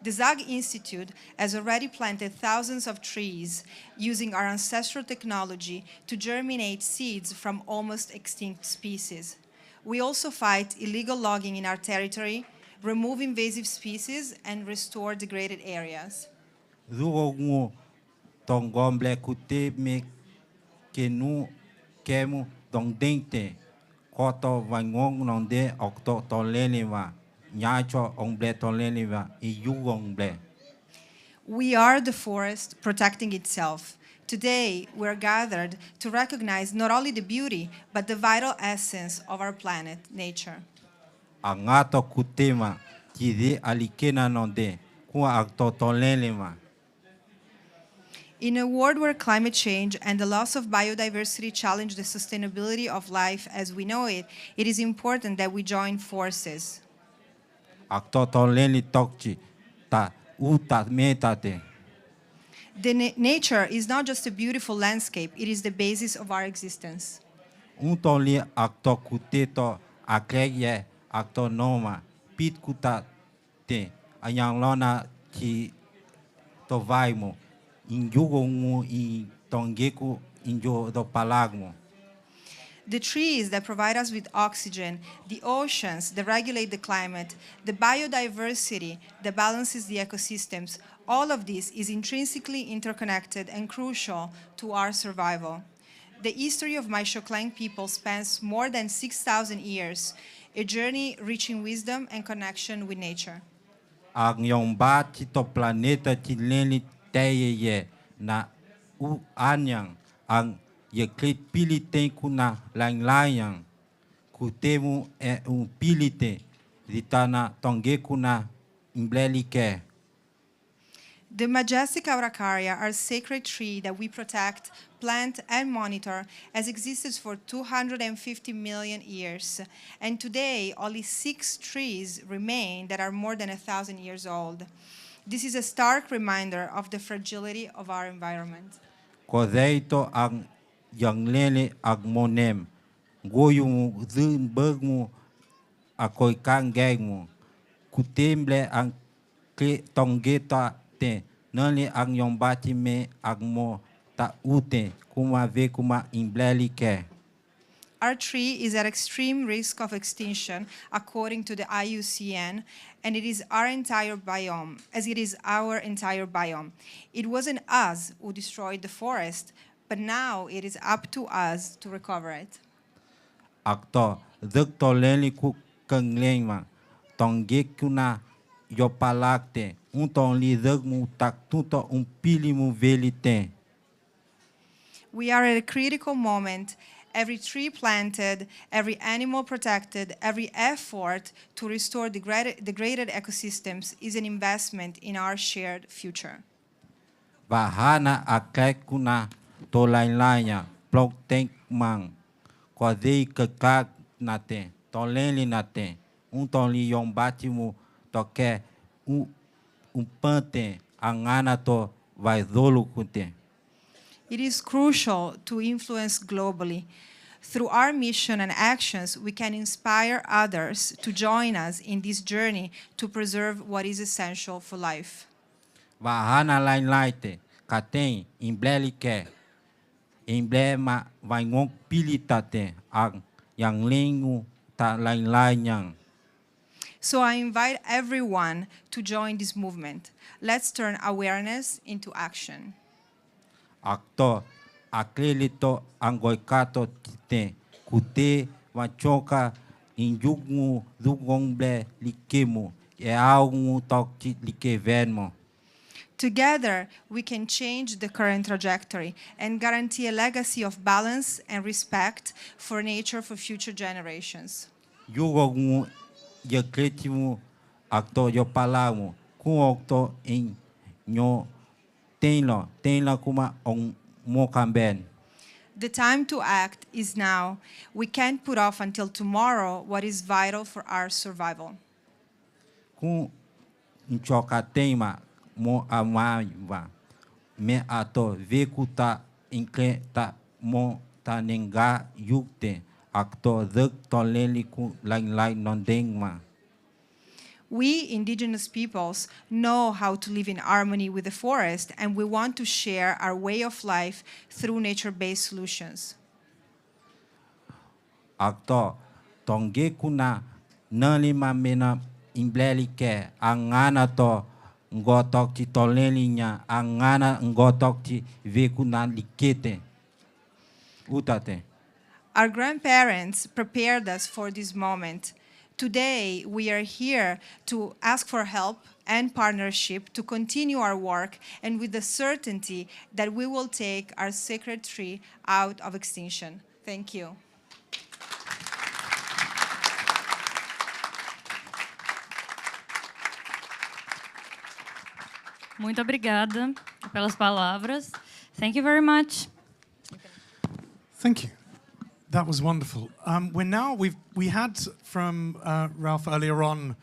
Speaker 11: The ZAG Institute has already planted thousands of trees using our ancestral technology to germinate seeds from almost extinct species. We also fight illegal logging in our territory, remove invasive species, and restore degraded areas.
Speaker 6: Dugomo Tongomble Kuteme Kenu Kemu Dongdente, Koto Vangong Nonde Okto Toleneva. We are
Speaker 11: the forest protecting itself. Today, we are gathered to recognize not only the beauty, but the vital essence of our planet, nature. In a world where climate change and the loss of biodiversity challenge the sustainability of life as we know it, it is important that we join forces. Nature is not just a beautiful landscape, it is the basis of our existence. The trees that provide us with oxygen, the oceans that regulate the climate, the biodiversity that balances the ecosystems, all of this is intrinsically interconnected and crucial to our survival. The history of my Xoclen people spans more than 6,000 years. a journey reaching wisdom and connection with nature.
Speaker 6: Ang yombati to planeta chileni teye na u anyang ang yeklit pilite kuna lain-layang kutemu pilite ditana tonge kuna imblelike.
Speaker 11: The majestic Araucaria are a sacred tree that we protect, plant, and monitor has existed for 250 million years. And today, only 6 trees remain that are more than 1,000 years old. This is a stark reminder of the fragility of our environment.
Speaker 6: Kodeito ang yanglele ang monem. Goyum zimbagmu akoy kangegmu. Kutemble ang tongeta te. Nani ang yombati me agmo ta ute kuma ve kuma imblelike.
Speaker 11: Our tree is at extreme risk of extinction, according to the IUCN, and it is our entire biome, as it is our entire biome. It wasn't us who destroyed the forest, but now it is up to us to recover it.
Speaker 6: Akto dukto leli ku kanglema tonge kuna yopalakte ton li dugmu tak tuto pilimu velite.
Speaker 11: We are at a critical moment. Every tree planted, every animal protected, every effort to restore degraded ecosystems is an investment in our shared future.
Speaker 6: Bahana akek kuna to lain-lainnya blok tank mang kodei kekak nate toleli nate ton li yombatimu toke pante angana to vai dolo kute.
Speaker 11: It is crucial to influence globally. Through our mission and actions, we can inspire others to join us in this journey to preserve what is essential for life.
Speaker 6: Bahana lain-laite katen imblelike emblema vai ngok pilitate ang yang lengu ta lain-lain.
Speaker 11: So I invite everyone to join this movement. Let's turn awareness into action.
Speaker 6: Akto aklelito ang goikato te kute wachoka injugmu dugongble likemu e aungu tokti likevenmo.
Speaker 11: Together, we can change the current trajectory and guarantee a legacy of balance and respect for nature for future generations.
Speaker 6: Yugogu yakletimu akto yopalamu ku okto in nyo tenla kuma on mokamben.
Speaker 11: The time to act is now. We can't put off until tomorrow what is vital for our survival.
Speaker 6: Ku nchoka tema mo amaiva me ato vekuta inkle ta mo tanenga yukte akto dek toleli ku lain nondengma.
Speaker 11: We indigenous peoples know how to live in harmony with the forest, and we want to share our way of life through nature-based solutions.
Speaker 6: Akto tonge kuna nalima mena imblelike angana to ngotok ti tolelinya angana ngotok ti vekuna likete utate.
Speaker 11: Our grandparents prepared us for this moment. Today, we are here to ask for help and partnership to continue our work, and with the certainty that we will take our sacred tree out of extinction. Thank you.
Speaker 10: Muito obrigada pelas palavras. Thank you very much.
Speaker 9: Thank you. That was wonderful. We had from Ralph earlier on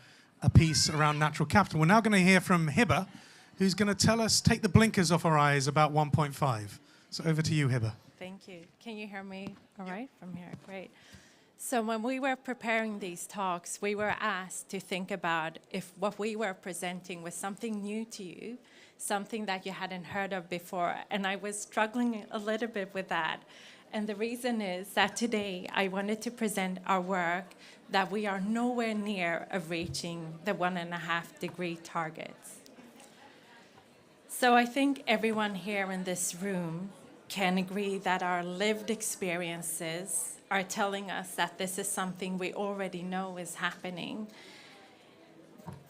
Speaker 9: a piece around natural capital. We're now going to hear from Hiba, who's going to tell us, take the blinkers off our eyes about 1.5. So over to you, Hiba.
Speaker 3: Thank you. Can you hear me all right from here? Great. So when we were preparing these talks, we were asked to think about if what we were presenting was something new to you, something that you hadn't heard of before. And I was struggling a little bit with that. And the reason is that today I wanted to present our work that we are nowhere near of reaching the 1.5-degree targets. So I think everyone here in this room can agree that our lived experiences are telling us that this is something we already know is happening.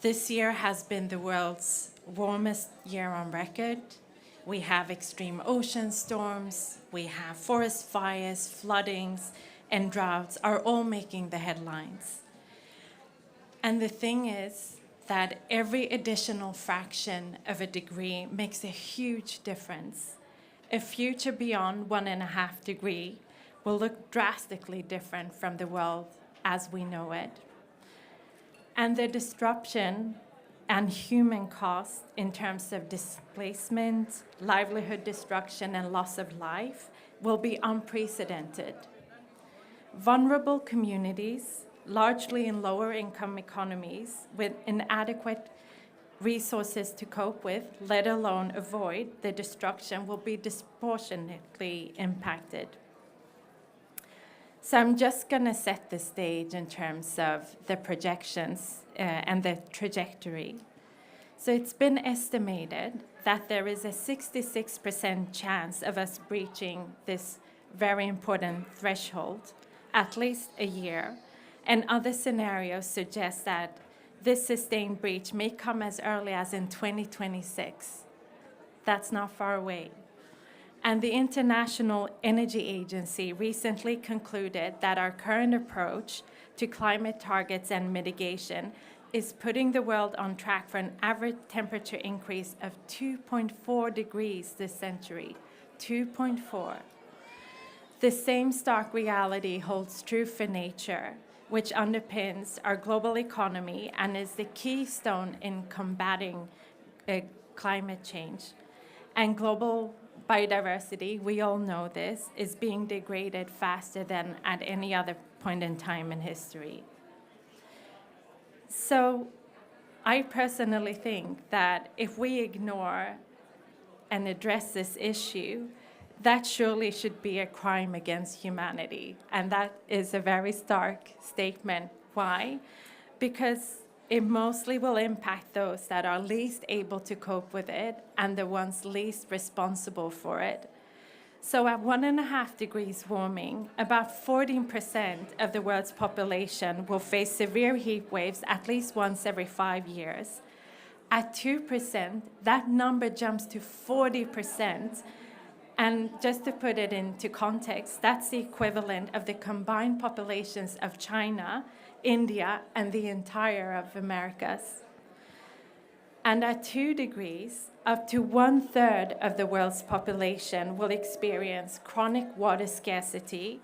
Speaker 3: This year has been the world's warmest year on record. We have extreme ocean storms, we have forest fires, floodings, and droughts are all making the headlines. And the thing is that every additional fraction of a degree makes a huge difference. A future beyond 1.5 degrees will look drastically different from the world as we know it. And the disruption and human cost in terms of displacement, livelihood destruction, and loss of life will be unprecedented. Vulnerable communities, largely in lower income economies with inadequate resources to cope with, let alone avoid the destruction, will be disproportionately impacted. So I'm just going to set the stage in terms of the projections and the trajectory. So it's been estimated that there is a 66% chance of us breaching this very important threshold, at least a year. And other scenarios suggest that this sustained breach may come as early as in 2026. That's not far away. And the International Energy Agency recently concluded that our current approach to climate targets and mitigation is putting the world on track for an average temperature increase of 2.4 degrees this century. 2.4. The same stark reality holds true for nature, which underpins our global economy and is the keystone in combating climate change. And global biodiversity, we all know this, is being degraded faster than at any other point in time in history. So I personally think that if we ignore and address this issue, that surely should be a crime against humanity. And that is a very stark statement. Why? Because it mostly will impact those that are least able to cope with it and the ones least responsible for it. So at 1.5 degrees warming, about 14% of the world's population will face severe heat waves at least once every 5 years. At 2%, that number jumps to 40%. And just to put it into context, that's the equivalent of the combined populations of China, India, and the entire of Americas. And at 2 degrees, up to 1/3 of the world's population will experience chronic water scarcity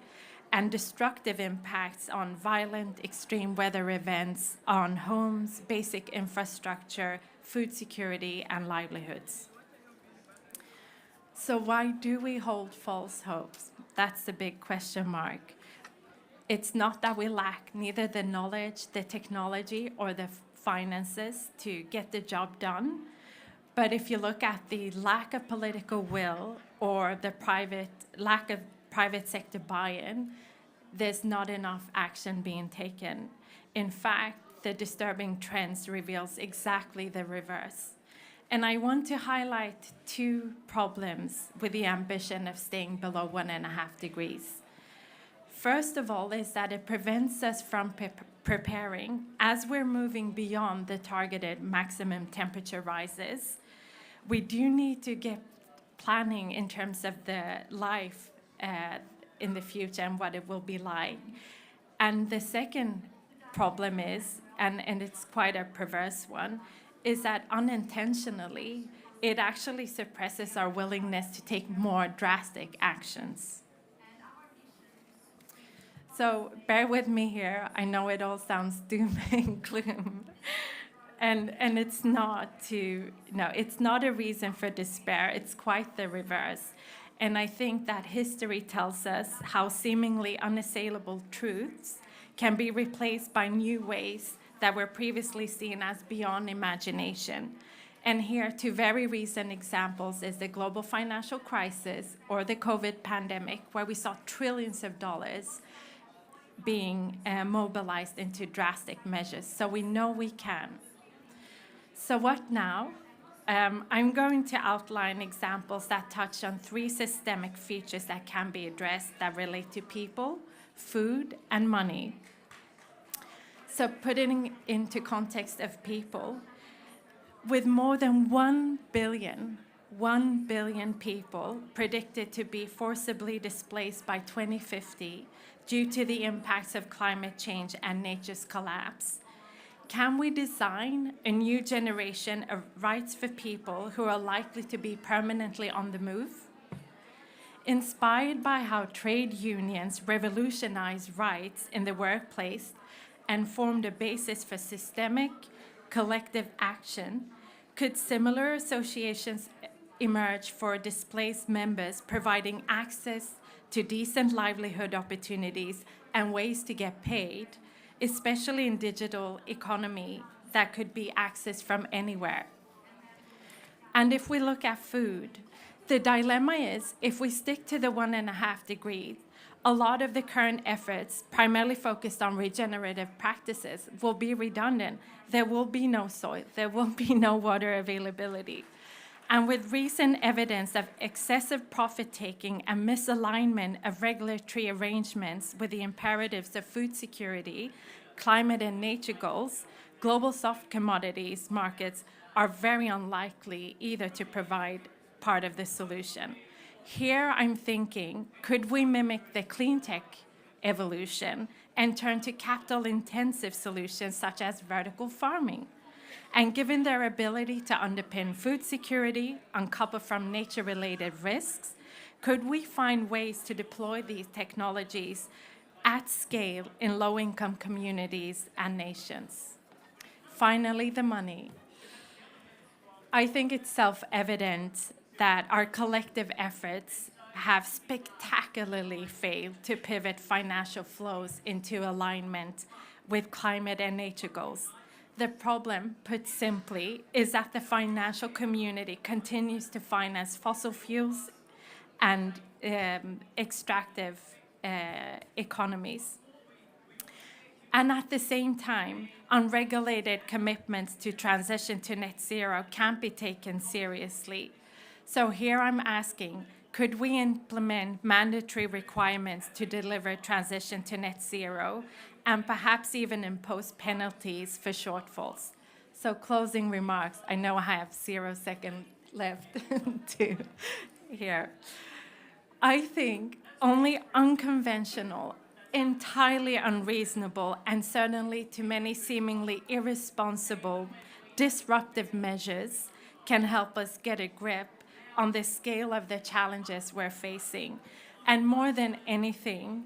Speaker 3: and destructive impacts on violent extreme weather events on homes, basic infrastructure, food security, and livelihoods. So why do we hold false hopes? That's the big question mark. It's not that we lack neither the knowledge, the technology, or the finances to get the job done. But if you look at the lack of political will or the lack of private sector buy-in, there's not enough action being taken. In fact, the disturbing trends reveals exactly the reverse. And I want to highlight 2 problems with the ambition of staying below 1.5 degrees. First of all is that it prevents us from preparing as we're moving beyond the targeted maximum temperature rises. We do need to get planning in terms of the life in the future and what it will be like. And the second problem is, and it's quite a perverse one, is that unintentionally, it actually suppresses our willingness to take more drastic actions. So bear with me here. I know it all sounds doom and gloom. And it's not it's not a reason for despair. It's quite the reverse. And I think that history tells us how seemingly unassailable truths can be replaced by new ways that were previously seen as beyond imagination. And here, 2 very recent examples is the global financial crisis or the COVID pandemic, where we saw trillions of dollars being mobilized into drastic measures. So we know we can. So what now? I'm going to outline examples that touch on 3 systemic features that can be addressed that relate to people, food, and money. So putting into context of people, with more than 1 billion people predicted to be forcibly displaced by 2050 due to the impacts of climate change and nature's collapse, can we design a new generation of rights for people who are likely to be permanently on the move? Inspired by how trade unions revolutionized rights in the workplace and formed a basis for systemic, collective action, could similar associations emerge for displaced members, providing access to decent livelihood opportunities and ways to get paid, especially in digital economy that could be accessed from anywhere? And if we look at food, the dilemma is, if we stick to the 1.5 degrees, a lot of the current efforts, primarily focused on regenerative practices, will be redundant. There will be no soil, there will be no water availability. And with recent evidence of excessive profit-taking and misalignment of regulatory arrangements with the imperatives of food security, climate and nature goals, global soft commodities markets are very unlikely either to provide part of the solution. Here I'm thinking, could we mimic the clean tech evolution and turn to capital-intensive solutions such as vertical farming? And given their ability to underpin food security, uncouple from nature-related risks, could we find ways to deploy these technologies at scale in low-income communities and nations? Finally, the money. I think it's self-evident that our collective efforts have spectacularly failed to pivot financial flows into alignment with climate and nature goals. The problem, put simply, is that the financial community continues to finance fossil fuels and extractive economies. And at the same time, unregulated commitments to transition to net zero can't be taken seriously. So here I'm asking, could we implement mandatory requirements to deliver transition to net zero and perhaps even impose penalties for shortfalls? So closing remarks. I know I have 0 seconds left to here. I think only unconventional, entirely unreasonable, and certainly to many seemingly irresponsible, disruptive measures can help us get a grip on the scale of the challenges we're facing. And more than anything,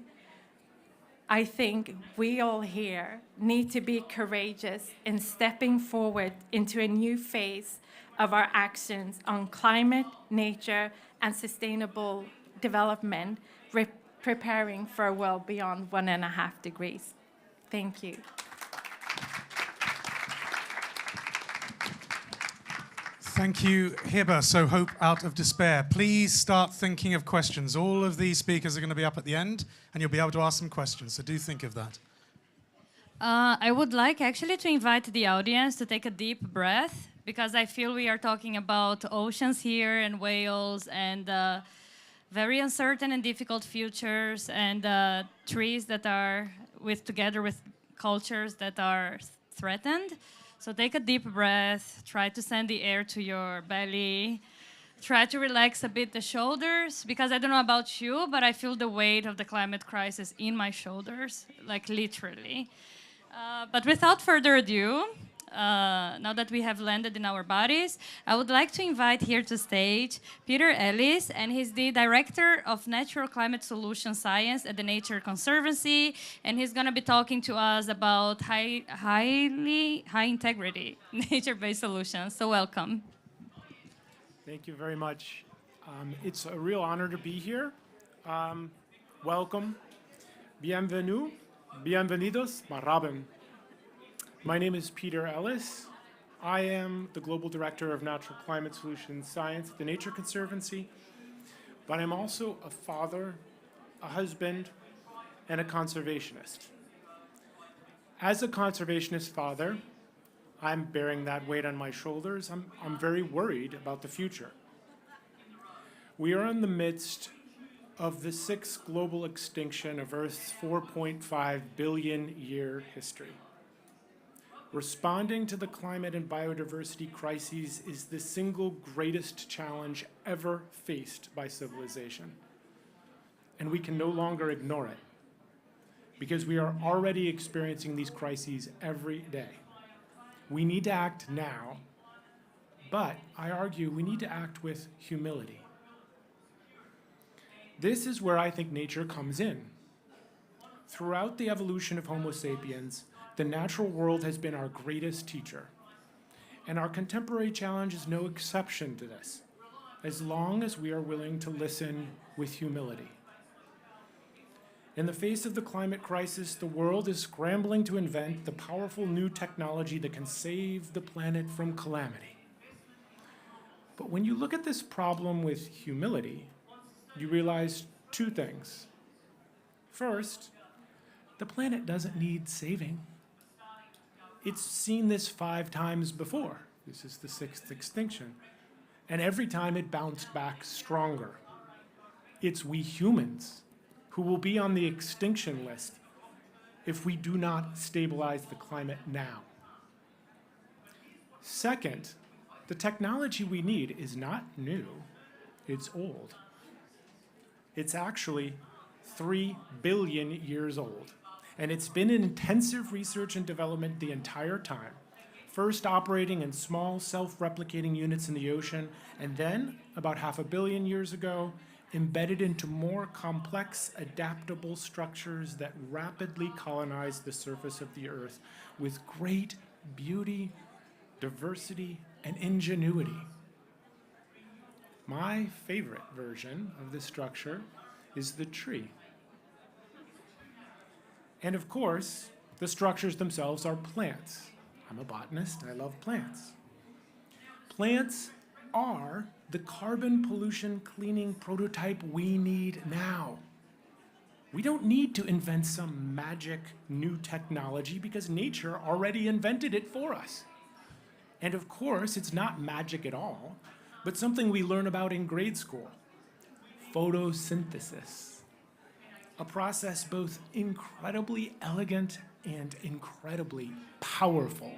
Speaker 3: I think we all here need to be courageous in stepping forward into a new phase of our actions on climate, nature, and sustainable development, preparing for a world beyond 1.5 degrees. Thank you.
Speaker 9: Thank you, Hiba. So hope out of despair. Please start thinking of questions. All of these speakers are going to be up at the end, and you'll be able to ask some questions, so do think of that.
Speaker 10: I would like actually to invite the audience to take a deep breath, because I feel we are talking about oceans here and whales and very uncertain and difficult futures and trees that are together with cultures that are threatened. So take a deep breath, try to send the air to your belly, try to relax a bit the shoulders, because I don't know about you, but I feel the weight of the climate crisis in my shoulders, like literally. But without further ado, now that we have landed in our bodies, I would like to invite here to stage Peter Ellis, and he's the Director of Natural Climate Solution Science at the Nature Conservancy, and he's going to be talking to us about high integrity nature-based solutions. So welcome.
Speaker 17: Thank you very much. It's a real honor to be here. Welcome. Bienvenue. Bienvenidos. Marhaban. My name is Peter Ellis. I am the Global Director of Natural Climate Solutions Science at the Nature Conservancy, but I'm also a father, a husband, and a conservationist. As a conservationist father, I'm bearing that weight on my shoulders. I'm very worried about the future. We are in the midst of the sixth global extinction of Earth's 4.5 billion year history. Responding to the climate and biodiversity crises is the single greatest challenge ever faced by civilization. And we can no longer ignore it, because we are already experiencing these crises every day. We need to act now, but I argue we need to act with humility. This is where I think nature comes in. Throughout the evolution of Homo sapiens, the natural world has been our greatest teacher. And our contemporary challenge is no exception to this, as long as we are willing to listen with humility. In the face of the climate crisis, the world is scrambling to invent the powerful new technology that can save the planet from calamity. But when you look at this problem with humility, you realize two things. First, the planet doesn't need saving. It's seen this 5 times before. This is the 6th extinction. And every time it bounced back stronger. It's we humans who will be on the extinction list if we do not stabilize the climate now. Second, the technology we need is not new, it's old. It's actually 3 billion years old. And it's been in intensive research and development the entire time, first operating in small self-replicating units in the ocean, and then, about 500 million years ago, embedded into more complex, adaptable structures that rapidly colonize the surface of the Earth with great beauty, diversity, and ingenuity. My favorite version of this structure is the tree. And of course, the structures themselves are plants. I'm a botanist, I love plants. Plants are the carbon pollution cleaning prototype we need now. We don't need to invent some magic new technology because nature already invented it for us. And of course, it's not magic at all, but something we learn about in grade school. Photosynthesis. A process both incredibly elegant and incredibly powerful.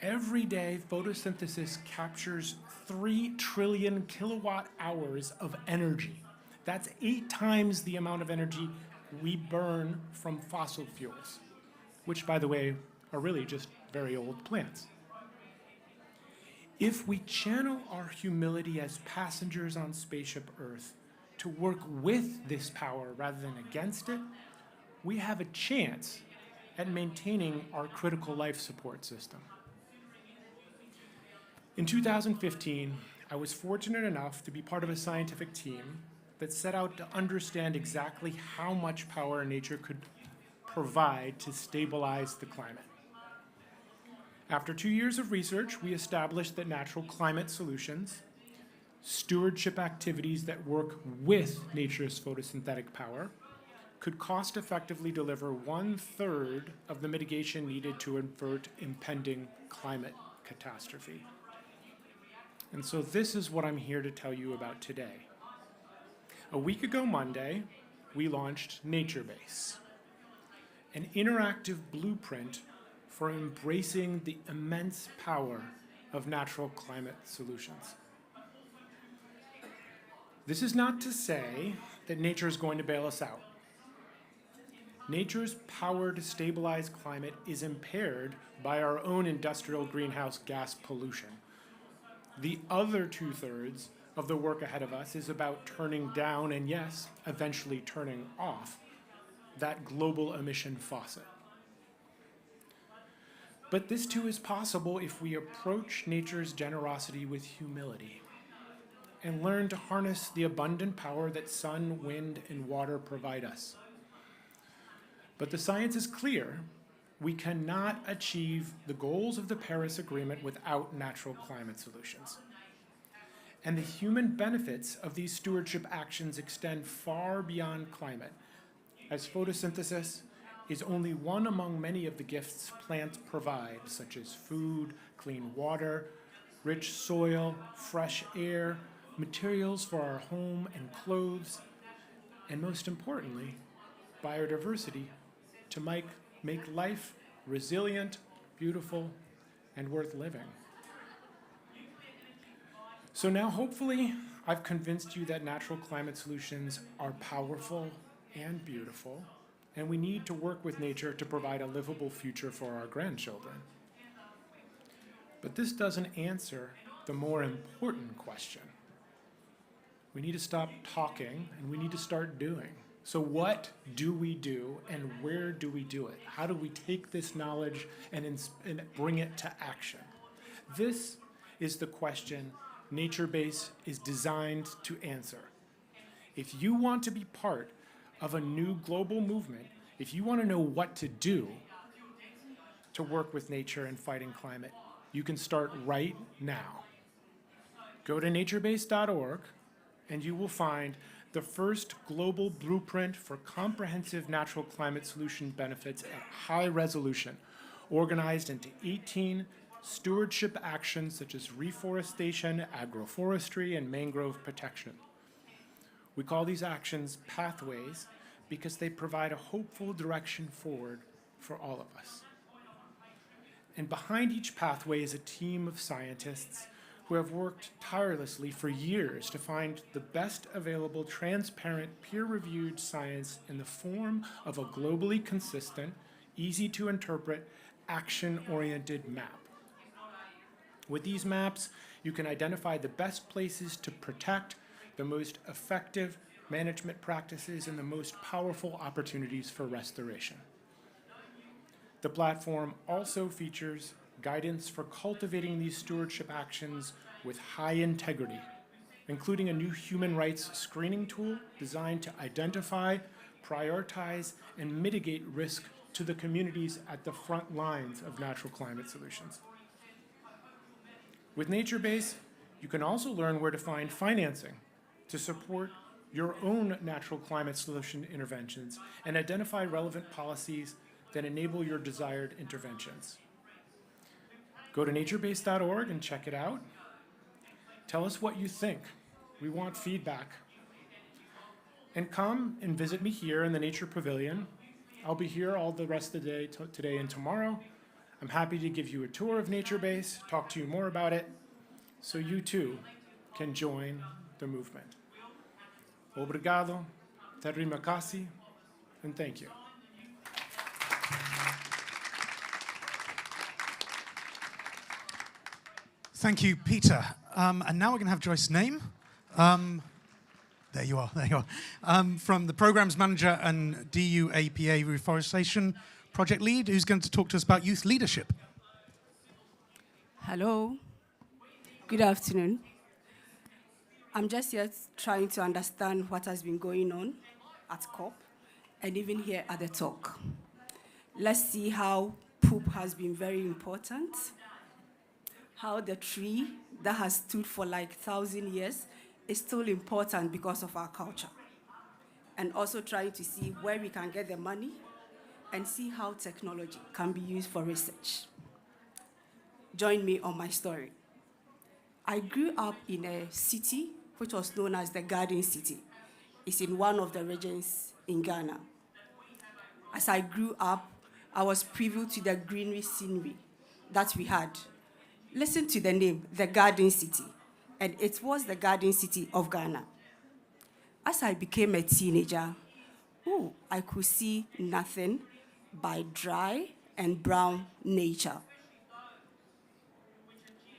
Speaker 17: Every day, photosynthesis captures 3 trillion kilowatt hours of energy. That's 8 times the amount of energy we burn from fossil fuels, which, by the way, are really just very old plants. If we channel our humility as passengers on Spaceship Earth to work with this power rather than against it, we have a chance at maintaining our critical life support system. In 2015, I was fortunate enough to be part of a scientific team that set out to understand exactly how much power nature could provide to stabilize the climate. After 2 years of research, we established that natural climate solutions, stewardship activities that work with nature's photosynthetic power, could cost-effectively deliver 1/3 of the mitigation needed to avert impending climate catastrophe. And so this is what I'm here to tell you about today. A week ago Monday, we launched Nature Base, an interactive blueprint for embracing the immense power of natural climate solutions. This is not to say that nature is going to bail us out. Nature's power to stabilize climate is impaired by our own industrial greenhouse gas pollution. The other 2/3 of the work ahead of us is about turning down and, yes, eventually turning off that global emission faucet. But this too is possible if we approach nature's generosity with humility and learn to harness the abundant power that sun, wind, and water provide us. But the science is clear. We cannot achieve the goals of the Paris Agreement without natural climate solutions. And the human benefits of these stewardship actions extend far beyond climate, as photosynthesis is only one among many of the gifts plants provide, such as food, clean water, rich soil, fresh air, materials for our home and clothes, and most importantly, biodiversity to make life resilient, beautiful, and worth living. So now hopefully I've convinced you that natural climate solutions are powerful and beautiful, and we need to work with nature to provide a livable future for our grandchildren. But this doesn't answer the more important question. We need to stop talking and we need to start doing. So what do we do and where do we do it? How do we take this knowledge and bring it to action? This is the question NatureBase is designed to answer. If you want to be part of a new global movement, if you want to know what to do to work with nature and fighting climate, you can start right now. Go to naturebase.org and you will find the first global blueprint for comprehensive natural climate solution benefits at high resolution, organized into 18 stewardship actions such as reforestation, agroforestry, and mangrove protection. We call these actions pathways because they provide a hopeful direction forward for all of us. And behind each pathway is a team of scientists who have worked tirelessly for years to find the best available, transparent, peer-reviewed science in the form of a globally consistent, easy-to-interpret, action-oriented map. With these maps, you can identify the best places to protect, the most effective management practices, and the most powerful opportunities for restoration. The platform also features guidance for cultivating these stewardship actions with high integrity, including a new human rights screening tool designed to identify, prioritize, and mitigate risk to the communities at the front lines of natural climate solutions. With NatureBase, you can also learn where to find financing to support your own natural climate solution interventions and identify relevant policies that enable your desired interventions. Go to naturebase.org and check it out. Tell us what you think. We want feedback. And come and visit me here in the Nature Pavilion. I'll be here all the rest of the day, today and tomorrow. I'm happy to give you a tour of NatureBase, talk to you more about it, so you too can join the movement. Obrigado, terima kasih, and thank you.
Speaker 9: Thank you, Peter. And now we're going to have Joyce Name. There you are. From the Programs Manager and DUAPA Reforestation Project Lead, who's going to talk to us about youth leadership.
Speaker 19: Hello. Good afternoon. I'm just here trying to understand what has been going on at COP and even here at the talk. Let's see how poop has been very important, how the tree that has stood for like 1,000 years is still important because of our culture, and also trying to see where we can get the money and see how technology can be used for research. Join me on my story. I grew up in a city which was known as the Garden City. It's in one of the regions in Ghana. As I grew up, I was privy to the greenery scenery that we had. Listen to the name, the Garden City, and it was the Garden City of Ghana. As I became a teenager, I could see nothing but dry and brown nature.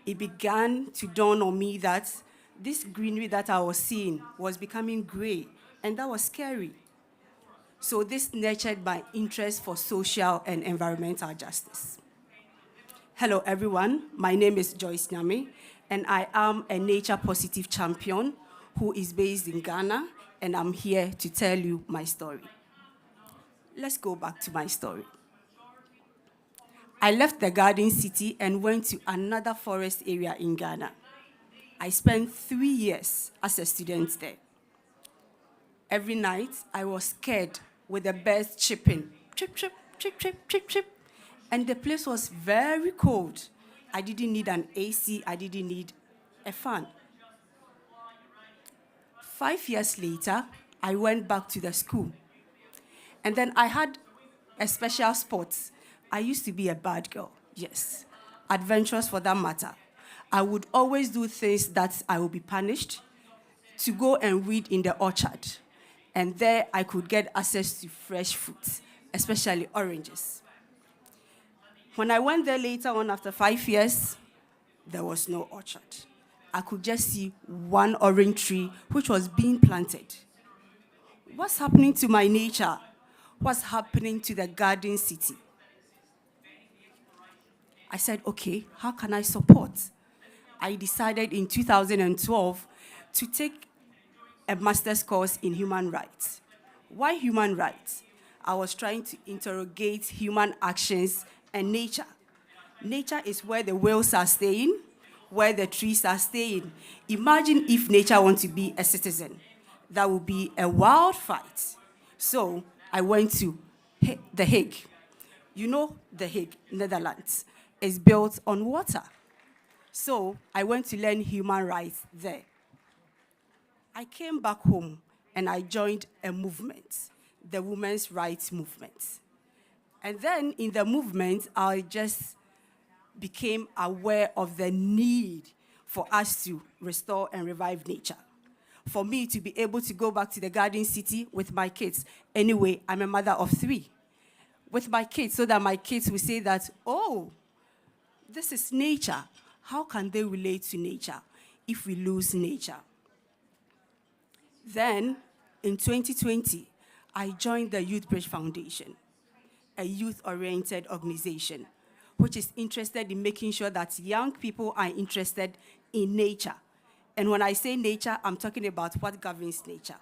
Speaker 19: It began to dawn on me that this greenery that I was seeing was becoming gray, and that was scary. So this nurtured my interest for social and environmental justice. Hello, everyone. My name is Joyce Nyame, and I am a Nature Positive champion who is based in Ghana, and I'm here to tell you my story. Let's go back to my story. I left the Garden City and went to another forest area in Ghana. I spent 3 years as a student there. Every night, I was scared with the birds chirping, chirp, chirp, chirp, chirp, chirp, chirp. And the place was very cold. I didn't need an AC, I didn't need a fan. 5 years later, I went back to the school. And then I had a special sport. I used to be a bad girl, yes. Adventurous for that matter. I would always do things that I would be punished, to go and weed in the orchard. And there I could get access to fresh fruits, especially oranges. When I went there later on after 5 years, there was no orchard. I could just see one orange tree which was being planted. What's happening to my nature? What's happening to the garden city? I said, okay, how can I support? I decided in 2012 to take a master's course in human rights. Why human rights? I was trying to interrogate human actions and nature. Nature is where the whales are staying, where the trees are staying. Imagine if nature wants to be a citizen. That would be a wild fight. So I went to The Hague. You know The Hague, Netherlands, is built on water. So I went to learn human rights there. I came back home and I joined a movement, the women's rights movement. And then in the movement, I just became aware of the need for us to restore and revive nature. For me to be able to go back to the garden city with my kids. Anyway, I'm a mother of 3. With my kids, so that my kids will say that, oh, this is nature. How can they relate to nature if we lose nature? Then, in 2020, I joined the Youth Bridge Foundation, a youth-oriented organization, which is interested in making sure that young people are interested in nature. And when I say nature, I'm talking about what governs nature.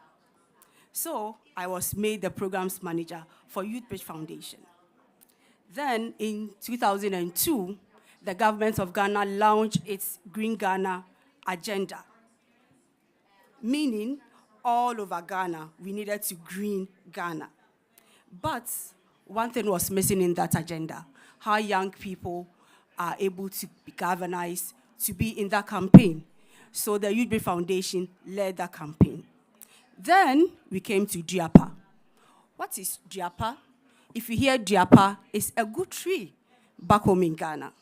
Speaker 19: So I was made the programs manager for Youth Bridge Foundation. Then in 2002, the government of Ghana launched its Green Ghana agenda, meaning all over Ghana, we needed to green Ghana. But one thing was missing in that agenda, how young people are able to be galvanized to be in that campaign. So the Youth Bridge Foundation led that campaign. Then we came to Diapa. What is Diapa? If you hear Diapa, it's a good tree back home in Ghana.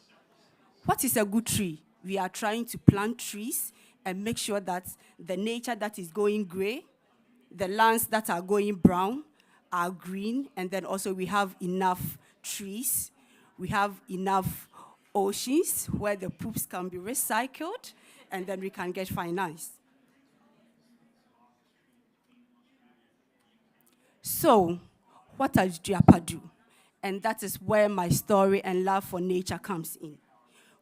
Speaker 19: What is a good tree? We are trying to plant trees and make sure that the nature that is going gray, the lands that are going brown are green, and then also we have enough trees. We have enough oceans where the poops can be recycled, and then we can get finance. So, what does Diapa do? And that is where my story and love for nature comes in.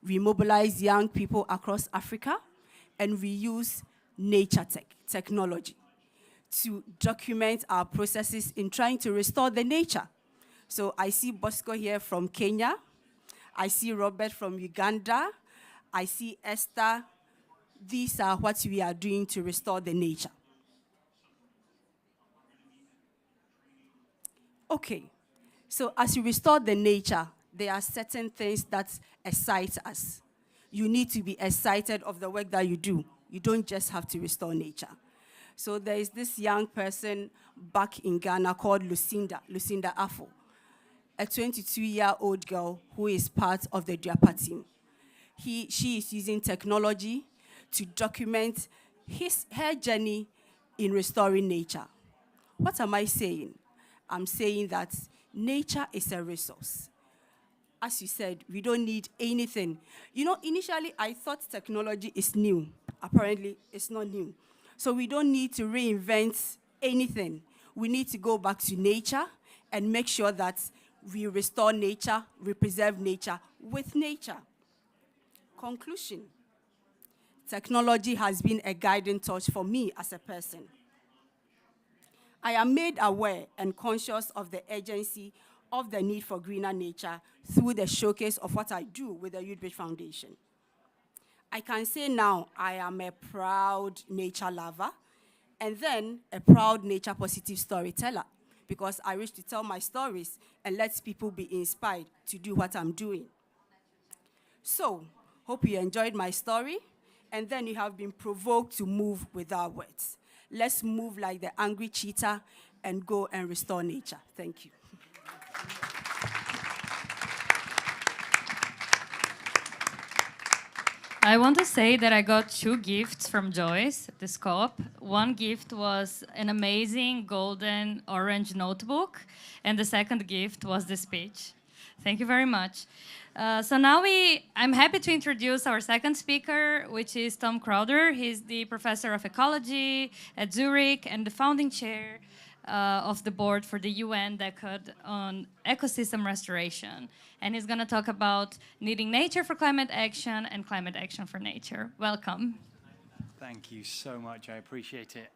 Speaker 19: We mobilize young people across Africa, and we use nature technology to document our processes in trying to restore the nature. So I see Bosco here from Kenya. I see Robert from Uganda. I see Esther. These are what we are doing to restore the nature. Okay, so as you restore the nature, there are certain things that excite us. You need to be excited of the work that you do. You don't just have to restore nature. So there is this young person back in Ghana called Lucinda Afo, a 22-year-old girl who is part of the Diapa team. She is using technology to document her journey in restoring nature. What am I saying? I'm saying that nature is a resource. As you said, we don't need anything. You know, initially I thought technology is new. Apparently, it's not new. So we don't need to reinvent anything. We need to go back to nature and make sure that we restore nature, we preserve nature with nature. Conclusion. Technology has been a guiding torch for me as a person. I am made aware and conscious of the urgency of the need for greener nature through the showcase of what I do with the Youth Bridge Foundation. I can say now I am a proud nature lover and then a proud nature positive storyteller because I wish to tell my stories and let people be inspired to do what I'm doing. So, hope you enjoyed my story and then you have been provoked to move with our words. Let's move like the angry cheetah and go and restore nature. Thank you.
Speaker 10: I want to say that I got 2 gifts from Joyce at the SCOP. One gift was an amazing golden orange notebook, and the second gift was the speech. Thank you very much. So now I'm happy to introduce our second speaker, which is Tom Crowder. He's the professor of ecology at Zurich and the founding chair of the board for the UN Decade on ecosystem restoration. And he's going to talk about needing nature for climate action and climate action for nature. Welcome.
Speaker 20: Thank you so much. I appreciate it.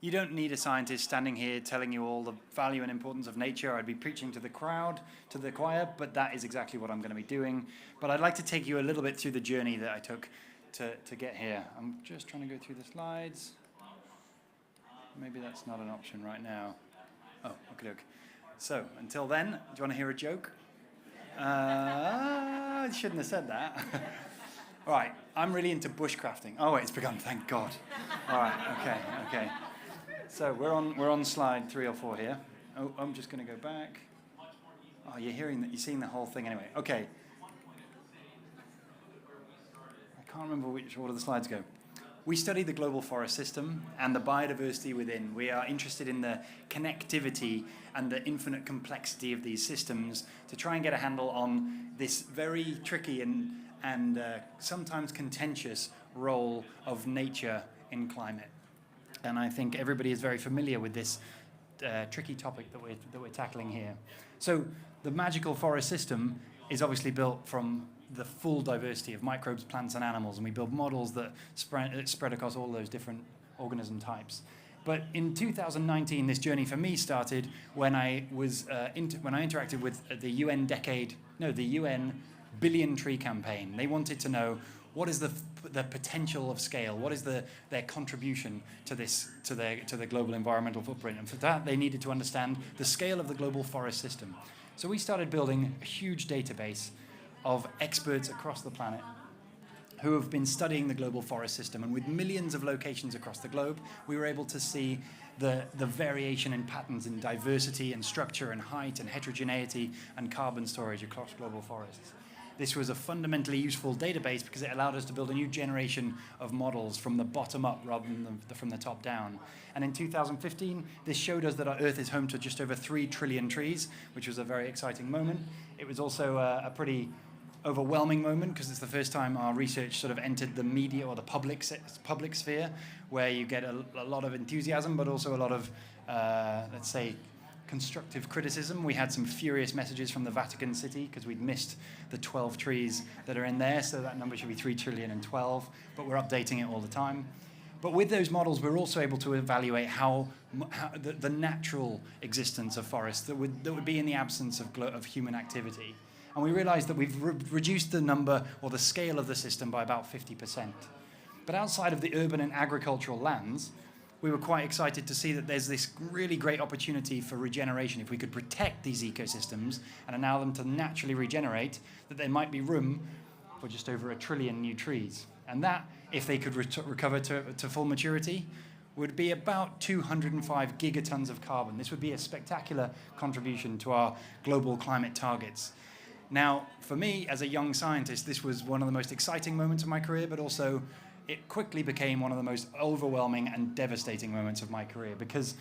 Speaker 20: You don't need a scientist standing here telling you all the value and importance of nature. I'd be preaching to the crowd, to the choir, but that is exactly what I'm going to be doing. But I'd like to take you a little bit through the journey that I took to get here. I'm just trying to go through the slides. Maybe that's not an option right now. Oh, okay. So, until then, do you want to hear a joke? I shouldn't have said that. All right, I'm really into bushcrafting. Oh, wait, it's begun, thank God. All right, okay. So, we're on slide 3 or 4 here. Oh, I'm just going to go back. Oh, you're seeing the whole thing anyway. Okay. I can't remember which order the slides go. We study the global forest system and the biodiversity within. We are interested in the connectivity and the infinite complexity of these systems to try and get a handle on this very tricky and sometimes contentious role of nature in climate. And I think everybody is very familiar with this tricky topic that we're tackling here. So the magical forest system is obviously built from the full diversity of microbes, plants, and animals, and we build models that spread across all those different organism types. But in 2019, this journey for me started when I interacted with the UN Billion Tree Campaign. They wanted to know what is the potential of scale, what is their contribution to the global environmental footprint, and for that they needed to understand the scale of the global forest system. So we started building a huge database of experts across the planet who have been studying the global forest system. And with millions of locations across the globe, we were able to see the variation in patterns in diversity and structure and height and heterogeneity and carbon storage across global forests. This was a fundamentally useful database because it allowed us to build a new generation of models from the bottom up rather than from the top down. And in 2015, this showed us that our Earth is home to just over 3 trillion trees, which was a very exciting moment. It was also a pretty overwhelming moment because it's the first time our research sort of entered the media or the public sphere, where you get a lot of enthusiasm, but also a lot of, let's say, constructive criticism. We had some furious messages from the Vatican City because we'd missed the 12 trees that are in there, so that number should be 3 trillion and 12, but we're updating it all the time. But with those models, we're also able to evaluate how the natural existence of forests that would be in the absence of human activity. And we realized that we've reduced the number or the scale of the system by about 50%. But outside of the urban and agricultural lands, we were quite excited to see that there's this really great opportunity for regeneration. If we could protect these ecosystems and allow them to naturally regenerate, that there might be room for just over 1 trillion new trees. And that, if they could recover to full maturity, would be about 205 gigatons of carbon. This would be a spectacular contribution to our global climate targets. Now, for me, as a young scientist, this was one of the most exciting moments of my career, but also it quickly became one of the most overwhelming and devastating moments of my career, because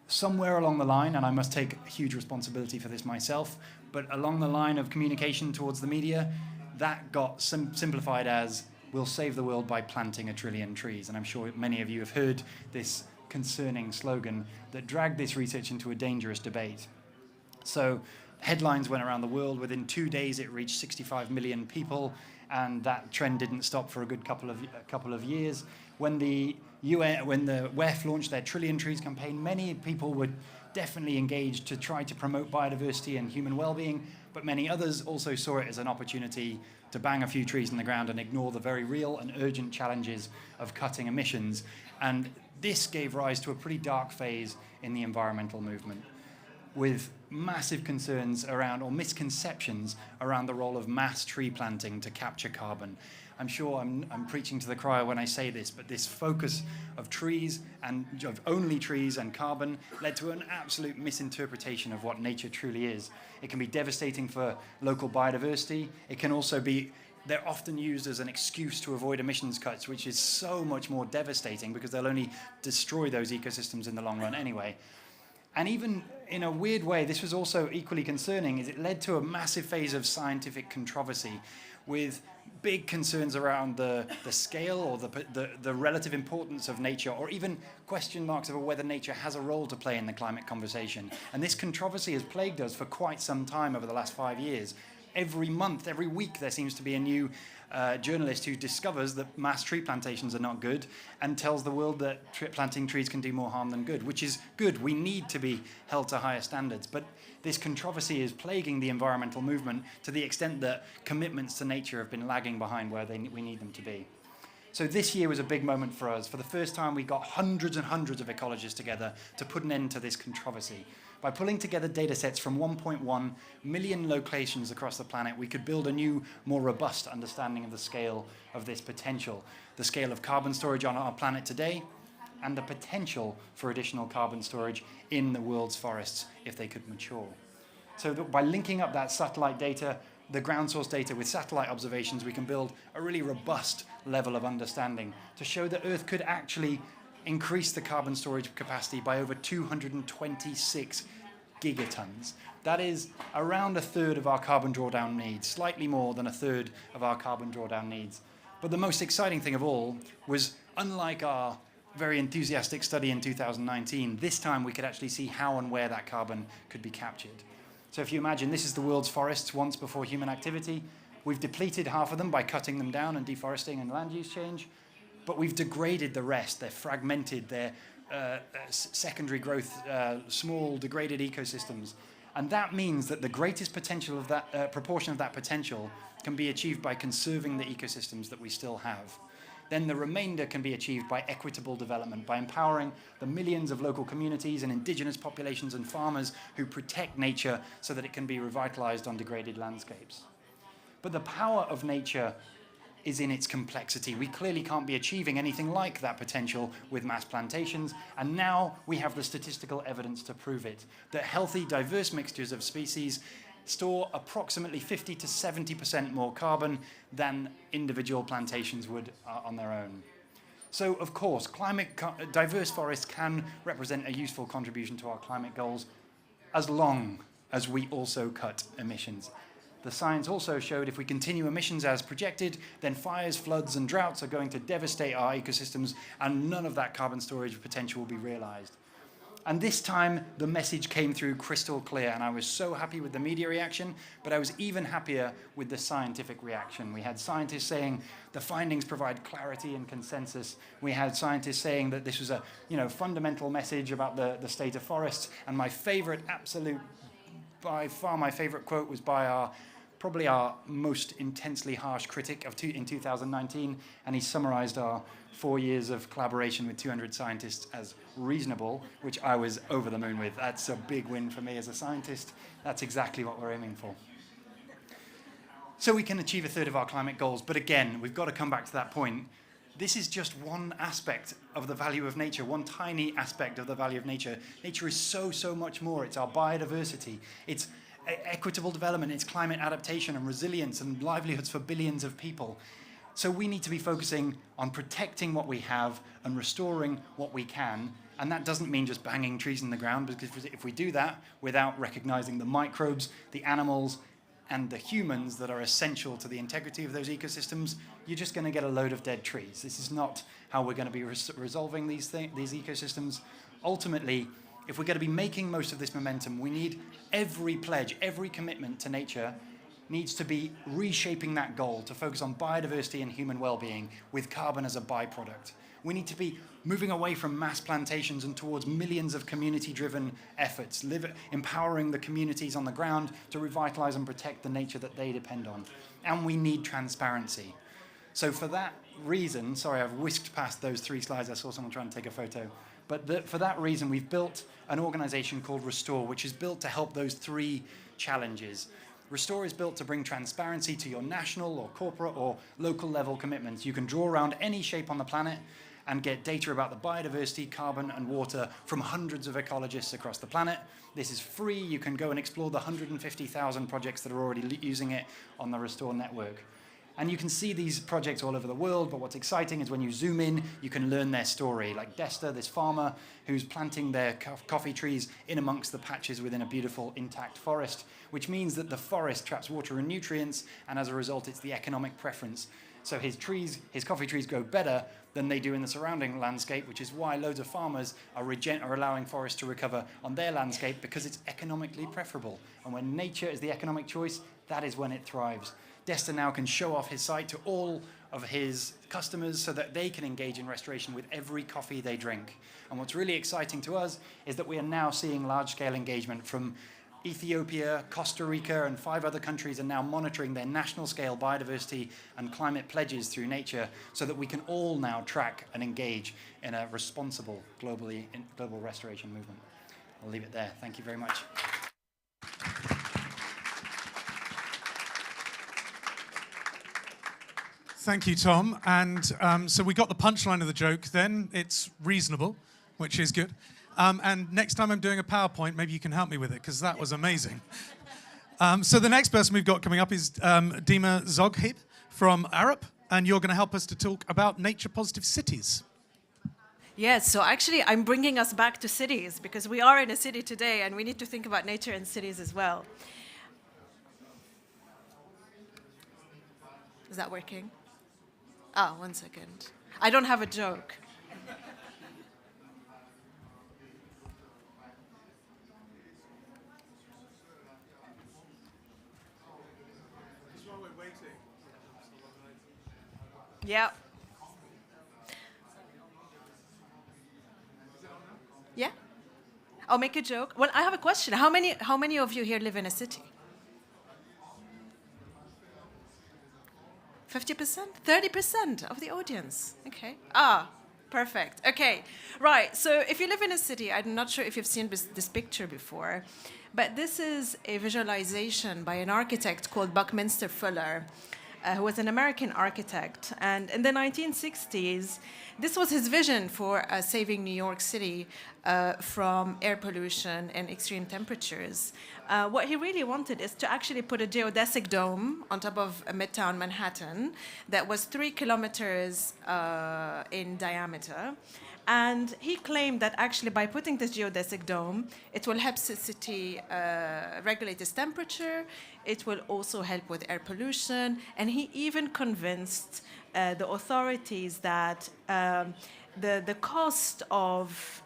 Speaker 20: somewhere along the line, and I must take huge responsibility for this myself, but along the line of communication towards the media, that got simplified as, we'll save the world by planting 1 trillion trees. And I'm sure many of you have heard this concerning slogan that dragged this research into a dangerous debate. So headlines went around the world. Within 2 days, it reached 65 million people, and that trend didn't stop for a good couple of years. When the WEF launched their Trillion Trees campaign, many people were definitely engaged to try to promote biodiversity and human well-being, but many others also saw it as an opportunity to bang a few trees in the ground and ignore the very real and urgent challenges of cutting emissions. And this gave rise to a pretty dark phase in the environmental movement, with massive concerns around, or misconceptions around, the role of mass tree planting to capture carbon. I'm sure I'm preaching to the choir when I say this, but this focus of trees and of only trees and carbon led to an absolute misinterpretation of what nature truly is. It can be devastating for local biodiversity. It can also be, they're often used as an excuse to avoid emissions cuts, which is so much more devastating because they'll only destroy those ecosystems in the long run anyway. And even in a weird way, this was also equally concerning, is it led to a massive phase of scientific controversy with big concerns around the scale or the relative importance of nature, or even question marks over whether nature has a role to play in the climate conversation. And this controversy has plagued us for quite some time over the last 5 years. Every month, every week, there seems to be a new journalist who discovers that mass tree plantations are not good and tells the world that planting trees can do more harm than good, which is good. We need to be held to higher standards. But this controversy is plaguing the environmental movement to the extent that commitments to nature have been lagging behind where we need them to be. So this year was a big moment for us. For the first time, we got hundreds and hundreds of ecologists together to put an end to this controversy. By pulling together data sets from 1.1 million locations across the planet, we could build a new, more robust understanding of the scale of this potential, the scale of carbon storage on our planet today, and the potential for additional carbon storage in the world's forests if they could mature. So that by linking up that satellite data, the ground source data with satellite observations, we can build a really robust level of understanding to show that Earth could actually increase the carbon storage capacity by over 226 gigatons. That is around a third of our carbon drawdown needs, slightly more than a third of our carbon drawdown needs. But the most exciting thing of all was, unlike our very enthusiastic study in 2019, this time we could actually see how and where that carbon could be captured. So if you imagine this is the world's forests once before human activity, we've depleted half of them by cutting them down and deforesting and land use change, but we've degraded the rest. They're fragmented, they're secondary growth, small degraded ecosystems. And that means that the greatest potential of that proportion of that potential can be achieved by conserving the ecosystems that we still have. Then the remainder can be achieved by equitable development, by empowering the millions of local communities and indigenous populations and farmers who protect nature so that it can be revitalized on degraded landscapes. But the power of nature is in its complexity. We clearly can't be achieving anything like that potential with mass plantations, and now we have the statistical evidence to prove it, that healthy, diverse mixtures of species store approximately 50 to 70% more carbon than individual plantations would on their own. So, of course, diverse forests can represent a useful contribution to our climate goals as long as we also cut emissions. The science also showed if we continue emissions as projected, then fires, floods, and droughts are going to devastate our ecosystems, and none of that carbon storage potential will be realized. And this time, the message came through crystal clear, and I was so happy with the media reaction, but I was even happier with the scientific reaction. We had scientists saying the findings provide clarity and consensus. We had scientists saying that this was a fundamental message about the state of forests, and my favorite, by far my favorite quote was by probably our most intensely harsh critic in 2019, and he summarized our 4 years of collaboration with 200 scientists as reasonable, which I was over the moon with. That's a big win for me as a scientist. That's exactly what we're aiming for. So we can achieve a third of our climate goals, but again, we've got to come back to that point. This is just one aspect of the value of nature, one tiny aspect of the value of nature. Nature is so, so much more. It's our biodiversity. It's equitable development, it's climate adaptation and resilience and livelihoods for billions of people. So we need to be focusing on protecting what we have and restoring what we can. And that doesn't mean just banging trees in the ground, because if we do that without recognizing the microbes, the animals, and the humans that are essential to the integrity of those ecosystems, you're just going to get a load of dead trees. This is not how we're going to be resolving these ecosystems. Ultimately, if we're going to be making most of this momentum, we need every pledge, every commitment to nature needs to be reshaping that goal to focus on biodiversity and human well-being with carbon as a byproduct. We need to be moving away from mass plantations and towards millions of community-driven efforts, empowering the communities on the ground to revitalize and protect the nature that they depend on. And we need transparency. So for that reason, sorry, I've whisked past those 3 slides. I saw someone trying to take a photo. But for that reason, we've built an organization called Restore, which is built to help those 3 challenges. Restore is built to bring transparency to your national or corporate or local level commitments. You can draw around any shape on the planet and get data about the biodiversity, carbon, and water from hundreds of ecologists across the planet. This is free. You can go and explore the 150,000 projects that are already using it on the Restore network. And you can see these projects all over the world, but what's exciting is when you zoom in, you can learn their story. Like Desta, this farmer who's planting their coffee trees in amongst the patches within a beautiful intact forest, which means that the forest traps water and nutrients, and as a result, it's the economic preference. So his coffee trees grow better than they do in the surrounding landscape, which is why loads of farmers are allowing forests to recover on their landscape, because it's economically preferable. And when nature is the economic choice, that is when it thrives. Desta now can show off his site to all of his customers so that they can engage in restoration with every coffee they drink. And what's really exciting to us is that we are now seeing large-scale engagement from Ethiopia, Costa Rica, and 5 other countries are now monitoring their national-scale biodiversity and climate pledges through Nature so that we can all now track and engage in a responsible global restoration movement. I'll leave it there. Thank you very much.
Speaker 9: Thank you, Tom. And so we got the punchline of the joke then. It's reasonable, which is good. And next time I'm doing a PowerPoint, maybe you can help me with it, because that was amazing. So the next person we've got coming up is Dima Zoghib from Arup, and you're going to help us to talk about nature-positive cities.
Speaker 18: Yes, so actually I'm bringing us back to cities, because we are in a city today, and we need to think about nature in cities as well. Is that working? Oh, 1 second. I don't have a joke. Yeah. Yeah? I'll make a joke. Well, I have a question. How many of you here live in a city? 50%? 30% of the audience. Okay. Perfect. Okay. Right. So if you live in a city, I'm not sure if you've seen this picture before, but this is a visualization by an architect called Buckminster Fuller, who was an American architect. And in the 1960s, this was his vision for saving New York City from air pollution and extreme temperatures. What he really wanted is to actually put a geodesic dome on top of Midtown Manhattan that was 3 kilometers in diameter. And he claimed that actually by putting this geodesic dome, it will help the city regulate its temperature. It will also help with air pollution. And he even convinced the authorities that the cost of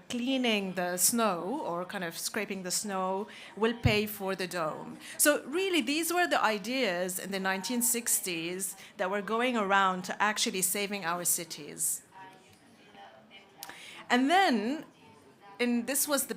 Speaker 18: cleaning the snow or kind of scraping the snow will pay for the dome. So really, these were the ideas in the 1960s that were going around to actually saving our cities. And then, this is the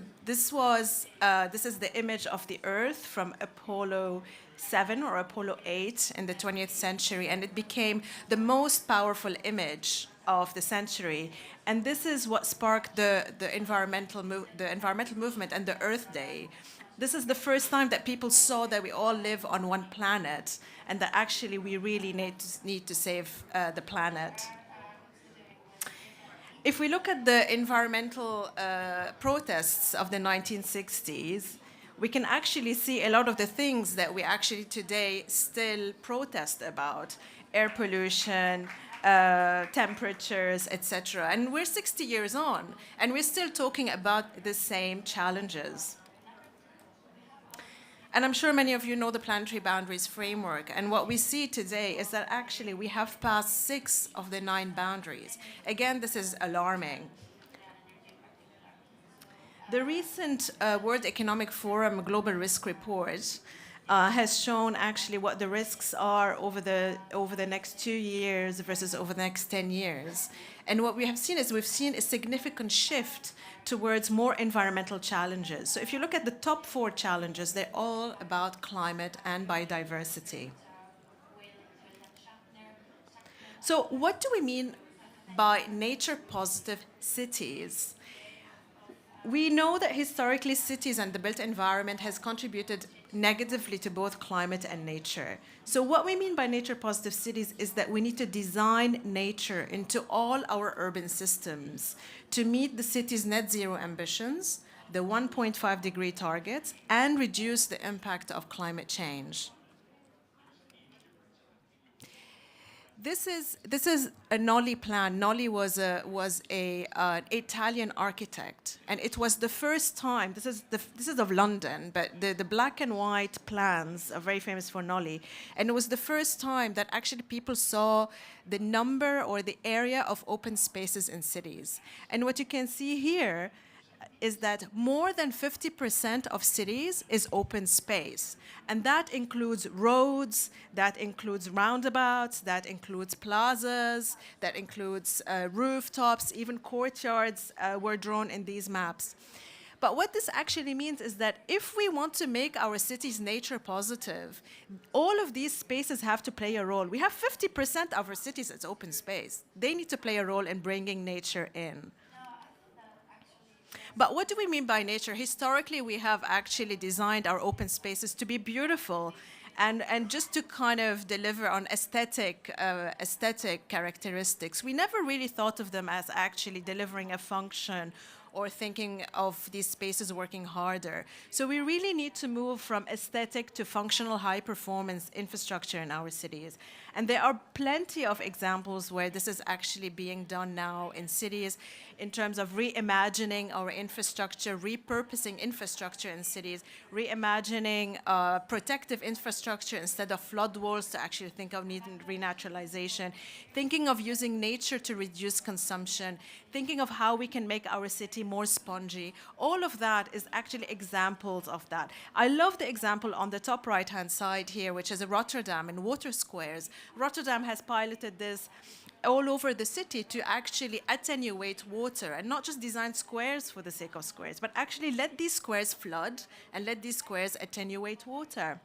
Speaker 18: image of the Earth from Apollo 7 or Apollo 8 in the 20th century, and it became the most powerful image of the century. And this is what sparked the environmental movement and the Earth Day. This is the first time that people saw that we all live on one planet, and that actually we really need to save the planet. If we look at the environmental protests of the 1960s, we can actually see a lot of the things that we actually today still protest about: air pollution, temperatures, etc. And we're 60 years on, and we're still talking about the same challenges. And I'm sure many of you know the Planetary Boundaries Framework. And what we see today is that actually we have passed 6 of the 9 boundaries. Again, this is alarming. The recent World Economic Forum Global Risk Report has shown actually what the risks are over the next 2 years versus over the next 10 years. And what we have seen is we've seen a significant shift towards more environmental challenges. So if you look at the top 4 challenges, they're all about climate and biodiversity. So what do we mean by nature-positive cities? We know that historically cities and the built environment has contributed negatively to both climate and nature. So what we mean by nature positive cities is that we need to design nature into all our urban systems to meet the city's net zero ambitions, the 1.5 degree targets, and reduce the impact of climate change. This is a Nolli plan. Nolli was an Italian architect, and it was the first time. This is of London, but the black and white plans are very famous for Nolli, and it was the first time that actually people saw the number or the area of open spaces in cities. And what you can see here is that more than 50% of cities is open space. And that includes roads, that includes roundabouts, that includes plazas, that includes rooftops, even courtyards were drawn in these maps. But what this actually means is that if we want to make our cities nature positive, all of these spaces have to play a role. We have 50% of our cities as open space. They need to play a role in bringing nature in. But what do we mean by nature? Historically, we have actually designed our open spaces to be beautiful and just to kind of deliver on aesthetic characteristics. We never really thought of them as actually delivering a function or thinking of these spaces working harder. So we really need to move from aesthetic to functional high-performance infrastructure in our cities. And there are plenty of examples where this is actually being done now in cities in terms of reimagining our infrastructure, repurposing infrastructure in cities, reimagining protective infrastructure instead of flood walls to actually think of needing renaturalization, thinking of using nature to reduce consumption, thinking of how we can make our city more spongy. All of that is actually examples of that. I love the example on the top right-hand side here, which is Rotterdam in water squares. Rotterdam has piloted this all over the city to actually attenuate water and not just design squares for the sake of squares, but actually let these squares flood and let these squares attenuate water.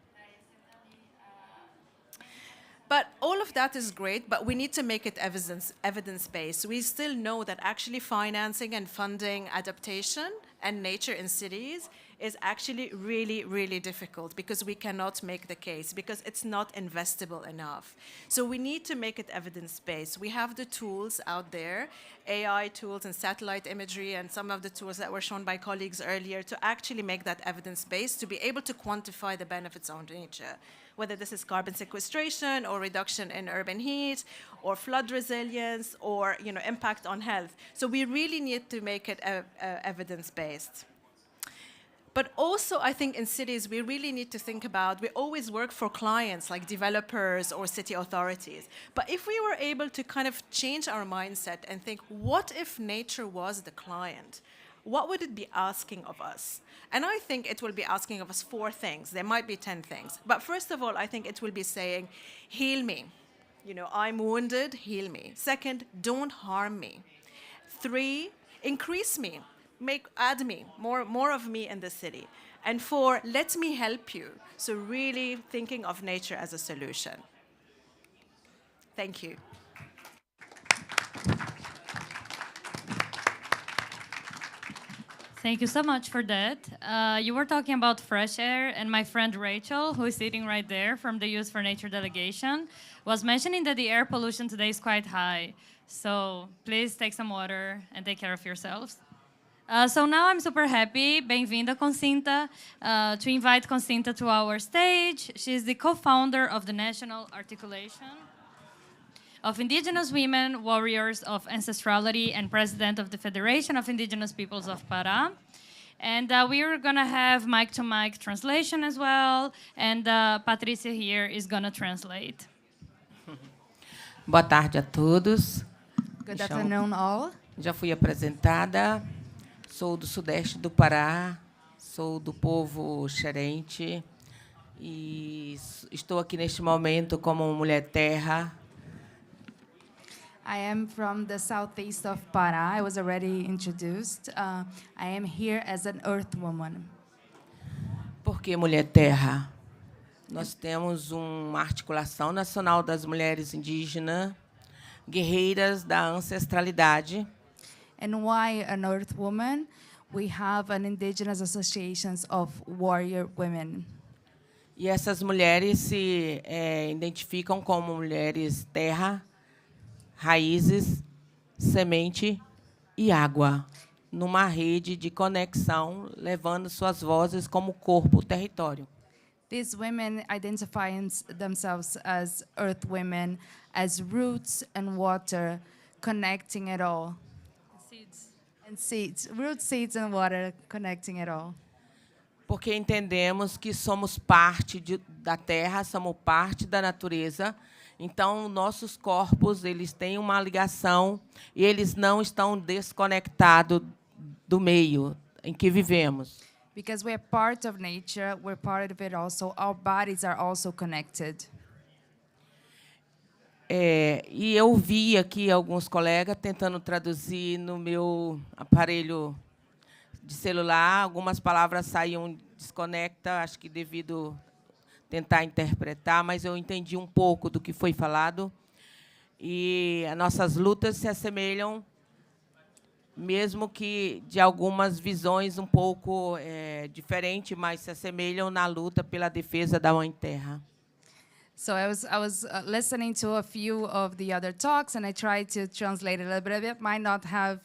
Speaker 18: But all of that is great, but we need to make it evidence-based. We still know that actually financing and funding adaptation and nature in cities is actually really, really difficult because we cannot make the case, because it's not investable enough. So we need to make it evidence-based. We have the tools out there, AI tools and satellite imagery and some of the tools that were shown by colleagues earlier to actually make that evidence-based, to be able to quantify the benefits on nature, whether this is carbon sequestration or reduction in urban heat or flood resilience or impact on health. So we really need to make it evidence-based. But also, I think in cities, we really need to think about, we always work for clients like developers or city authorities. But if we were able to kind of change our mindset and think, what if nature was the client? What would it be asking of us? And I think it will be asking of us 4 things. There might be 10 things. But first of all, I think it will be saying, heal me. I'm wounded, heal me. Second, don't harm me. 3, increase me. Add me, more of me in the city. And 4, let me help you. So really thinking of nature as a solution. Thank you.
Speaker 10: Thank you so much for that. You were talking about fresh air, and my friend Rachel, who is sitting right there from the Youth for Nature delegation, was mentioning that the air pollution today is quite high. So please take some water and take care of yourselves. So now I'm super happy, bem-vinda Concinta, to invite Concinta to our stage. She's the co-founder of the National Articulation of Indigenous Women Warriors of Ancestrality and president of the Federation of Indigenous Peoples of Pará. And we are going to have mic-to-mic translation as well, and Patrícia here is going to translate.
Speaker 21: Boa tarde a todos.
Speaker 15: Good afternoon all.
Speaker 21: Já fui apresentada. Sou do sudeste do Pará, sou do povo xerente e estou aqui neste momento como mulher terra.
Speaker 15: I am from the southeast of Pará. I was already introduced. I am here as an earth woman.
Speaker 21: Por que mulher terra? Nós temos uma articulação nacional das mulheres indígenas, guerreiras da ancestralidade.
Speaker 15: And why an earth woman? We have an indigenous associations of warrior women.
Speaker 21: E essas mulheres se identificam como mulheres terra, raízes, semente e água, numa rede de conexão, levando suas vozes como corpo, território.
Speaker 15: These women identify themselves as earth women, as roots and water, connecting it all. Seeds. And seeds. Roots, seeds, and water, connecting it all.
Speaker 21: Porque entendemos que somos parte da terra, somos parte da natureza. Então, nossos corpos, eles têm uma ligação e eles não estão desconectados do meio em que vivemos.
Speaker 15: Because we are part of nature, we're part of it also. Our bodies are also connected.
Speaker 21: E eu vi aqui alguns colegas tentando traduzir no meu aparelho de celular. Algumas palavras saíam desconecta, acho que devido tentar interpretar, mas eu entendi um pouco do que foi falado. E as nossas lutas se assemelham, mesmo que de algumas visões um pouco diferentes, mas se assemelham na luta pela defesa da Mãe Terra.
Speaker 15: So I was listening to a few of the other talks, and I tried to translate it a little bit. I might not have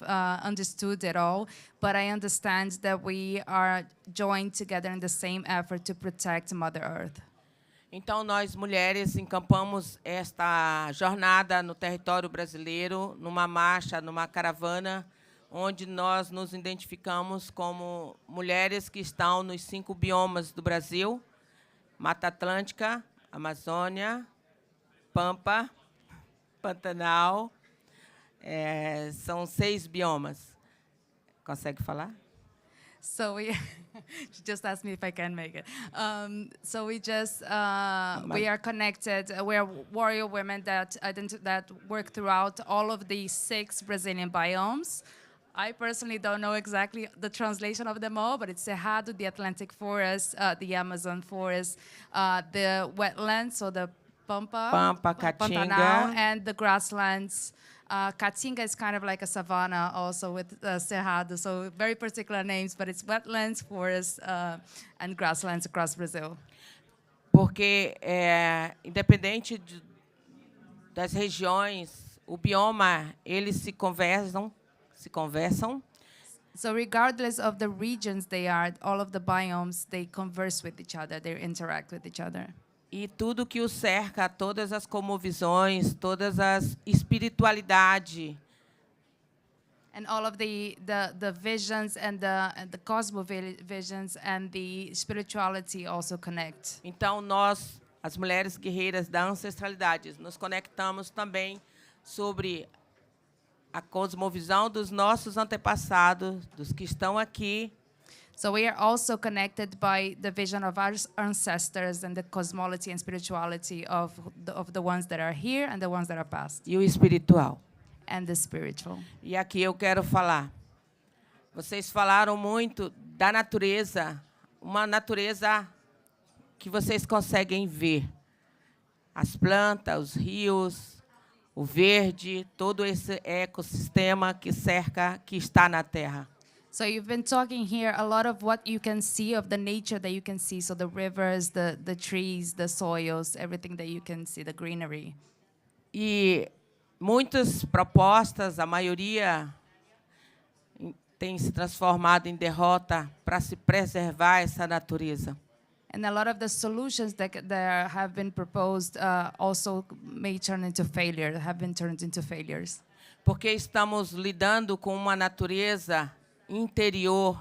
Speaker 15: understood it all, but I understand that we are joined together in the same effort to protect Mother Earth.
Speaker 21: Então, nós, mulheres, encampamos esta jornada no território brasileiro, numa marcha, numa caravana, onde nós nos identificamos como mulheres que estão nos 5 biomas do Brasil: Mata Atlântica, Amazônia, Pampa, Pantanal. São 6 biomas. Consegue falar?
Speaker 15: So we, she just asked me if I can make it. So we just, we are connected. We are warrior women that work throughout all of the 6 Brazilian biomes. I personally don't know exactly the translation of them all, but it's Cerrado, the Atlantic forest, the Amazon forest, the wetlands, so the Pampa, Pantanal, and the grasslands. Caatinga is kind of like a savanna also with Cerrado, so very particular names, but it's wetlands, forests, and grasslands across Brazil.
Speaker 21: Porque, independente das regiões, o bioma, eles se conversam.
Speaker 15: So regardless of the regions they are, all of the biomes, they converse with each other, they interact with each other.
Speaker 21: E tudo que o cerca, todas as cosmovisões, todas as espiritualidade.
Speaker 15: And all of the visions and the cosmovisions and the spirituality also connect.
Speaker 21: Então nós, as mulheres guerreiras da ancestralidade, nos conectamos também sobre a cosmovisão dos nossos antepassados, dos que estão aqui.
Speaker 15: So we are also connected by the vision of our ancestors and the cosmology and spirituality of the ones that are here and the ones that are past.
Speaker 21: E o espiritual.
Speaker 15: And the spiritual.
Speaker 21: E aqui eu quero falar. Vocês falaram muito da natureza, uma natureza que vocês conseguem ver. As plantas, os rios, o verde, todo esse ecossistema que cerca, que está na Terra.
Speaker 15: So you've been talking here a lot of what you can see, of the nature that you can see, so the rivers, the trees, the soils, everything that you can see, the greenery.
Speaker 21: E muitas propostas, a maioria tem se transformado em derrota para se preservar essa natureza.
Speaker 15: And a lot of the solutions that have been proposed also may turn into failure, have been turned into failures.
Speaker 21: Porque estamos lidando com uma natureza interior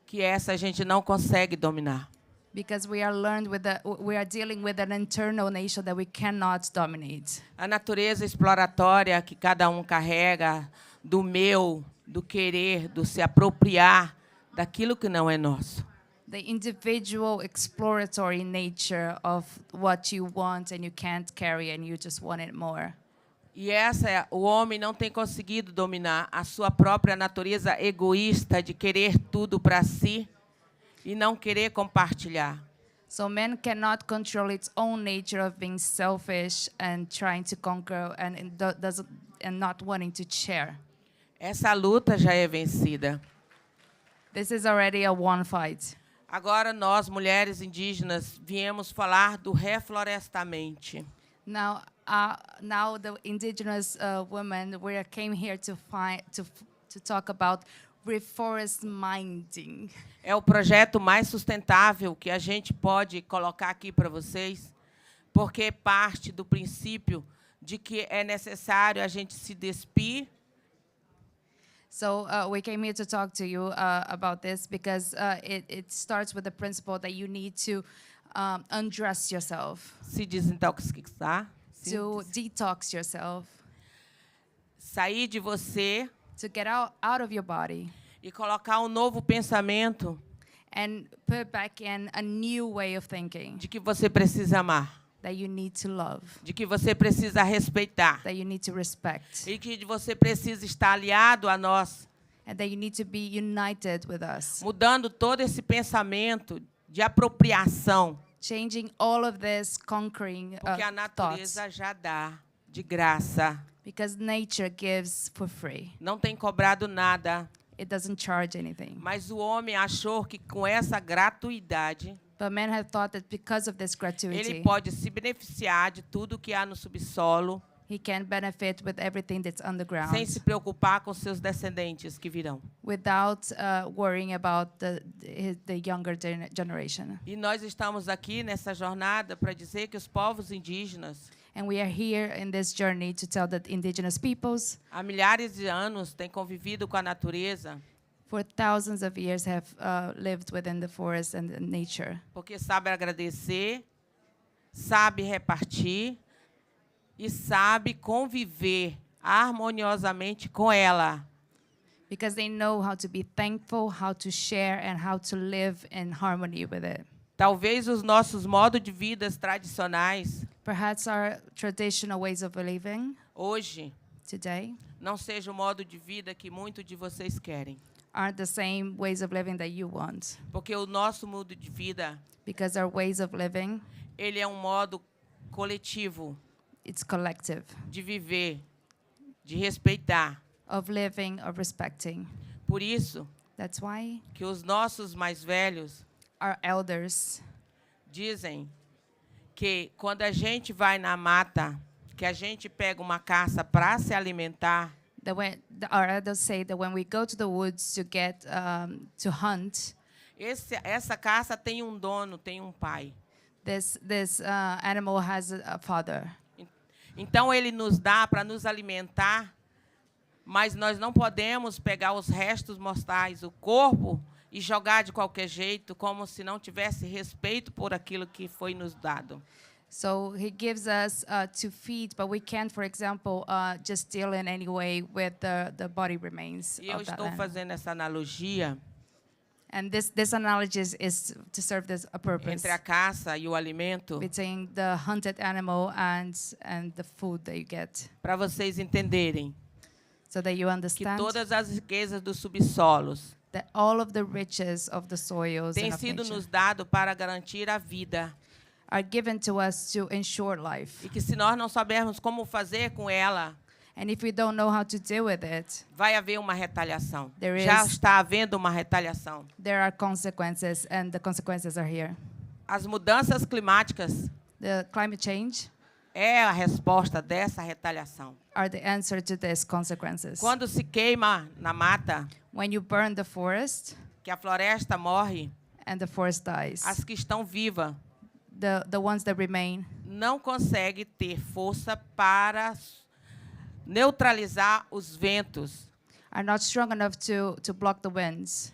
Speaker 21: que essa a gente não consegue dominar.
Speaker 15: Because we are dealing with an internal nature that we cannot dominate.
Speaker 21: A natureza exploratória que cada um carrega, do meu, do querer, do se apropriar daquilo que não é nosso.
Speaker 15: The individual exploratory nature of what you want and you can't carry and you just want it more.
Speaker 21: E o homem não tem conseguido dominar a sua própria natureza egoísta de querer tudo para si e não querer compartilhar.
Speaker 15: So man cannot control its own nature of being selfish and trying to conquer and not wanting to share.
Speaker 21: Essa luta já é vencida.
Speaker 15: This is already a won fight.
Speaker 21: Agora nós, mulheres indígenas, viemos falar do reflorestamento.
Speaker 15: Now the indigenous women came here to talk about reforest minding.
Speaker 21: É o projeto mais sustentável que a gente pode colocar aqui para vocês, porque parte do princípio de que é necessário a gente se despir.
Speaker 15: So we came here to talk to you about this because it starts with the principle that you need to undress yourself.
Speaker 21: Se desintoxicar.
Speaker 15: To detox yourself.
Speaker 21: Sair de você.
Speaker 15: To get out of your body.
Speaker 21: E colocar novo pensamento.
Speaker 15: And put back in a new way of thinking.
Speaker 21: De que você precisa amar.
Speaker 15: That you need to love.
Speaker 21: De que você precisa respeitar.
Speaker 15: That you need to respect.
Speaker 21: E que você precisa estar aliado a nós.
Speaker 15: And that you need to be united with us.
Speaker 21: Mudando todo esse pensamento de apropriação.
Speaker 15: Changing all of this conquering
Speaker 21: porque a natureza já dá de graça.
Speaker 15: Because nature gives for free.
Speaker 21: Não tem cobrado nada.
Speaker 15: It doesn't charge anything.
Speaker 21: Mas o homem achou que com essa gratuidade
Speaker 15: But men have thought that because of this gratuity,
Speaker 21: ele pode se beneficiar de tudo que há no subsolo.
Speaker 15: He can benefit with everything that's underground.
Speaker 21: Sem se preocupar com seus descendentes que virão.
Speaker 15: Without worrying about the younger generation.
Speaker 21: E nós estamos aqui nessa jornada para dizer que os povos indígenas,
Speaker 15: and we are here in this journey to tell that indigenous peoples,
Speaker 21: há milhares de anos têm convivido com a natureza.
Speaker 15: For thousands of years have lived within the forest and the nature.
Speaker 21: Porque sabe agradecer, sabe repartir e sabe conviver harmoniosamente com ela.
Speaker 15: Because they know how to be thankful, how to share, and how to live in harmony with it.
Speaker 21: Talvez os nossos modos de vida tradicionais,
Speaker 15: perhaps our traditional ways of living,
Speaker 21: hoje,
Speaker 15: today,
Speaker 21: não seja o modo de vida que muitos de vocês querem.
Speaker 15: Aren't the same ways of living that you want.
Speaker 21: Porque o nosso modo de vida,
Speaker 15: because our ways of living,
Speaker 21: ele é modo coletivo.
Speaker 15: It's collective.
Speaker 21: De viver, de respeitar.
Speaker 15: Of living, of respecting.
Speaker 21: Por isso,
Speaker 15: that's why
Speaker 21: que os nossos mais velhos,
Speaker 15: our elders,
Speaker 21: dizem que quando a gente vai na mata, que a gente pega uma caça para se alimentar,
Speaker 15: our elders say that when we go to the woods to get to hunt,
Speaker 21: essa caça tem dono, tem pai.
Speaker 15: This animal has a father.
Speaker 21: Então ele nos dá para nos alimentar, mas nós não podemos pegar os restos mortais, o corpo, e jogar de qualquer jeito, como se não tivesse respeito por aquilo que foi nos dado.
Speaker 15: So he gives us to feed, but we can't, for example, just steal in any way with the body remains.
Speaker 21: E eu estou fazendo essa analogia.
Speaker 15: And this analogy is to serve a purpose.
Speaker 21: Entre a caça e o alimento.
Speaker 15: Between the hunted animal and the food that you get.
Speaker 21: Para vocês entenderem.
Speaker 15: So that you understand.
Speaker 21: Que todas as riquezas dos subsolos.
Speaker 15: That all of the riches of the soils
Speaker 21: tem sido nos dado para garantir a vida.
Speaker 15: Are given to us to ensure life.
Speaker 21: E que se nós não soubermos como fazer com ela,
Speaker 15: and if we don't know how to deal with it,
Speaker 21: vai haver uma retaliação.
Speaker 15: There
Speaker 21: Já está havendo uma retaliação.
Speaker 15: There are consequences, and the consequences are here.
Speaker 21: As mudanças climáticas,
Speaker 15: the climate change,
Speaker 21: é a resposta dessa retaliação.
Speaker 15: Are the answer to these consequences.
Speaker 21: Quando se queima na mata,
Speaker 15: when you burn the forest,
Speaker 21: que a floresta morre,
Speaker 15: and the forest dies,
Speaker 21: as que estão vivas,
Speaker 15: the ones that remain,
Speaker 21: não consegue ter força para neutralizar os ventos.
Speaker 15: Are not strong enough to block the winds.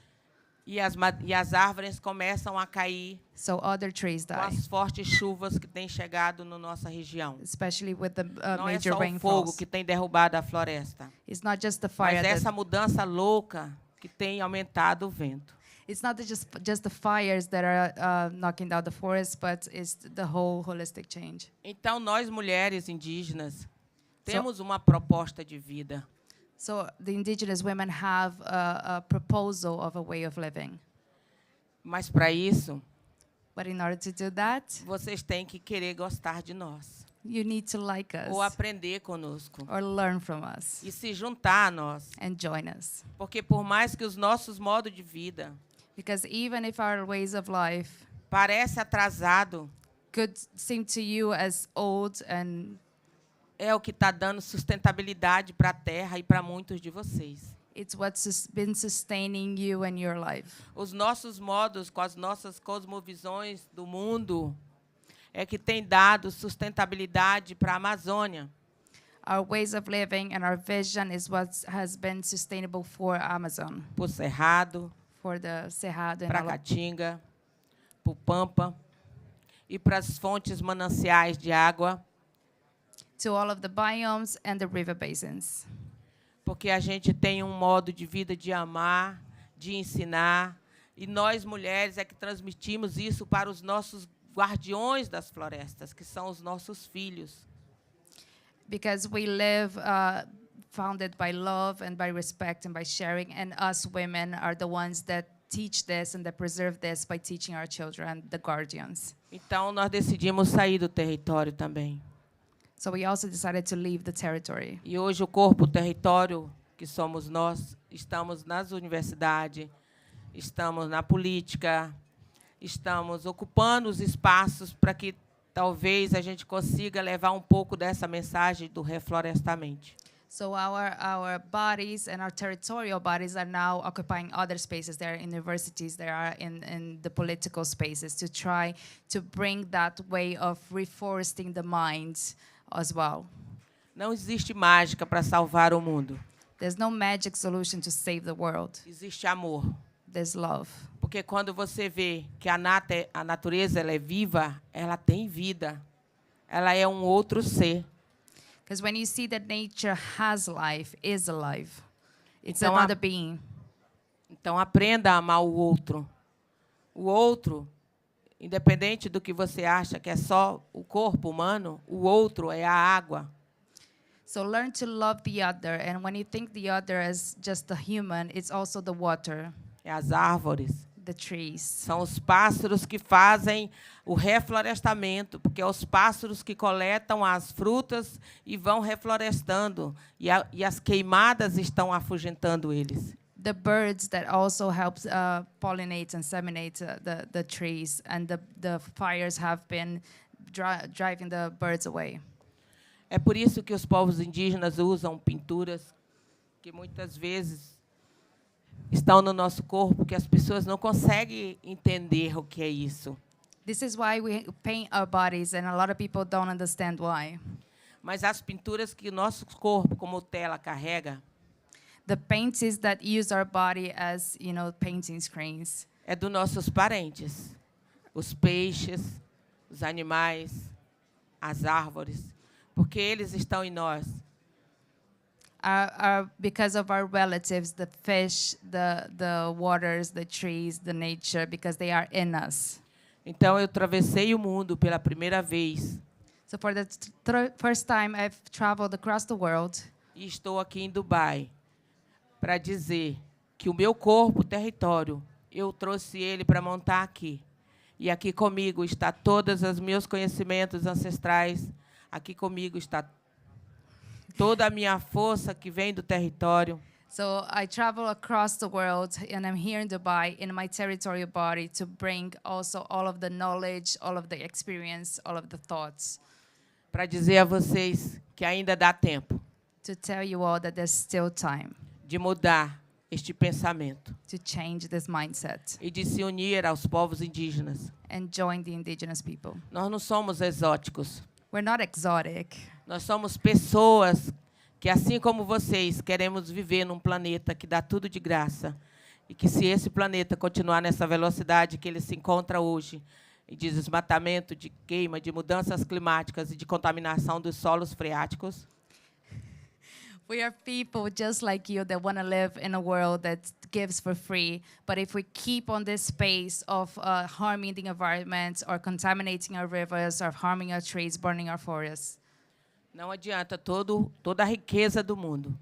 Speaker 21: E as árvores começam a cair.
Speaker 15: So other trees die.
Speaker 21: Com as fortes chuvas que têm chegado na nossa região.
Speaker 15: Especially with the
Speaker 21: não
Speaker 15: major
Speaker 21: é só
Speaker 15: rainfalls.
Speaker 21: O fogo que tem derrubado a floresta.
Speaker 15: It's not just the fire.
Speaker 21: Mas essa mudança louca que tem aumentado o vento.
Speaker 15: It's not just the fires that are knocking down the forest, but it's the whole holistic change.
Speaker 21: Então nós mulheres indígenas temos uma proposta de vida.
Speaker 15: So the indigenous women have a proposal of a way of living.
Speaker 21: Mas para isso,
Speaker 15: but in order to do that,
Speaker 21: vocês têm que querer gostar de nós.
Speaker 15: You need to like us.
Speaker 21: Ou aprender conosco.
Speaker 15: Or learn from us.
Speaker 21: E se juntar a nós.
Speaker 15: And join us.
Speaker 21: Porque por mais que os nossos modos de vida,
Speaker 15: Because even if our ways of life
Speaker 21: parece atrasado,
Speaker 15: could seem to you as old, and
Speaker 21: é o que está dando sustentabilidade para a Terra e para muitos de vocês.
Speaker 15: it's what's been sustaining you and your life.
Speaker 21: Os nossos modos, com as nossas cosmovisões do mundo, é que tem dado sustentabilidade para a Amazônia.
Speaker 15: Our ways of living and our vision is what has been sustainable for Amazon.
Speaker 21: Por Cerrado,
Speaker 15: for the Cerrado, and
Speaker 21: para
Speaker 15: all of-
Speaker 21: Caatinga, para o Pampa e para as fontes mananciais de água.
Speaker 15: to all of the biomes and the river basins.
Speaker 21: Porque a gente tem um modo de vida de amar, de ensinar, e nós, mulheres, é que transmitimos isso para os nossos guardiões das florestas, que são os nossos filhos.
Speaker 15: Because we live founded by love and by respect and by sharing, and us women are the ones that teach this and that preserve this by teaching our children, the guardians.
Speaker 21: Então, nós decidimos sair do território também.
Speaker 15: So we also decided to leave the territory.
Speaker 21: E hoje o corpo território, que somos nós, estamos nas universidades, estamos na política, estamos ocupando os espaços para que talvez a gente consiga levar um pouco dessa mensagem do reflorestamento.
Speaker 15: So our bodies and our territorial bodies are now occupying other spaces. They are in universities, they are in the political spaces to try to bring that way of reforesting the mind as well.
Speaker 21: Não existe mágica para salvar o mundo.
Speaker 15: There's no magic solution to save the world.
Speaker 21: Existe amor.
Speaker 15: There's love.
Speaker 21: Porque quando você vê que a natureza ela é viva, ela tem vida. Ela é um outro ser.
Speaker 15: Because when you see that nature has life, is alive, it's
Speaker 21: Então,
Speaker 15: another being.
Speaker 21: Então aprenda a amar o outro. O outro, independente do que você acha que é só o corpo humano, o outro é a água.
Speaker 15: So learn to love the other, and when you think the other is just the human, it's also the water.
Speaker 21: É as árvores.
Speaker 15: The trees.
Speaker 21: São os pássaros que fazem o reflorestamento, porque é os pássaros que coletam as frutas e vão reflorestando, e as queimadas estão afugentando eles.
Speaker 15: The birds that also help pollinate and seminate the trees, and the fires have been driving the birds away.
Speaker 21: É por isso que os povos indígenas usam pinturas que muitas vezes estão no nosso corpo, que as pessoas não conseguem entender o que é isso.
Speaker 15: This is why we paint our bodies, and a lot of people don't understand why.
Speaker 21: Mas as pinturas que o nosso corpo, como tela, carrega,
Speaker 15: the paintings that use our body as, painting screens,
Speaker 21: é dos nossos parentes, os peixes, os animais, as árvores, porque eles estão em nós.
Speaker 15: Are because of our relatives, the fish, the waters, the trees, the nature, because they are in us.
Speaker 21: Então eu atravessei o mundo pela primeira vez.
Speaker 15: So for the first time I've traveled across the world.
Speaker 21: E estou aqui em Dubai para dizer que o meu corpo, território, eu trouxe ele para montar aqui. E aqui comigo está todos os meus conhecimentos ancestrais. Aqui comigo está toda a minha força que vem do território.
Speaker 15: So I travel across the world, and I'm here in Dubai in my territorial body to bring also all of the knowledge, all of the experience, all of the thoughts.
Speaker 21: Para dizer a vocês que ainda dá tempo.
Speaker 15: To tell you all that there's still time.
Speaker 21: De mudar este pensamento.
Speaker 15: To change this mindset.
Speaker 21: E de se unir aos povos indígenas.
Speaker 15: And join the indigenous people.
Speaker 21: Nós não somos exóticos.
Speaker 15: We're not exotic.
Speaker 21: Nós somos pessoas que, assim como vocês, queremos viver num planeta que dá tudo de graça. E que, se esse planeta continuar nessa velocidade que ele se encontra hoje, de desmatamento, de queima, de mudanças climáticas e de contaminação dos solos freáticos,
Speaker 15: we are people just like you that want to live in a world that gives for free. But if we keep on this pace of harming the environment or contaminating our rivers or harming our trees, burning our forests,
Speaker 21: não adianta toda a riqueza do mundo.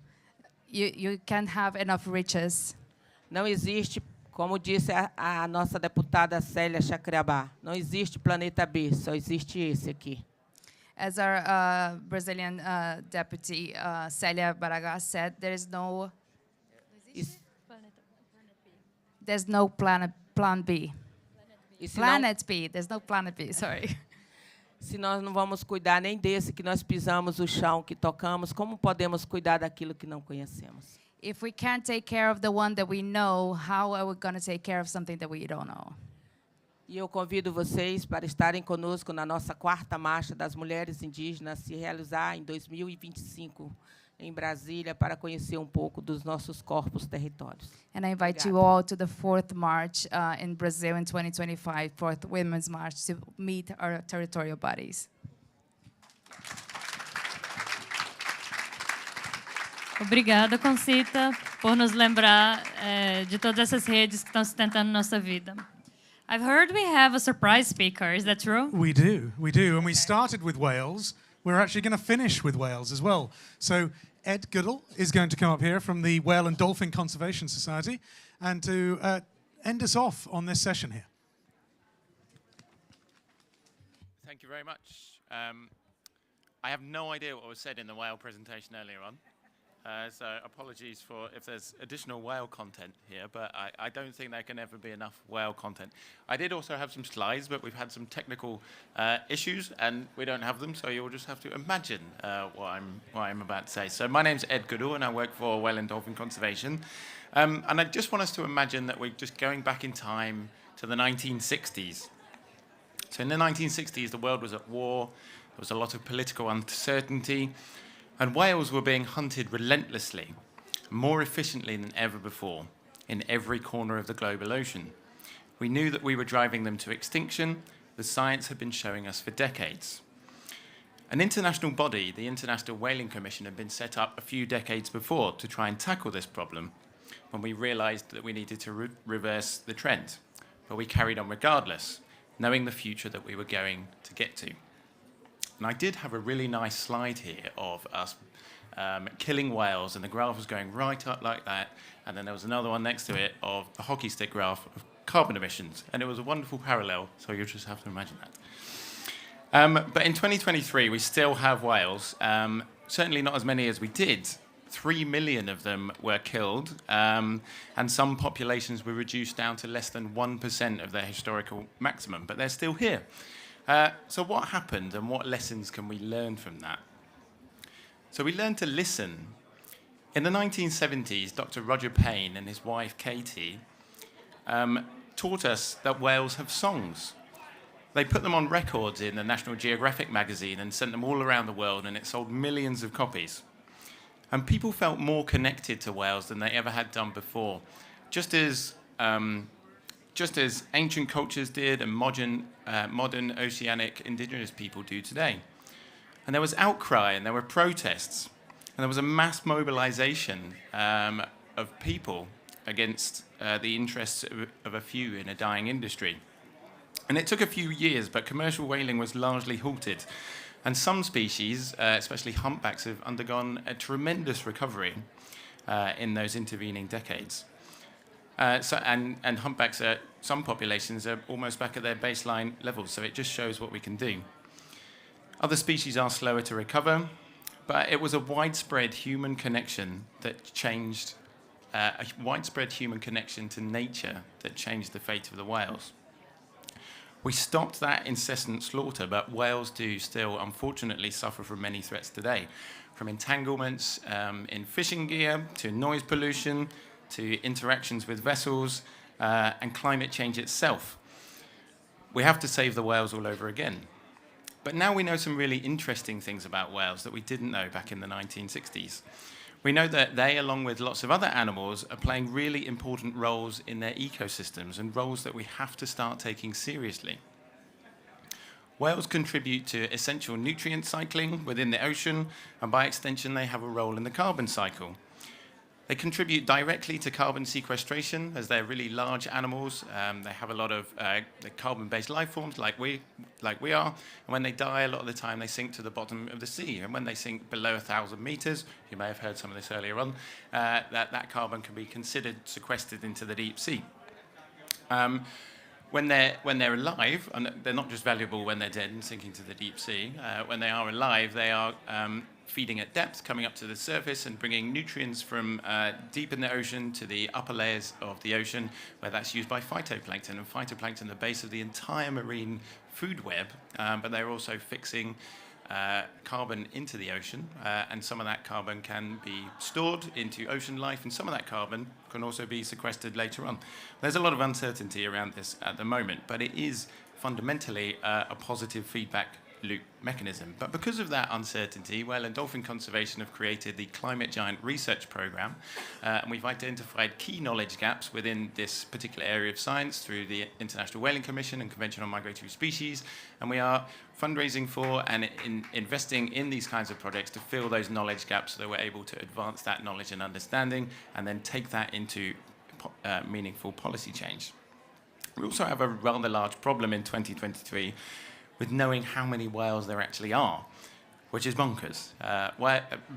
Speaker 15: You can't have enough riches.
Speaker 21: Não existe, como disse a nossa deputada Célia Chacriabá, não existe planeta B, só existe esse aqui.
Speaker 15: As our Brazilian deputy Célia Baragá said, there's no planet plan B?
Speaker 21: E se
Speaker 15: Planet B. There's no planet B, sorry.
Speaker 21: Se nós não vamos cuidar nem desse que nós pisamos, o chão que tocamos, como podemos cuidar daquilo que não conhecemos?
Speaker 15: If we can't take care of the one that we know, how are we going to take care of something that we don't know?
Speaker 21: E eu convido vocês para estarem conosco na nossa 4ª Marcha das Mulheres Indígenas, se realizar em 2025, em Brasília, para conhecer um pouco dos nossos corpos territórios.
Speaker 15: And I invite you all to the 4th March in Brazil in 2025, 4th Women's March, to meet our territorial bodies.
Speaker 10: Obrigada, Concita, por nos lembrar de todas essas redes que estão sustentando nossa vida. I've heard we have a surprise speaker. Is that true?
Speaker 9: We do. And we started with whales. We're actually going to finish with whales as well. So Ed Goodall is going to come up here from the Whale and Dolphin Conservation Society and to end us off on this session here.
Speaker 4: Thank you very much. I have no idea what was said in the whale presentation earlier on. So apologies for if there's additional whale content here, but I don't think there can ever be enough whale content. I did also have some slides, but we've had some technical issues, and we don't have them, so you'll just have to imagine what I'm about to say. So my name's Ed Goodall, and I work for Whale and Dolphin Conservation. And I just want us to imagine that we're just going back in time to the 1960s. So in the 1960s, the world was at war. There was a lot of political uncertainty. And whales were being hunted relentlessly, more efficiently than ever before, in every corner of the global ocean. We knew that we were driving them to extinction. The science had been showing us for decades. An international body, the International Whaling Commission, had been set up a few decades before to try and tackle this problem, when we realized that we needed to reverse the trend. But we carried on regardless, knowing the future that we were going to get to. And I did have a really nice slide here of us killing whales, and the graph was going right up like that, and then there was another one next to it of the hockey stick graph of carbon emissions, and it was a wonderful parallel, so you'll just have to imagine that. But in 2023, we still have whales, certainly not as many as we did. 3 million of them were killed, and some populations were reduced down to less than 1% of their historical maximum, but they're still here. So what happened, and what lessons can we learn from that? So we learned to listen. In the 1970s, Dr. Roger Payne and his wife Katie taught us that whales have songs. They put them on records in the National Geographic magazine and sent them all around the world, and it sold millions of copies. And people felt more connected to whales than they ever had done before, just as ancient cultures did and modern oceanic indigenous people do today. And there was outcry, and there were protests, and there was a mass mobilization of people against the interests of a few in a dying industry. And it took a few years, but commercial whaling was largely halted. And some species, especially humpbacks, have undergone a tremendous recovery in those intervening decades. And humpbacks, some populations are almost back at their baseline levels, so it just shows what we can do. Other species are slower to recover, but it was a widespread human connection that changed, a widespread human connection to nature that changed the fate of the whales. We stopped that incessant slaughter, but whales do still, unfortunately, suffer from many threats today, from entanglements in fishing gear, to noise pollution, to interactions with vessels, and climate change itself. We have to save the whales all over again. But now we know some really interesting things about whales that we didn't know back in the 1960s. We know that they, along with lots of other animals, are playing really important roles in their ecosystems, and roles that we have to start taking seriously. Whales contribute to essential nutrient cycling within the ocean, and by extension, they have a role in the carbon cycle. They contribute directly to carbon sequestration, as they're really large animals. They have a lot of carbon-based life forms, like we are. And when they die, a lot of the time, they sink to the bottom of the sea. And when they sink below 1,000 meters, you may have heard some of this earlier on, that carbon can be considered sequestered into the deep sea. When they're alive, and they're not just valuable when they're dead and sinking to the deep sea, when they are alive, they are feeding at depth, coming up to the surface and bringing nutrients from deep in the ocean to the upper layers of the ocean, where that's used by phytoplankton. And phytoplankton are the base of the entire marine food web, but they're also fixing carbon into the ocean, and some of that carbon can be stored into ocean life, and some of that carbon can also be sequestered later on. There's a lot of uncertainty around this at the moment, but it is fundamentally a positive feedback loop mechanism. But because of that uncertainty, whale and dolphin conservation have created the Climate Giant Research Programme, and we've identified key knowledge gaps within this particular area of science through the International Whaling Commission and Convention on Migratory Species, and we are fundraising for and investing in these kinds of projects to fill those knowledge gaps so that we're able to advance that knowledge and understanding and then take that into meaningful policy change. We also have a rather large problem in 2023 with knowing how many whales there actually are, which is bonkers.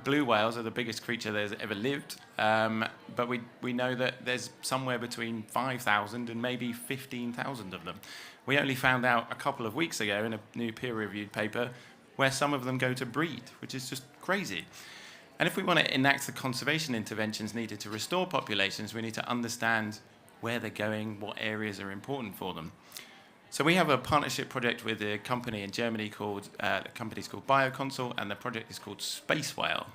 Speaker 4: Blue whales are the biggest creature that has ever lived, but we know that there's somewhere between 5,000 and maybe 15,000 of them. We only found out a couple of weeks ago in a new peer-reviewed paper where some of them go to breed, which is just crazy. And if we want to enact the conservation interventions needed to restore populations, we need to understand where they're going, what areas are important for them. So we have a partnership project with a company in Germany called, the company's called Bioconsult, and the project is called Space Whale,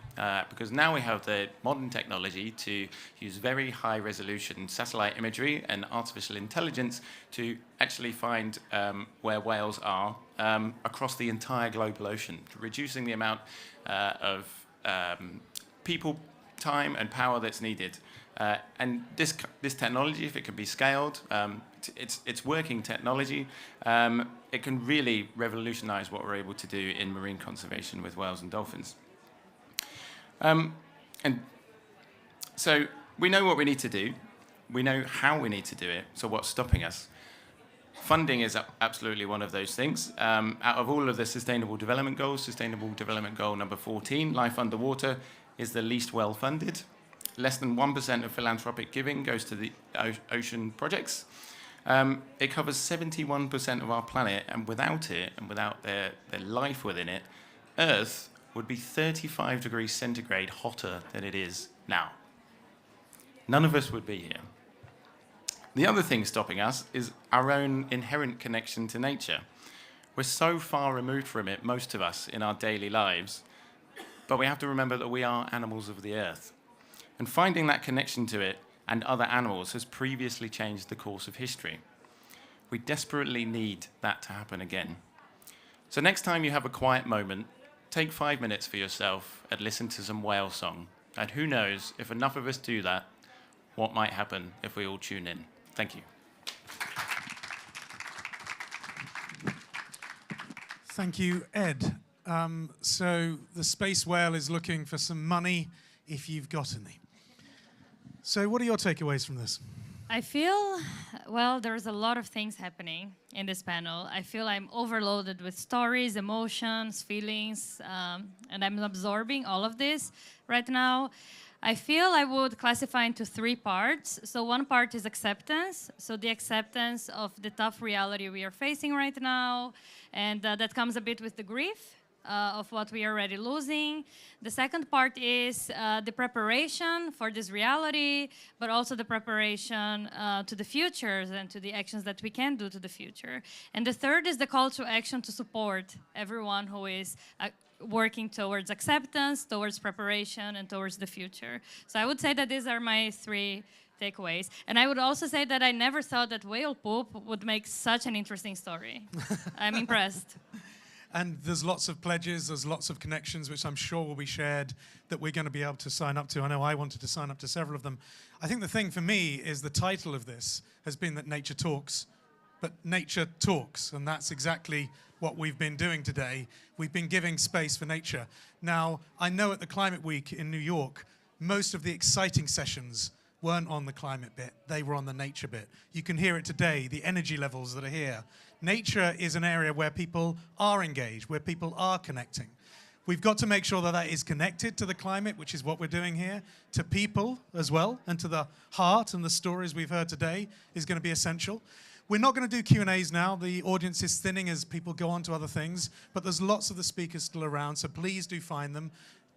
Speaker 4: because now we have the modern technology to use very high resolution satellite imagery and artificial intelligence to actually find where whales are across the entire global ocean, reducing the amount of people, time and power that's needed. And this technology, if it can be scaled, it's working technology, it can really revolutionize what we're able to do in marine conservation with whales and dolphins. And so we know what we need to do. We know how we need to do it. So what's stopping us? Funding is absolutely one of those things. Out of all of the Sustainable Development Goals, Sustainable Development Goal number 14, life underwater, is the least well funded. Less than 1% of philanthropic giving goes to the ocean projects. It covers 71% of our planet, and without it, and without their life within it, Earth would be 35 degrees centigrade hotter than it is now. None of us would be here. The other thing stopping us is our own inherent connection to nature. We're so far removed from it, most of us, in our daily lives, but we have to remember that we are animals of the earth. And finding that connection to it and other animals has previously changed the course of history. We desperately need that to happen again. So next time you have a quiet moment, take 5 minutes for yourself and listen to some whale song. And who knows, if enough of us do that, what might happen if we all tune in. Thank you.
Speaker 9: Thank you, Ed. So the space whale is looking for some money if you've got any. So what are your takeaways from this?
Speaker 10: I feel, well, there's a lot of things happening in this panel. I feel I'm overloaded with stories, emotions, feelings, and I'm absorbing all of this right now. I feel I would classify into 3 parts. So one part is acceptance. So the acceptance of the tough reality we are facing right now, and that comes a bit with the grief of what we are already losing. The second part is the preparation for this reality, but also the preparation to the futures and to the actions that we can do to the future. And the third is the call to action to support everyone who is working towards acceptance, towards preparation, and towards the future. So I would say that these are my 3 takeaways. And I would also say that I never thought that whale poop would make such an interesting story. I'm impressed.
Speaker 9: And there's lots of pledges, there's lots of connections, which I'm sure will be shared, that we're going to be able to sign up to. I know I wanted to sign up to several of them. I think the thing for me is the title of this has been that nature talks, but nature talks, and that's exactly what we've been doing today. We've been giving space for nature. Now, I know at the Climate Week in New York, most of the exciting sessions weren't on the climate bit, they were on the nature bit. You can hear it today, the energy levels that are here. Nature is an area where people are engaged, where people are connecting. We've got to make sure that that is connected to the climate, which is what we're doing here, to people as well, and to the heart, and the stories we've heard today is going to be essential. We're not going to do Q&As now. The audience is thinning as people go on to other things, but there's lots of the speakers still around, so please do find them.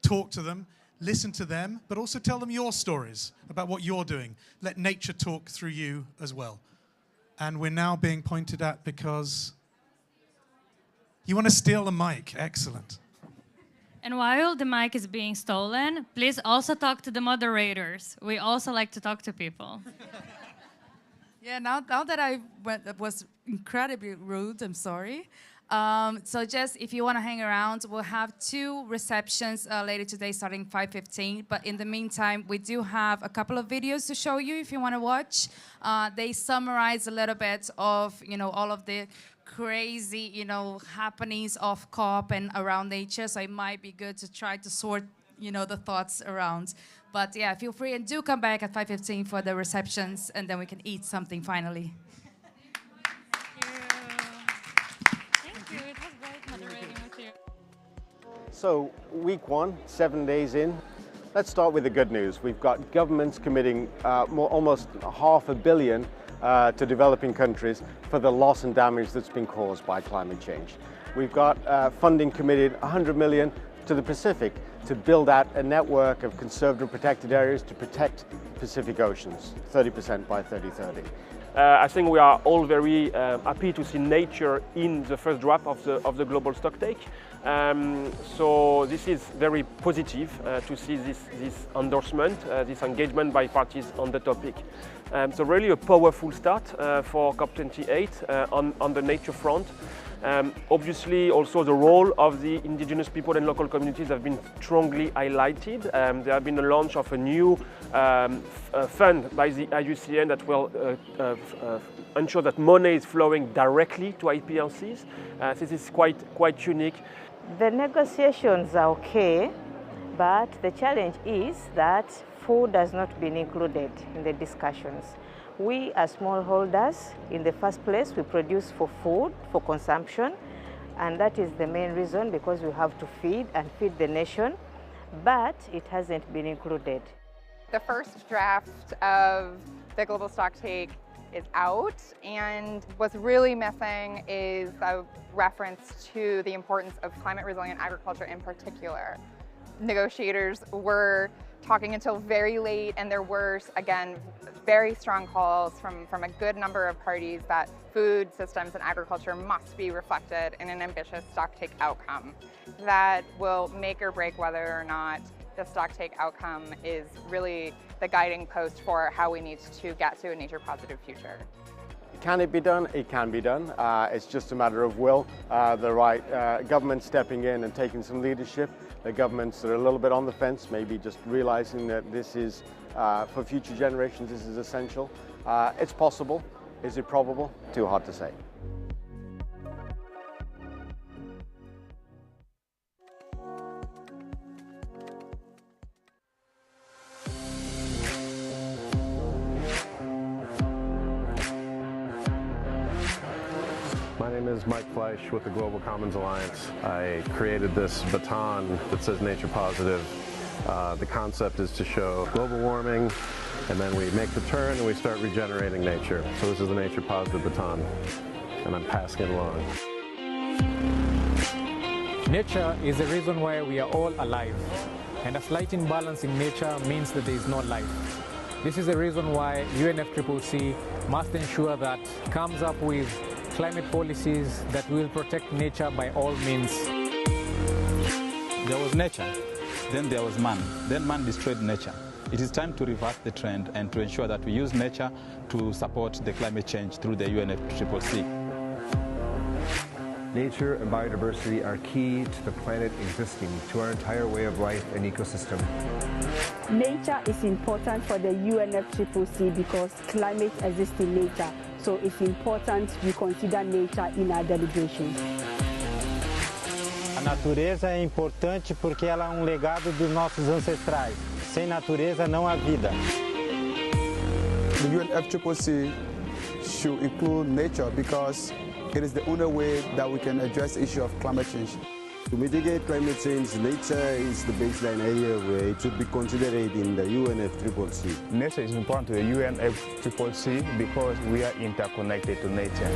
Speaker 9: talk to them, listen to them, but also tell them your stories about what you're doing. Let nature talk through you as well. And we're now being pointed at because you want to steal the mic. Excellent.
Speaker 10: And while the mic is being stolen, please also talk to the moderators. We also like to talk to people.
Speaker 15: Yeah, now that that was incredibly rude, I'm sorry. So just if you want to hang around, we'll have 2 receptions later today starting 5:15. But in the meantime, we do have a couple of videos to show you if you want to watch. They summarize a little bit of, all of the crazy, happenings of COP and around nature. So it might be good to try to sort, the thoughts around. But yeah, feel free and do come back at 5:15 for the receptions, and then we can eat something finally.
Speaker 7: So, week 1, 7 days in. Let's start with the good news. We've got governments committing almost $500 million to developing countries for the loss and damage that's been caused by climate change. We've got funding committed, $100 million to the Pacific to build out a network of conserved and protected areas to protect Pacific oceans, 30% by 2030.
Speaker 22: I think we are all very happy to see nature in the first draft of the global stocktake. So this is very positive to see this endorsement, this engagement by parties on the topic. So really a powerful start for COP28 on the nature front. Obviously, also the role of the indigenous people and local communities have been strongly highlighted. There have been a launch of a new fund by the IUCN that will ensure that money is flowing directly to IPLCs. This is quite unique.
Speaker 23: The negotiations are okay, but the challenge is that food has not been included in the discussions. We as smallholders, in the first place, we produce for food, for consumption, and that is the main reason, because we have to feed the nation, but it hasn't been included.
Speaker 24: The first draft of the global stocktake is out, and what's really missing is a reference to the importance of climate resilient agriculture in particular. Negotiators were talking until very late, and there were, again, very strong calls from a good number of parties that food systems and agriculture must be reflected in an ambitious stocktake outcome that will make or break whether or not the stocktake outcome is really the guiding post for how we need to get to a nature positive future.
Speaker 7: Can it be done? It can be done. It's just a matter of will, the right government stepping in and taking some leadership. The governments that are a little bit on the fence, maybe just realizing that this is, for future generations, this is essential. It's possible. Is it probable? Too hard to say.
Speaker 25: My name is Mike Fleisch with the Global Commons Alliance. I created this baton that says Nature Positive. The concept is to show global warming, and then we make the turn and we start regenerating nature. So this is the Nature Positive baton, and I'm passing it along.
Speaker 26: Nature is the reason why we are all alive, and a slight imbalance in nature means that there is no life. This is the reason why UNFCCC must ensure that it comes up with climate policies that will protect nature by all means.
Speaker 27: There was nature, then there was man, then man destroyed nature. It is time to reverse the trend and to ensure that we use nature to support the climate change through the UNFCCC.
Speaker 28: Nature and biodiversity are key to the planet existing, to our entire way of life and ecosystem.
Speaker 29: Nature is important for the UNFCCC because climate exists in nature, so it's important we consider nature in our deliberations.
Speaker 30: A natureza é importante porque ela é legado dos nossos ancestrais. Sem natureza não há vida.
Speaker 31: The UNFCCC should include nature because it is the only way that we can address the issue of climate change.
Speaker 32: To mitigate climate change, nature is the baseline area where it should be considered in the UNFCCC.
Speaker 27: Nature is important to the UNFCCC because we are interconnected to nature.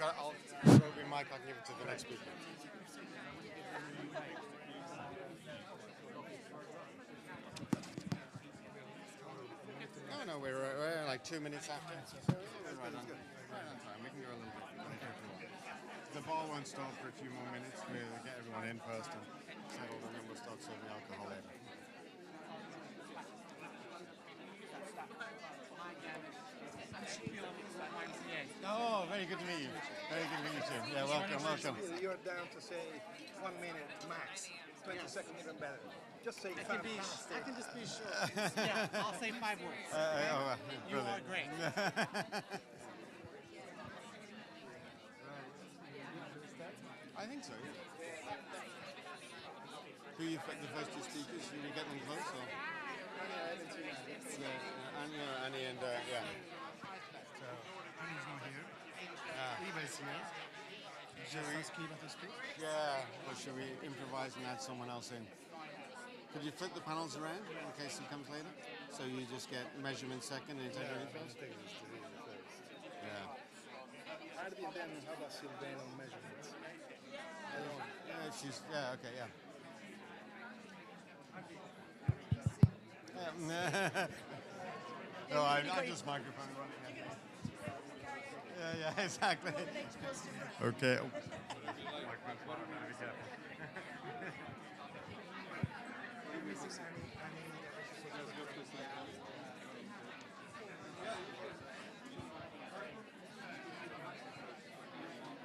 Speaker 7: I'll throw the mic, I'll give it to the next speaker. No, we're like 2 minutes after. So we're right on. Right on time. We can go a little bit. The ball won't stop for a few more minutes. We'll get everyone in first and settled, and then we'll start serving alcohol later. Oh, very good to meet you. Very good to meet you too. Yeah, welcome.
Speaker 1: You're down to say 1 minute max, 20 seconds even better. Just say fantastic.
Speaker 2: I can just be short. Yeah, I'll say 5 words. You are great.
Speaker 7: I think so, yeah. Who are the first 2 speakers? Should we get them close? Or? Annie and yeah.
Speaker 1: So, Annie's not here. Eva's here.
Speaker 7: Should we
Speaker 1: ask Eva to speak?
Speaker 7: Yeah, or should we improvise and add someone else in? Could you flip the panels around in case he comes later? So you just get measurement second and integrity first? Yeah.
Speaker 1: Hardy and then how about Sylvain on measurements?
Speaker 7: Yeah, okay, yeah. No, I'm just microphone running. Yeah, exactly. Okay.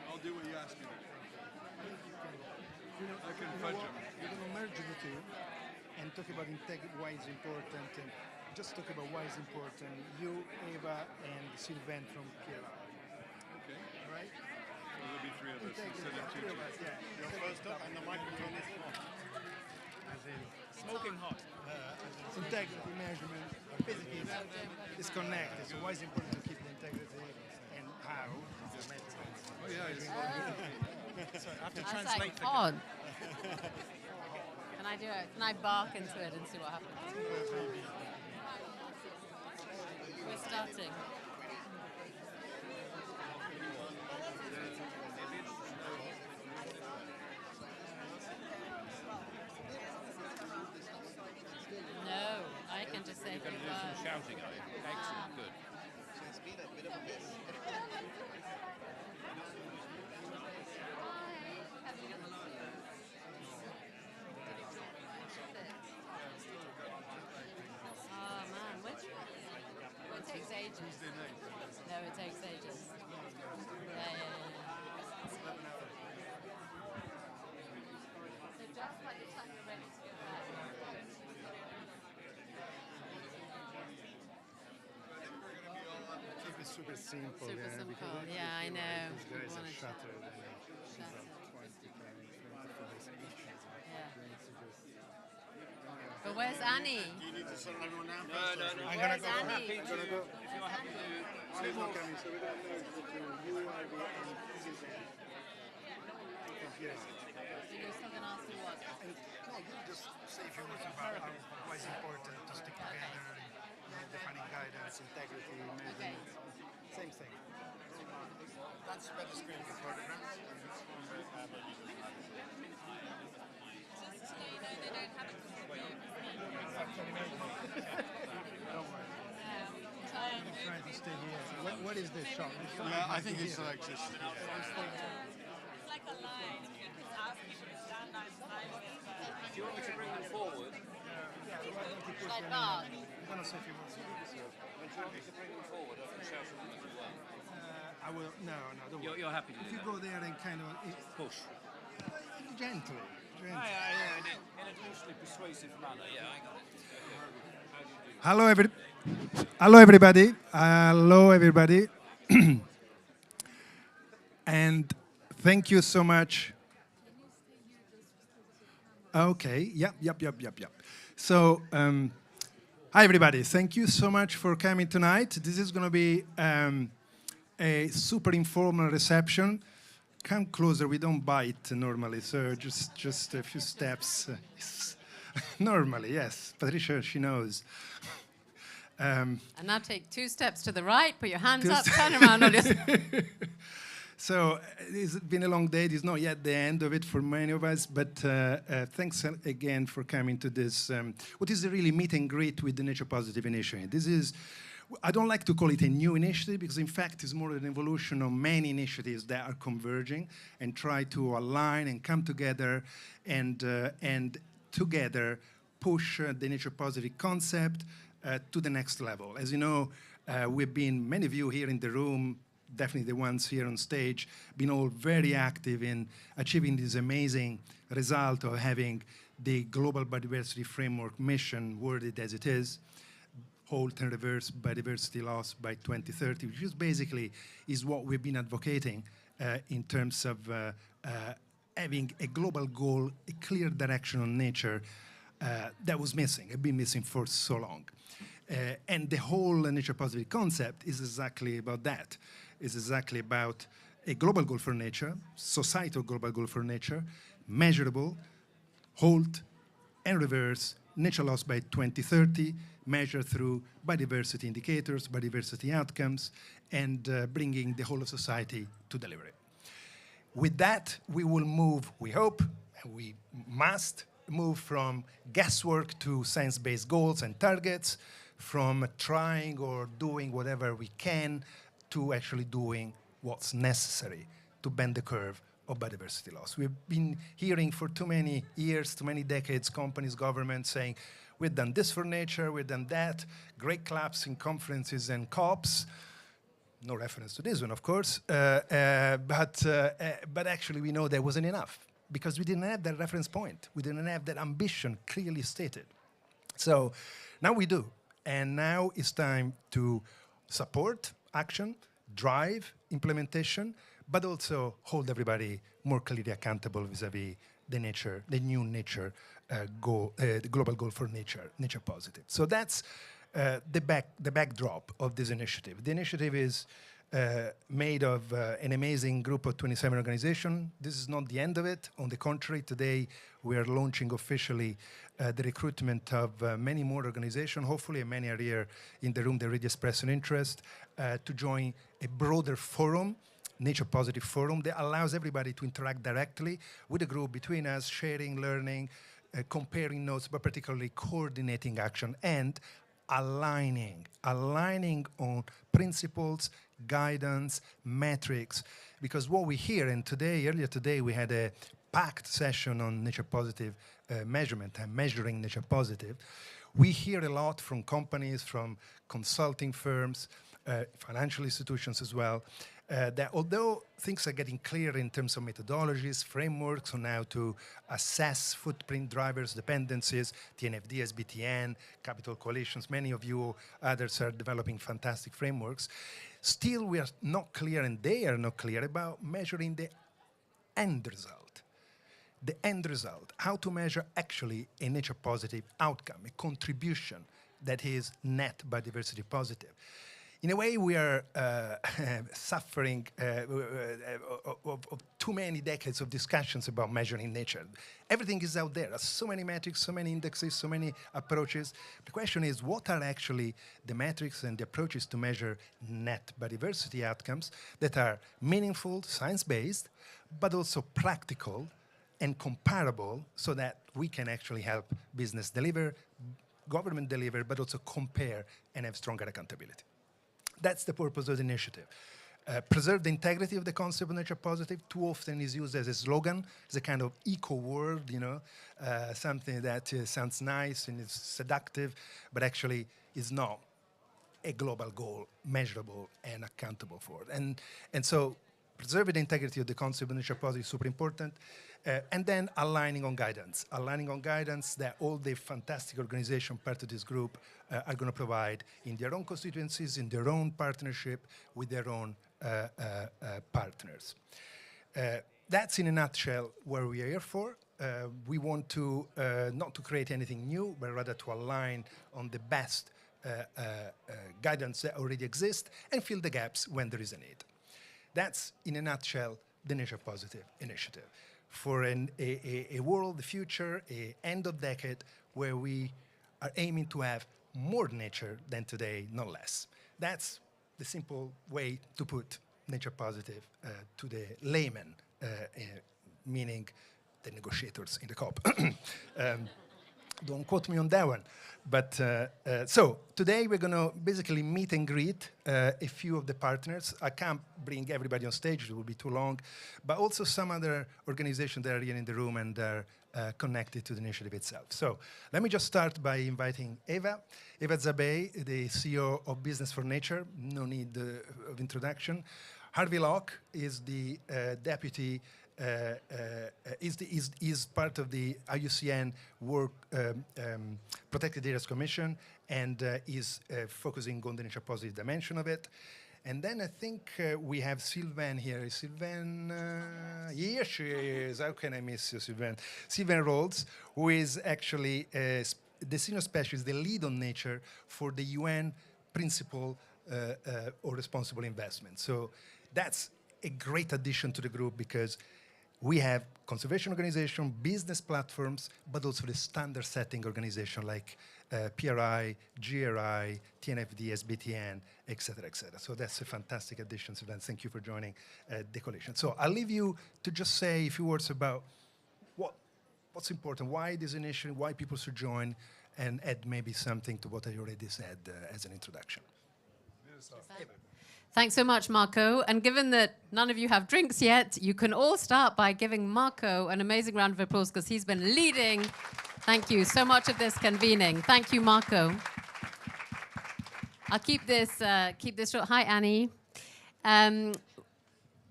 Speaker 1: I'll do what you ask me. I can fudge them. We're going to merge the two and talk about why it's important. And just talk about why it's important. You, Eva, and Sylvain from Kira.
Speaker 31: Okay.
Speaker 1: All right?
Speaker 31: So there'll be 3 of us instead of 2.
Speaker 1: Yeah.
Speaker 7: You're first up and the microphone is on.
Speaker 1: As in
Speaker 2: Smoking hot.
Speaker 1: Integrity measurement, physically is connected. So why is it important to keep the integrity and how?
Speaker 31: Oh yeah.
Speaker 2: So I have to
Speaker 3: I was
Speaker 2: translate
Speaker 3: like, odd. Can I do it? Can I bark into it and see what happens? We're starting. No, I can just say
Speaker 5: You're going to do some shouting, are you? Excellent, good.
Speaker 1: So it's been a bit of a mess.
Speaker 3: Oh man, it takes ages. No, it takes ages. Yeah. So just by the time you're ready to go back.
Speaker 1: Keep it super simple.
Speaker 3: Super
Speaker 1: yeah,
Speaker 3: simple,
Speaker 1: because
Speaker 3: yeah, I know.
Speaker 1: These guys are
Speaker 3: Wanna-
Speaker 1: shattered.
Speaker 3: But where's Annie?
Speaker 7: Do you need to settle everyone down?
Speaker 5: No.
Speaker 1: I'm gonna go.
Speaker 3: Annie?
Speaker 5: Happy to, if you're happy to.
Speaker 1: Annie's not coming, so we're gonna merge between you, Ivy, and Sylvain.
Speaker 3: You're
Speaker 1: Yeah.
Speaker 3: still going to ask me what?
Speaker 1: No, you just say a few words about why it's important to stick together and defining guidance, integrity, measurement. Same thing.
Speaker 7: That's a better screen for photographs.
Speaker 1: I'm trying to stay here. What is this shot?
Speaker 7: Yeah, I think it's like just.
Speaker 3: It's like a line. You can ask people to stand outside of it.
Speaker 5: Do you want me to bring them forward?
Speaker 3: Should I bark?
Speaker 1: I'm gonna say a few words.
Speaker 5: Do you want me to bring them forward? I can shout at them as well.
Speaker 1: I will. No, don't worry.
Speaker 5: You're happy to
Speaker 1: If
Speaker 5: do
Speaker 1: you
Speaker 5: that?
Speaker 1: go there and kind of
Speaker 5: Push.
Speaker 1: gently.
Speaker 5: In a loosely persuasive manner, yeah, I got it. Okay. How do you do that?
Speaker 1: Hello, everybody. Hello, everybody. And thank you so much. Okay. Yep. So, hi, everybody. Thank you so much for coming tonight. This is going to be a super informal reception. Come closer. We don't bite normally, so just a few steps. Normally, yes. Patricia, she knows.
Speaker 3: And now take 2 steps to the right, put your hands up, turn around.
Speaker 1: So it's been a long day. It's not yet the end of it for many of us, but thanks again for coming to this, what is a really meet and greet with the Nature Positive initiative. This is, I don't like to call it a new initiative because in fact it's more an evolution of many initiatives that are converging and try to align and come together and together push the Nature Positive concept to the next level. As you know, we've been, many of you here in the room, definitely the ones here on stage, been all very active in achieving this amazing result of having the Global Biodiversity Framework mission worded as it is, halt and reverse biodiversity loss by 2030, which is basically is what we've been advocating in terms of having a global goal, a clear direction on nature that was missing, had been missing for so long. And the whole Nature Positive concept is exactly about that. It's exactly about a global goal for nature, societal global goal for nature, measurable, halt and reverse nature loss by 2030, measured through biodiversity indicators, biodiversity outcomes, and bringing the whole of society to deliver it. With that, we will move, we hope, and we must move from guesswork to science-based goals and targets, from trying or doing whatever we can to actually doing what's necessary to bend the curve of biodiversity loss. We've been hearing for too many years, too many decades, companies, governments saying, we've done this for nature, we've done that, great claps in conferences and COPs. No reference to this one, of course, but actually we know that wasn't enough because we didn't have that reference point. We didn't have that ambition clearly stated. So now we do. And now it's time to support action, drive implementation, but also hold everybody more clearly accountable vis-a-vis the nature, the new nature goal, the global goal for nature, Nature Positive. So that's the backdrop of this initiative. The initiative is made of an amazing group of 27 organizations. This is not the end of it. On the contrary, today we are launching officially the recruitment of many more organizations. Hopefully, and many are here in the room that already expressed an interest to join a broader forum, Nature Positive Forum, that allows everybody to interact directly with the group, between us, sharing, learning, comparing notes, but particularly coordinating action and aligning on principles, guidance, metrics. Because what we hear, and earlier today, we had a packed session on Nature Positive measurement and measuring Nature Positive. We hear a lot from companies, from consulting firms, financial institutions as well, that although things are getting clearer in terms of methodologies, frameworks on how to assess footprint drivers, dependencies, TNFD, SBTN, capital coalitions, many of you others are developing fantastic frameworks, still we are not clear, and they are not clear about measuring the end result. The end result, how to measure actually a nature positive outcome, a contribution that is net biodiversity positive. In a way, we are suffering of too many decades of discussions about measuring nature. Everything is out there. There's so many metrics, so many indexes, so many approaches. The question is, what are actually the metrics and the approaches to measure net biodiversity outcomes that are meaningful, science-based, but also practical and comparable so that we can actually help business deliver, government deliver, but also compare and have stronger accountability. That's the purpose of the initiative. Preserve the integrity of the concept of Nature Positive. Too often is used as a slogan, as a kind of eco word, you know, something that sounds nice and is seductive, but actually is not a global goal, measurable and accountable for. And so preserving the integrity of the concept of Nature Positive is super important. And then aligning on guidance that all the fantastic organizations part of this group are going to provide in their own constituencies, in their own partnership with their own partners. That's in a nutshell where we are here for. We want to not to create anything new, but rather to align on the best guidance that already exists and fill the gaps when there is a need. That's, in a nutshell, the Nature Positive initiative. For a world, the future, a end of decade, where we are aiming to have more nature than today, not less. That's the simple way to put nature positive to the layman, meaning the negotiators in the COP. Don't quote me on that one. But so today we're going to basically meet and greet a few of the partners. I can't bring everybody on stage, it will be too long, but also some other organizations that are here in the room and are connected to the initiative itself. So let me just start by inviting Eva Zabay, the CEO of Business for Nature. No need of introduction. Harvey Locke is the deputy is part of the IUCN Protected Areas Commission and is focusing on the nature positive dimension of it. And then I think we have Sylvain here. Is Sylvain? Here she is. How can I miss you, Sylvain? Sylvain Rolls, who is actually the senior specialist, the lead on nature for the UN principle or responsible investment. So that's a great addition to the group because we have conservation organization, business platforms, but also the standard setting organization like PRI, GRI, TNFD, SBTN, et cetera, et cetera. So that's a fantastic addition, Sylvain. Thank you for joining the coalition. So I'll leave you to just say a few words about what's important, why this initiative, why people should join, and add maybe something to what I already said as an introduction.
Speaker 6: Thanks so much, Marco. And given that none of you have drinks yet, you can all start by giving Marco an amazing round of applause because he's been leading. Thank you so much of this convening. Thank you, Marco. I'll keep this short. Hi, Annie.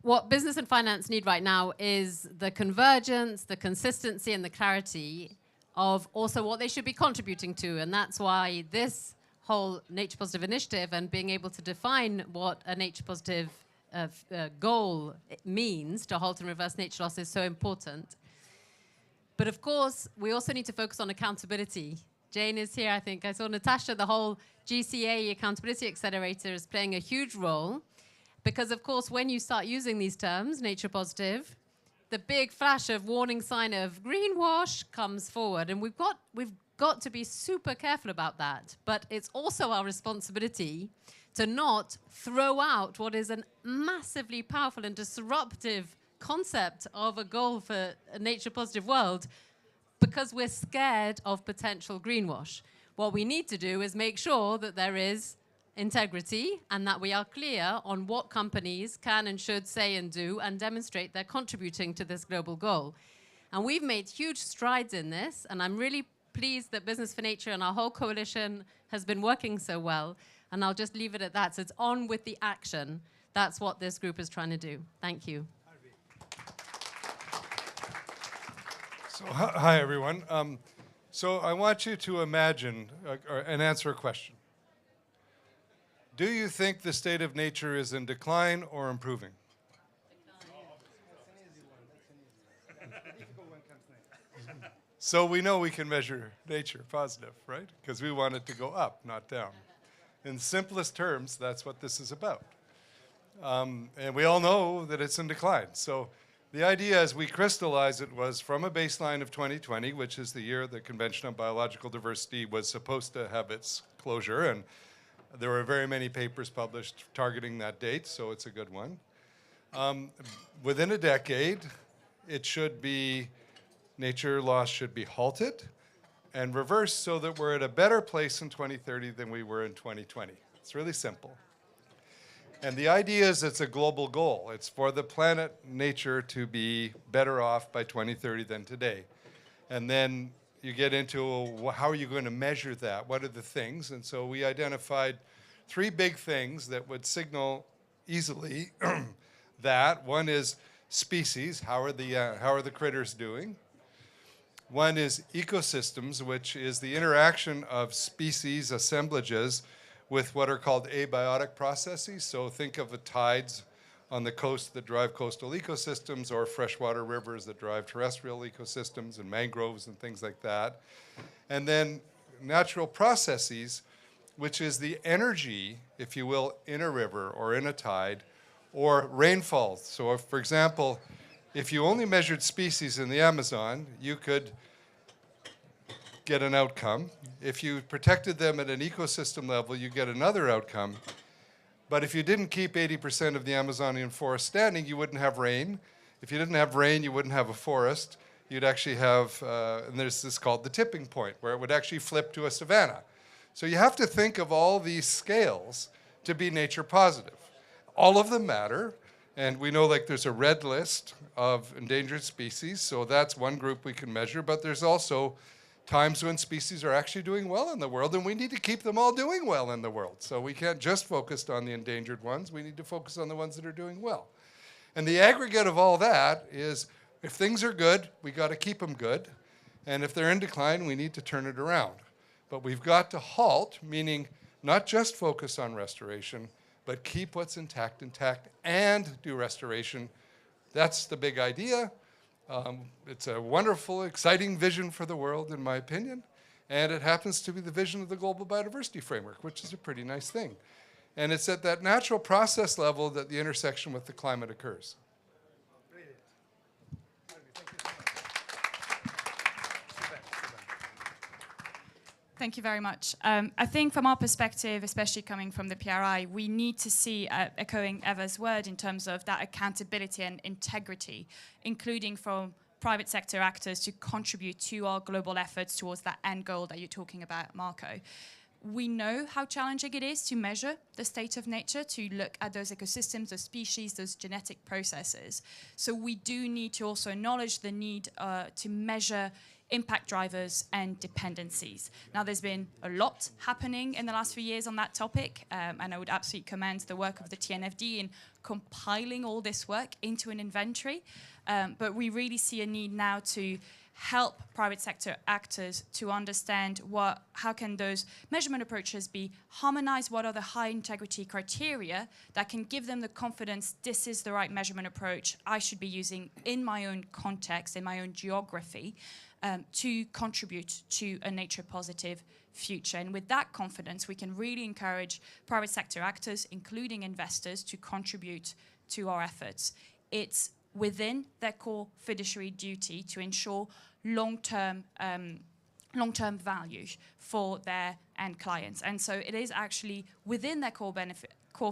Speaker 6: What business and finance need right now is the convergence, the consistency, and the clarity of also what they should be contributing to. And that's why this whole Nature Positive initiative and being able to define what a Nature Positive goal means to halt and reverse nature loss is so important. But of course, we also need to focus on accountability. Jane is here, I think. I saw Natasha, the whole GCA Accountability Accelerator is playing a huge role because, of course, when you start using these terms, Nature Positive, the big flash of warning sign of greenwash comes forward. And we've got to be super careful about that. But it's also our responsibility to not throw out what is a massively powerful and disruptive concept of a goal for a nature positive world because we're scared of potential greenwash. What we need to do is make sure that there is integrity and that we are clear on what companies can and should say and do and demonstrate they're contributing to this global goal. And we've made huge strides in this, and I'm really pleased that Business for Nature and our whole coalition has been working so well. And I'll just leave it at that. So it's on with the action. That's what this group is trying to do. Thank you.
Speaker 8: So, hi, everyone. So I want you to imagine and answer a question. Do you think the state of nature is in decline or improving? So we know we can measure nature positive, right? Because we want it to go up, not down. In simplest terms, that's what this is about. And we all know that it's in decline. So the idea as we crystallize it was from a baseline of 2020, which is the year the Convention on Biological Diversity was supposed to have its closure. And there were very many papers published targeting that date, so it's a good one. Within a decade, it should be nature loss should be halted and reversed so that we're at a better place in 2030 than we were in 2020. It's really simple. And the idea is it's a global goal. It's for the planet, nature, to be better off by 2030 than today. And then you get into how are you going to measure that? What are the things? And so we identified 3 big things that would signal easily that. One is species. How are the critters doing? One is ecosystems, which is the interaction of species assemblages with what are called abiotic processes. So think of the tides on the coast that drive coastal ecosystems, or freshwater rivers that drive terrestrial ecosystems, and mangroves and things like that. And then natural processes, which is the energy, if you will, in a river or in a tide, or rainfall. So if, for example, if you only measured species in the Amazon, you could get an outcome. If you protected them at an ecosystem level, you get another outcome. But if you didn't keep 80% of the Amazonian forest standing, you wouldn't have rain. If you didn't have rain, you wouldn't have a forest. You'd actually have, and there's this called the tipping point, where it would actually flip to a savanna. So you have to think of all these scales to be nature positive. All of them matter, and we know like there's a red list of endangered species, so that's one group we can measure, but there's also times when species are actually doing well in the world, and we need to keep them all doing well in the world. So we can't just focus on the endangered ones, we need to focus on the ones that are doing well. And the aggregate of all that is, if things are good, we got to keep them good, and if they're in decline, we need to turn it around. But we've got to halt, meaning not just focus on restoration, but keep what's intact, and do restoration. That's the big idea. It's a wonderful, exciting vision for the world, in my opinion, and it happens to be the vision of the Global Biodiversity Framework, which is a pretty nice thing. And it's at that natural process level that the intersection with the climate occurs.
Speaker 4: Thank you very much. I think from our perspective, especially coming from the PRI, we need to see, echoing Eva's word, in terms of that accountability and integrity, including from private sector actors to contribute to our global efforts towards that end goal that you're talking about, Marco. We know how challenging it is to measure the state of nature, to look at those ecosystems, those species, those genetic processes. So we do need to also acknowledge the need to measure impact drivers and dependencies. Now, there's been a lot happening in the last few years on that topic, and I would absolutely commend the work of the TNFD in compiling all this work into an inventory. But we really see a need now to help private sector actors to understand how can those measurement approaches be harmonized, what are the high integrity criteria that can give them the confidence this is the right measurement approach I should be using in my own context, in my own geography, to contribute to a nature positive future. And with that confidence, we can really encourage private sector actors, including investors, to contribute to our efforts. It's within their core fiduciary duty to ensure long-term value for their end clients. And so it is actually within their core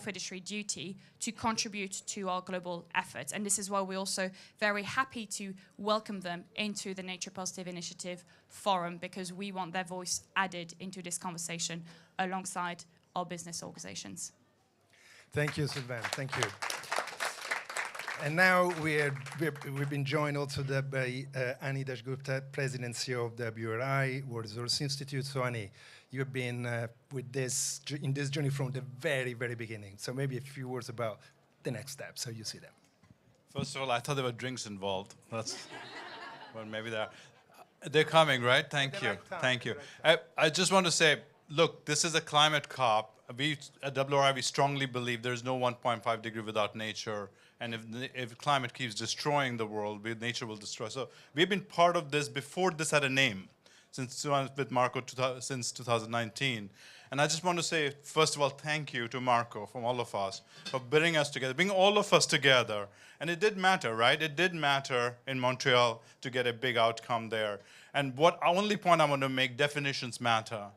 Speaker 4: fiduciary duty to contribute to our global efforts. And this is why we're also very happy to welcome them into the Nature Positive Initiative Forum, because we want their voice added into this conversation alongside our business organizations.
Speaker 1: Thank you, Sylvain. Thank you. And now we've been joined also by Ani Dashgupta, President CEO of the WRI, World Resource Institute. So Ani, you've been in this journey from the very, very beginning. So maybe a few words about the next steps, how you see them.
Speaker 27: First of all, I thought there were drinks involved. That's, well, maybe they're coming, right? Thank you. Thank you. I just want to say, look, this is a climate COP. We at WRI, we strongly believe there's no 1.5 degree without nature. And if climate keeps destroying the world, nature will destroy. So we've been part of this before this had a name, with Marco since 2019. And I just want to say, first of all, thank you to Marco from all of us for bringing us together, bringing all of us together. And it did matter, right? It did matter in Montreal to get a big outcome there. And only point I want to make, definitions matter.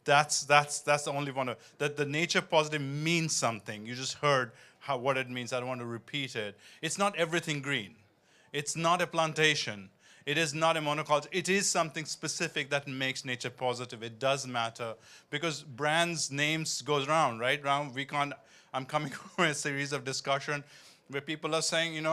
Speaker 27: That's the only one, that the nature positive means something. You just heard what it means. I don't want to repeat it. It's not everything green. It's not a plantation. It is not a monoculture. It is something specific that makes nature positive. It does matter because brands' names goes around, right? I'm coming from a series of discussion where people are saying,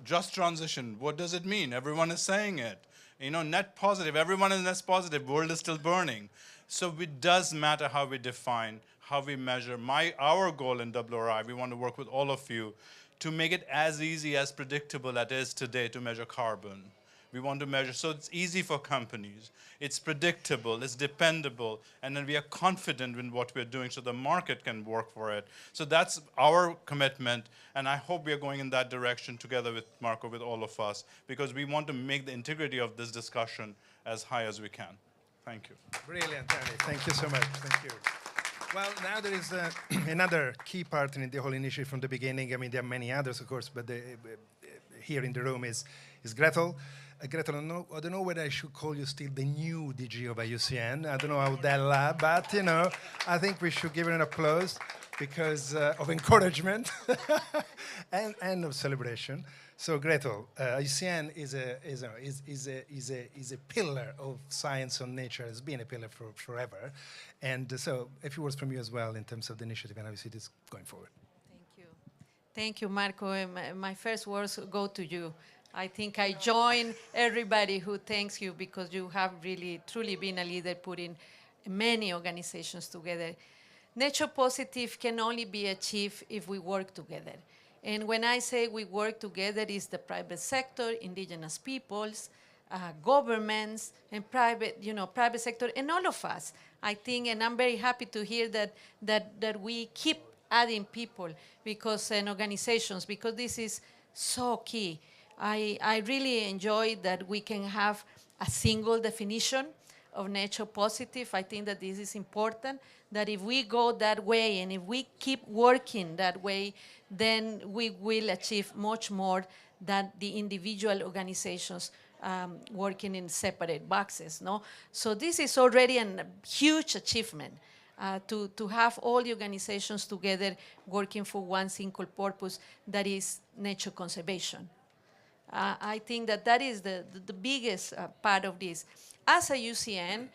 Speaker 27: just transition. What does it mean? Everyone is saying it. Net positive. Everyone is net positive. World is still burning. So it does matter how we define, how we measure. Our goal in WRI, we want to work with all of you to make it as easy, as predictable as it is today to measure carbon. We want to measure, so it's easy for companies. It's predictable, it's dependable, and then we are confident in what we're doing so the market can work for it. So that's our commitment, and I hope we are going in that direction together with Marco, with all of us, because we want to make the integrity of this discussion as high as we can. Thank you.
Speaker 1: Brilliant, Annie. Thank you so much. Thank you. Well, now there is another key partner in the whole initiative from the beginning. I mean, there are many others, of course, but here in the room is Gretel. Gretel, I don't know whether I should call you still the new DG of IUCN. I don't know how that, but you know, I think we should give her an applause because of encouragement and of celebration. So Gretel, IUCN is a pillar of science on nature. Has been a pillar for forever, and so a few words from you as well in terms of the initiative and how you see this going forward.
Speaker 9: Thank you, Marco. My first words go to you. I think I join everybody who thanks you because you have really, truly been a leader putting many organizations together. Nature Positive can only be achieved if we work together. And when I say we work together, it's the private sector, indigenous peoples, governments, and private sector, and all of us. I think, and I'm very happy to hear that we keep adding people and organizations, because this is so key. I really enjoy that we can have a single definition of nature positive. I think that this is important, that if we go that way and if we keep working that way, then we will achieve much more than the individual organizations working in separate boxes. No? So this is already a huge achievement. To have all the organizations together working for one single purpose, that is nature conservation. I think that is the biggest part of this. As a IUCN,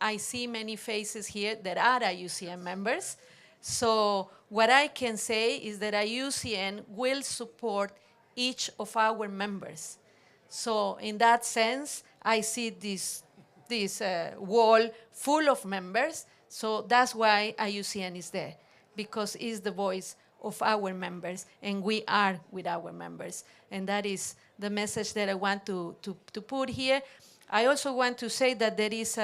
Speaker 9: I see many faces here that are IUCN members. So what I can say is that IUCN will support each of our members. So in that sense, I see this wall full of members. So that's why IUCN is there, because it's the voice of our members, and we are with our members. And that is the message that I want to put here. I also want to say that there is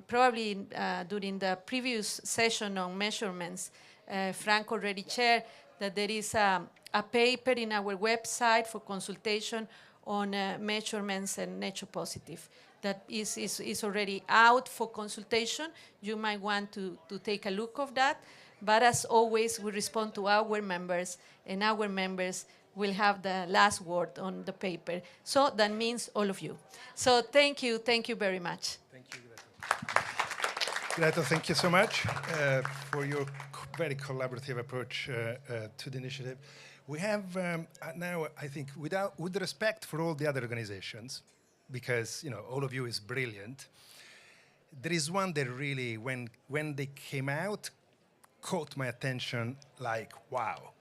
Speaker 9: probably during the previous session on measurements, Frank already shared that there is a paper in our website for consultation on measurements and nature positive. That is already out for consultation. You might want to take a look of that. But as always, we respond to our members, and our members will have the last word on the paper. So that means all of you. So thank you very much.
Speaker 1: Thank you, Gretel. Gretel, thank you so much for your very collaborative approach to the initiative. We have now, I think, with respect for all the other organizations, because all of you is brilliant, there is one that really, when they came out, caught my attention like, wow.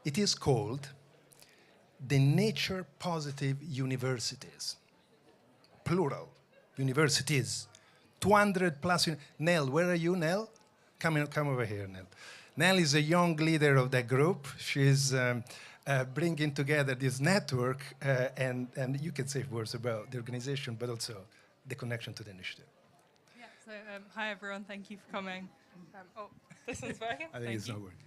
Speaker 1: It is called the Nature Positive Universities. Plural, universities. 200 plus. Nell, where are you, Nell? Come over here, Nell. Nell is a young leader of that group. She's bringing together this network, and you can say words about the organization, but also the connection to the initiative.
Speaker 10: Yeah, so hi everyone, thank you for coming. This one's working?
Speaker 1: I think it's not working.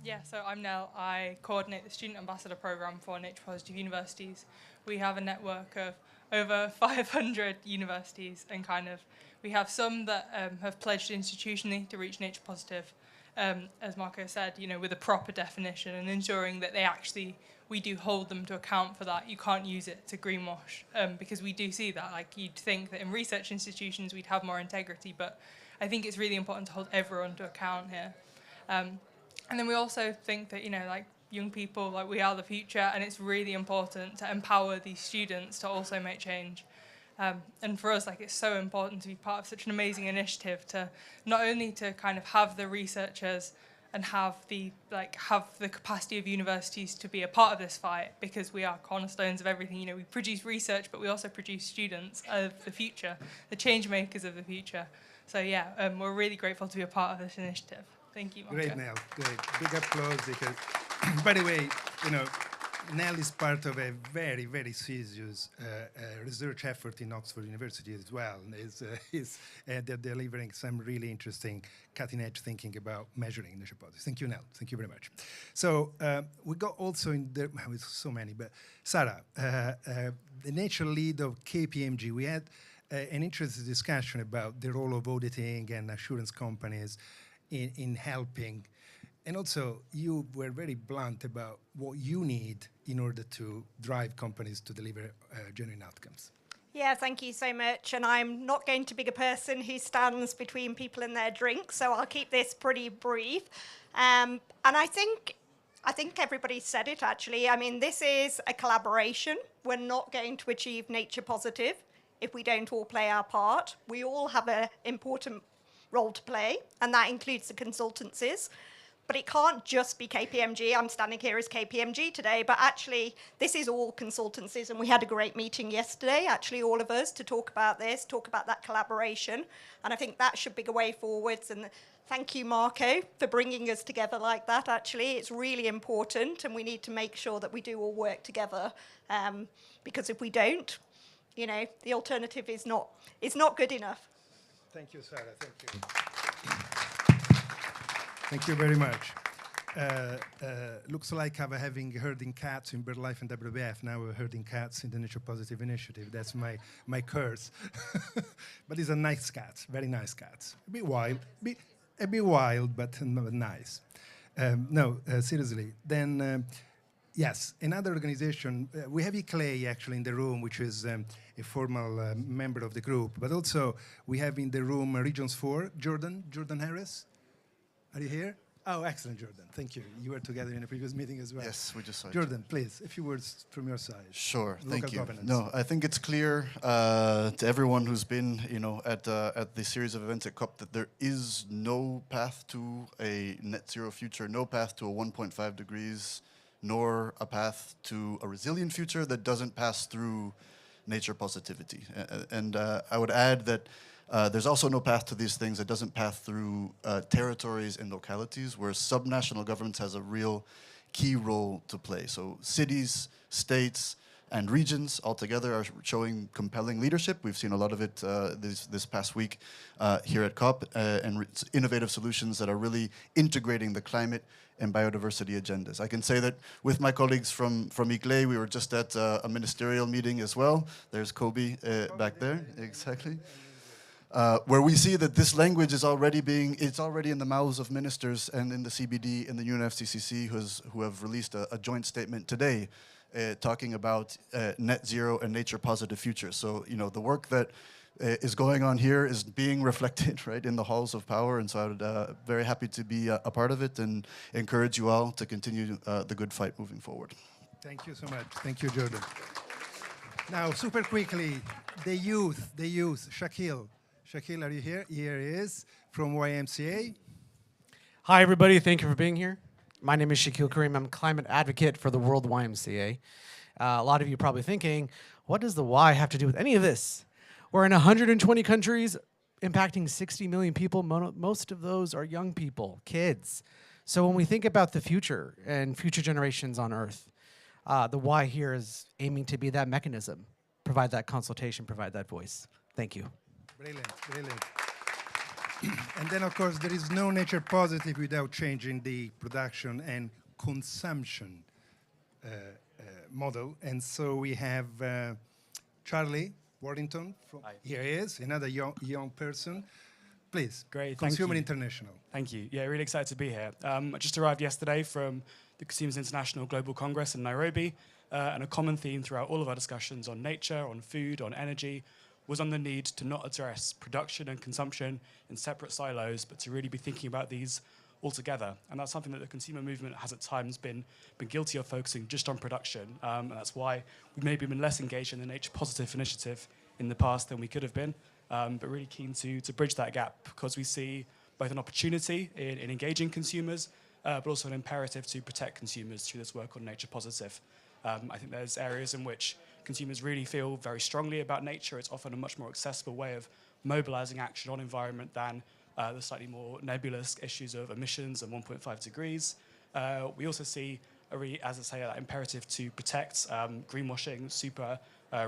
Speaker 10: Yeah, so I'm Nell. I coordinate the Student Ambassador Program for Nature Positive Universities. We have a network of over 500 universities, and we have some that have pledged institutionally to reach Nature Positive, as Marco said, with a proper definition, and ensuring that we do hold them to account for that. You can't use it to greenwash, because we do see that. Like, you'd think that in research institutions we'd have more integrity, but I think it's really important to hold everyone to account here. And then we also think that, young people, we are the future, and it's really important to empower these students to also make change. And for us, it's so important to be part of such an amazing initiative, to not only to have the researchers and have the capacity of universities to be a part of this fight, because we are cornerstones of everything. We produce research, but we also produce students of the future, the change makers of the future. So yeah, we're really grateful to be a part of this initiative. Thank you, Marco.
Speaker 1: Great, Nell. Great. Big applause, because, by the way, Nell is part of a very, very serious research effort in Oxford University as well. They're delivering some really interesting cutting-edge thinking about measuring nature positive. Thank you, Nell. Thank you very much. So we got also in there, with so many, but Sarah, the nature lead of KPMG, we had an interesting discussion about the role of auditing and assurance companies in helping And also, you were very blunt about what you need in order to drive companies to deliver genuine outcomes.
Speaker 11: Yeah, thank you so much. And I'm not going to be a person who stands between people and their drinks, so I'll keep this pretty brief. And I think everybody said it, actually. I mean, this is a collaboration. We're not going to achieve Nature Positive if we don't all play our part. We all have an important role to play, and that includes the consultancies. But it can't just be KPMG. I'm standing here as KPMG today, but actually this is all consultancies, and we had a great meeting yesterday, actually all of us, to talk about this, talk about that collaboration, and I think that should be a way forwards. And thank you, Marco, for bringing us together like that, actually. It's really important, and we need to make sure that we do all work together, because if we don't, you know, the alternative is not good enough.
Speaker 1: Thank you, Sarah. Thank you. Thank you very much. Looks like I'm having herding cats in BirdLife and WWF. Now we're herding cats in the Nature Positive Initiative. That's my curse. But these are nice cats, very nice cats. A bit wild, but nice. No, seriously. Then, yes, another organization, we have Clay actually in the room, which is a formal member of the group. But also we have in the room Regions 4, Jordan Harris. Are you here? Oh, excellent, Jordan. Thank you. You were together in a previous meeting as well.
Speaker 12: Yes, we just saw
Speaker 1: Jordan, please, a few words from your side.
Speaker 12: Sure,
Speaker 1: Local
Speaker 12: thank you.
Speaker 1: governance.
Speaker 12: No, I think it's clear to everyone who's been, at the series of events at COP that there is no path to a net zero future, no path to a 1.5 degrees, nor a path to a resilient future that doesn't pass through nature positivity. And I would add that there's also no path to these things that doesn't pass through territories and localities where subnational governments has a real key role to play. So cities, states, and regions altogether are showing compelling leadership. We've seen a lot of it this past week here at COP, and innovative solutions that are really integrating the climate and biodiversity agendas. I can say that with my colleagues from ICLE, we were just at a ministerial meeting as well. There's Kobe back there, exactly. Where we see that this language is already it's already in the mouths of ministers and in the CBD and the UNFCCC who have released a joint statement today talking about net zero and nature positive futures. So, the work that is going on here is being reflected right in the halls of power, and so I'm very happy to be a part of it and encourage you all to continue the good fight moving forward.
Speaker 1: Thank you so much. Thank you, Jordan. Now, super quickly, the youth, Shaquille. Shaquille, are you here? Here he is from YMCA.
Speaker 13: Hi, everybody. Thank you for being here. My name is Shaquille Kareem. I'm a climate advocate for the World YMCA. A lot of you are probably thinking, what does the Y have to do with any of this? We're in 120 countries, impacting 60 million people. Most of those are young people, kids. So when we think about the future and future generations on Earth, the Y here is aiming to be that mechanism, provide that consultation, provide that voice. Thank you.
Speaker 1: Brilliant, brilliant. And then, of course, there is no nature positive without changing the production and consumption model. And so we have Charlie Worthington. Here he is, another young person. Please,
Speaker 14: great.
Speaker 1: Consumer International.
Speaker 14: Thank you. Yeah, really excited to be here. I just arrived yesterday from the Consumers International Global Congress in Nairobi, and a common theme throughout all of our discussions on nature, on food, on energy, was on the need to not address production and consumption in separate silos, but to really be thinking about these all together. And that's something that the consumer movement has at times been guilty of focusing just on production. And that's why we've maybe been less engaged in the Nature Positive initiative in the past than we could have been, but really keen to bridge that gap, because we see both an opportunity in engaging consumers, but also an imperative to protect consumers through this work on Nature Positive. I think there's areas in which consumers really feel very strongly about nature. It's often a much more accessible way of mobilizing action on environment than the slightly more nebulous issues of emissions and 1.5 degrees. We also see, as I say, that imperative to protect. Greenwashing, super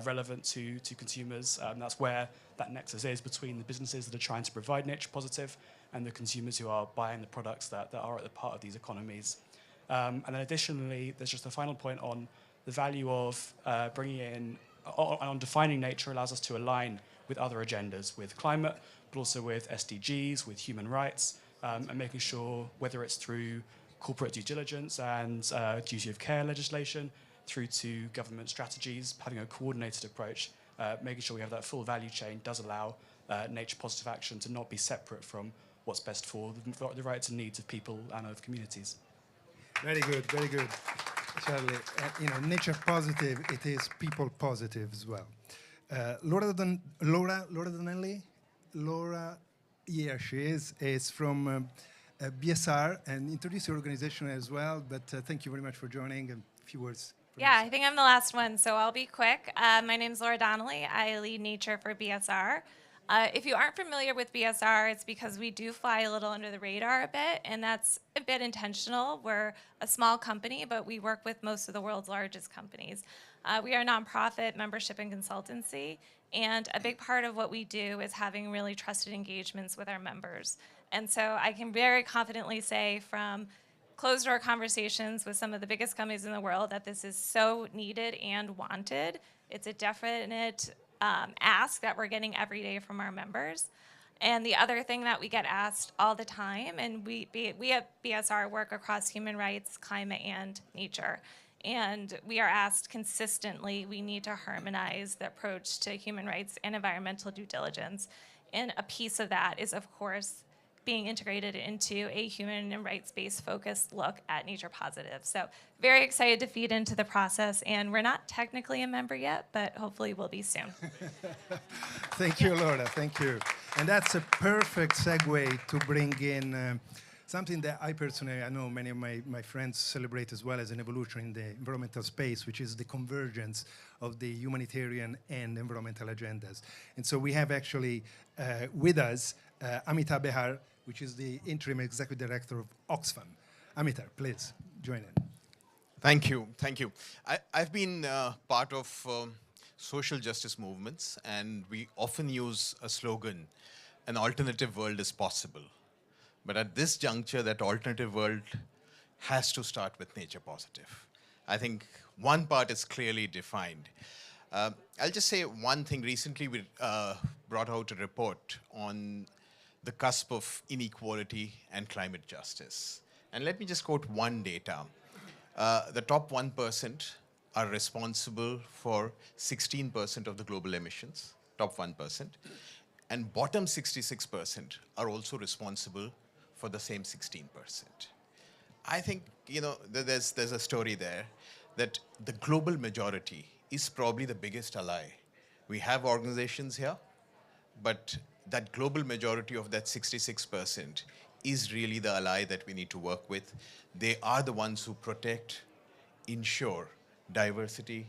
Speaker 14: relevant to consumers. That's where that nexus is between the businesses that are trying to provide nature positive and the consumers who are buying the products that are at the part of these economies. And then additionally, there's just a final point on the value of bringing in, on defining nature allows us to align with other agendas, with climate, but also with SDGs, with human rights, and making sure, whether it's through corporate due diligence and duty of care legislation, through to government strategies, having a coordinated approach, making sure we have that full value chain does allow nature positive action to not be separate from what's best for the rights and needs of people and of communities.
Speaker 1: Very good, very good. Charlie, nature positive, it is people positive as well. Laura Donnelly? Laura, yeah, she is from BSR, and introduce your organization as well, but thank you very much for joining, and a few words.
Speaker 15: Yeah, I think I'm the last one, so I'll be quick. My name's Laura Donnelly. I lead nature for BSR. If you aren't familiar with BSR, it's because we do fly a little under the radar a bit, and that's a bit intentional. We're a small company, but we work with most of the world's largest companies. We are a nonprofit membership and consultancy, and a big part of what we do is having really trusted engagements with our members. And so I can very confidently say from closed-door conversations with some of the biggest companies in the world that this is so needed and wanted. It's a definite ask that we're getting every day from our members. And the other thing that we get asked all the time, and we at BSR work across human rights, climate, and nature. And we are asked consistently, we need to harmonize the approach to human rights and environmental due diligence. And a piece of that is, of course, being integrated into a human and rights-based focused look at Nature Positive. So very excited to feed into the process, and we're not technically a member yet, but hopefully we'll be soon.
Speaker 1: Thank you, Laura, thank you. And that's a perfect segue to bring in something that I personally, I know many of my friends celebrate as well as an evolution in the environmental space, which is the convergence of the humanitarian and environmental agendas. And so we have actually with us Amitabh Behar, which is the interim executive director of Oxfam. Amitabh, please join in.
Speaker 16: Thank you, thank you. I've been part of social justice movements, and we often use a slogan, an alternative world is possible. But at this juncture, that alternative world has to start with nature positive. I think one part is clearly defined. I'll just say one thing. Recently, we brought out a report on the cusp of inequality and climate justice. And let me just quote one data. The top 1% are responsible for 16% of the global emissions, top 1%. And bottom 66% are also responsible for the same 16%. I think, there's a story there that the global majority is probably the biggest ally. We have organizations here, but that global majority of that 66% is really the ally that we need to work with. They are the ones who protect, ensure diversity,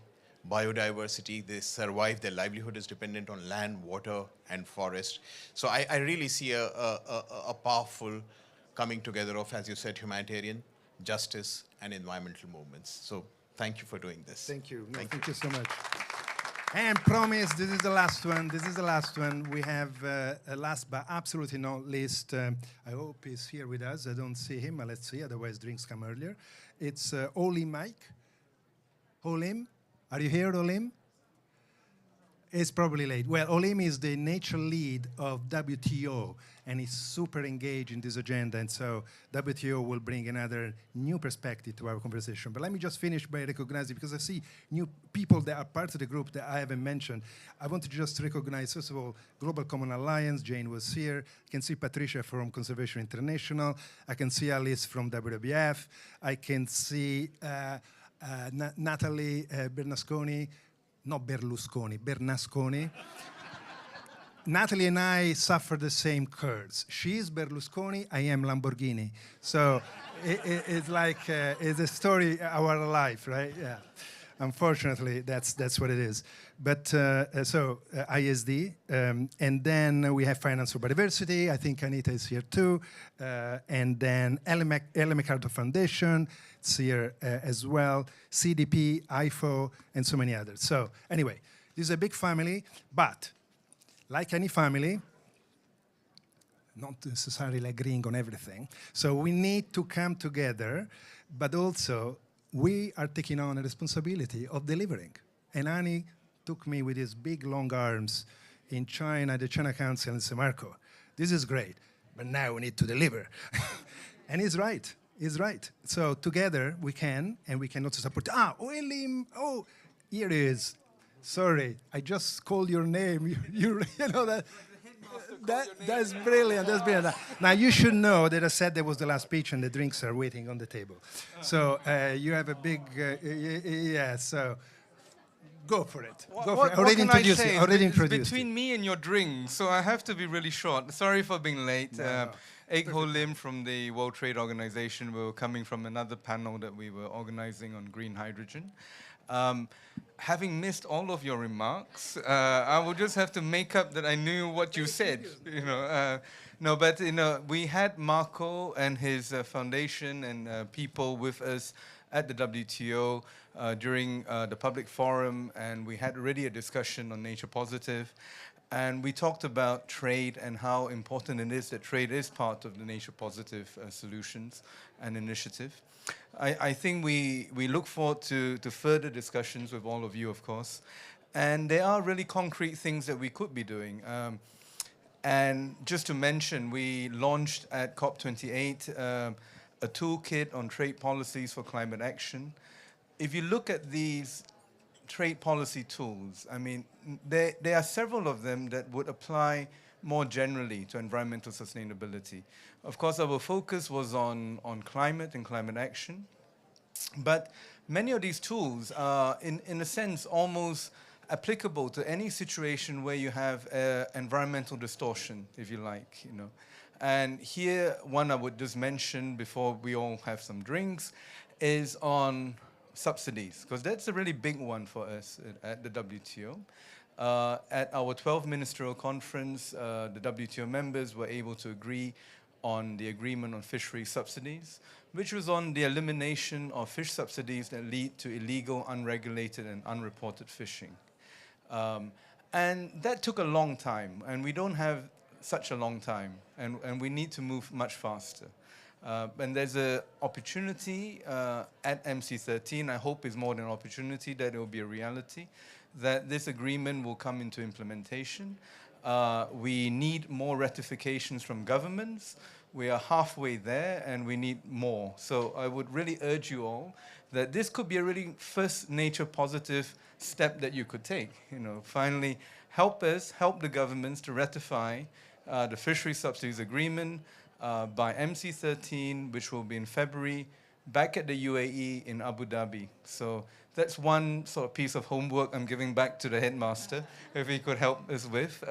Speaker 16: biodiversity. They survive. Their livelihood is dependent on land, water, and forest. So I really see a powerful coming together of, as you said, humanitarian, justice, and environmental movements. So thank you for doing this.
Speaker 1: Thank you. Thank you so much. And promise, this is the last one. This is the last one. We have a last but absolutely not least. I hope he's here with us. I don't see him, but let's see. Otherwise, drinks come earlier. It's Olim Mike. Olim, are you here, Olim? It's probably late. Well, Olim is the nature lead of WTO, and he's super engaged in this agenda, and so WTO will bring another new perspective to our conversation. But let me just finish by recognizing, because I see new people that are part of the group that I haven't mentioned. I want to just recognize, first of all, Global Common Alliance. Jane was here. I can see Patricia from Conservation International. I can see Alice from WWF. I can see Natalie Bernasconi. Not Berlusconi, Bernasconi. Natalie and I suffer the same curse. She is Berlusconi, I am Lamborghini. So it's like, it's a story of our life, right? Yeah. Unfortunately, that's what it is. But so ISD, and then we have Finance for Biodiversity. I think Anita is here too. And then Ellen MacArthur Foundation, it's here as well. CDP, IFO, and so many others. So anyway, this is a big family, but like any family, not necessarily agreeing on everything. So we need to come together, but also we are taking on a responsibility of delivering. And Annie took me with his big, long arms in China, the China Council, and said, Marco, this is great, but now we need to deliver. And he's right. He's right. So together we can, and we can also support. Oelim, here he is. Sorry, I just called your name. You know that. That's brilliant. That's brilliant. Now you should know that I said that was the last speech, and the drinks are waiting on the table. So you have a big, yeah. So go for it. Go for it.
Speaker 17: What can I say?
Speaker 1: Already
Speaker 17: It's
Speaker 1: introduced.
Speaker 17: between me and your drink, so I have to be really short. Sorry for being late.
Speaker 1: No.
Speaker 17: Ho Lim from the World Trade Organization. We were coming from another panel that we were organizing on green hydrogen. Having missed all of your remarks, I will just have to make up that I knew what you said. We had Marco and his foundation and people with us at the WTO during the public forum, and we had already a discussion on Nature Positive. And we talked about trade and how important it is that trade is part of the Nature Positive solutions and initiative. I think we look forward to further discussions with all of you, of course. And there are really concrete things that we could be doing. And just to mention, we launched at COP28 a toolkit on trade policies for climate action. If you look at these trade policy tools, I mean, there are several of them that would apply more generally to environmental sustainability. Of course, our focus was on climate and climate action, but many of these tools are, in a sense, almost applicable to any situation where you have environmental distortion, if you like, And here, one I would just mention before we all have some drinks is on subsidies, because that's a really big one for us at the WTO. At our 12th ministerial conference, the WTO members were able to agree on the agreement on fishery subsidies, which was on the elimination of fish subsidies that lead to illegal, unregulated, and unreported fishing. And that took a long time, and we don't have such a long time, and we need to move much faster. And there's an opportunity at MC13, I hope is more than an opportunity, that it will be a reality, that this agreement will come into implementation. We need more ratifications from governments. We are halfway there, and we need more. So I would really urge you all that this could be a really first nature positive step that you could take. Finally, help the governments to ratify the fishery subsidies agreement by MC13, which will be in February, back at the UAE in Abu Dhabi. So that's one sort of piece of homework I'm giving back to the headmaster, if he could help us with.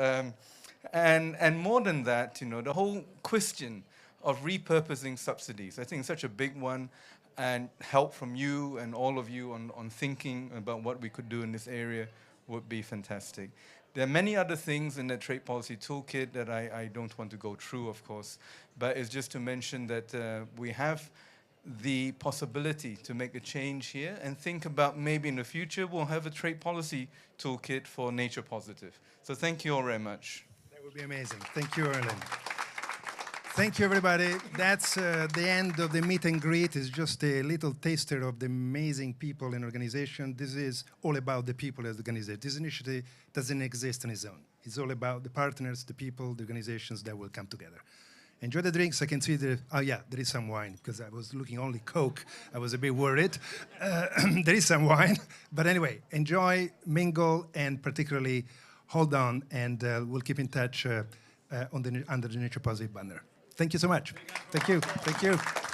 Speaker 17: And more than that, the whole question of repurposing subsidies, I think it's such a big one, and help from you and all of you on thinking about what we could do in this area would be fantastic. There are many other things in the trade policy toolkit that I don't want to go through, of course, but it's just to mention that we have the possibility to make a change here and think about maybe in the future we'll have a trade policy toolkit for Nature Positive. So thank you all very much.
Speaker 1: That would be amazing. Thank you, Erlen. Thank you, everybody. That's the end of the meet and greet. It's just a little taster of the amazing people and organization. This is all about the people as the organization. This initiative doesn't exist on its own. It's all about the partners, the people, the organizations that will come together. Enjoy the drinks. I can see there is some wine, because I was looking only Coke. I was a bit worried. There is some wine. But anyway, enjoy, mingle, and particularly hold on, and we'll keep in touch under the Nature Positive banner. Thank you so much. Thank you. Thank you.